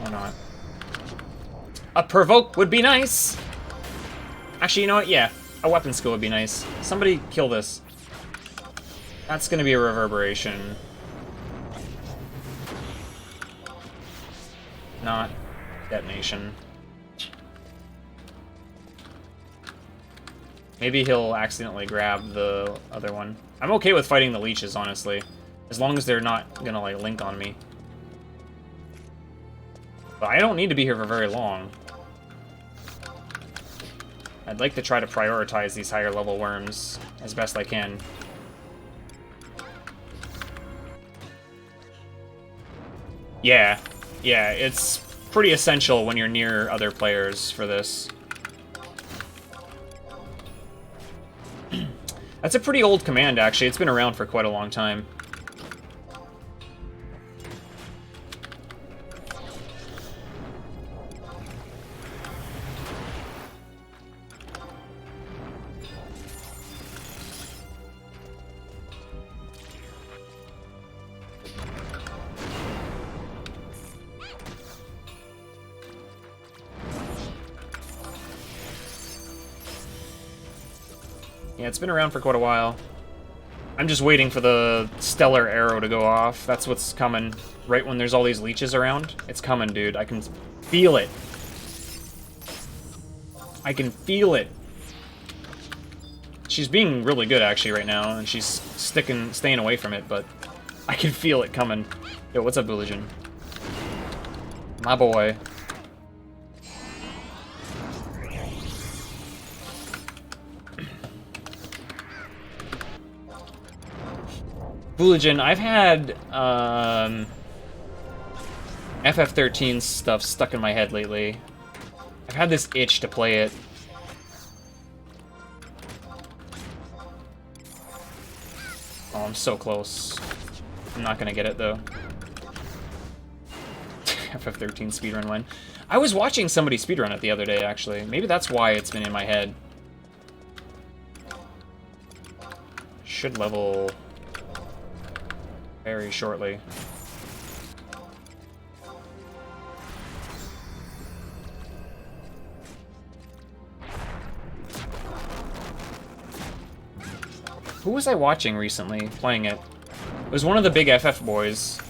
Or not. A provoke would be nice! Actually, you know what? Yeah. A weapon skill would be nice. Somebody kill this. That's gonna be a reverberation. Not detonation. Maybe he'll accidentally grab the other one. I'm okay with fighting the leeches, honestly. As long as they're not gonna, like, link on me. But I don't need to be here for very long. I'd like to try to prioritize these higher level worms as best I can. Yeah, it's pretty essential when you're near other players for this. That's a pretty old command, actually. It's been around for quite a long time. Yeah, it's been around for quite a while. I'm just waiting for the stellar arrow to go off. That's what's coming. Right when there's all these leeches around. It's coming, dude. I can feel it. I can feel it. She's being really good, actually, right now, and she's staying away from it, but I can feel it coming. Yo, what's up, Booligan? My boy. Booligan, I've had FF13 stuff stuck in my head lately. I've had this itch to play it. Oh, I'm so close. I'm not gonna get it, though. FF13 speedrun win. I was watching somebody speedrun it the other day, actually. Maybe that's why it's been in my head. Should level very shortly. Who was I watching recently playing it? It was one of the big FF boys.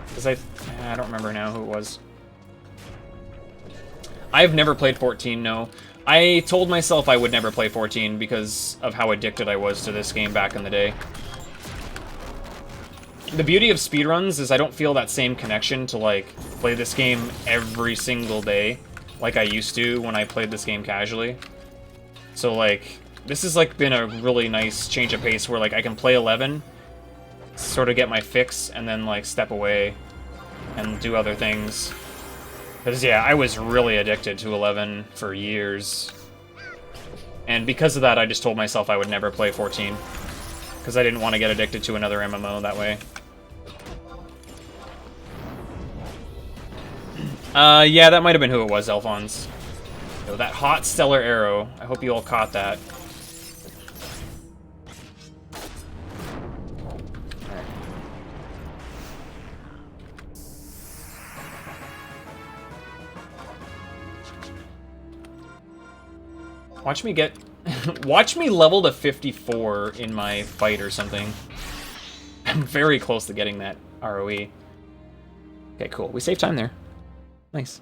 Because I don't remember now who it was. I've never played 14, no. I told myself I would never play 14 because of how addicted I was to this game back in the day. The beauty of speedruns is I don't feel that same connection to, like, play this game every single day like I used to when I played this game casually. So, like, this has, like, been a really nice change of pace where, like, I can play 11, sort of get my fix, and then, like, step away and do other things. Because, yeah, I was really addicted to 11 for years. And because of that, I just told myself I would never play 14. Because I didn't want to get addicted to another MMO that way. Yeah, that might have been who it was, Alphonse. Yo, that hot stellar arrow. I hope you all caught that. Watch me get... Watch me level to 54 in my fight or something. I'm very close to getting that ROE. Okay, cool. We saved time there. Nice.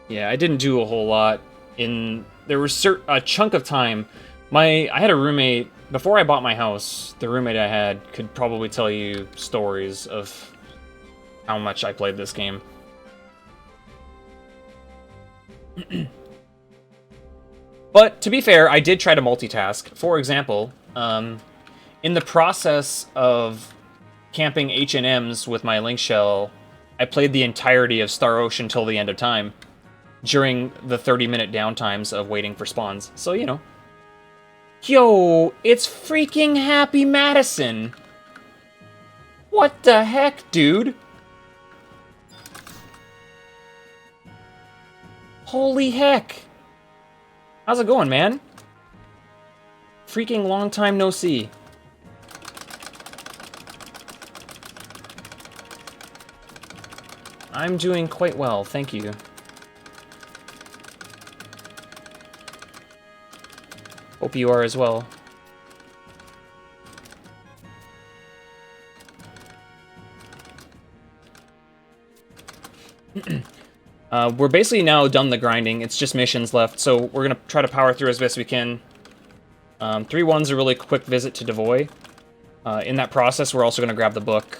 Yeah, I didn't do a whole lot. There was a chunk of time. I had a roommate before I bought my house. The roommate I had could probably tell you stories of how much I played this game. But to be fair, I did try to multitask. For example, in the process of camping H&Ms with my link shell, I played the entirety of Star Ocean till the end of time during the 30-minute downtimes of waiting for spawns. So, you know. Yo, it's freaking Happy Madison! What the heck, dude? Holy heck! How's it going, man? Freaking long time no see. I'm doing quite well, thank you. Hope you are as well. We're basically now done the grinding. It's just missions left, so we're gonna try to power through as best we can. 3-1's a really quick visit to Devoy. In that process, we're also gonna grab the book,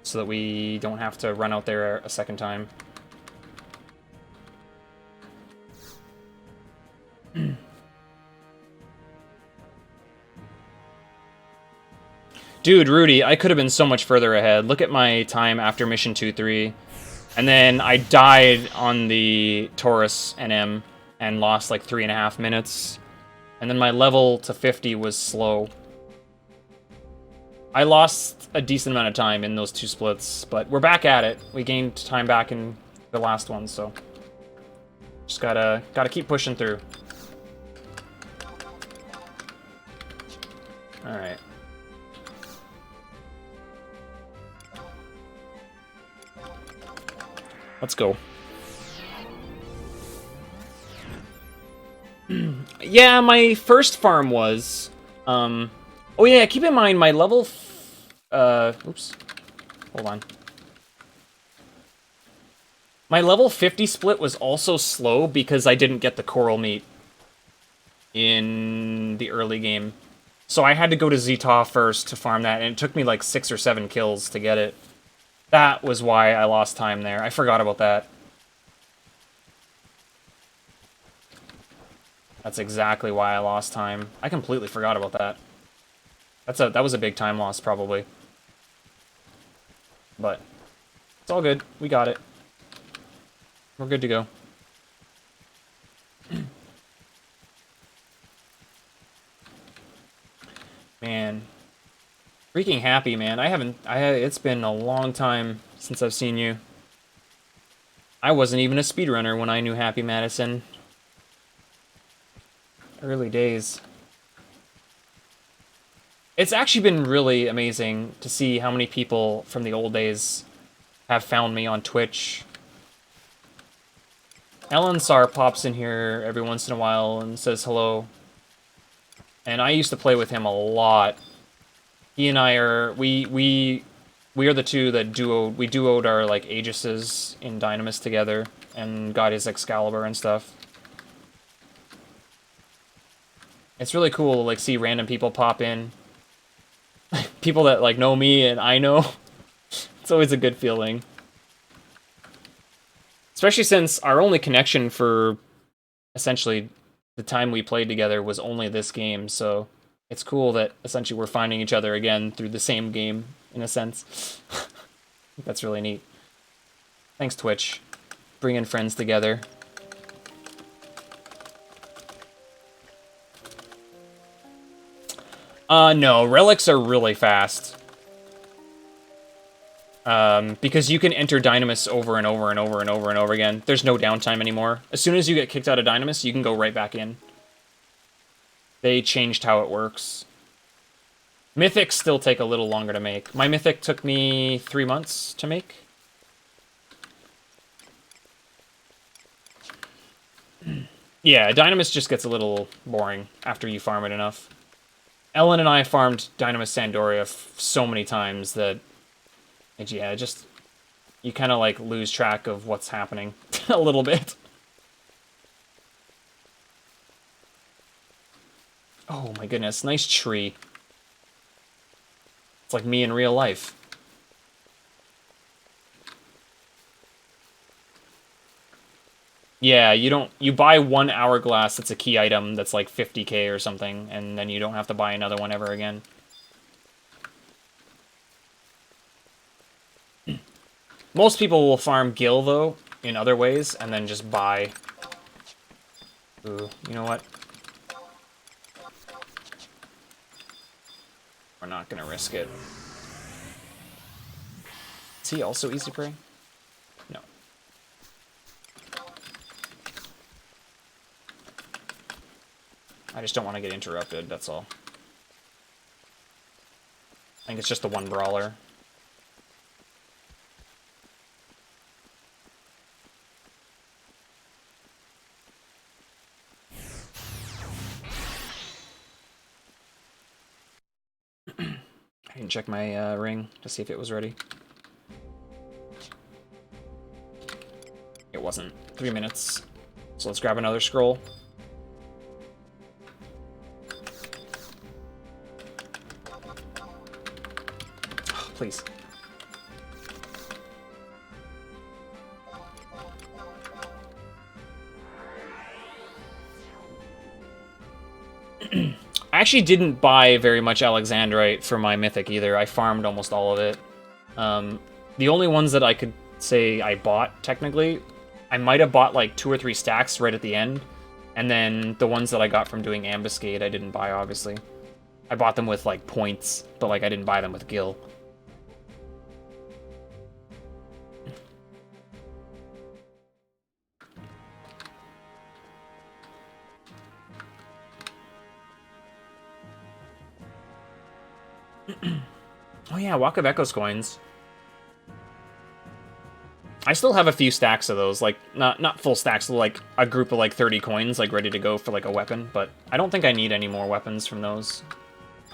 so that we don't have to run out there a second time. Dude, Rudy, I could have been so much further ahead. Look at my time after Mission 2-3. And then I died on the Taurus NM and lost like 3.5 minutes. And then my level to 50 was slow. I lost a decent amount of time in those 2 splits, but we're back at it. We gained time back in the last one, so just gotta keep pushing through. All right. Let's go. Yeah, my first farm was. Oh yeah, keep in mind my level. Oops. Hold on. My level 50 split was also slow because I didn't get the coral meat in the early game. So I had to go to Zeta first to farm that, and it took me like 6 or 7 kills to get it. That was why I lost time there. I forgot about that. That's exactly why I lost time. I completely forgot about that. That was a big time loss, probably. But it's all good. We got it. We're good to go. Man. Freaking happy, man. It's been a long time since I've seen you. I wasn't even a speedrunner when I knew Happy Madison. Early days. It's actually been really amazing to see how many people from the old days have found me on Twitch. Ellen Sar pops in here every once in a while and says hello. And I used to play with him a lot. He and I are we are the two that duoed our like Aegises in Dynamis together and got his Excalibur and stuff. It's really cool to like see random people pop in. People that like know me and I know. It's always a good feeling. Especially since our only connection for essentially the time we played together was only this game, so it's cool that essentially we're finding each other again through the same game, in a sense. That's really neat. Thanks, Twitch. Bringing friends together. No, relics are really fast. Because you can enter Dynamis over and over and over and over and over again. There's no downtime anymore. As soon as you get kicked out of Dynamis, you can go right back in. They changed how it works. Mythics still take a little longer to make. My Mythic took me 3 months to make. Yeah, Dynamis just gets a little boring after you farm it enough. Ellen and I farmed Dynamis Sandoria so many times that, yeah, just, you kind of like lose track of what's happening a little bit. Oh my goodness, nice tree. It's like me in real life. Yeah, you buy one hourglass that's a key item that's like 50k or something, and then you don't have to buy another one ever again. Most people will farm Gil, though, in other ways, and then just buy. Ooh, you know what? We're not gonna risk it. he also easy prey? No. I just don't want to get interrupted, that's all. I think it's just the one brawler. I didn't check my ring to see if it was ready. It wasn't. 3 minutes. So let's grab another scroll. Oh, please. I actually didn't buy very much Alexandrite for my mythic either. I farmed almost all of it. The only ones that I could say I bought, technically, I might have bought like 2 or 3 stacks right at the end. And then the ones that I got from doing Ambuscade, I didn't buy, obviously. I bought them with like points, but like I didn't buy them with gil. Oh yeah, Walk of Echoes coins. I still have a few stacks of those, like, not full stacks, like a group of like 30 coins, like ready to go for like a weapon, but I don't think I need any more weapons from those.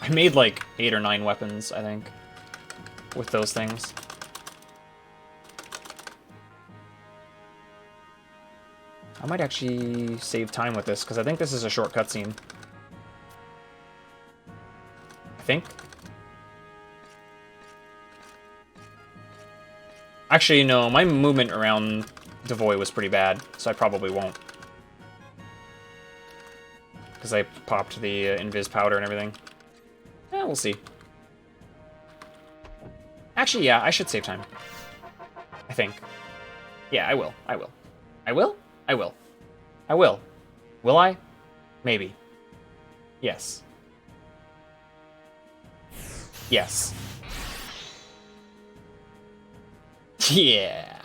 I made like 8 or 9 weapons, I think, with those things. I might actually save time with this, because I think this is a short cutscene. I think. Actually, no, my movement around Devoy was pretty bad, so I probably won't. Because I popped the invis powder and everything. Yeah, we'll see. Actually, yeah, I should save time. I think. Yeah, I will. I will. I will? I will. I will. Will I? Maybe. Yes. Yes. Yeah.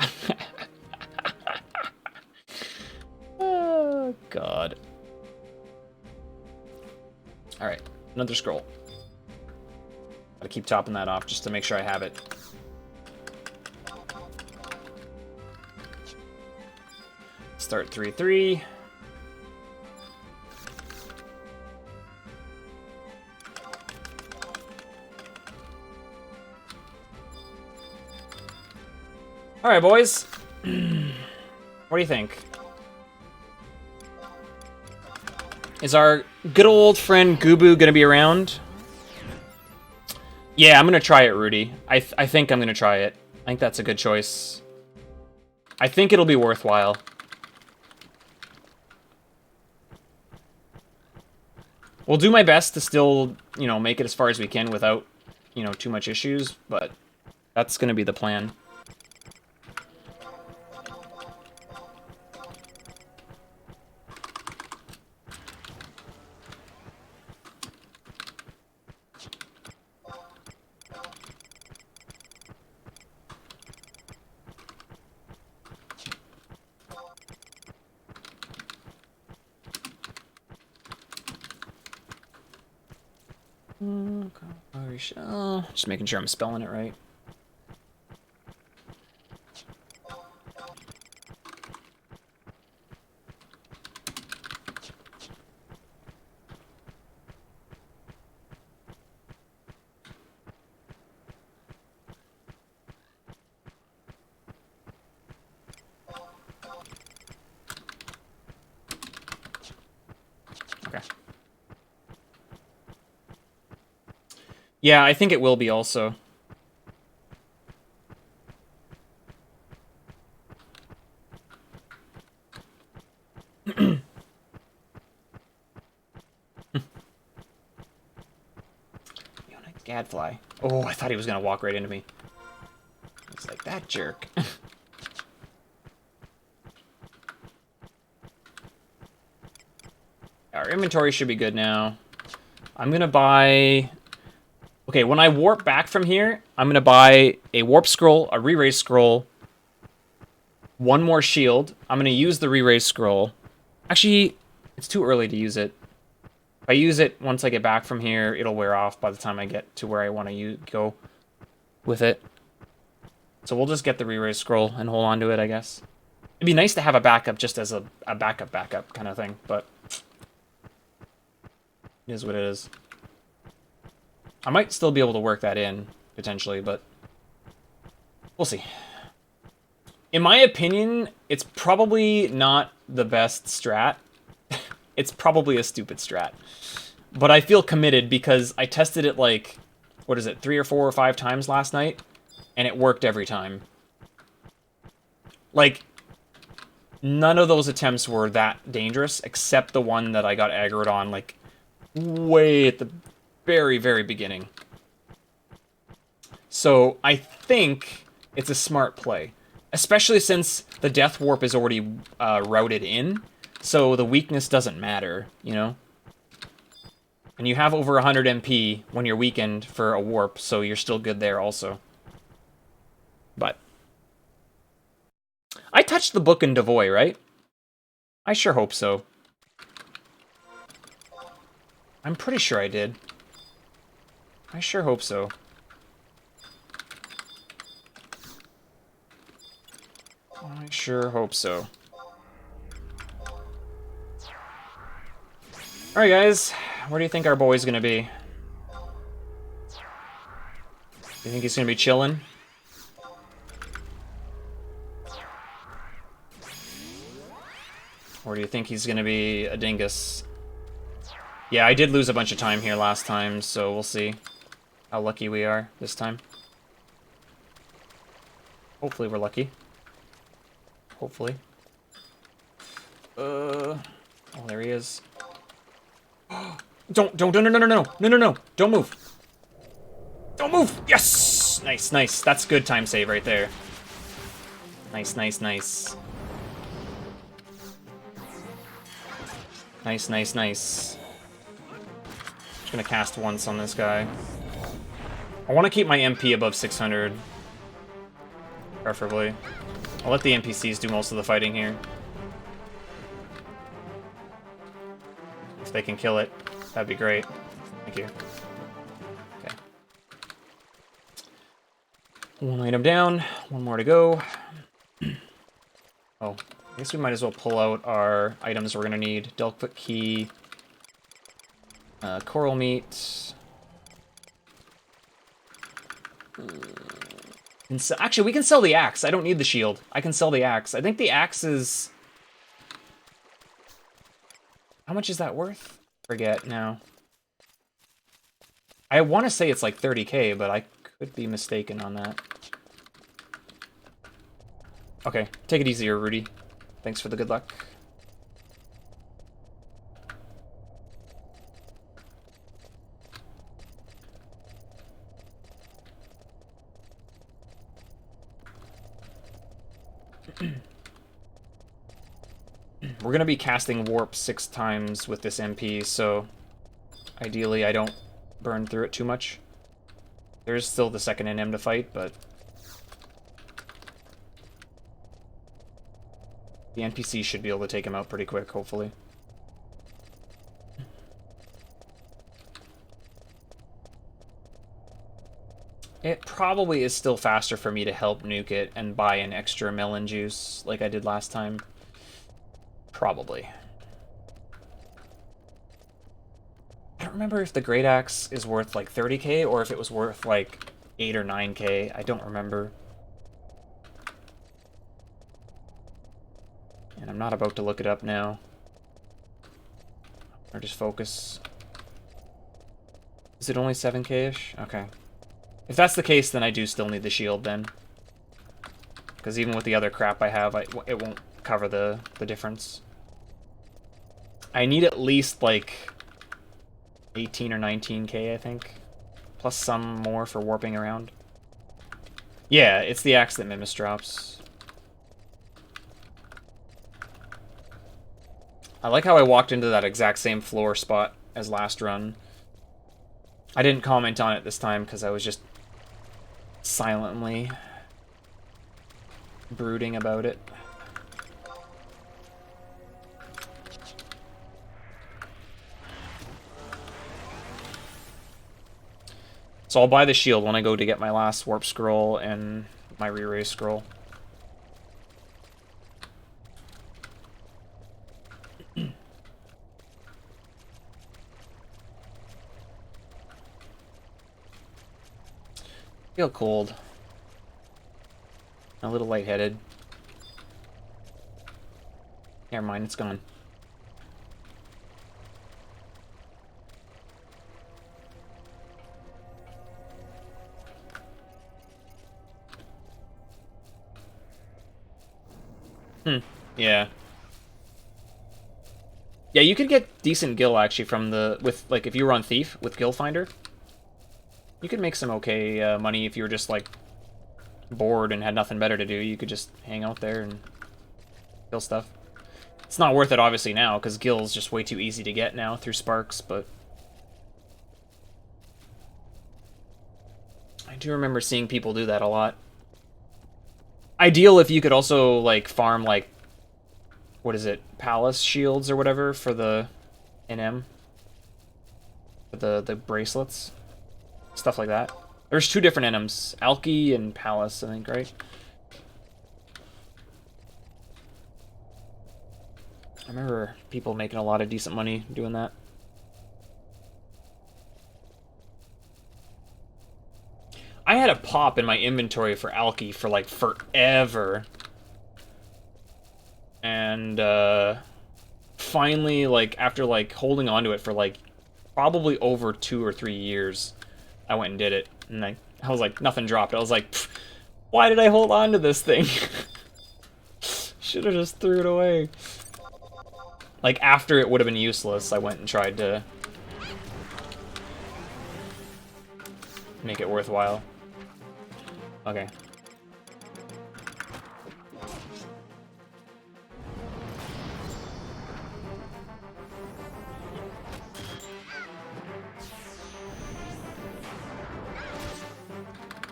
Oh, God. Alright, another scroll. Gotta keep topping that off just to make sure I have it. Start 3-3. Alright, boys. What do you think? Is our good old friend Gubu gonna be around? Yeah, I'm gonna try it, Rudy. I think I'm gonna try it. I think that's a good choice. I think it'll be worthwhile. We'll do my best to still, you know, make it as far as we can without, you know, too much issues, but that's gonna be the plan. Just making sure I'm spelling it right. Okay. Yeah, I think it will be also. Gadfly. Oh, I thought he was gonna walk right into me. It's like, that jerk. Our inventory should be good now. I'm gonna buy... Okay, when I warp back from here, I'm going to buy a warp scroll, a re-raise scroll, one more shield. I'm going to use the re-raise scroll. Actually, it's too early to use it. If I use it once I get back from here, it'll wear off by the time I get to where I want to go with it. So we'll just get the re-raise scroll and hold on to it, I guess. It'd be nice to have a backup just as a backup kind of thing, but it is what it is. I might still be able to work that in, potentially, but we'll see. In my opinion, it's probably not the best strat. It's probably a stupid strat. But I feel committed because I tested it like, what is it, 3 or 4 or 5 times last night, and it worked every time. Like, none of those attempts were that dangerous, except the one that I got aggroed on, like, way at the very, very beginning. So, I think it's a smart play. Especially since the death warp is already routed in, so the weakness doesn't matter, you know? And you have over 100 MP when you're weakened for a warp, so you're still good there also. But I touched the book in Devoy, right? I sure hope so. I'm pretty sure I did. I sure hope so. I sure hope so. Alright guys, where do you think our boy's gonna be? You think he's gonna be chilling? Or do you think he's gonna be a dingus? Yeah, I did lose a bunch of time here last time, so we'll see how lucky we are this time. Hopefully we're lucky. Hopefully. Oh, there he is. Don't, no, don't move. Don't move! Yes! Nice, nice. That's good time save right there. Nice, nice, nice. Nice, nice, nice. Just gonna cast once on this guy. I want to keep my MP above 600. Preferably. I'll let the NPCs do most of the fighting here. If they can kill it, that'd be great. Thank you. Okay. One item down, one more to go. Oh, I guess we might as well pull out our items we're gonna need. Delphic Key, Coral Meat. Actually, we can sell the axe. I don't need the shield. I can sell the axe. I think the axe is... How much is that worth? Forget now. I want to say it's like 30k, but I could be mistaken on that. Okay, take it easier, Rudy. Thanks for the good luck. We're going to be casting warp 6 times with this MP, so ideally I don't burn through it too much. There's still the second NM to fight, but the NPC should be able to take him out pretty quick, hopefully. It probably is still faster for me to help nuke it and buy an extra melon juice like I did last time. Probably. I don't remember if the Great Axe is worth like 30k or if it was worth like 8 or 9k. I don't remember. And I'm not about to look it up now. Or just focus. Is it only 7k-ish? Okay. If that's the case, then I do still need the shield then. Because even with the other crap I have, it won't cover the difference. I need at least like 18 or 19k, I think. Plus some more for warping around. Yeah, it's the axe that Mimus drops. I like how I walked into that exact same floor spot as last run. I didn't comment on it this time because I was just silently brooding about it. So I'll buy the shield when I go to get my last warp scroll and my re-raise scroll. Feel cold. A little lightheaded. Never mind, it's gone. Yeah. Yeah, you could get decent gil actually from the like if you were on Thief with Gil Finder. You could make some okay money if you were just like bored and had nothing better to do. You could just hang out there and kill stuff. It's not worth it obviously now because gil's just way too easy to get now through sparks, but I do remember seeing people do that a lot. Ideal if you could also like farm like what is it, palace shields or whatever for the NM, for the bracelets, stuff like that. There's two different NMs, Alki and Palace, I think, right? I remember people making a lot of decent money doing that. I had a pop in my inventory for Alki for like forever. And finally, like after like holding on to it for like probably over 2 or 3 years, I went and did it. And I was like, nothing dropped. I was like, why did I hold on to this thing? Should have just threw it away. Like after it would have been useless, I went and tried to make it worthwhile. Okay.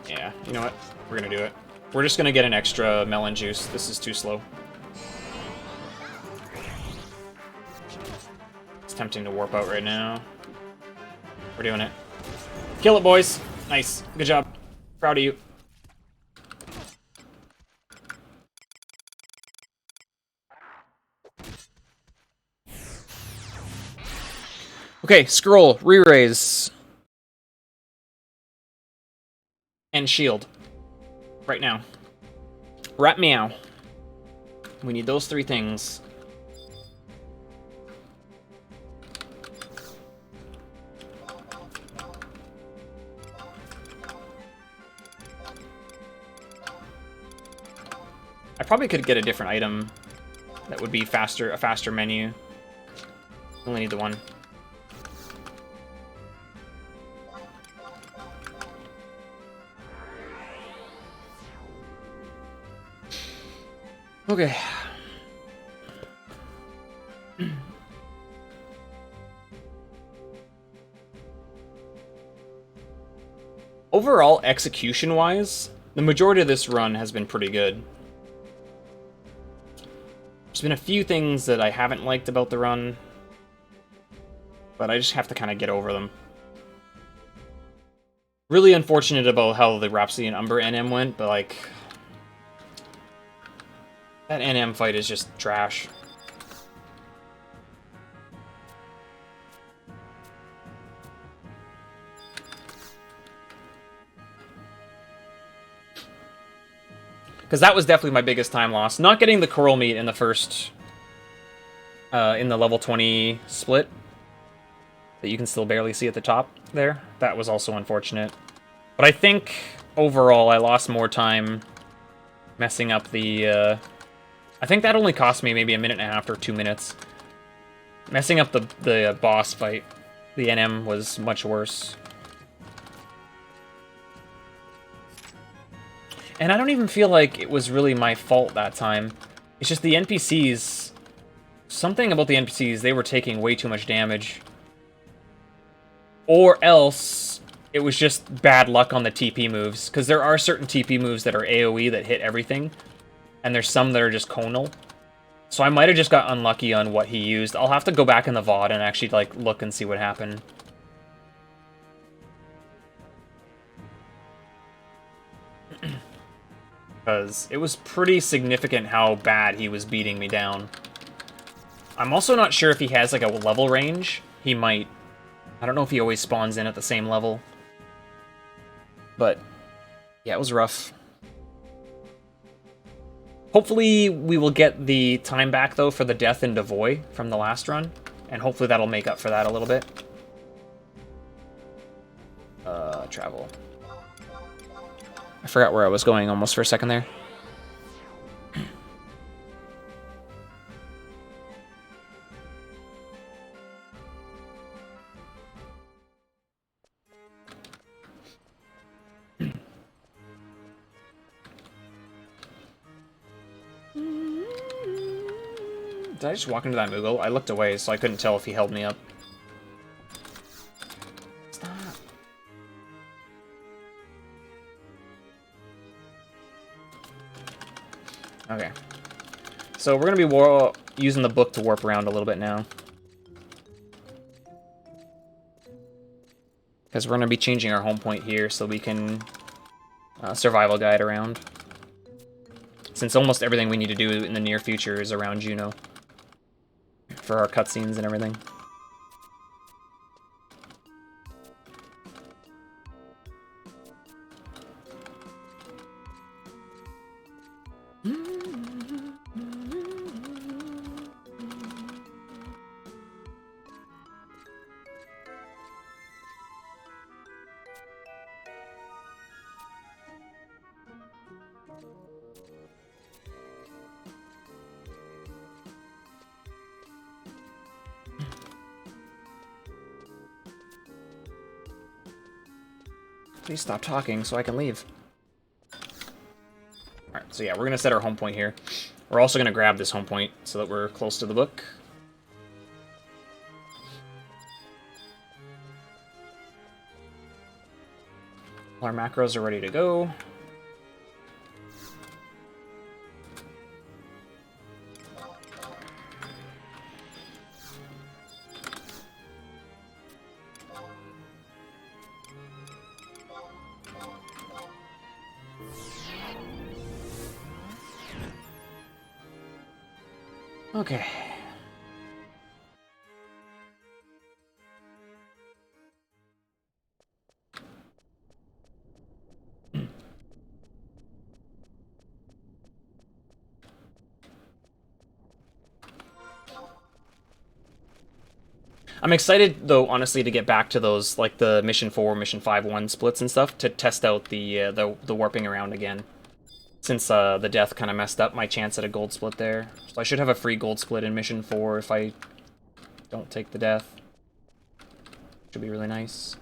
Yeah, you know what? We're gonna do it. We're just gonna get an extra melon juice. This is too slow. It's tempting to warp out right now. We're doing it. Kill it, boys! Nice. Good job. Proud of you. Okay, scroll, re-raise. And shield. Right now. Rat meow. We need those 3 things. I probably could get a different item that would be faster, a faster menu. Only need the one. Okay. Overall, execution-wise, the majority of this run has been pretty good. There's been a few things that I haven't liked about the run, but I just have to kind of get over them. Really unfortunate about how the Rhapsody and Umber NM went, but like... that NM fight is just trash. Because that was definitely my biggest time loss. Not getting the coral meat in the first... in the level 20 split. That you can still barely see at the top there. That was also unfortunate. But I think, overall, I lost more time messing up the... I think that only cost me maybe a minute and a half or 2 minutes. Messing up the boss fight, the NM, was much worse. And I don't even feel like it was really my fault that time. It's just the NPCs... something about the NPCs, they were taking way too much damage. Or else, it was just bad luck on the TP moves, because there are certain TP moves that are AoE that hit everything, and there's some that are just conal. So I might have just got unlucky on what he used. I'll have to go back in the VOD and actually like look and see what happened. Because it was pretty significant how bad he was beating me down. I'm also not sure if he has like a level range. He might. I don't know if he always spawns in at the same level. But yeah, it was rough. Hopefully we will get the time back, though, for the death in Devoy from the last run. And hopefully that'll make up for that a little bit. Travel. I forgot where I was going almost for a second there. Did I just walk into that Moogle? I looked away, so I couldn't tell if he held me up. Stop. Okay. So we're going to be using the book to warp around a little bit now. Because we're going to be changing our home point here so we can survival guide around. Since almost everything we need to do in the near future is around Juno. For our cutscenes and everything. Please stop talking so I can leave. Alright, so yeah, we're going to set our home point here. We're also going to grab this home point so that we're close to the book. All our macros are ready to go. Okay. I'm excited, though, honestly, to get back to those, like, the Mission 4, Mission 5-1 splits and stuff, to test out the warping around again. Since the death kind of messed up my chance at a gold split there. So I should have a free gold split in Mission 4 if I don't take the death. Should be really nice.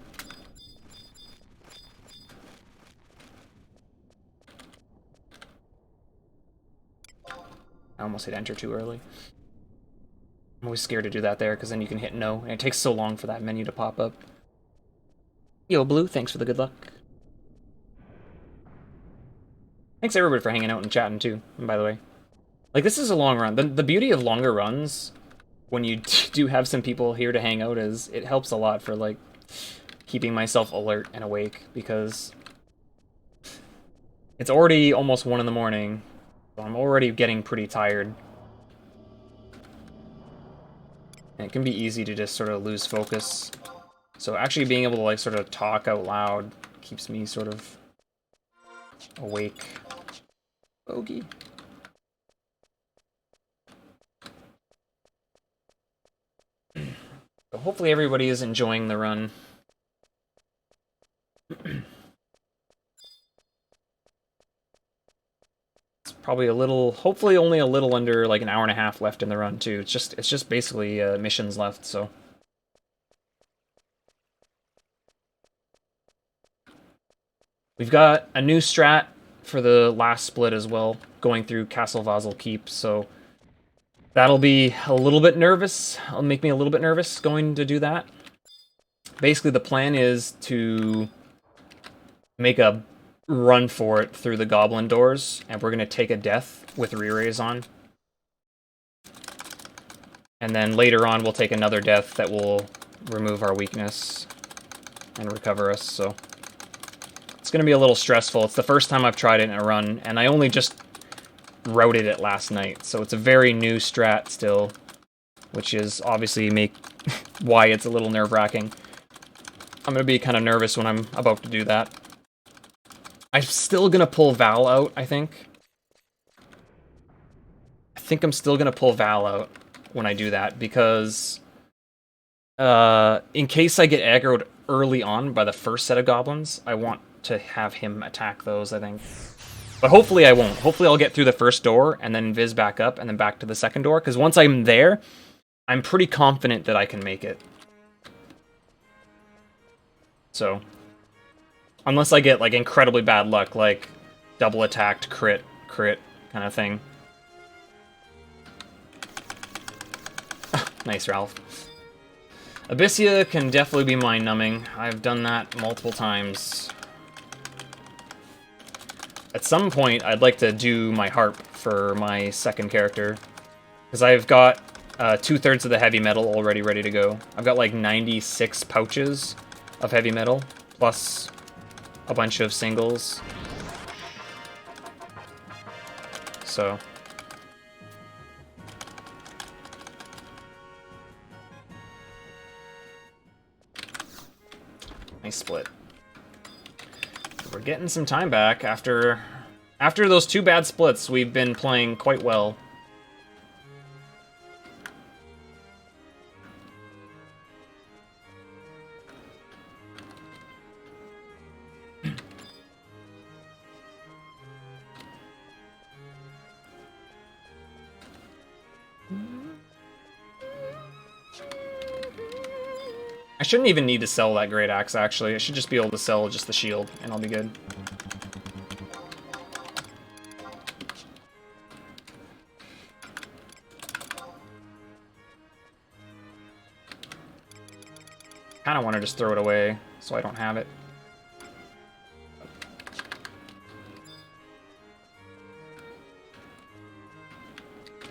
I almost hit enter too early. I'm always scared to do that there, because then you can hit no, and it takes so long for that menu to pop up. Yo, Blue, thanks for the good luck. Thanks everybody for hanging out and chatting too, by the way. Like, this is a long run. The beauty of longer runs, when you do have some people here to hang out, is it helps a lot for, like, keeping myself alert and awake, because it's already almost 1 in the morning, so I'm already getting pretty tired. And it can be easy to just sort of lose focus. So actually being able to, like, sort of talk out loud keeps me sort of awake. Bogey. So hopefully everybody is enjoying the run. It's probably a little, hopefully only a little under like an hour and a half left in the run too. It's just basically missions left, so. We've got a new strat for the last split as well, going through Castle Vassal Keep, so that'll be a little bit nervous. It'll make me a little bit nervous going to do that. Basically, the plan is to make a run for it through the goblin doors, and we're going to take a death with re-raise on. And then later on, we'll take another death that will remove our weakness and recover us, so... It's going to be a little stressful. It's the first time I've tried it in a run, and I only just routed it last night, so it's a very new strat still, which is obviously why it's a little nerve-wracking. I'm going to be kind of nervous when I'm about to do that. I'm still going to pull Val out, I think. I think I'm still going to pull Val out when I do that, because in case I get aggroed early on by the first set of goblins, I want to have him attack those, I think. But hopefully I won't. Hopefully I'll get through the first door, and then Viz back up, and then back to the second door, because once I'm there, I'm pretty confident that I can make it. So, unless I get, like, incredibly bad luck, like, double attacked, crit, kind of thing. Nice, Ralph. Abyssia can definitely be mind-numbing. I've done that multiple times. At some point, I'd like to do my harp for my second character, because I've got 2/3 of the heavy metal already ready to go. I've got like 96 pouches of heavy metal, plus a bunch of singles. So... nice split. We're getting some time back after those 2 bad splits. We've been playing quite well. I shouldn't even need to sell that great axe, actually. I should just be able to sell just the shield, and I'll be good. Kinda want to just throw it away, so I don't have it.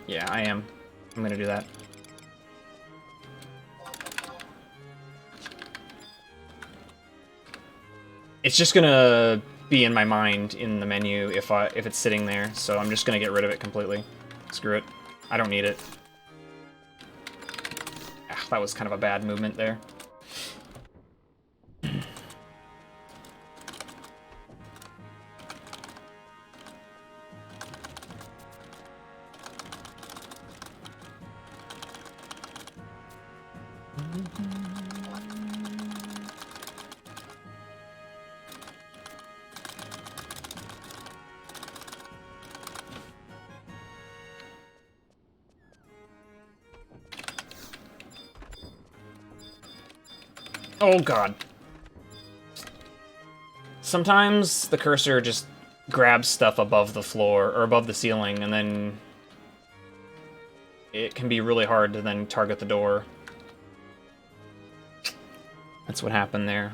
Yeah, I am. I'm gonna do that. It's just gonna be in my mind in the menu if it's sitting there, so I'm just gonna get rid of it completely. Screw it. I don't need it. Ah, that was kind of a bad movement there. Oh god. Sometimes the cursor just grabs stuff above the floor, or above the ceiling, and then it can be really hard to then target the door. That's what happened there.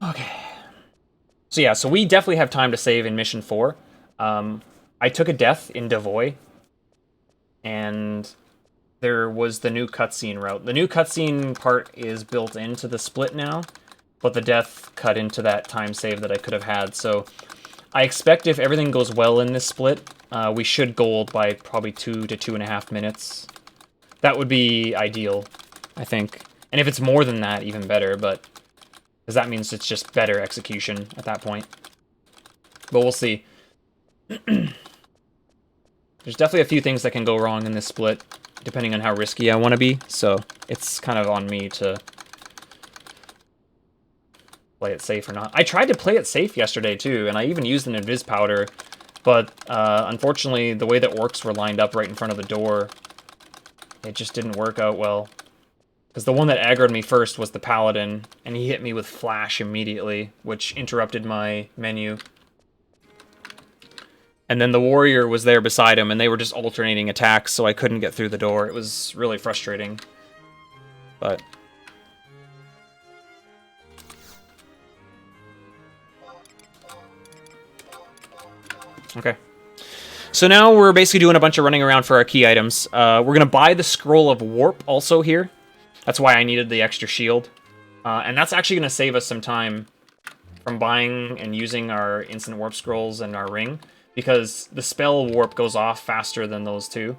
Okay. So yeah, so we definitely have time to save in Mission 4. I took a death in Devoy, and there was the new cutscene route. The new cutscene part is built into the split now, but the death cut into that time save that I could have had, so I expect if everything goes well in this split, we should gold by probably 2 to 2.5 minutes. That would be ideal, I think. And if it's more than that, even better, but... because that means it's just better execution at that point. But we'll see. There's definitely a few things that can go wrong in this split, depending on how risky I want to be, so it's kind of on me to play it safe or not. I tried to play it safe yesterday, too, and I even used an Invis Powder, but unfortunately, the way that orcs were lined up right in front of the door, it just didn't work out well. Because the one that aggroed me first was the paladin, and he hit me with flash immediately, which interrupted my menu. And then the warrior was there beside him, and they were just alternating attacks, so I couldn't get through the door. It was really frustrating. But... okay. So now we're basically doing a bunch of running around for our key items. We're going to buy the Scroll of Warp also here. That's why I needed the extra shield. And that's actually going to save us some time from buying and using our instant warp scrolls and our ring, because the spell warp goes off faster than those two.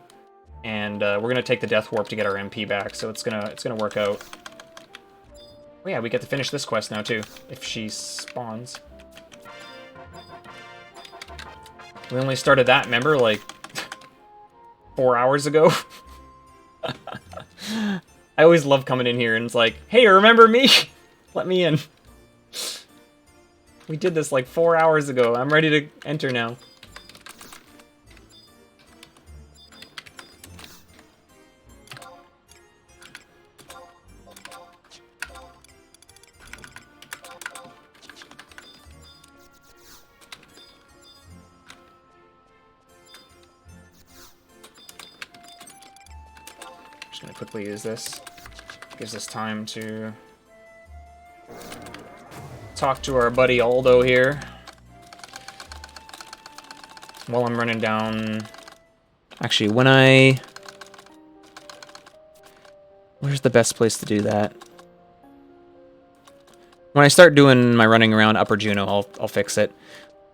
And we're going to take the death warp to get our MP back, so it's gonna work out. Oh yeah, we get to finish this quest now too, if she spawns. We only started that, remember, like 4 hours ago? I always love coming in here and it's like, hey, remember me? Let me in. We did this like 4 hours ago. I'm ready to enter now. Just gonna quickly use this. Gives us time to talk to our buddy Aldo here. While I'm running down... Actually, where's the best place to do that? When I start doing my running around Upper Juno, I'll fix it.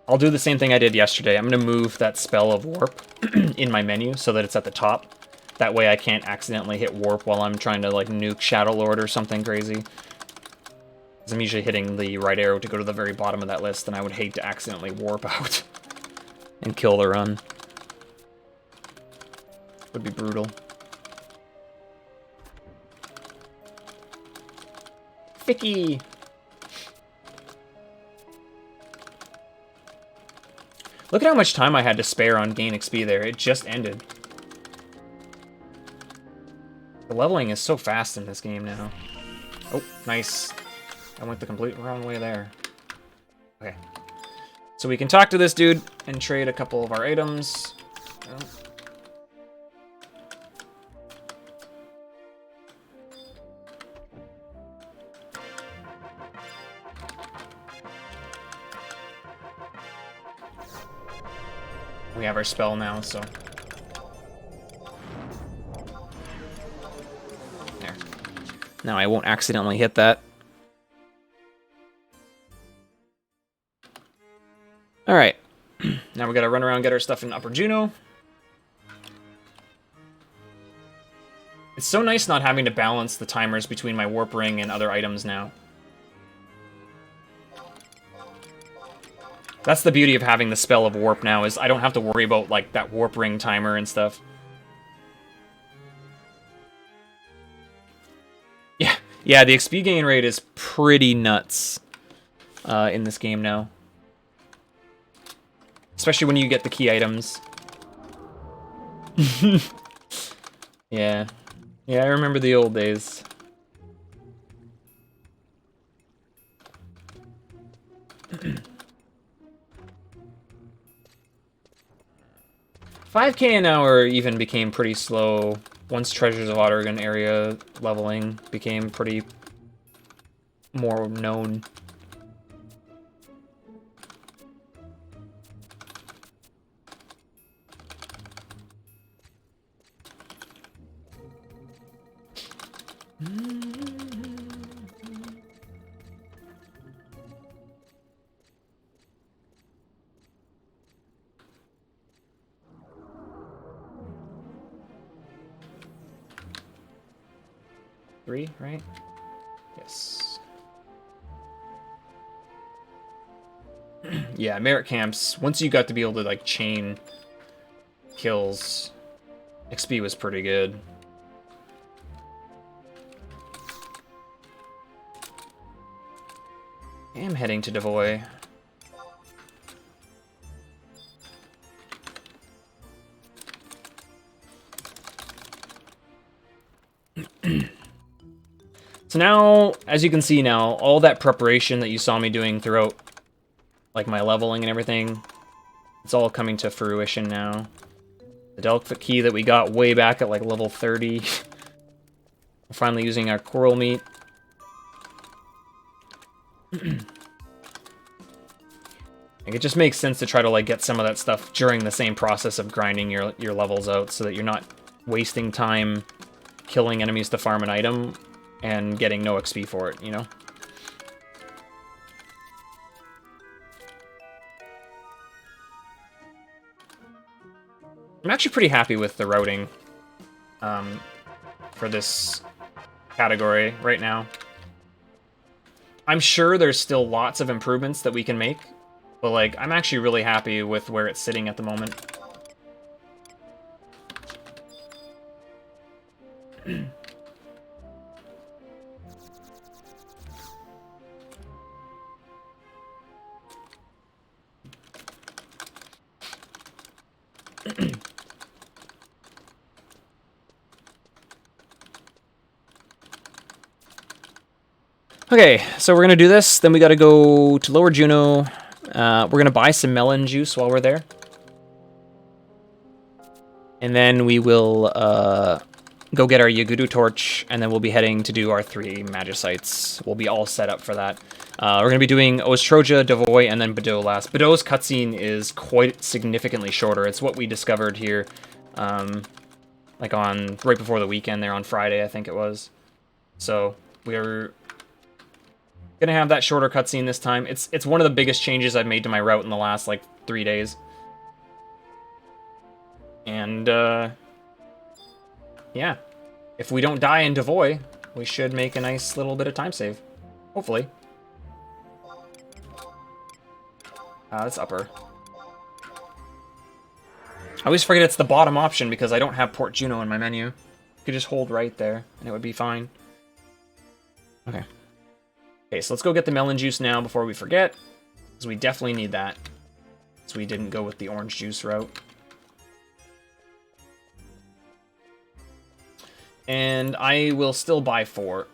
I'll do the same thing I did yesterday. I'm going to move that Spell of Warp in my menu so that it's at the top. That way I can't accidentally hit Warp while I'm trying to, like, nuke Shadow Lord or something crazy. Because I'm usually hitting the right arrow to go to the very bottom of that list, and I would hate to accidentally Warp out and kill the run. Would be brutal. Ficky! Look at how much time I had to spare on Gain XP there. It just ended. The leveling is so fast in this game now. Oh, nice. I went the complete wrong way there. Okay. So we can talk to this dude and trade a couple of our items. Oh. We have our spell now, so... there. Now I won't accidentally hit that. Alright. Now we gotta run around and get our stuff in Upper Juno. It's so nice not having to balance the timers between my warp ring and other items now. That's the beauty of having the spell of warp now, is I don't have to worry about, like, that warp ring timer and stuff. Yeah, the XP gain rate is pretty nuts in this game now. Especially when you get the key items. Yeah. Yeah, I remember the old days. $5K an hour even became pretty slow once Treasures of Ottergon area leveling became pretty more known. Three, right? Yes. Yeah, merit camps, once you got to be able to, like, chain kills, XP was pretty good. I am heading to Devoy. So now, as you can see now, all that preparation that you saw me doing throughout, like, my leveling and everything, it's all coming to fruition now. The delicate key that we got way back at, like, level 30. We're finally using our coral meat. Like, it just makes sense to try to, like, get some of that stuff during the same process of grinding your levels out so that you're not wasting time killing enemies to farm an item and getting no XP for it, you know? I'm actually pretty happy with the routing for this category right now. I'm sure there's still lots of improvements that we can make, but, like, I'm actually really happy with where it's sitting at the moment. Okay, so we're gonna do this, then we gotta go to Lower Juno. We're gonna buy some melon juice while we're there. And then we will go get our Yagudu torch, and then we'll be heading to do our 3 Magicites. We'll be all set up for that. We're going to be doing Ostroja, Devoy, and then Bedeau last. Bedeau's cutscene is quite significantly shorter. It's what we discovered here, like on right before the weekend there on Friday, I think it was. So we're going to have that shorter cutscene this time. It's one of the biggest changes I've made to my route in the last, like, 3 days. And, yeah. If we don't die in Devoy, we should make a nice little bit of time save. Hopefully. That's upper. I always forget it's the bottom option because I don't have Port Juno in my menu. You could just hold right there, and it would be fine. Okay. Okay, so let's go get the melon juice now before we forget, because we definitely need that. So we didn't go with the orange juice route. And I will still buy 4,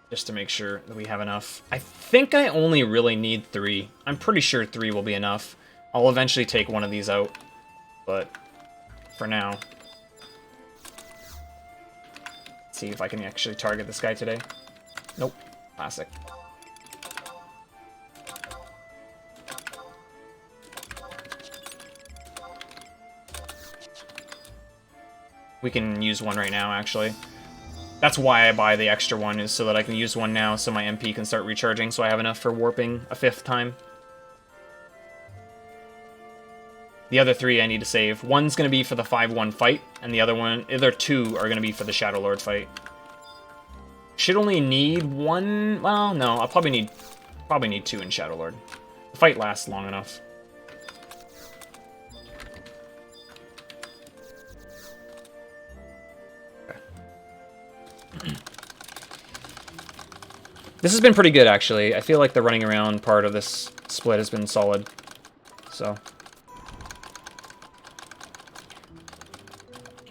just to make sure that we have enough. I think I only really need 3. I'm pretty sure 3 will be enough. I'll eventually take one of these out, but for now. Let's see if I can actually target this guy today. Nope. Classic. We can use one right now, actually. That's why I buy the extra one, is so that I can use one now so my MP can start recharging, so I have enough for warping a 5th time. The other 3 I need to save. One's going to be for the 5-1 fight, and the other 2 are going to be for the Shadow Lord fight. Should only need 1... Well, no, I'll probably need 2 in Shadow Lord. The fight lasts long enough. This has been pretty good, actually. I feel like the running around part of this split has been solid. So.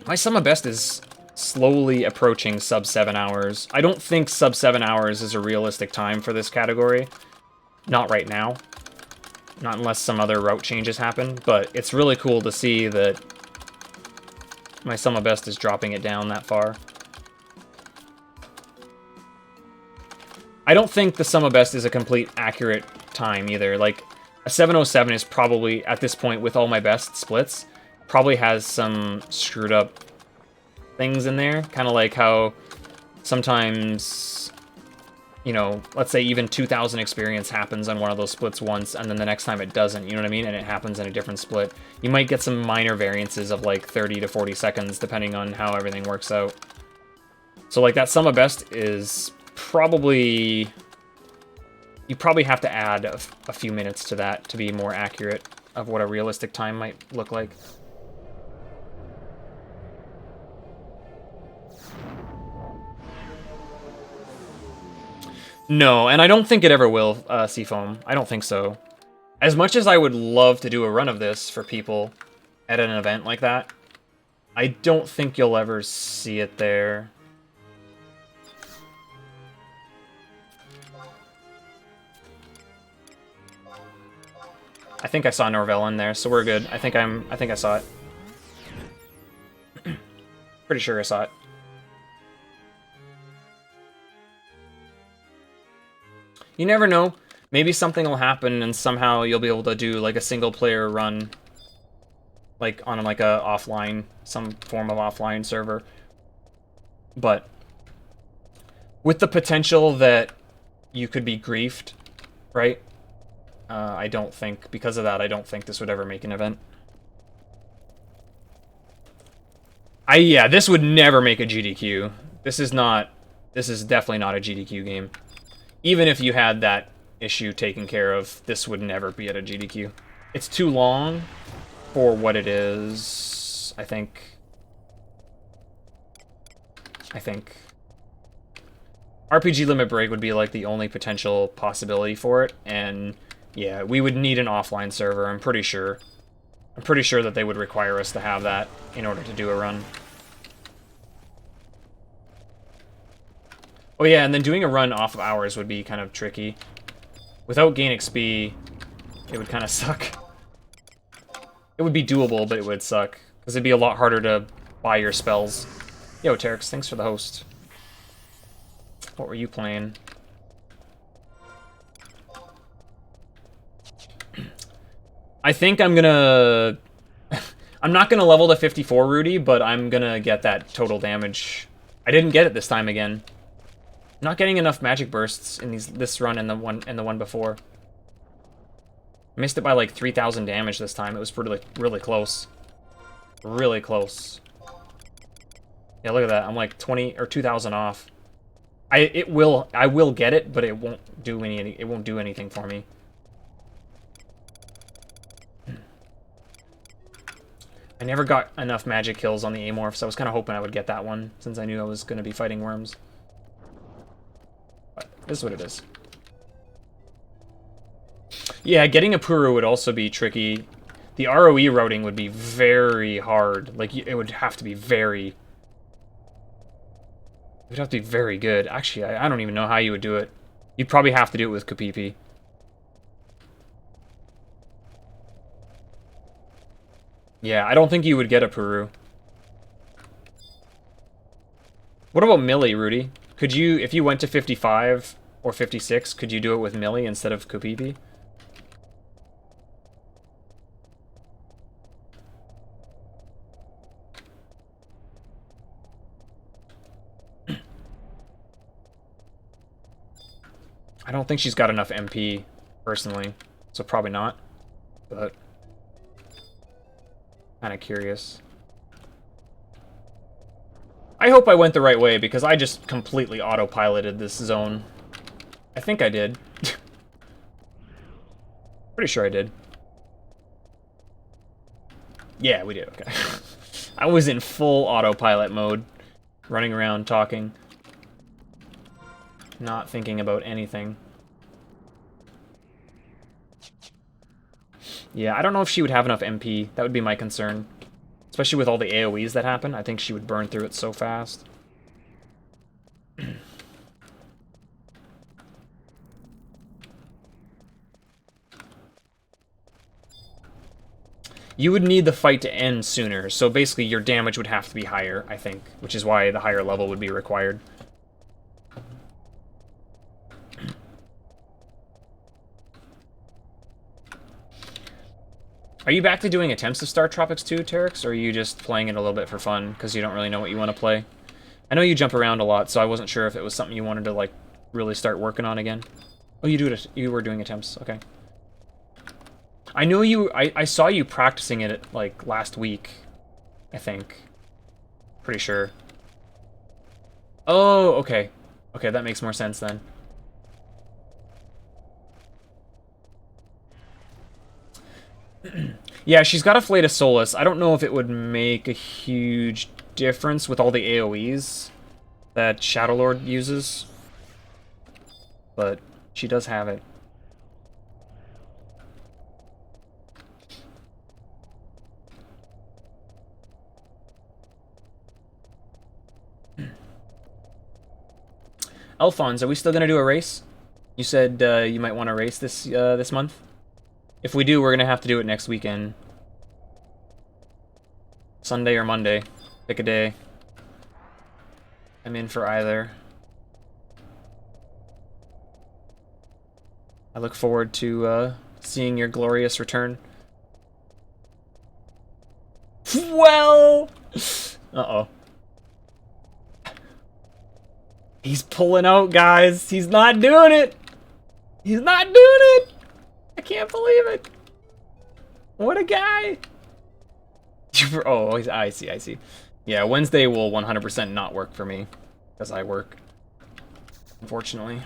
My sum of best is slowly approaching sub 7 hours. I don't think sub 7 hours is a realistic time for this category. Not right now. Not unless some other route changes happen. But it's really cool to see that my sum of best is dropping it down that far. I don't think the sum of best is a complete accurate time either. Like, a 707 is probably, at this point, with all my best splits, probably has some screwed up things in there. Kind of like how sometimes, you know, let's say even 2,000 experience happens on one of those splits once, and then the next time it doesn't, you know what I mean? And it happens in a different split. You might get some minor variances of like 30 to 40 seconds, depending on how everything works out. So, like, that sum of best is probably... You probably have to add a few minutes to that to be more accurate of what a realistic time might look like. No, and I don't think it ever will, Seafoam. I don't think so. As much as I would love to do a run of this for people at an event like that, I don't think you'll ever see it there. I think I saw Norvell in there, so we're good. I think I saw it. Pretty sure I saw it. You never know. Maybe something will happen and somehow you'll be able to do like a single player run, like on like a offline, some form of offline server. But with the potential that you could be griefed, right? I don't think, because of that, I don't think this would ever make an event. Yeah, this would never make a GDQ. This is definitely not a GDQ game. Even if you had that issue taken care of, this would never be at a GDQ. It's too long for what it is, I think. RPG Limit Break would be like the only potential possibility for it, and yeah, we would need an offline server, I'm pretty sure. I'm pretty sure that they would require us to have that in order to do a run. Oh yeah, and then doing a run off of hours would be kind of tricky. Without gain XP, it would kind of suck. It would be doable, but it would suck. Because it'd be a lot harder to buy your spells. Yo, Terex, thanks for the host. What were you playing? I think I'm gonna... I'm not gonna level to 54, Rudy, but I'm gonna get that total damage. I didn't get it this time again. I'm not getting enough magic bursts in this run and the one before. I missed it by like 3,000 damage this time. It was really close. Really close. Yeah, look at that. I'm like 20 or 2,000 off. I will get it, but it won't do anything for me. I never got enough magic kills on the Amorphs. I was kind of hoping I would get that one, since I knew I was going to be fighting worms. But this is what it is. Yeah, getting a Puru would also be tricky. The ROE routing would be very hard. Like, it would have to be very... It would have to be very good. Actually, I don't even know how you would do it. You'd probably have to do it with Kapipi. Yeah, I don't think you would get a Puru. What about Millie, Rudy? Could you, if you went to 55 or 56, could you do it with Millie instead of Kapipi? I don't think she's got enough MP, personally, so probably not, but kind of curious. I hope I went the right way, because I just completely autopiloted this zone. I think I did. Pretty sure I did. Yeah, we did, okay. I was in full autopilot mode, running around talking. Not thinking about anything. Yeah, I don't know if she would have enough MP. That would be my concern. Especially with all the AoEs that happen. I think she would burn through it so fast. You would need the fight to end sooner, so basically your damage would have to be higher, I think. Which is why the higher level would be required. Are you back to doing attempts of Star Tropics 2, Terex, or are you just playing it a little bit for fun because you don't really know what you want to play? I know you jump around a lot, so I wasn't sure if it was something you wanted to, like, really start working on again. Oh, you were doing attempts, okay. I know I saw you practicing it, like, last week, I think. Pretty sure. Oh, okay. Okay, that makes more sense then. Yeah, she's got a Flay to Solus. I don't know if it would make a huge difference with all the AoEs that Shadowlord uses, but she does have it. Alphonse, are we still gonna do a race? You said you might want to race this month. If we do, we're gonna have to do it next weekend. Sunday or Monday. Pick a day. I'm in for either. I look forward to seeing your glorious return. Well! Uh-oh. He's pulling out, guys. He's not doing it. He's not doing it. I can't believe it. What a guy. Oh, I see, I see. Yeah, Wednesday will 100% not work for me, because I work, unfortunately.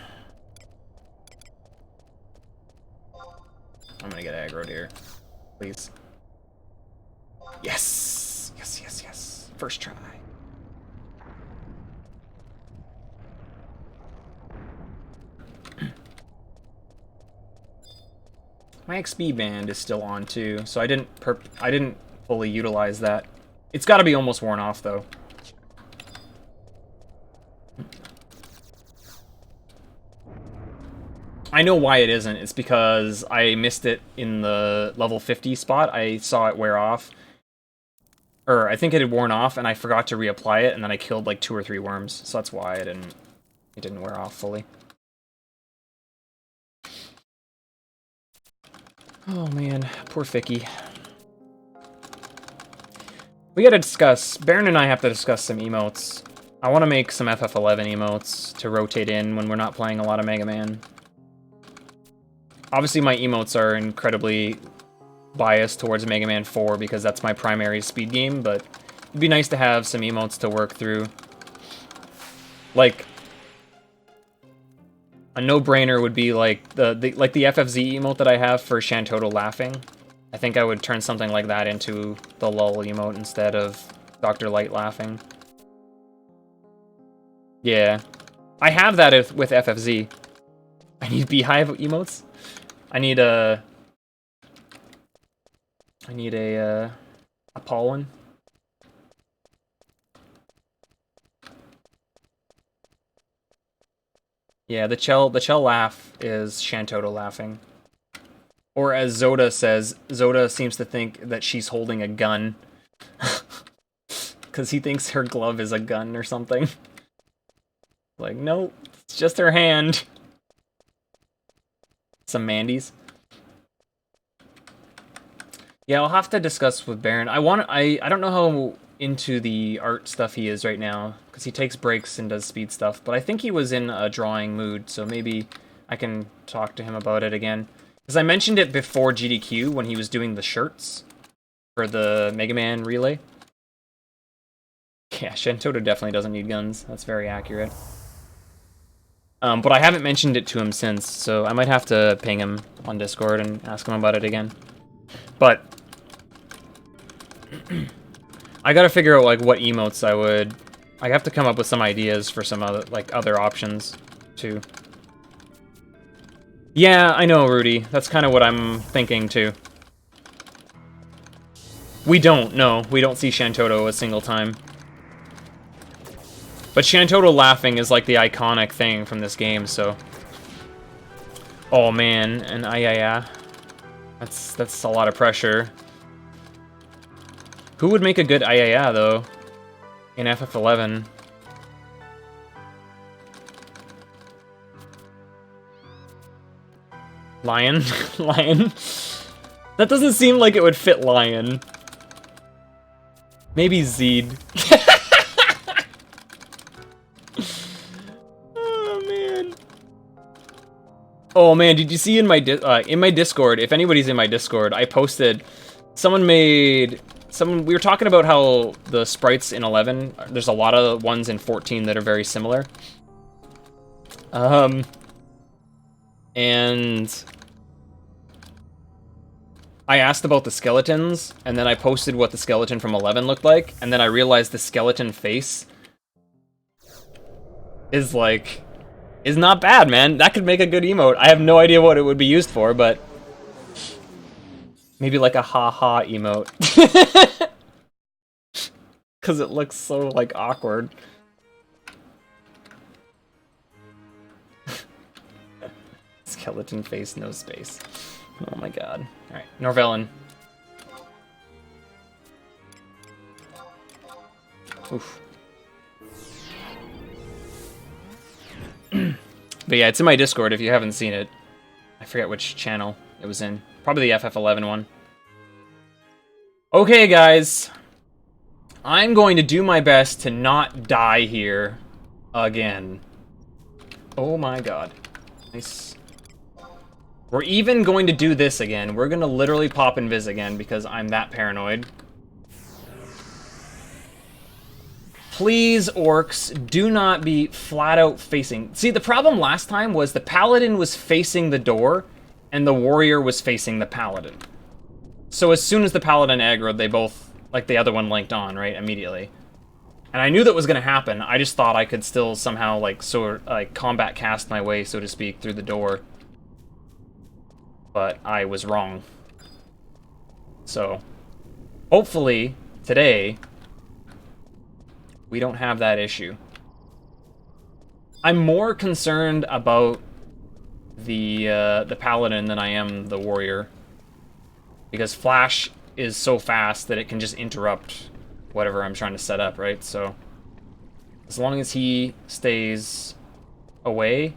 I'm gonna get aggroed here. Please. Yes! Yes, yes, yes. First try. My XP band is still on too, so I didn't fully utilize that. It's got to be almost worn off though. I know why it isn't. It's because I missed it in the level 50 spot. I saw it wear off. Or I think it had worn off and I forgot to reapply it and then I killed like 2 or 3 worms. So that's why it didn't wear off fully. Oh man, poor Ficky. We gotta discuss, Baron and I have to discuss some emotes. I want to make some FF11 emotes to rotate in when we're not playing a lot of Mega Man. Obviously my emotes are incredibly biased towards Mega Man 4 because that's my primary speed game, but it'd be nice to have some emotes to work through. Like, a no-brainer would be like the FFZ emote that I have for Shantoto laughing. I think I would turn something like that into the lull emote instead of Dr. Light laughing. Yeah. I have that with FFZ. I need beehive emotes. I need a pollen. Yeah, the Chel laugh is Shantoto laughing. Or as Zoda says, Zoda seems to think that she's holding a gun. Because he thinks her glove is a gun or something. Like, nope, it's just her hand. Some Mandy's. Yeah, I'll have to discuss with Baron. I don't know how into the art stuff he is right now, because he takes breaks and does speed stuff, but I think he was in a drawing mood, so maybe I can talk to him about it again. Because I mentioned it before GDQ when he was doing the shirts for the Mega Man Relay. Yeah, Shantoto definitely doesn't need guns. That's very accurate. But I haven't mentioned it to him since, so I might have to ping him on Discord and ask him about it again. But I gotta figure out like what emotes I have to come up with some ideas for some other options too. Yeah, I know, Rudy. That's kind of what I'm thinking too. We don't see Shantoto a single time. But Shantoto laughing is like the iconic thing from this game, so. Oh man, and Ayaya. That's a lot of pressure. Who would make a good Ayaya though in FF11? Lion? Lion? That doesn't seem like it would fit Lion. Maybe Zeed. Oh man, did you see in my Discord, if anybody's in my Discord, I posted, we were talking about how the sprites in 11, there's a lot of ones in 14 that are very similar. And I asked about the skeletons, and then I posted what the skeleton from 11 looked like, and then I realized the skeleton face is not bad, man. That could make a good emote. I have no idea what it would be used for, but maybe like a ha-ha emote. Because it looks so, like, awkward. Skeleton face, no space. Oh my god. Alright, Norvellin. Oof. But yeah, it's in my Discord if you haven't seen it. I forget which channel it was in. Probably the FF11 one. Okay, guys. I'm going to do my best to not die here again. Oh my god. Nice. We're even going to do this again. We're going to literally pop invis again because I'm that paranoid. Please, orcs, do not be flat out facing. See, the problem last time was the paladin was facing the door and the warrior was facing the paladin. So as soon as the paladin aggroed, they both, like the other one linked on, right, immediately. And I knew that was going to happen. I just thought I could still somehow, like, combat cast my way, so to speak, through the door. But I was wrong. So, hopefully, today, we don't have that issue. I'm more concerned about the paladin than I am the warrior. Because Flash is so fast that it can just interrupt whatever I'm trying to set up, right? So, as long as he stays away,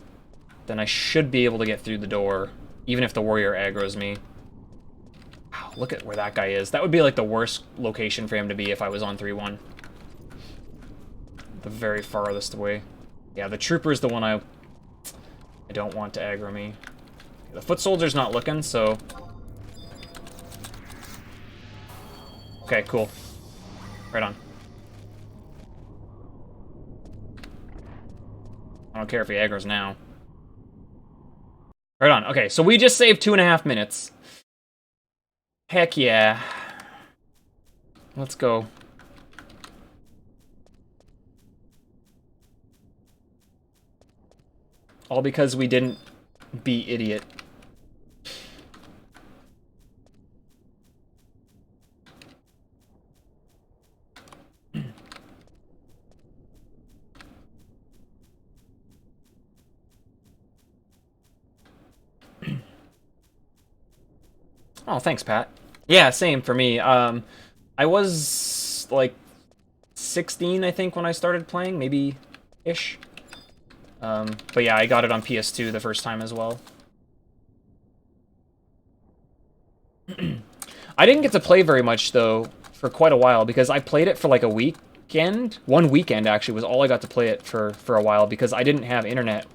then I should be able to get through the door, even if the warrior aggroes me. Wow, look at where that guy is. That would be like the worst location for him to be if I was on 3-1. The very farthest away. Yeah, the trooper is the one I don't want to aggro me. The foot soldier's not looking, so... Okay, cool. Right on. I don't care if he aggroes now. Right on. Okay, so we just saved 2.5 minutes. Heck yeah. Let's go. All because we didn't be idiot. Oh, thanks, Pat. Yeah, same for me. I was, like, 16, I think, when I started playing, maybe-ish. But yeah, I got it on PS2 the first time as well. I didn't get to play very much, though, for quite a while, because I played it for, like, a weekend. One weekend, actually, was all I got to play it for a while, because I didn't have internet.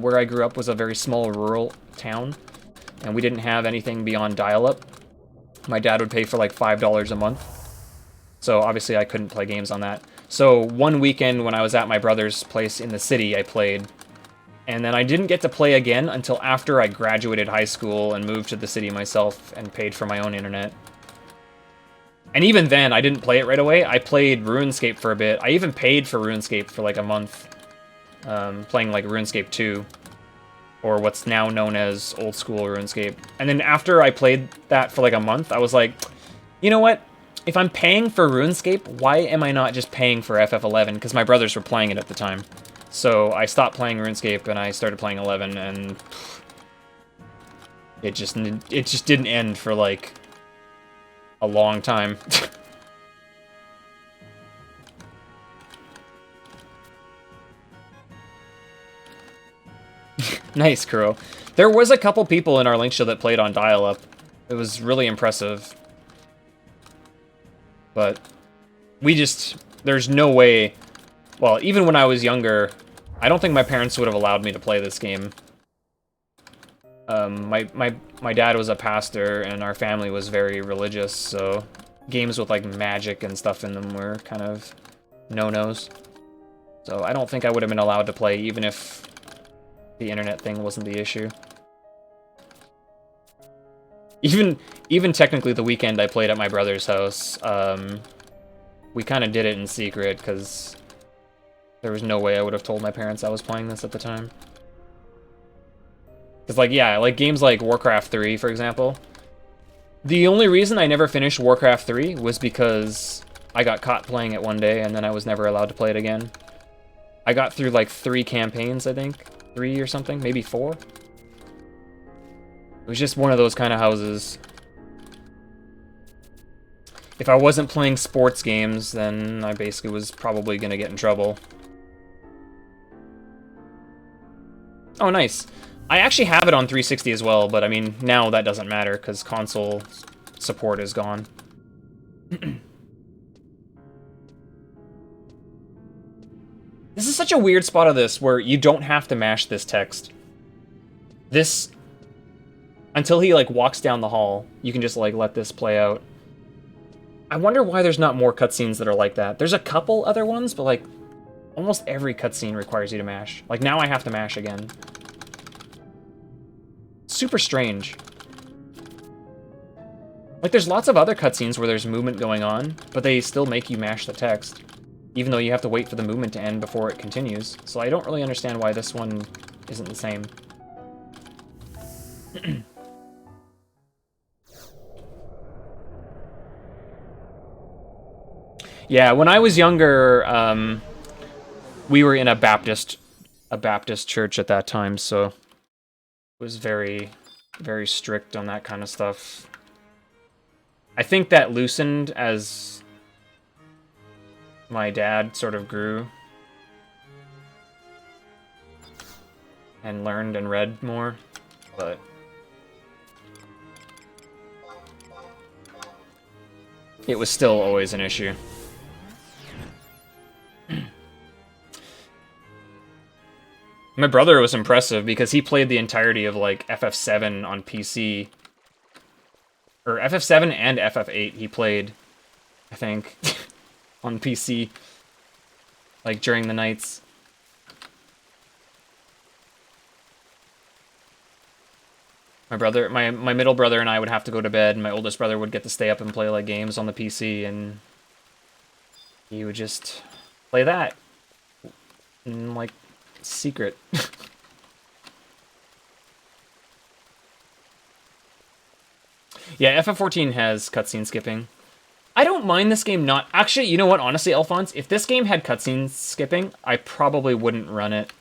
Where I grew up was a very small rural town, and we didn't have anything beyond dial-up. My dad would pay for like $5 a month, so obviously I couldn't play games on that. So one weekend when I was at my brother's place in the city, I played, and then I didn't get to play again until after I graduated high school and moved to the city myself and paid for my own internet. And even then, I didn't play it right away. I played RuneScape for a bit. I even paid for RuneScape for like a month, playing like RuneScape 2. Or what's now known as old school RuneScape. And then after I played that for like a month, I was like, you know what? If I'm paying for RuneScape, why am I not just paying for FF11? Because my brothers were playing it at the time. So I stopped playing RuneScape and I started playing 11, and it just didn't end for like a long time. Nice, Kuro. There was a couple people in our link show that played on dial-up. It was really impressive. But there's no way... Well, even when I was younger, I don't think my parents would have allowed me to play this game. My dad was a pastor, and our family was very religious, so games with, like, magic and stuff in them were kind of no-nos. So I don't think I would have been allowed to play, even if the internet thing wasn't the issue. Even technically the weekend I played at my brother's house, we kind of did it in secret, because there was no way I would have told my parents I was playing this at the time. Because, like, yeah, like games like Warcraft 3, for example. The only reason I never finished Warcraft 3 was because I got caught playing it one day, and then I was never allowed to play it again. I got through, like, 3 campaigns, I think. 3 or something, maybe 4. It was just one of those kind of houses. If I wasn't playing sports games, then I basically was probably going to get in trouble. Oh, nice. I actually have it on 360 as well, but I mean, now that doesn't matter because console support is gone. This is such a weird spot of this where you don't have to mash this text. This, until he like walks down the hall, you can just like let this play out. I wonder why there's not more cutscenes that are like that. There's a couple other ones, but like almost every cutscene requires you to mash. Like now I have to mash again. Super strange. Like there's lots of other cutscenes where there's movement going on, but they still make you mash the text, even though you have to wait for the movement to end before it continues. So I don't really understand why this one isn't the same. Yeah, when I was younger, we were in a Baptist church at that time, so it was very, very strict on that kind of stuff. I think that loosened as my dad sort of grew and learned and read more, but it was still always an issue. My brother was impressive because he played the entirety of like FF7 on PC. Or FF7 and FF8 he played, I think, on PC. Like during the nights. My middle brother and I would have to go to bed, and my oldest brother would get to stay up and play like games on the PC, and he would just play that. And like secret. Yeah, FF14 has cutscene skipping. I don't mind this game not... Actually, you know what? Honestly, Alphonse, if this game had cutscene skipping, I probably wouldn't run it.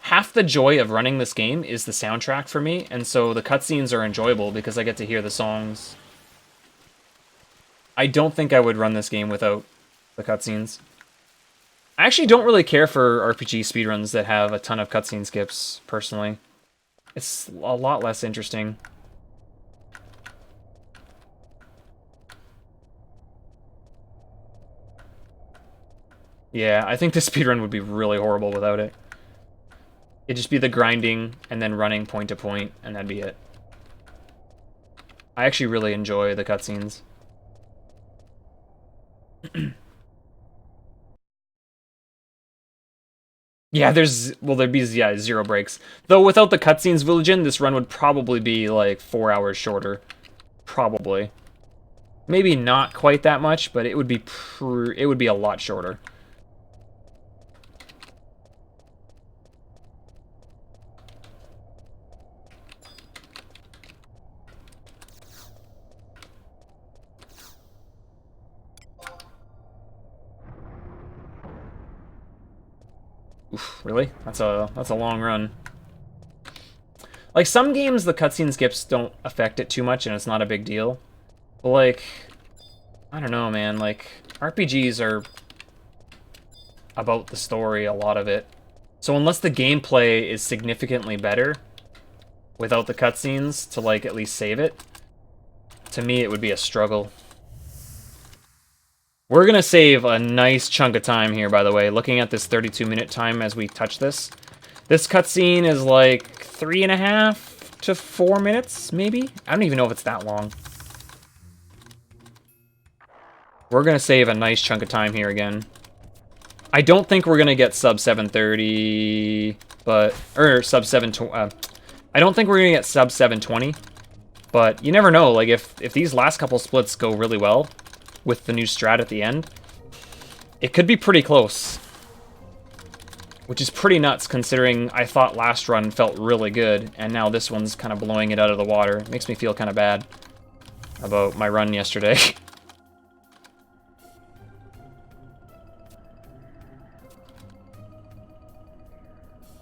Half the joy of running this game is the soundtrack for me, and so the cutscenes are enjoyable because I get to hear the songs. I don't think I would run this game without the cutscenes. I actually don't really care for RPG speedruns that have a ton of cutscene skips, personally. It's a lot less interesting. Yeah, I think the speedrun would be really horrible without it. It'd just be the grinding and then running point to point, and that'd be it. I actually really enjoy the cutscenes. Yeah, there'd be, yeah, 0 breaks. Though without the cutscenes, Villagen, this run would probably be like 4 hours shorter. Probably. Maybe not quite that much, but it would be a lot shorter. Oof, really? That's a long run. Like, some games, the cutscene skips don't affect it too much, and it's not a big deal. But, like, I don't know, man. Like, RPGs are about the story, a lot of it. So unless the gameplay is significantly better, without the cutscenes, to, like, at least save it, to me, it would be a struggle. We're gonna save a nice chunk of time here, by the way. Looking at this 32-minute time as we touch this. This cutscene is like 3.5 to 4 minutes, maybe? I don't even know if it's that long. We're gonna save a nice chunk of time here again. I don't think we're gonna get sub 730, but... Or sub 720... I don't think we're gonna get sub 720, but you never know. Like, if these last couple splits go really well, with the new strat at the end, it could be pretty close. Which is pretty nuts, considering I thought last run felt really good, and now this one's kind of blowing it out of the water. It makes me feel kind of bad about my run yesterday.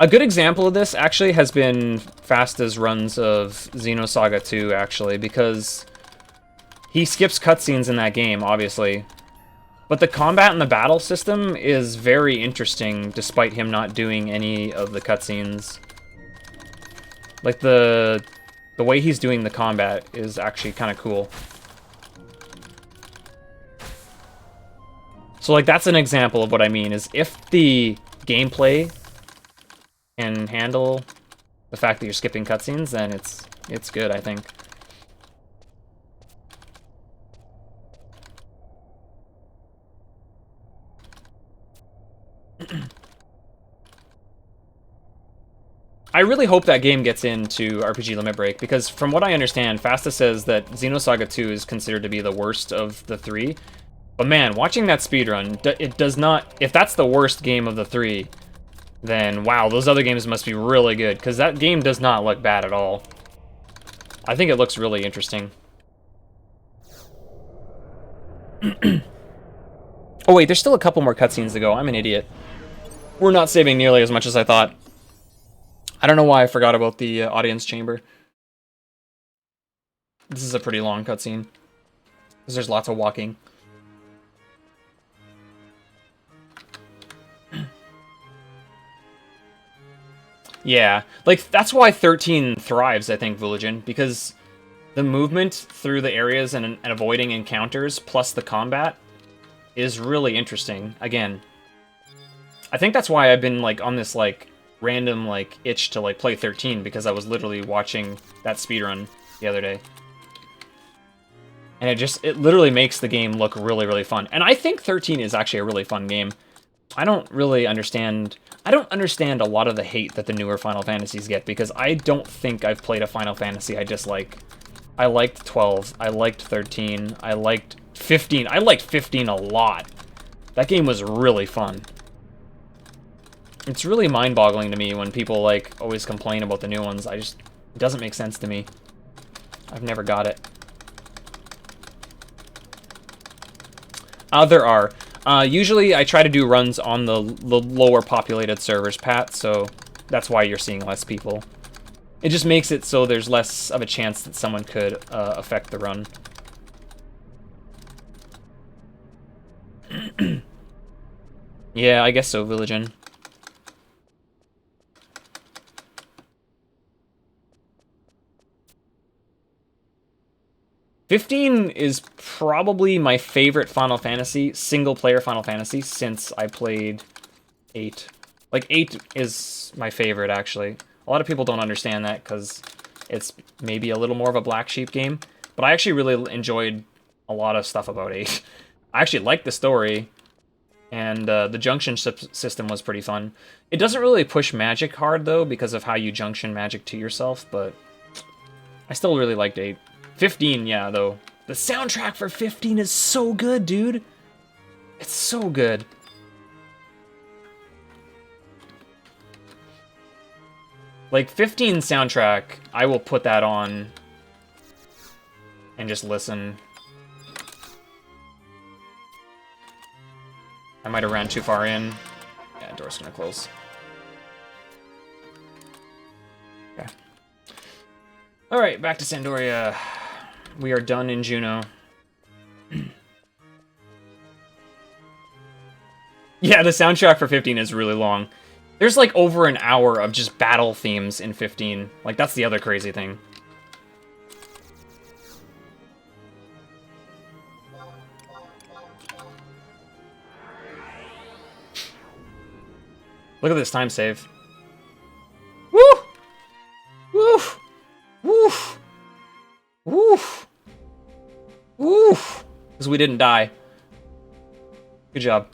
A good example of this actually has been Fasta's runs of Xenosaga 2, actually, because he skips cutscenes in that game, obviously. But the combat and the battle system is very interesting, despite him not doing any of the cutscenes. Like, the way he's doing the combat is actually kind of cool. So, like, that's an example of what I mean, is if the gameplay can handle the fact that you're skipping cutscenes, then it's good, I think. I really hope that game gets into RPG Limit Break, because from what I understand, Fasta says that Xenosaga 2 is considered to be the worst of the three. But man, watching that speedrun, it does not... If that's the worst game of the three, then wow, those other games must be really good, because that game does not look bad at all. I think it looks really interesting. Oh wait, there's still a couple more cutscenes to go. I'm an idiot. We're not saving nearly as much as I thought. I don't know why I forgot about the audience chamber. This is a pretty long cutscene, because there's lots of walking. Yeah, like, that's why 13 thrives, I think, Villagin, because the movement through the areas and avoiding encounters, plus the combat, is really interesting. Again, I think that's why I've been, like, on this, like, random, like, itch to, like, play 13, because I was literally watching that speedrun the other day. And it literally makes the game look really, really fun. And I think 13 is actually a really fun game. I don't understand a lot of the hate that the newer Final Fantasies get, because I don't think I've played a Final Fantasy I dislike. I liked 12, I liked 13, I liked 15. I liked 15 a lot. That game was really fun. It's really mind-boggling to me when people, like, always complain about the new ones. It doesn't make sense to me. I've never got it. There are. Usually I try to do runs on the lower populated servers, Pat, so that's why you're seeing less people. It just makes it so there's less of a chance that someone could affect the run. Yeah, I guess so, Villagin. '15 is probably my favorite Final Fantasy, single-player Final Fantasy, since I played 8. Like, 8 is my favorite, actually. A lot of people don't understand that, because it's maybe a little more of a black sheep game, but I actually really enjoyed a lot of stuff about 8. I actually liked the story, and the junction system was pretty fun. It doesn't really push magic hard, though, because of how you junction magic to yourself, but I still really liked 8. 15, yeah, though. The soundtrack for 15 is so good, dude. It's so good. Like, 15 soundtrack, I will put that on and just listen. I might have ran too far in. Yeah, door's gonna close. Okay. Alright, back to Sandoria. We are done in Juno. Yeah, the soundtrack for 15 is really long. There's like over an hour of just battle themes in 15. Like, that's the other crazy thing. Look at this time save. Woo! Woo! Woo! Woo! Woo! Because we didn't die. Good job.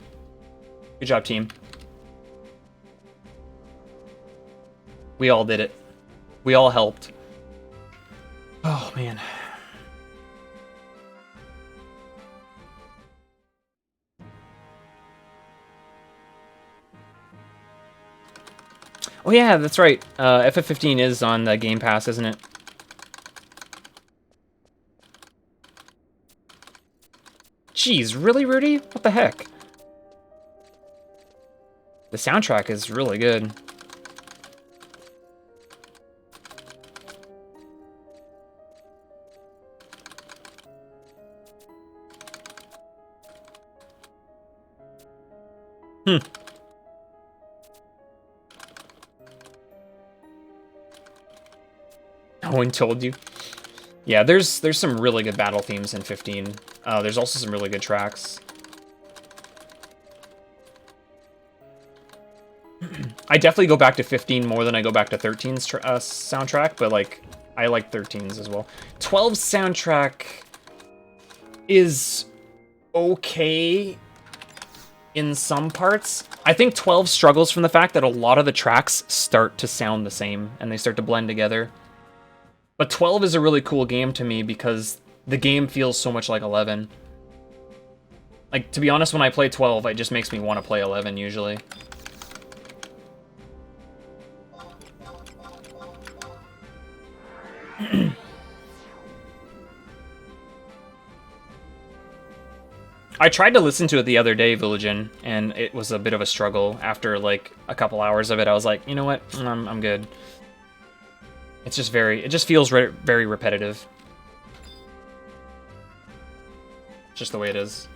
Good job, team. We all did it. We all helped. Oh, man. Oh, yeah, that's right. FF15 is on the Game Pass, isn't it? Jeez, really, Rudy? What the heck? The soundtrack is really good. Hmm. No one told you. Yeah, there's some really good battle themes in 15. There's also some really good tracks. I definitely go back to 15 more than I go back to 13's soundtrack, but like I like 13's as well. 12's soundtrack is okay in some parts. I think 12 struggles from the fact that a lot of the tracks start to sound the same and they start to blend together. But 12 is a really cool game to me because the game feels so much like 11. Like, to be honest, when I play 12, it just makes me want to play 11 usually. I tried to listen to it the other day, Villagin, and it was a bit of a struggle. After like a couple hours of it, I was like, you know what, I'm good. It's just it just feels very repetitive. Just the way it is.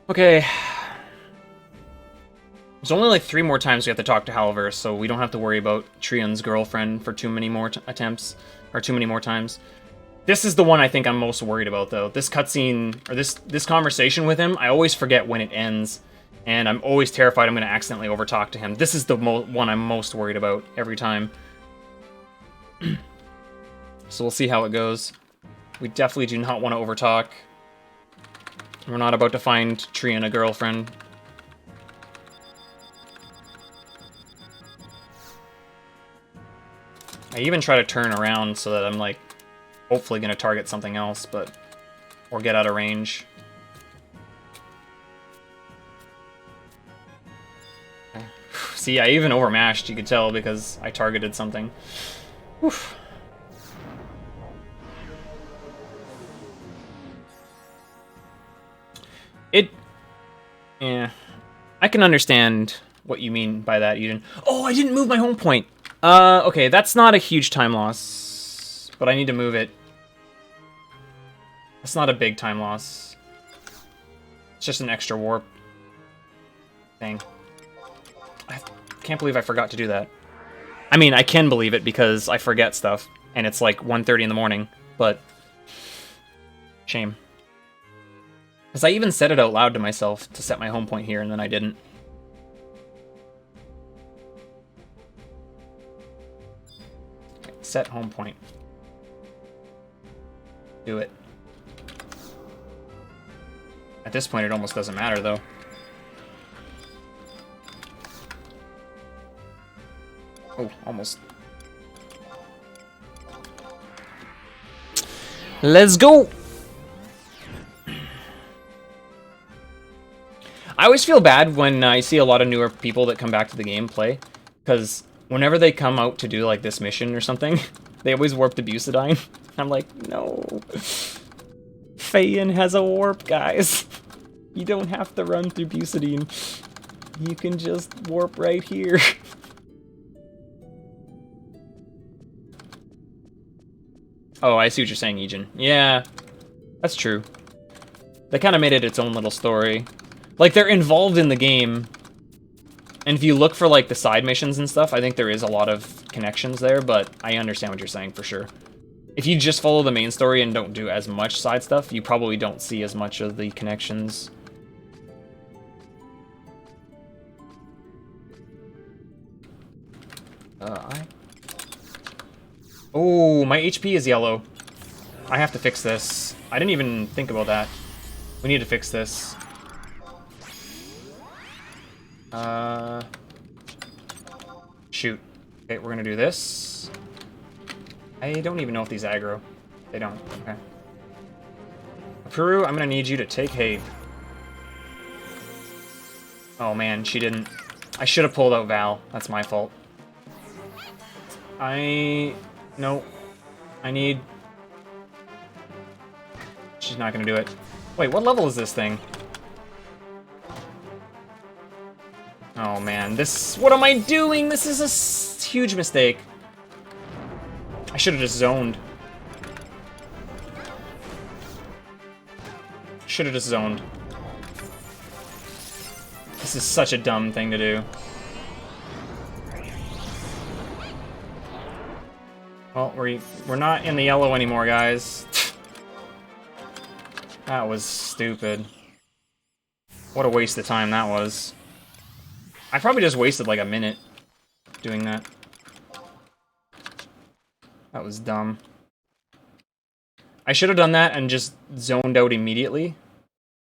Okay. There's only like 3 more times we have to talk to Halver, so we don't have to worry about Trion's girlfriend for too many more attempts, or too many more times. This is the one I think I'm most worried about, though. This cutscene, or this conversation with him, I always forget when it ends, and I'm always terrified I'm going to accidentally overtalk to him. This is the one I'm most worried about every time. So we'll see how it goes. We definitely do not want to overtalk. We're not about to find Trion a girlfriend. I even try to turn around so that I'm, like, hopefully going to target something else, but... or get out of range. See, I even overmashed, you could tell, because I targeted something. Oof. Yeah. I can understand what you mean by that, Eden. Oh, I didn't move my home point! Okay, that's not a huge time loss, but I need to move it. It's not a big time loss. It's just an extra warp thing. I can't believe I forgot to do that. I mean, I can believe it because I forget stuff, and it's like 1:30 in the morning, but... shame. Because I even said it out loud to myself to set my home point here, and then I didn't. Okay, set home point. Do it. At this point, it almost doesn't matter, though. Oh, almost. Let's go! I always feel bad when I see a lot of newer people that come back to the game play, because whenever they come out to do like this mission or something, they always warp to Bucidine. I'm like, no. Phaeon has a warp, guys. You don't have to run through Bucidine. You can just warp right here. Oh, I see what you're saying, Ejin. Yeah, that's true. They kind of made it its own little story. Like, they're involved in the game, and if you look for, like, the side missions and stuff, I think there is a lot of connections there, but I understand what you're saying for sure. If you just follow the main story and don't do as much side stuff, you probably don't see as much of the connections. Oh, my HP is yellow. I have to fix this. I didn't even think about that. We need to fix this. Shoot. Okay, we're gonna do this. I don't even know if these aggro. They don't. Okay. Peru, I'm gonna need you to take Have. Oh man, she didn't. I should have pulled out Val. That's my fault. No. I need... She's not gonna do it. Wait, what level is this thing? Oh man, this... What am I doing? This is a huge mistake. I should have just zoned. Should have just zoned. This is such a dumb thing to do. Well, we're not in the yellow anymore, guys. That was stupid. What a waste of time that was. I probably just wasted like a minute doing that. That was dumb. I should have done that and just zoned out immediately.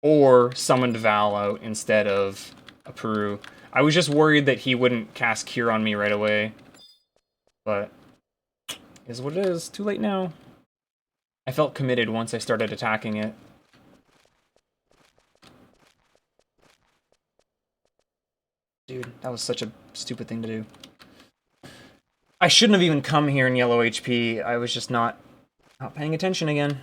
Or summoned Val out instead of a Peru. I was just worried that he wouldn't cast Cure on me right away. But... is what it is. Too late now. I felt committed once I started attacking it. Dude, that was such a stupid thing to do. I shouldn't have even come here in yellow HP. I was just not paying attention again.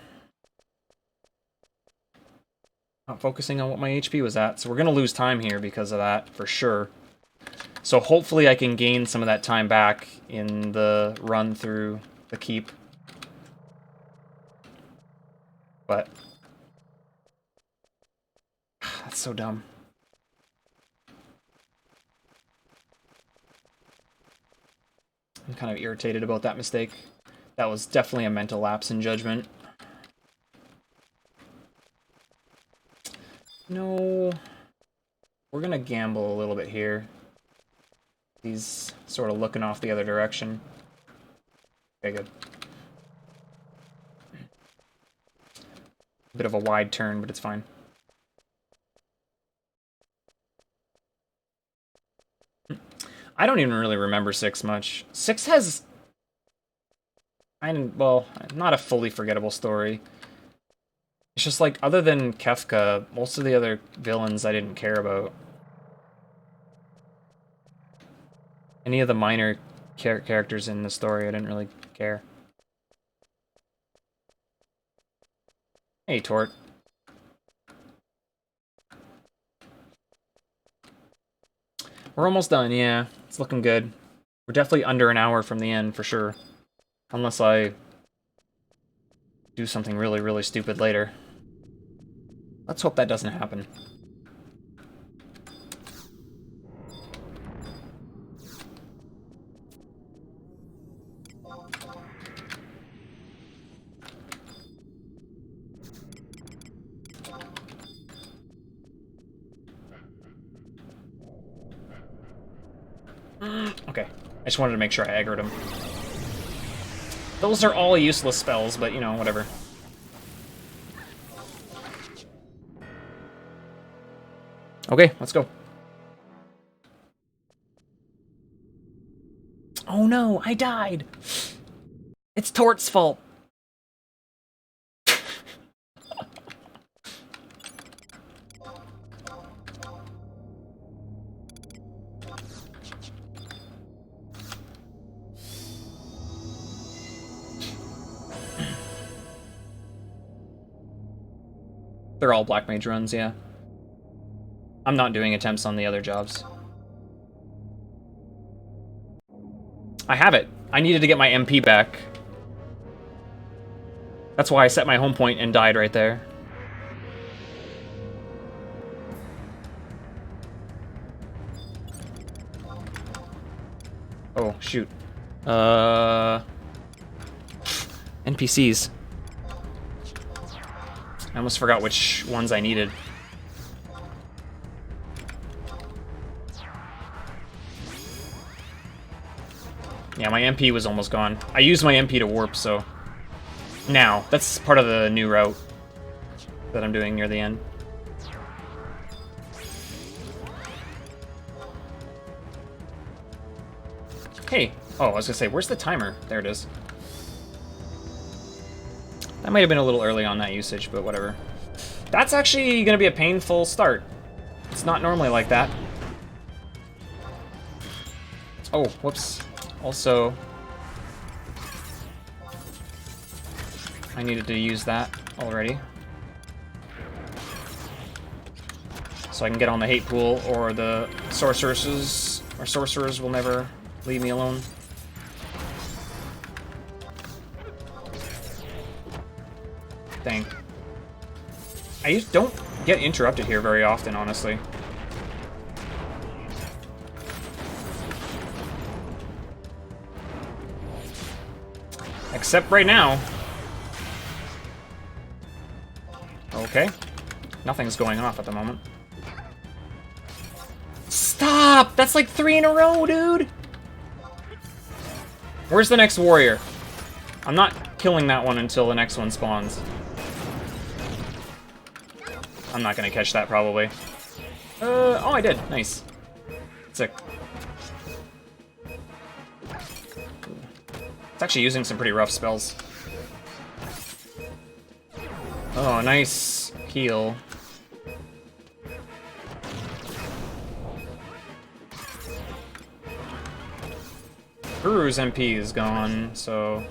Not focusing on what my HP was at. So we're going to lose time here because of that, for sure. So hopefully I can gain some of that time back in the run through the keep. But... that's so dumb. I'm kind of irritated about that mistake. That was definitely a mental lapse in judgment. No. We're gonna gamble a little bit here. He's sort of looking off the other direction. Okay, good. A bit of a wide turn, but it's fine. I don't even really remember 6 much. 6 has... well, not a fully forgettable story. It's just like, other than Kefka, most of the other villains I didn't care about. Any of the minor characters in the story, I didn't really care. Hey, Tort. We're almost done, yeah. It's looking good. We're definitely under an hour from the end, for sure. Unless I do something really, really stupid later. Let's hope that doesn't happen. Okay, I just wanted to make sure I aggroed him. Those are all useless spells, but, you know, whatever. Okay, let's go. Oh no, I died! It's Tort's fault! They're all Black Mage runs, yeah. I'm not doing attempts on the other jobs. I have it. I needed to get my MP back. That's why I set my home point and died right there. Oh, shoot. NPCs. I almost forgot which ones I needed. Yeah, my MP was almost gone. I used my MP to warp, so... Now, that's part of the new route that I'm doing near the end. Hey! Oh, I was gonna say, where's the timer? There it is. That might have been a little early on that usage, but whatever. That's actually gonna be a painful start. It's not normally like that. Oh, whoops. Also, I needed to use that already. So I can get on the hate pool, or the sorcerers will never leave me alone. Dang. I just don't get interrupted here very often, honestly. Except right now. Okay. Nothing's going off at the moment. Stop! That's like 3 in a row, dude! Where's the next warrior? I'm not killing that one until the next one spawns. I'm not gonna catch that, probably. Oh, I did. Nice. Sick. It's actually using some pretty rough spells. Oh, nice heal. Guru's MP is gone, so...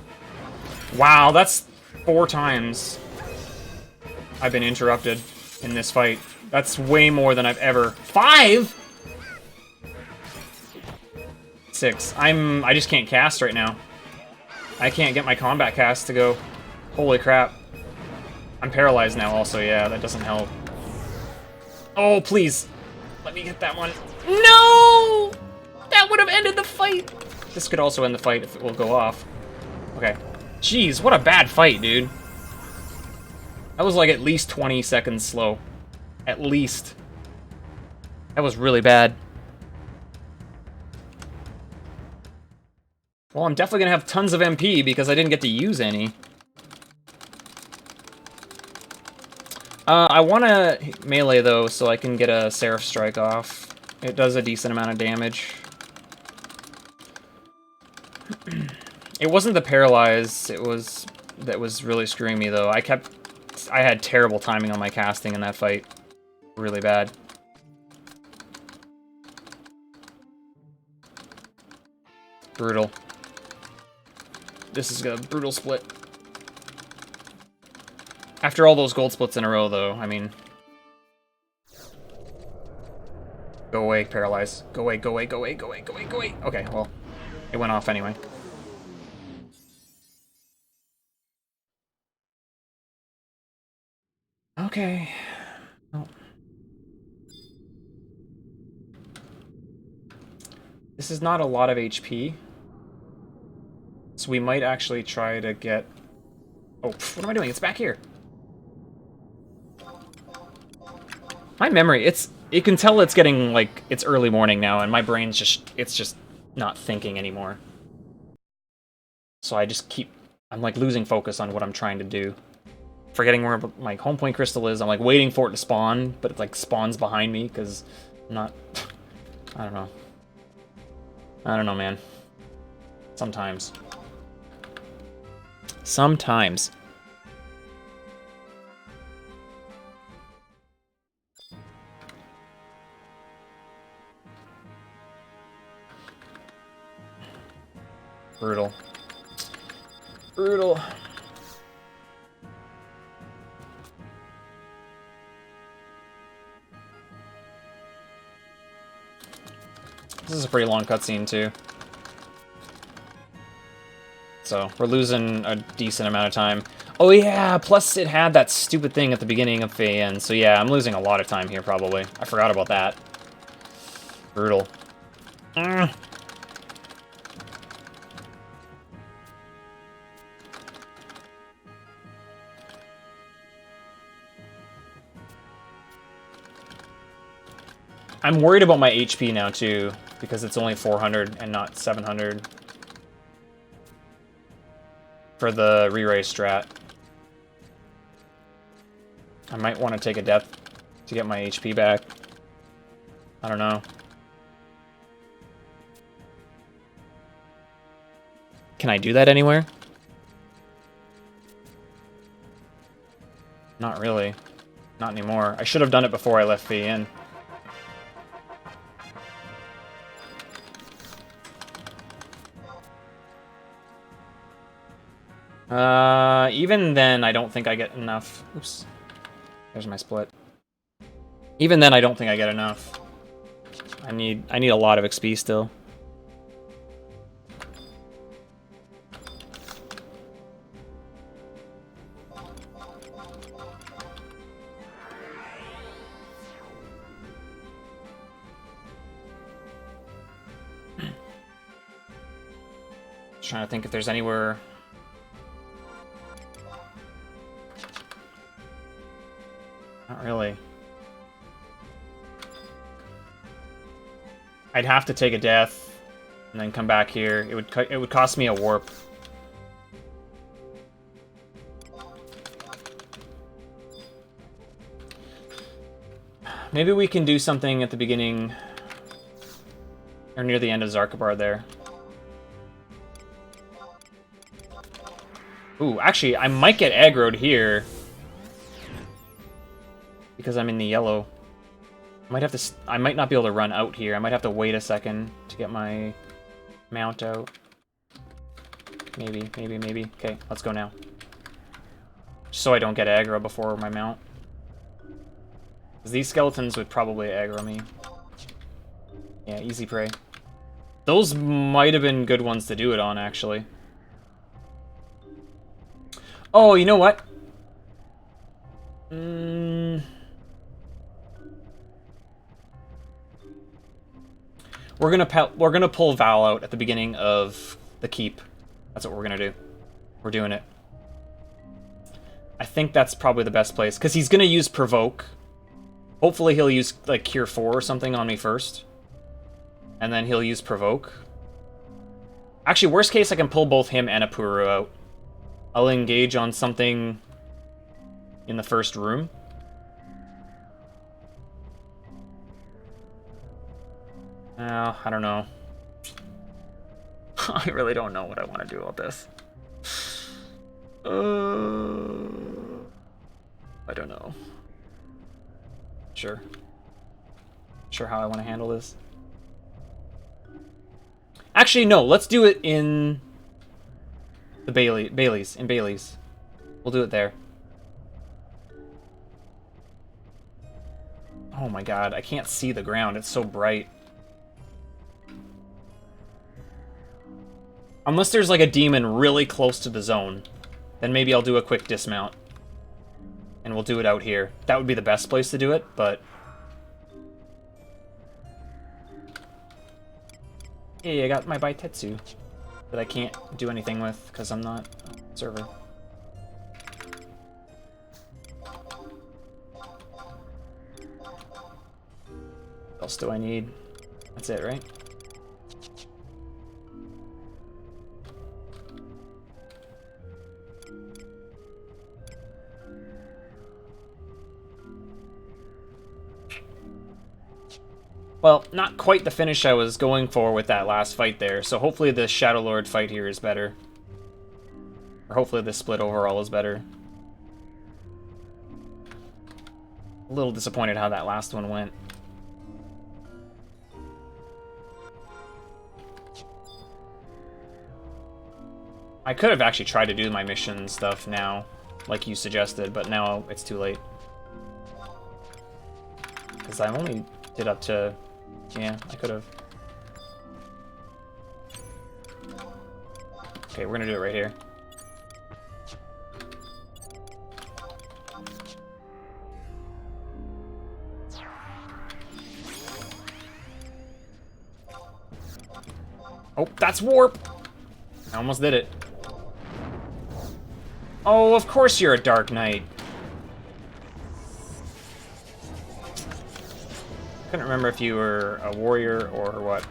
Wow, that's 4 times I've been interrupted in this fight. That's way more than I've ever... 5?! 6. I just can't cast right now. I can't get my combat cast to go. Holy crap. I'm paralyzed now also, yeah, that doesn't help. Oh, please. Let me get that one. No! That would have ended the fight! This could also end the fight if it will go off. Okay. Jeez, what a bad fight, dude. That was like at least 20 seconds slow. At least. That was really bad. Well, I'm definitely gonna have tons of MP because I didn't get to use any. I want to melee, though, so I can get a Seraph Strike off. It does a decent amount of damage. It wasn't the paralyze that was really screwing me, though. I had terrible timing on my casting in that fight. Really bad. Brutal. This is a brutal split. After all those gold splits in a row, though, I mean... Go away, paralyze. Go away, go away, go away, go away, go away, go away. Okay, well, it went off anyway. Okay. Oh. This is not a lot of HP. So we might actually try to get... Oh, what am I doing? It's back here. My memory, you can tell it's getting, like, it's early morning now, and my brain's it's just not thinking anymore. So I just I'm, like, losing focus on what I'm trying to do. Forgetting where my home point crystal is. I'm, like, waiting for it to spawn, but it, like, spawns behind me, because I'm not... I don't know. I don't know, man. Sometimes. Sometimes. Brutal. Brutal. This is a pretty long cutscene, too. So, we're losing a decent amount of time. Oh yeah, plus it had that stupid thing at the beginning of Fei-En, so yeah, I'm losing a lot of time here, probably. I forgot about that. Brutal. I'm worried about my HP now, too, because it's only 400 and not 700 for the re-raise strat. I might want to take a death to get my HP back. I don't know. Can I do that anywhere? Not really. Not anymore. I should have done it before I left Fei-En. Even then, I don't think I get enough. Oops. There's my split. Even then, I don't think I get enough. I need a lot of XP still. Just trying to think if there's anywhere. Not really. I'd have to take a death and then come back here. It would cost me a warp. Maybe we can do something at the beginning or near the end of Zarkabar there. Ooh, actually, I might get aggroed here because I'm in the yellow. I might not be able to run out here. I might have to wait a second to get my mount out. Maybe. Okay, let's go now. Just so I don't get aggro before my mount. Because these skeletons would probably aggro me. Yeah, easy prey. Those might have been good ones to do it on, actually. Oh, you know what? We're gonna pull Val out at the beginning of the keep. That's what we're gonna do. We're doing it. I think that's probably the best place because he's gonna use provoke. Hopefully he'll use like Cure 4 or something on me first, and then he'll use provoke. Actually, worst case, I can pull both him and Apuru out. I'll engage on something in the first room. I don't know. I really don't know what I want to do about this. I don't know. Sure how I want to handle this. Actually, no, let's do it in the Bailey's. We'll do it there. Oh my god, I can't see the ground. It's so bright. Unless there's like a demon really close to the zone, then maybe I'll do a quick dismount. And we'll do it out here. That would be the best place to do it, but... Hey, I got my Baitetsu that I can't do anything with because I'm not a server. What else do I need? That's it, right? Well, not quite the finish I was going for with that last fight there, so hopefully the Shadow Lord fight here is better. Or hopefully the split overall is better. A little disappointed how that last one went. I could have actually tried to do my mission stuff now, like you suggested, but now it's too late. Because I only did up to... Yeah, I could have. Okay, we're gonna do it right here. Oh, that's warp! I almost did it. Oh, of course you're a Dark Knight. Couldn't remember if you were a warrior or what.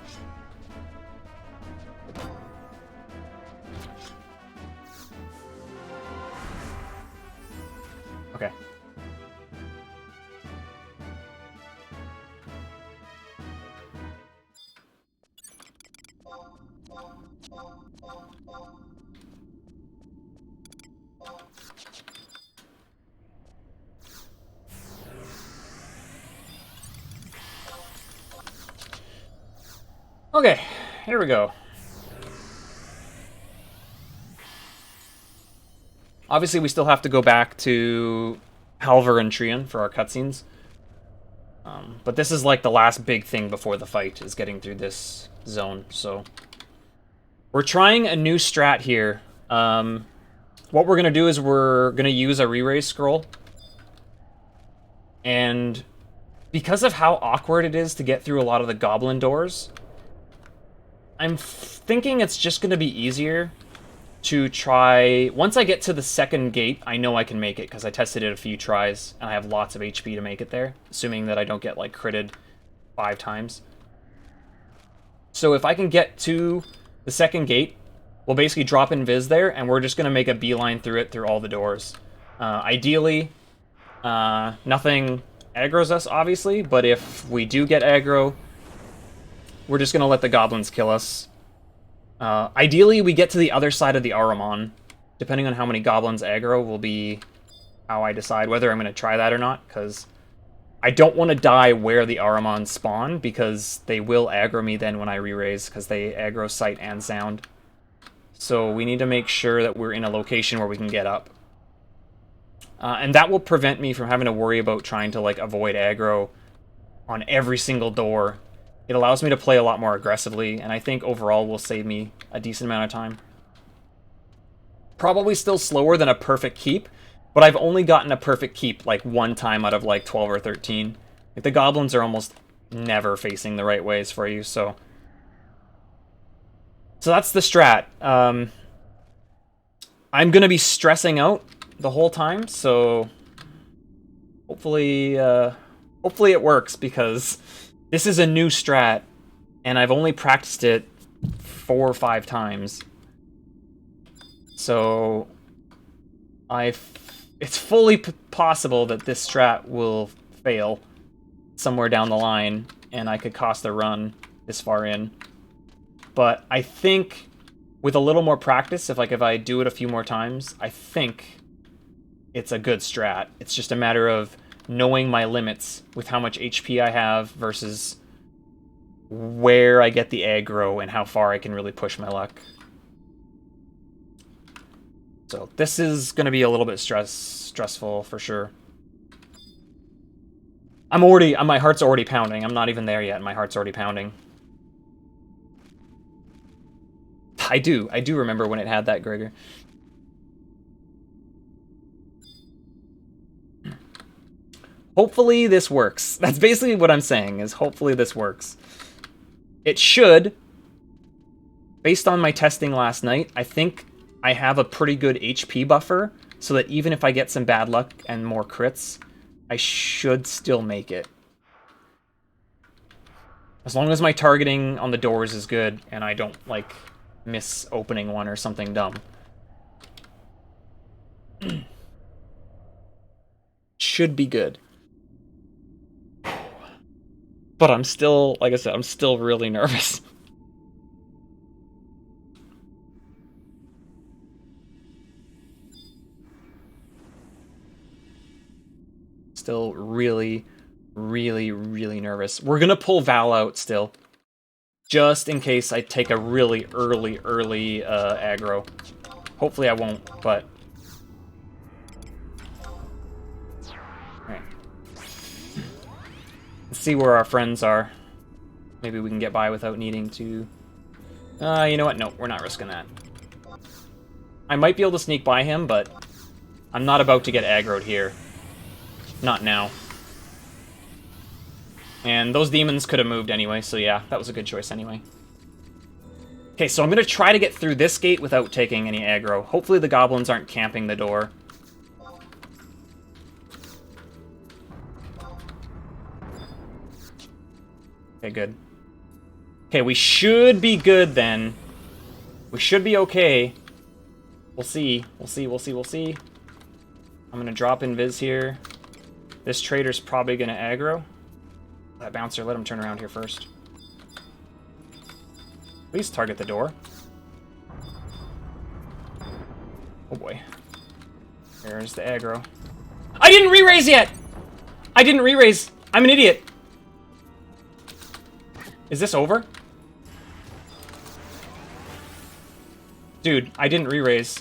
Okay. Okay, here we go. Obviously, we still have to go back to Halvar and Trian for our cutscenes. But this is like the last big thing before the fight, is getting through this zone, so... We're trying a new strat here. What we're going to do is we're going to use a re-raise scroll. And because of how awkward it is to get through a lot of the goblin doors, I'm thinking it's just going to be easier to try... Once I get to the second gate, I know I can make it, because I tested it a few tries, and I have lots of HP to make it there, assuming that I don't get, like, critted 5 times. So if I can get to the second gate, we'll basically drop invis there, and we're just going to make a beeline through it, through all the doors. Ideally, nothing aggroes us, obviously, but if we do get aggro, we're just going to let the goblins kill us. Ideally, we get to the other side of the Ahriman. Depending on how many goblins aggro will be how I decide whether I'm going to try that or not, because I don't want to die where the Ahriman spawn, because they will aggro me then when I re-raise, because they aggro sight and sound. So we need to make sure that we're in a location where we can get up. And that will prevent me from having to worry about trying to like avoid aggro on every single door. It allows me to play a lot more aggressively, and I think overall will save me a decent amount of time. Probably still slower than a perfect keep, but I've only gotten a perfect keep like 1 time out of like 12 or 13. Like, the goblins are almost never facing the right ways for you, so... So that's the strat. I'm gonna be stressing out the whole time, so... Hopefully it works, because this is a new strat, and I've only practiced it 4 or 5 times. So... It's fully possible that this strat will fail somewhere down the line, and I could cost a run this far in. But I think with a little more practice, if I do it a few more times, I think it's a good strat. It's just a matter of knowing my limits with how much HP I have versus where I get the aggro and how far I can really push my luck. So this is going to be a little bit stressful for sure. My heart's already pounding. I'm not even there yet, and my heart's already pounding. I do remember when it had that, Gregor. Hopefully this works. That's basically what I'm saying, is hopefully this works. It should. Based on my testing last night, I think I have a pretty good HP buffer, so that even if I get some bad luck and more crits, I should still make it. As long as my targeting on the doors is good, and I don't, like, miss opening one or something dumb. Should be good. But I'm still, like I said, I'm still really nervous. Still really, really, really nervous. We're gonna pull Val out still. Just in case I take a really early aggro. Hopefully I won't, but... Alright. Let's see where our friends are. Maybe we can get by without needing to... you know what? No, we're not risking that. I might be able to sneak by him, but I'm not about to get aggroed here. Not now. And those demons could have moved anyway, so yeah, that was a good choice anyway. Okay, so I'm going to try to get through this gate without taking any aggro. Hopefully the goblins aren't camping the door. Okay, good. Okay, we should be good then. We should be okay. We'll see. We'll see, we'll see, we'll see. I'm going to drop invis here. This trader's probably going to aggro. That bouncer, let him turn around here first. Please target the door. Oh boy. There's the aggro. I didn't re-raise yet! I didn't re-raise. I'm an idiot. Is this over? Dude, I didn't re-raise.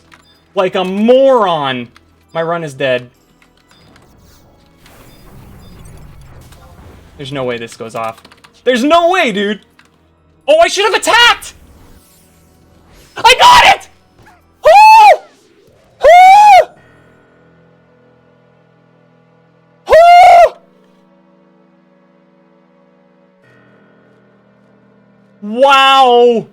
Like a moron! My run is dead. There's no way this goes off. There's no way, dude! Oh, I should have attacked! I got it! Woo! Woo! Woo! Wow!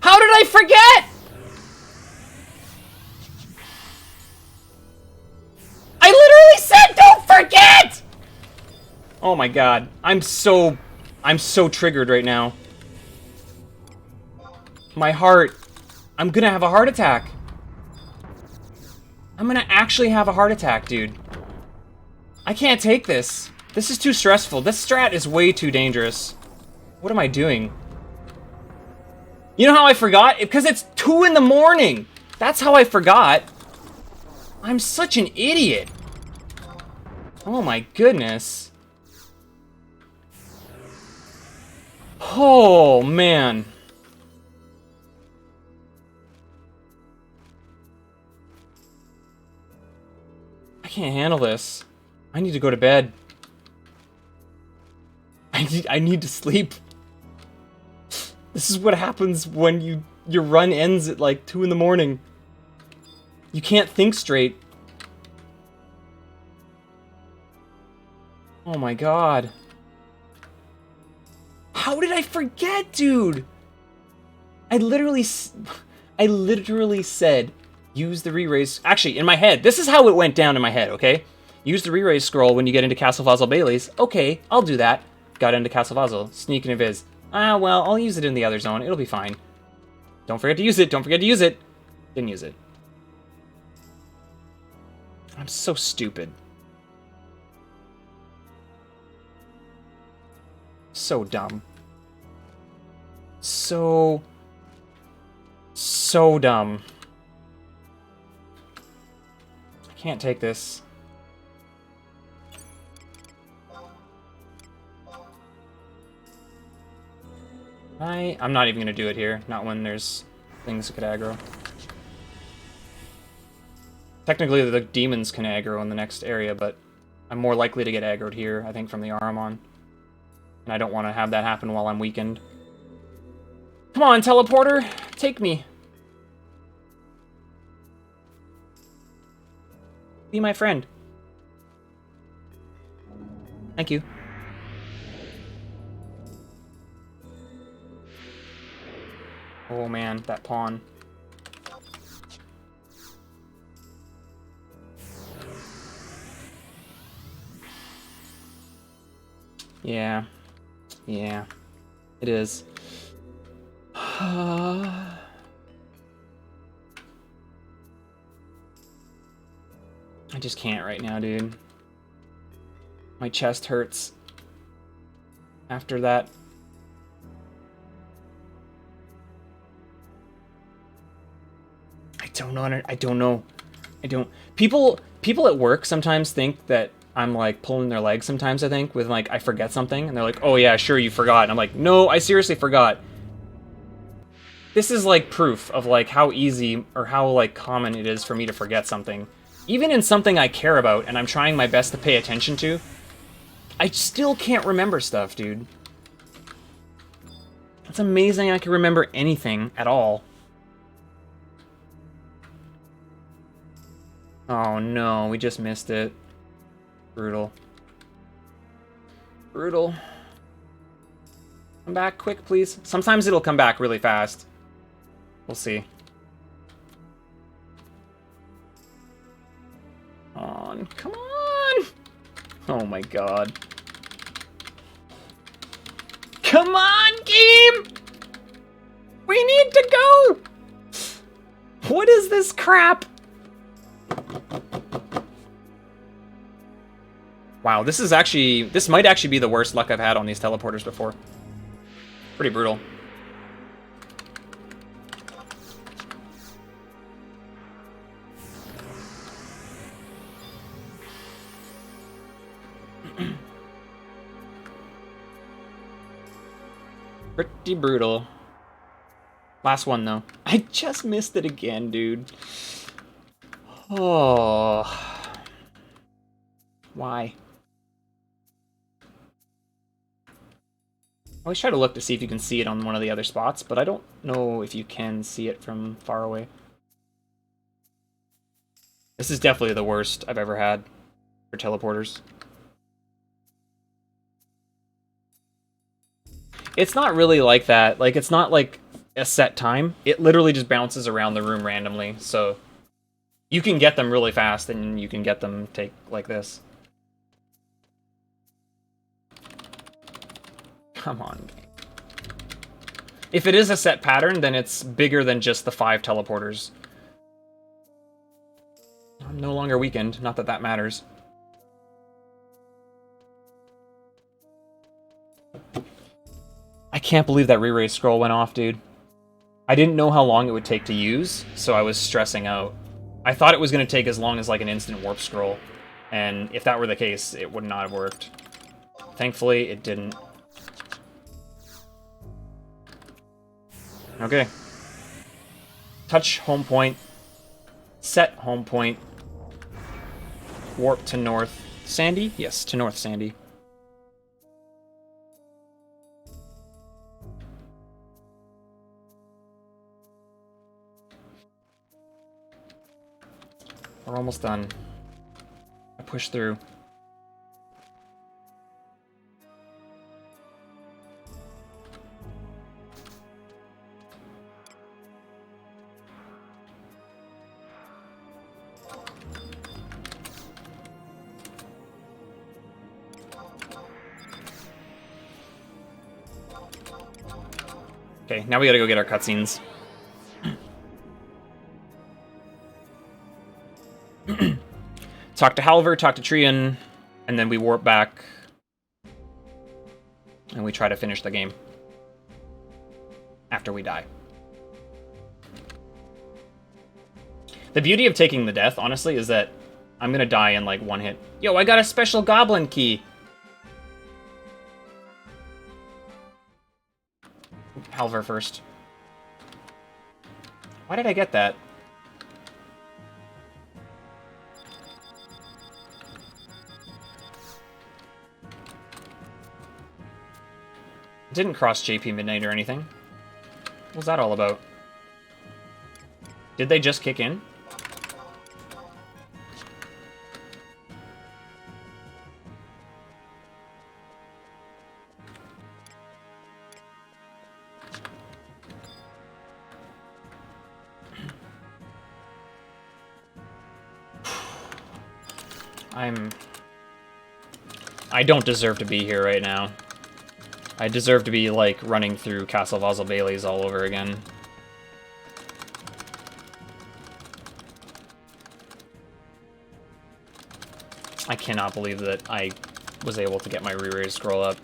How did I forget? I literally said don't forget! Oh my god. I'm so triggered right now. My heart. I'm gonna have a heart attack. I'm gonna actually have a heart attack, dude. I can't take this. This is too stressful. This strat is way too dangerous. What am I doing? You know how I forgot? Because it's 2 in the morning. That's how I forgot. I'm such an idiot. Oh my goodness. Oh man. I can't handle this. I need to go to bed. I need to sleep. This is what happens when your run ends at like 2 in the morning. You can't think straight. Oh my god. How did I forget, dude? I literally said use the re-raise. Actually, in my head, this is how it went down in my head, okay? Use the re-raise scroll when you get into Castle Vassal Bailey's. Okay, I'll do that. Got into Castle Vassal. Sneak and Invis. Ah, well, I'll use it in the other zone. It'll be fine. Don't forget to use it. Don't forget to use it. Didn't use it. I'm so stupid. So dumb. So dumb. I can't take this. I'm not even gonna do it here. Not when there's things that could aggro. Technically, the demons can aggro in the next area, but I'm more likely to get aggroed here, I think, from the Aramon. And I don't want to have that happen while I'm weakened. Come on, teleporter! Take me! Be my friend. Thank you. Oh man, that pawn. Yeah. Yeah. It is. I just can't right now, dude. My chest hurts after that. I don't know. People at work sometimes think that I'm like pulling their leg sometimes, I think, with like I forget something and they're like, "Oh yeah, sure you forgot." And I'm like, "No, I seriously forgot." This is like proof of like how easy or how like common it is for me to forget something. Even in something I care about and I'm trying my best to pay attention to, I still can't remember stuff, dude. It's amazing I can remember anything at all. Oh no, we just missed it. Brutal. Brutal. Come back quick, please. Sometimes it'll come back really fast. We'll see. Come on! Oh my god. Come on, game! We need to go! What is this crap? Wow, this might actually be the worst luck I've had on these teleporters before. Pretty brutal. Pretty brutal. Last one, though. I just missed it again, dude. Oh. Why? I always try to look to see if you can see it on one of the other spots, but I don't know if you can see it from far away. This is definitely the worst I've ever had for teleporters. It's not really like that. Like, it's not like a set time. It literally just bounces around the room randomly, so you can get them really fast, and you can get them take like this. Come on. If it is a set pattern, then it's bigger than just the 5 teleporters. I'm no longer weakened, not that that matters. I can't believe that re-raise scroll went off, dude. I didn't know how long it would take to use, so I was stressing out. I thought it was going to take as long as like an instant warp scroll, and if that were the case, it would not have worked. Thankfully, it didn't. Okay. Touch home point. Set home point. Warp to North Sandy? Yes, to North Sandy. We're almost done. I push through. Okay, now we gotta go get our cutscenes. Talk to Halver, talk to Trian, and then we warp back. And we try to finish the game. After we die. The beauty of taking the death, honestly, is that I'm gonna die in like one hit. Yo, I got a special goblin key! Halver first. Why did I get that? It didn't cross JP Midnight or anything. What was that all about? Did they just kick in? I don't deserve to be here right now. I deserve to be, like, running through Castle Vassal Bailey's all over again. I cannot believe that I was able to get my re-raise scroll up.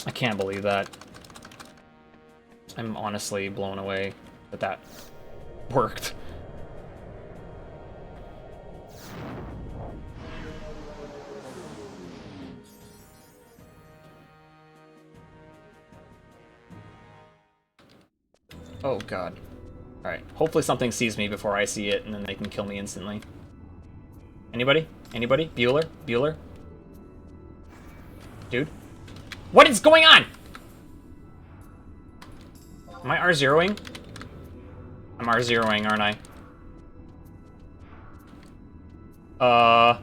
I can't believe that. I'm honestly blown away that that worked. Oh god. Alright, hopefully something sees me before I see it, and then they can kill me instantly. Anybody? Anybody? Bueller? Bueller? Dude? What is going on?! Am I R0ing? I'm R0ing, aren't I? What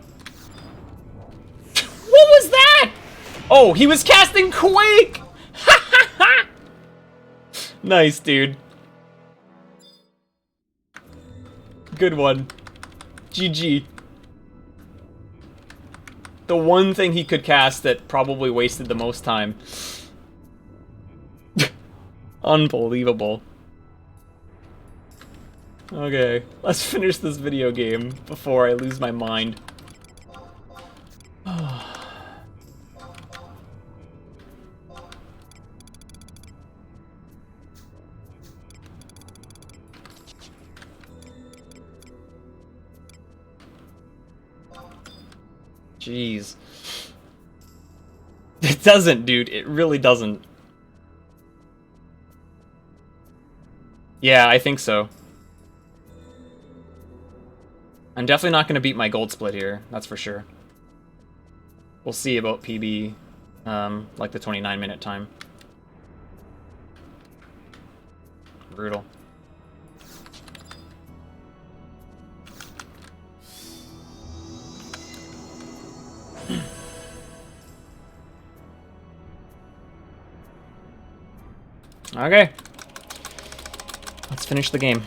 was that?! Oh, he was casting Quake! Nice, dude. Good one. GG. The one thing he could cast that probably wasted the most time. Unbelievable. Okay, let's finish this video game before I lose my mind. Jeez. It doesn't, dude. It really doesn't. Yeah, I think so. I'm definitely not going to beat my gold split here, that's for sure. We'll see about PB, like the 29-minute time. Brutal. Okay. Let's finish the game.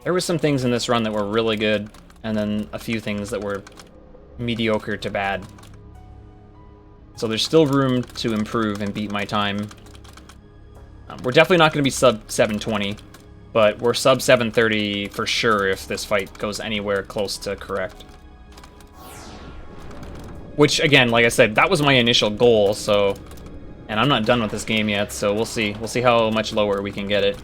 There were some things in this run that were really good, and then a few things that were mediocre to bad. So there's still room to improve and beat my time. We're definitely not going to be sub 720, but we're sub 730 for sure if this fight goes anywhere close to correct. Which, again, like I said, that was my initial goal, so... And I'm not done with this game yet, so we'll see. We'll see how much lower we can get it.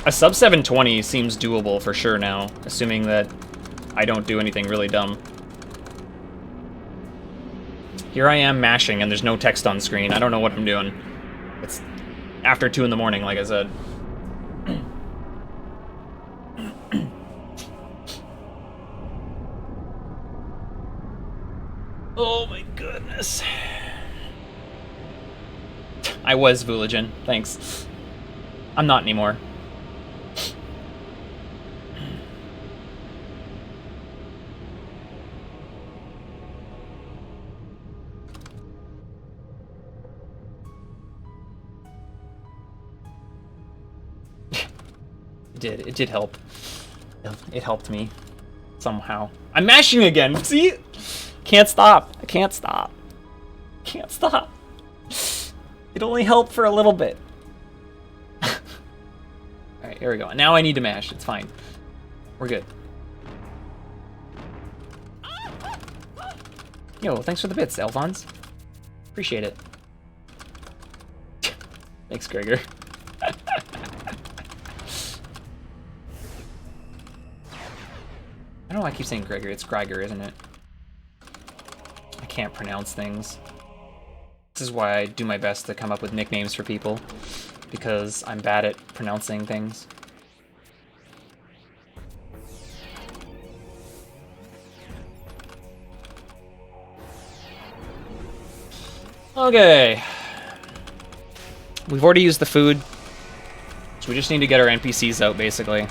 A sub 720 seems doable for sure now, assuming that I don't do anything really dumb. Here I am mashing, and there's no text on screen. I don't know what I'm doing. It's after 2 in the morning, like I said. Oh my goodness. I was Vooligen, thanks. I'm not anymore. It did help. It helped me. Somehow. I'm mashing again, see? Can't stop. I can't stop. Can't stop. It only helped for a little bit. Alright, here we go. Now I need to mash. It's fine. We're good. Yo, thanks for the bits, Alphonse. Appreciate it. Thanks, Gregor. I don't know why I keep saying Gregor. It's Gregor, isn't it? I can't pronounce things. This is why I do my best to come up with nicknames for people, because I'm bad at pronouncing things. Okay. We've already used the food, so we just need to get our NPCs out, basically.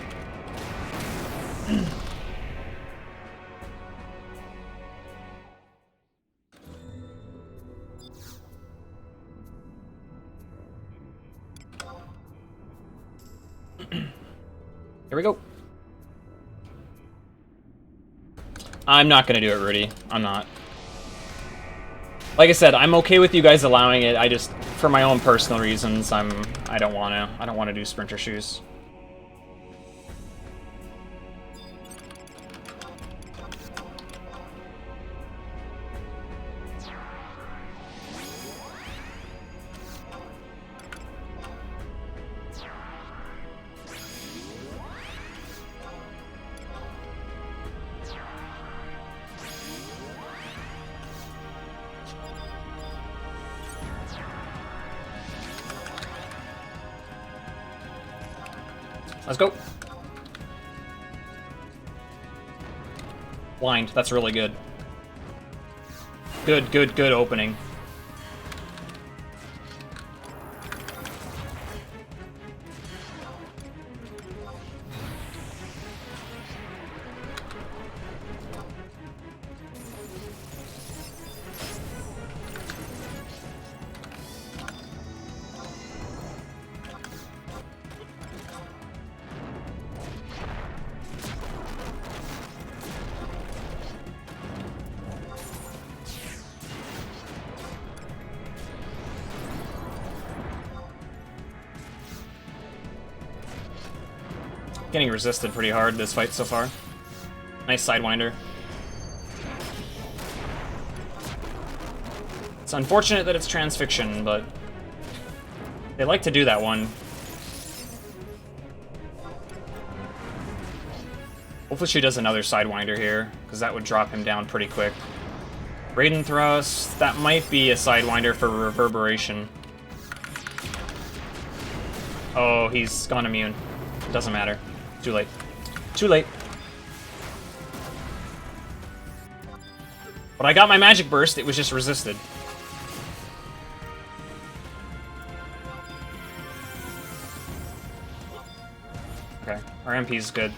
Here we go. I'm not gonna do it, Rudy. I'm not. Like I said, I'm okay with you guys allowing it. I just, for my own personal reasons, I don't wanna do sprinter shoes. Let's go. Blind, that's really good. Good opening. Getting resisted pretty hard this fight so far. Nice Sidewinder. It's unfortunate that it's transfixion, but they like to do that one. Hopefully she does another Sidewinder here, because that would drop him down pretty quick. Raiden Thrust, that might be a Sidewinder for Reverberation. Oh, he's gone immune. Doesn't matter. Too late. Too late. But I got my Magic Burst, it was just resisted. Okay, our MP's good.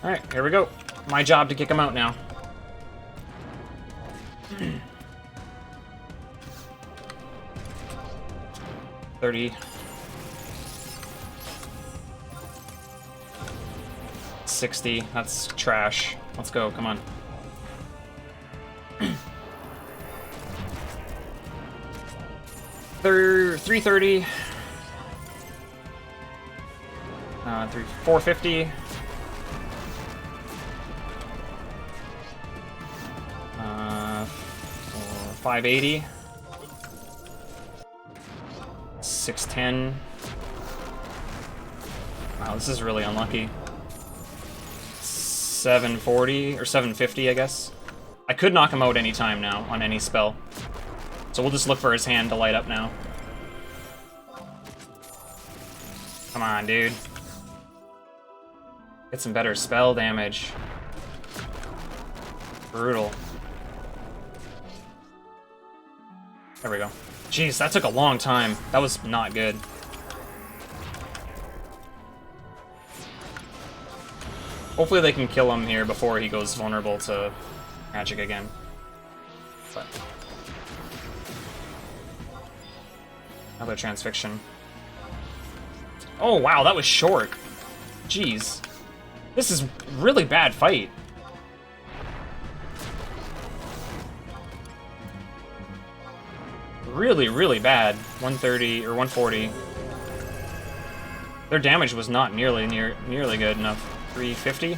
Alright, here we go. My job to kick him out now. $30. 60. That's trash. Let's go, come on. 330. 450. 580. 610. Wow, this is really unlucky. 740 or 750, I guess. I could knock him out any time now on any spell. So we'll just look for his hand to light up now. Come on, dude. Get some better spell damage. Brutal. There we go. Jeez, that took a long time. That was not good. Hopefully they can kill him here before he goes vulnerable to magic again. But another transfixion. Oh wow, that was short. Jeez. This is really bad fight. Really, really bad. 130 or 140. Their damage was not nearly good enough. 350.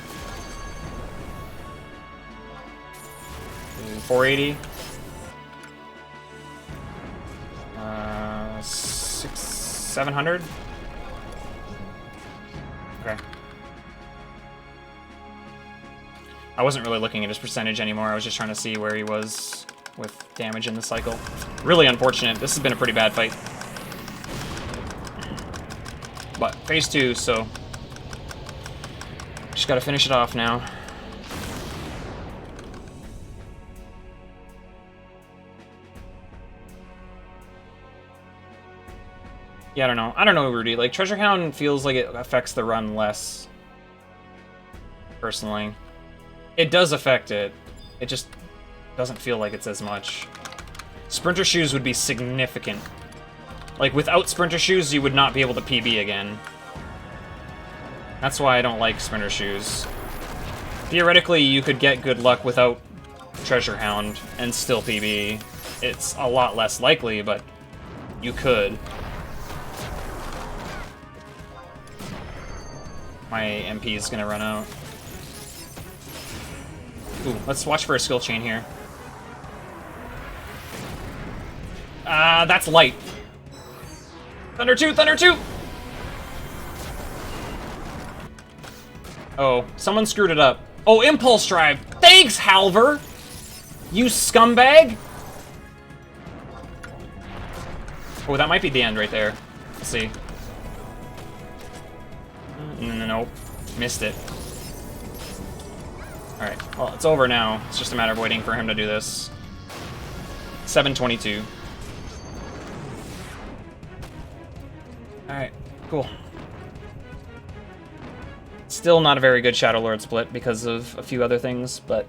480. 700. Okay. I wasn't really looking at his percentage anymore. I was just trying to see where he was with damage in the cycle. Really unfortunate. This has been a pretty bad fight. But phase 2, so just gotta finish it off now. Yeah, I don't know. I don't know, Rudy. Like, Treasure Hound feels like it affects the run less. Personally. It does affect it. It just doesn't feel like it's as much. Sprinter Shoes would be significant. Like, without Sprinter Shoes, you would not be able to PB again. That's why I don't like Sprinter Shoes. Theoretically, you could get good luck without Treasure Hound and still PB. It's a lot less likely, but you could. My MP is gonna run out. Ooh, let's watch for a skill chain here. That's light. Thunder 2, Thunder 2! Oh, someone screwed it up. Oh, Impulse Drive! Thanks, Halver! You scumbag! Oh, that might be the end right there. Let's see. Nope. Missed it. Alright, well, it's over now. It's just a matter of waiting for him to do this. 722. Alright, cool. Still not a very good Shadow Lord split because of a few other things, but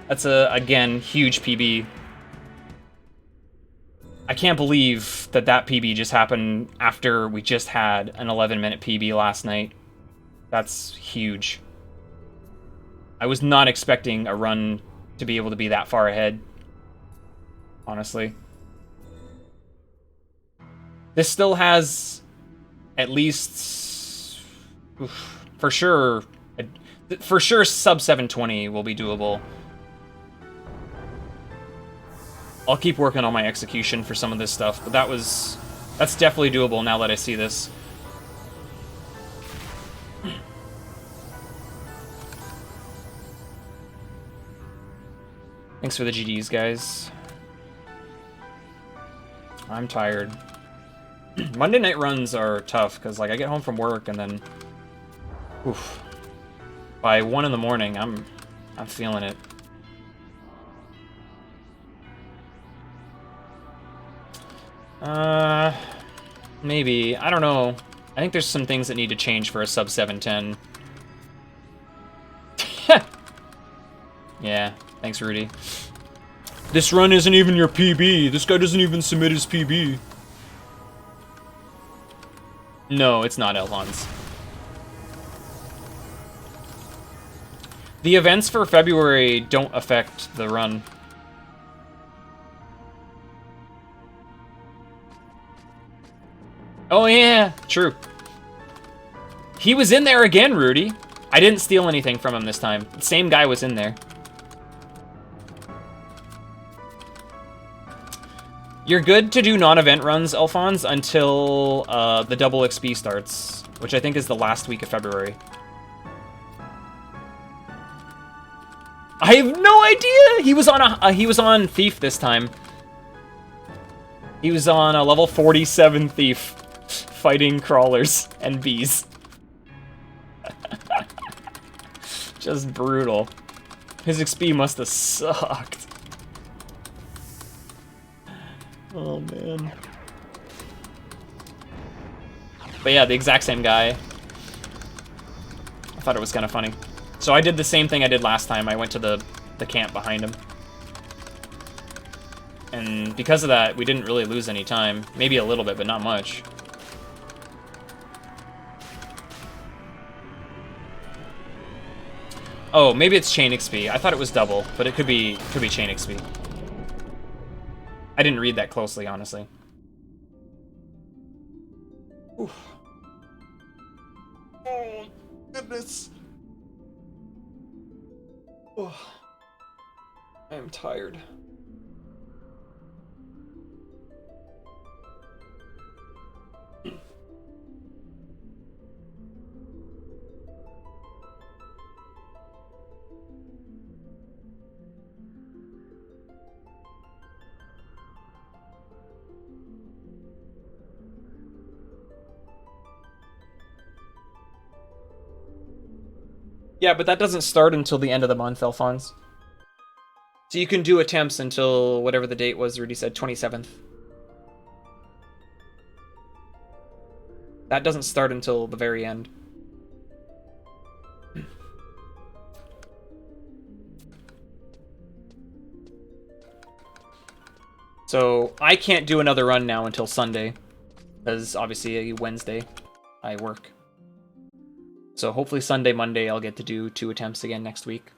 that's again, huge PB. I can't believe that PB just happened after we just had an 11-minute PB last night. That's huge. I was not expecting a run to be able to be that far ahead, honestly. This still has at least, for sure sub 720 will be doable. I'll keep working on my execution for some of this stuff, but that's definitely doable now that I see this. Thanks for the GDs, guys. I'm tired. Monday night runs are tough, because, like, I get home from work, and then... Oof. By 1 in the morning, I'm feeling it. Maybe. I don't know. I think there's some things that need to change for a sub 710. Yeah, thanks, Rudy. This run isn't even your PB. This guy doesn't even submit his PB. No, it's not, Elhons. The events for February don't affect the run. Oh yeah, true. He was in there again, Rudy. I didn't steal anything from him this time. The same guy was in there. You're good to do non-event runs, Alphonse, until the double XP starts, which I think is the last week of February. I have no idea. He was on Thief this time. He was on a level 47 Thief, fighting crawlers and bees. Just brutal. His XP must have sucked. Oh, man. But yeah, the exact same guy. I thought it was kind of funny. So I did the same thing I did last time. I went to the camp behind him. And because of that, we didn't really lose any time. Maybe a little bit, but not much. Oh, maybe it's chain XP. I thought it was double, but it could be chain XP. I didn't read that closely, honestly. Oof. Oh, goodness. Oh. I am tired. Yeah, but that doesn't start until the end of the month, Alphonse. So you can do attempts until whatever the date was, Rudy said, 27th. That doesn't start until the very end. So I can't do another run now until Sunday, because obviously Wednesday I work. So hopefully Sunday, Monday, I'll get to do 2 attempts again next week.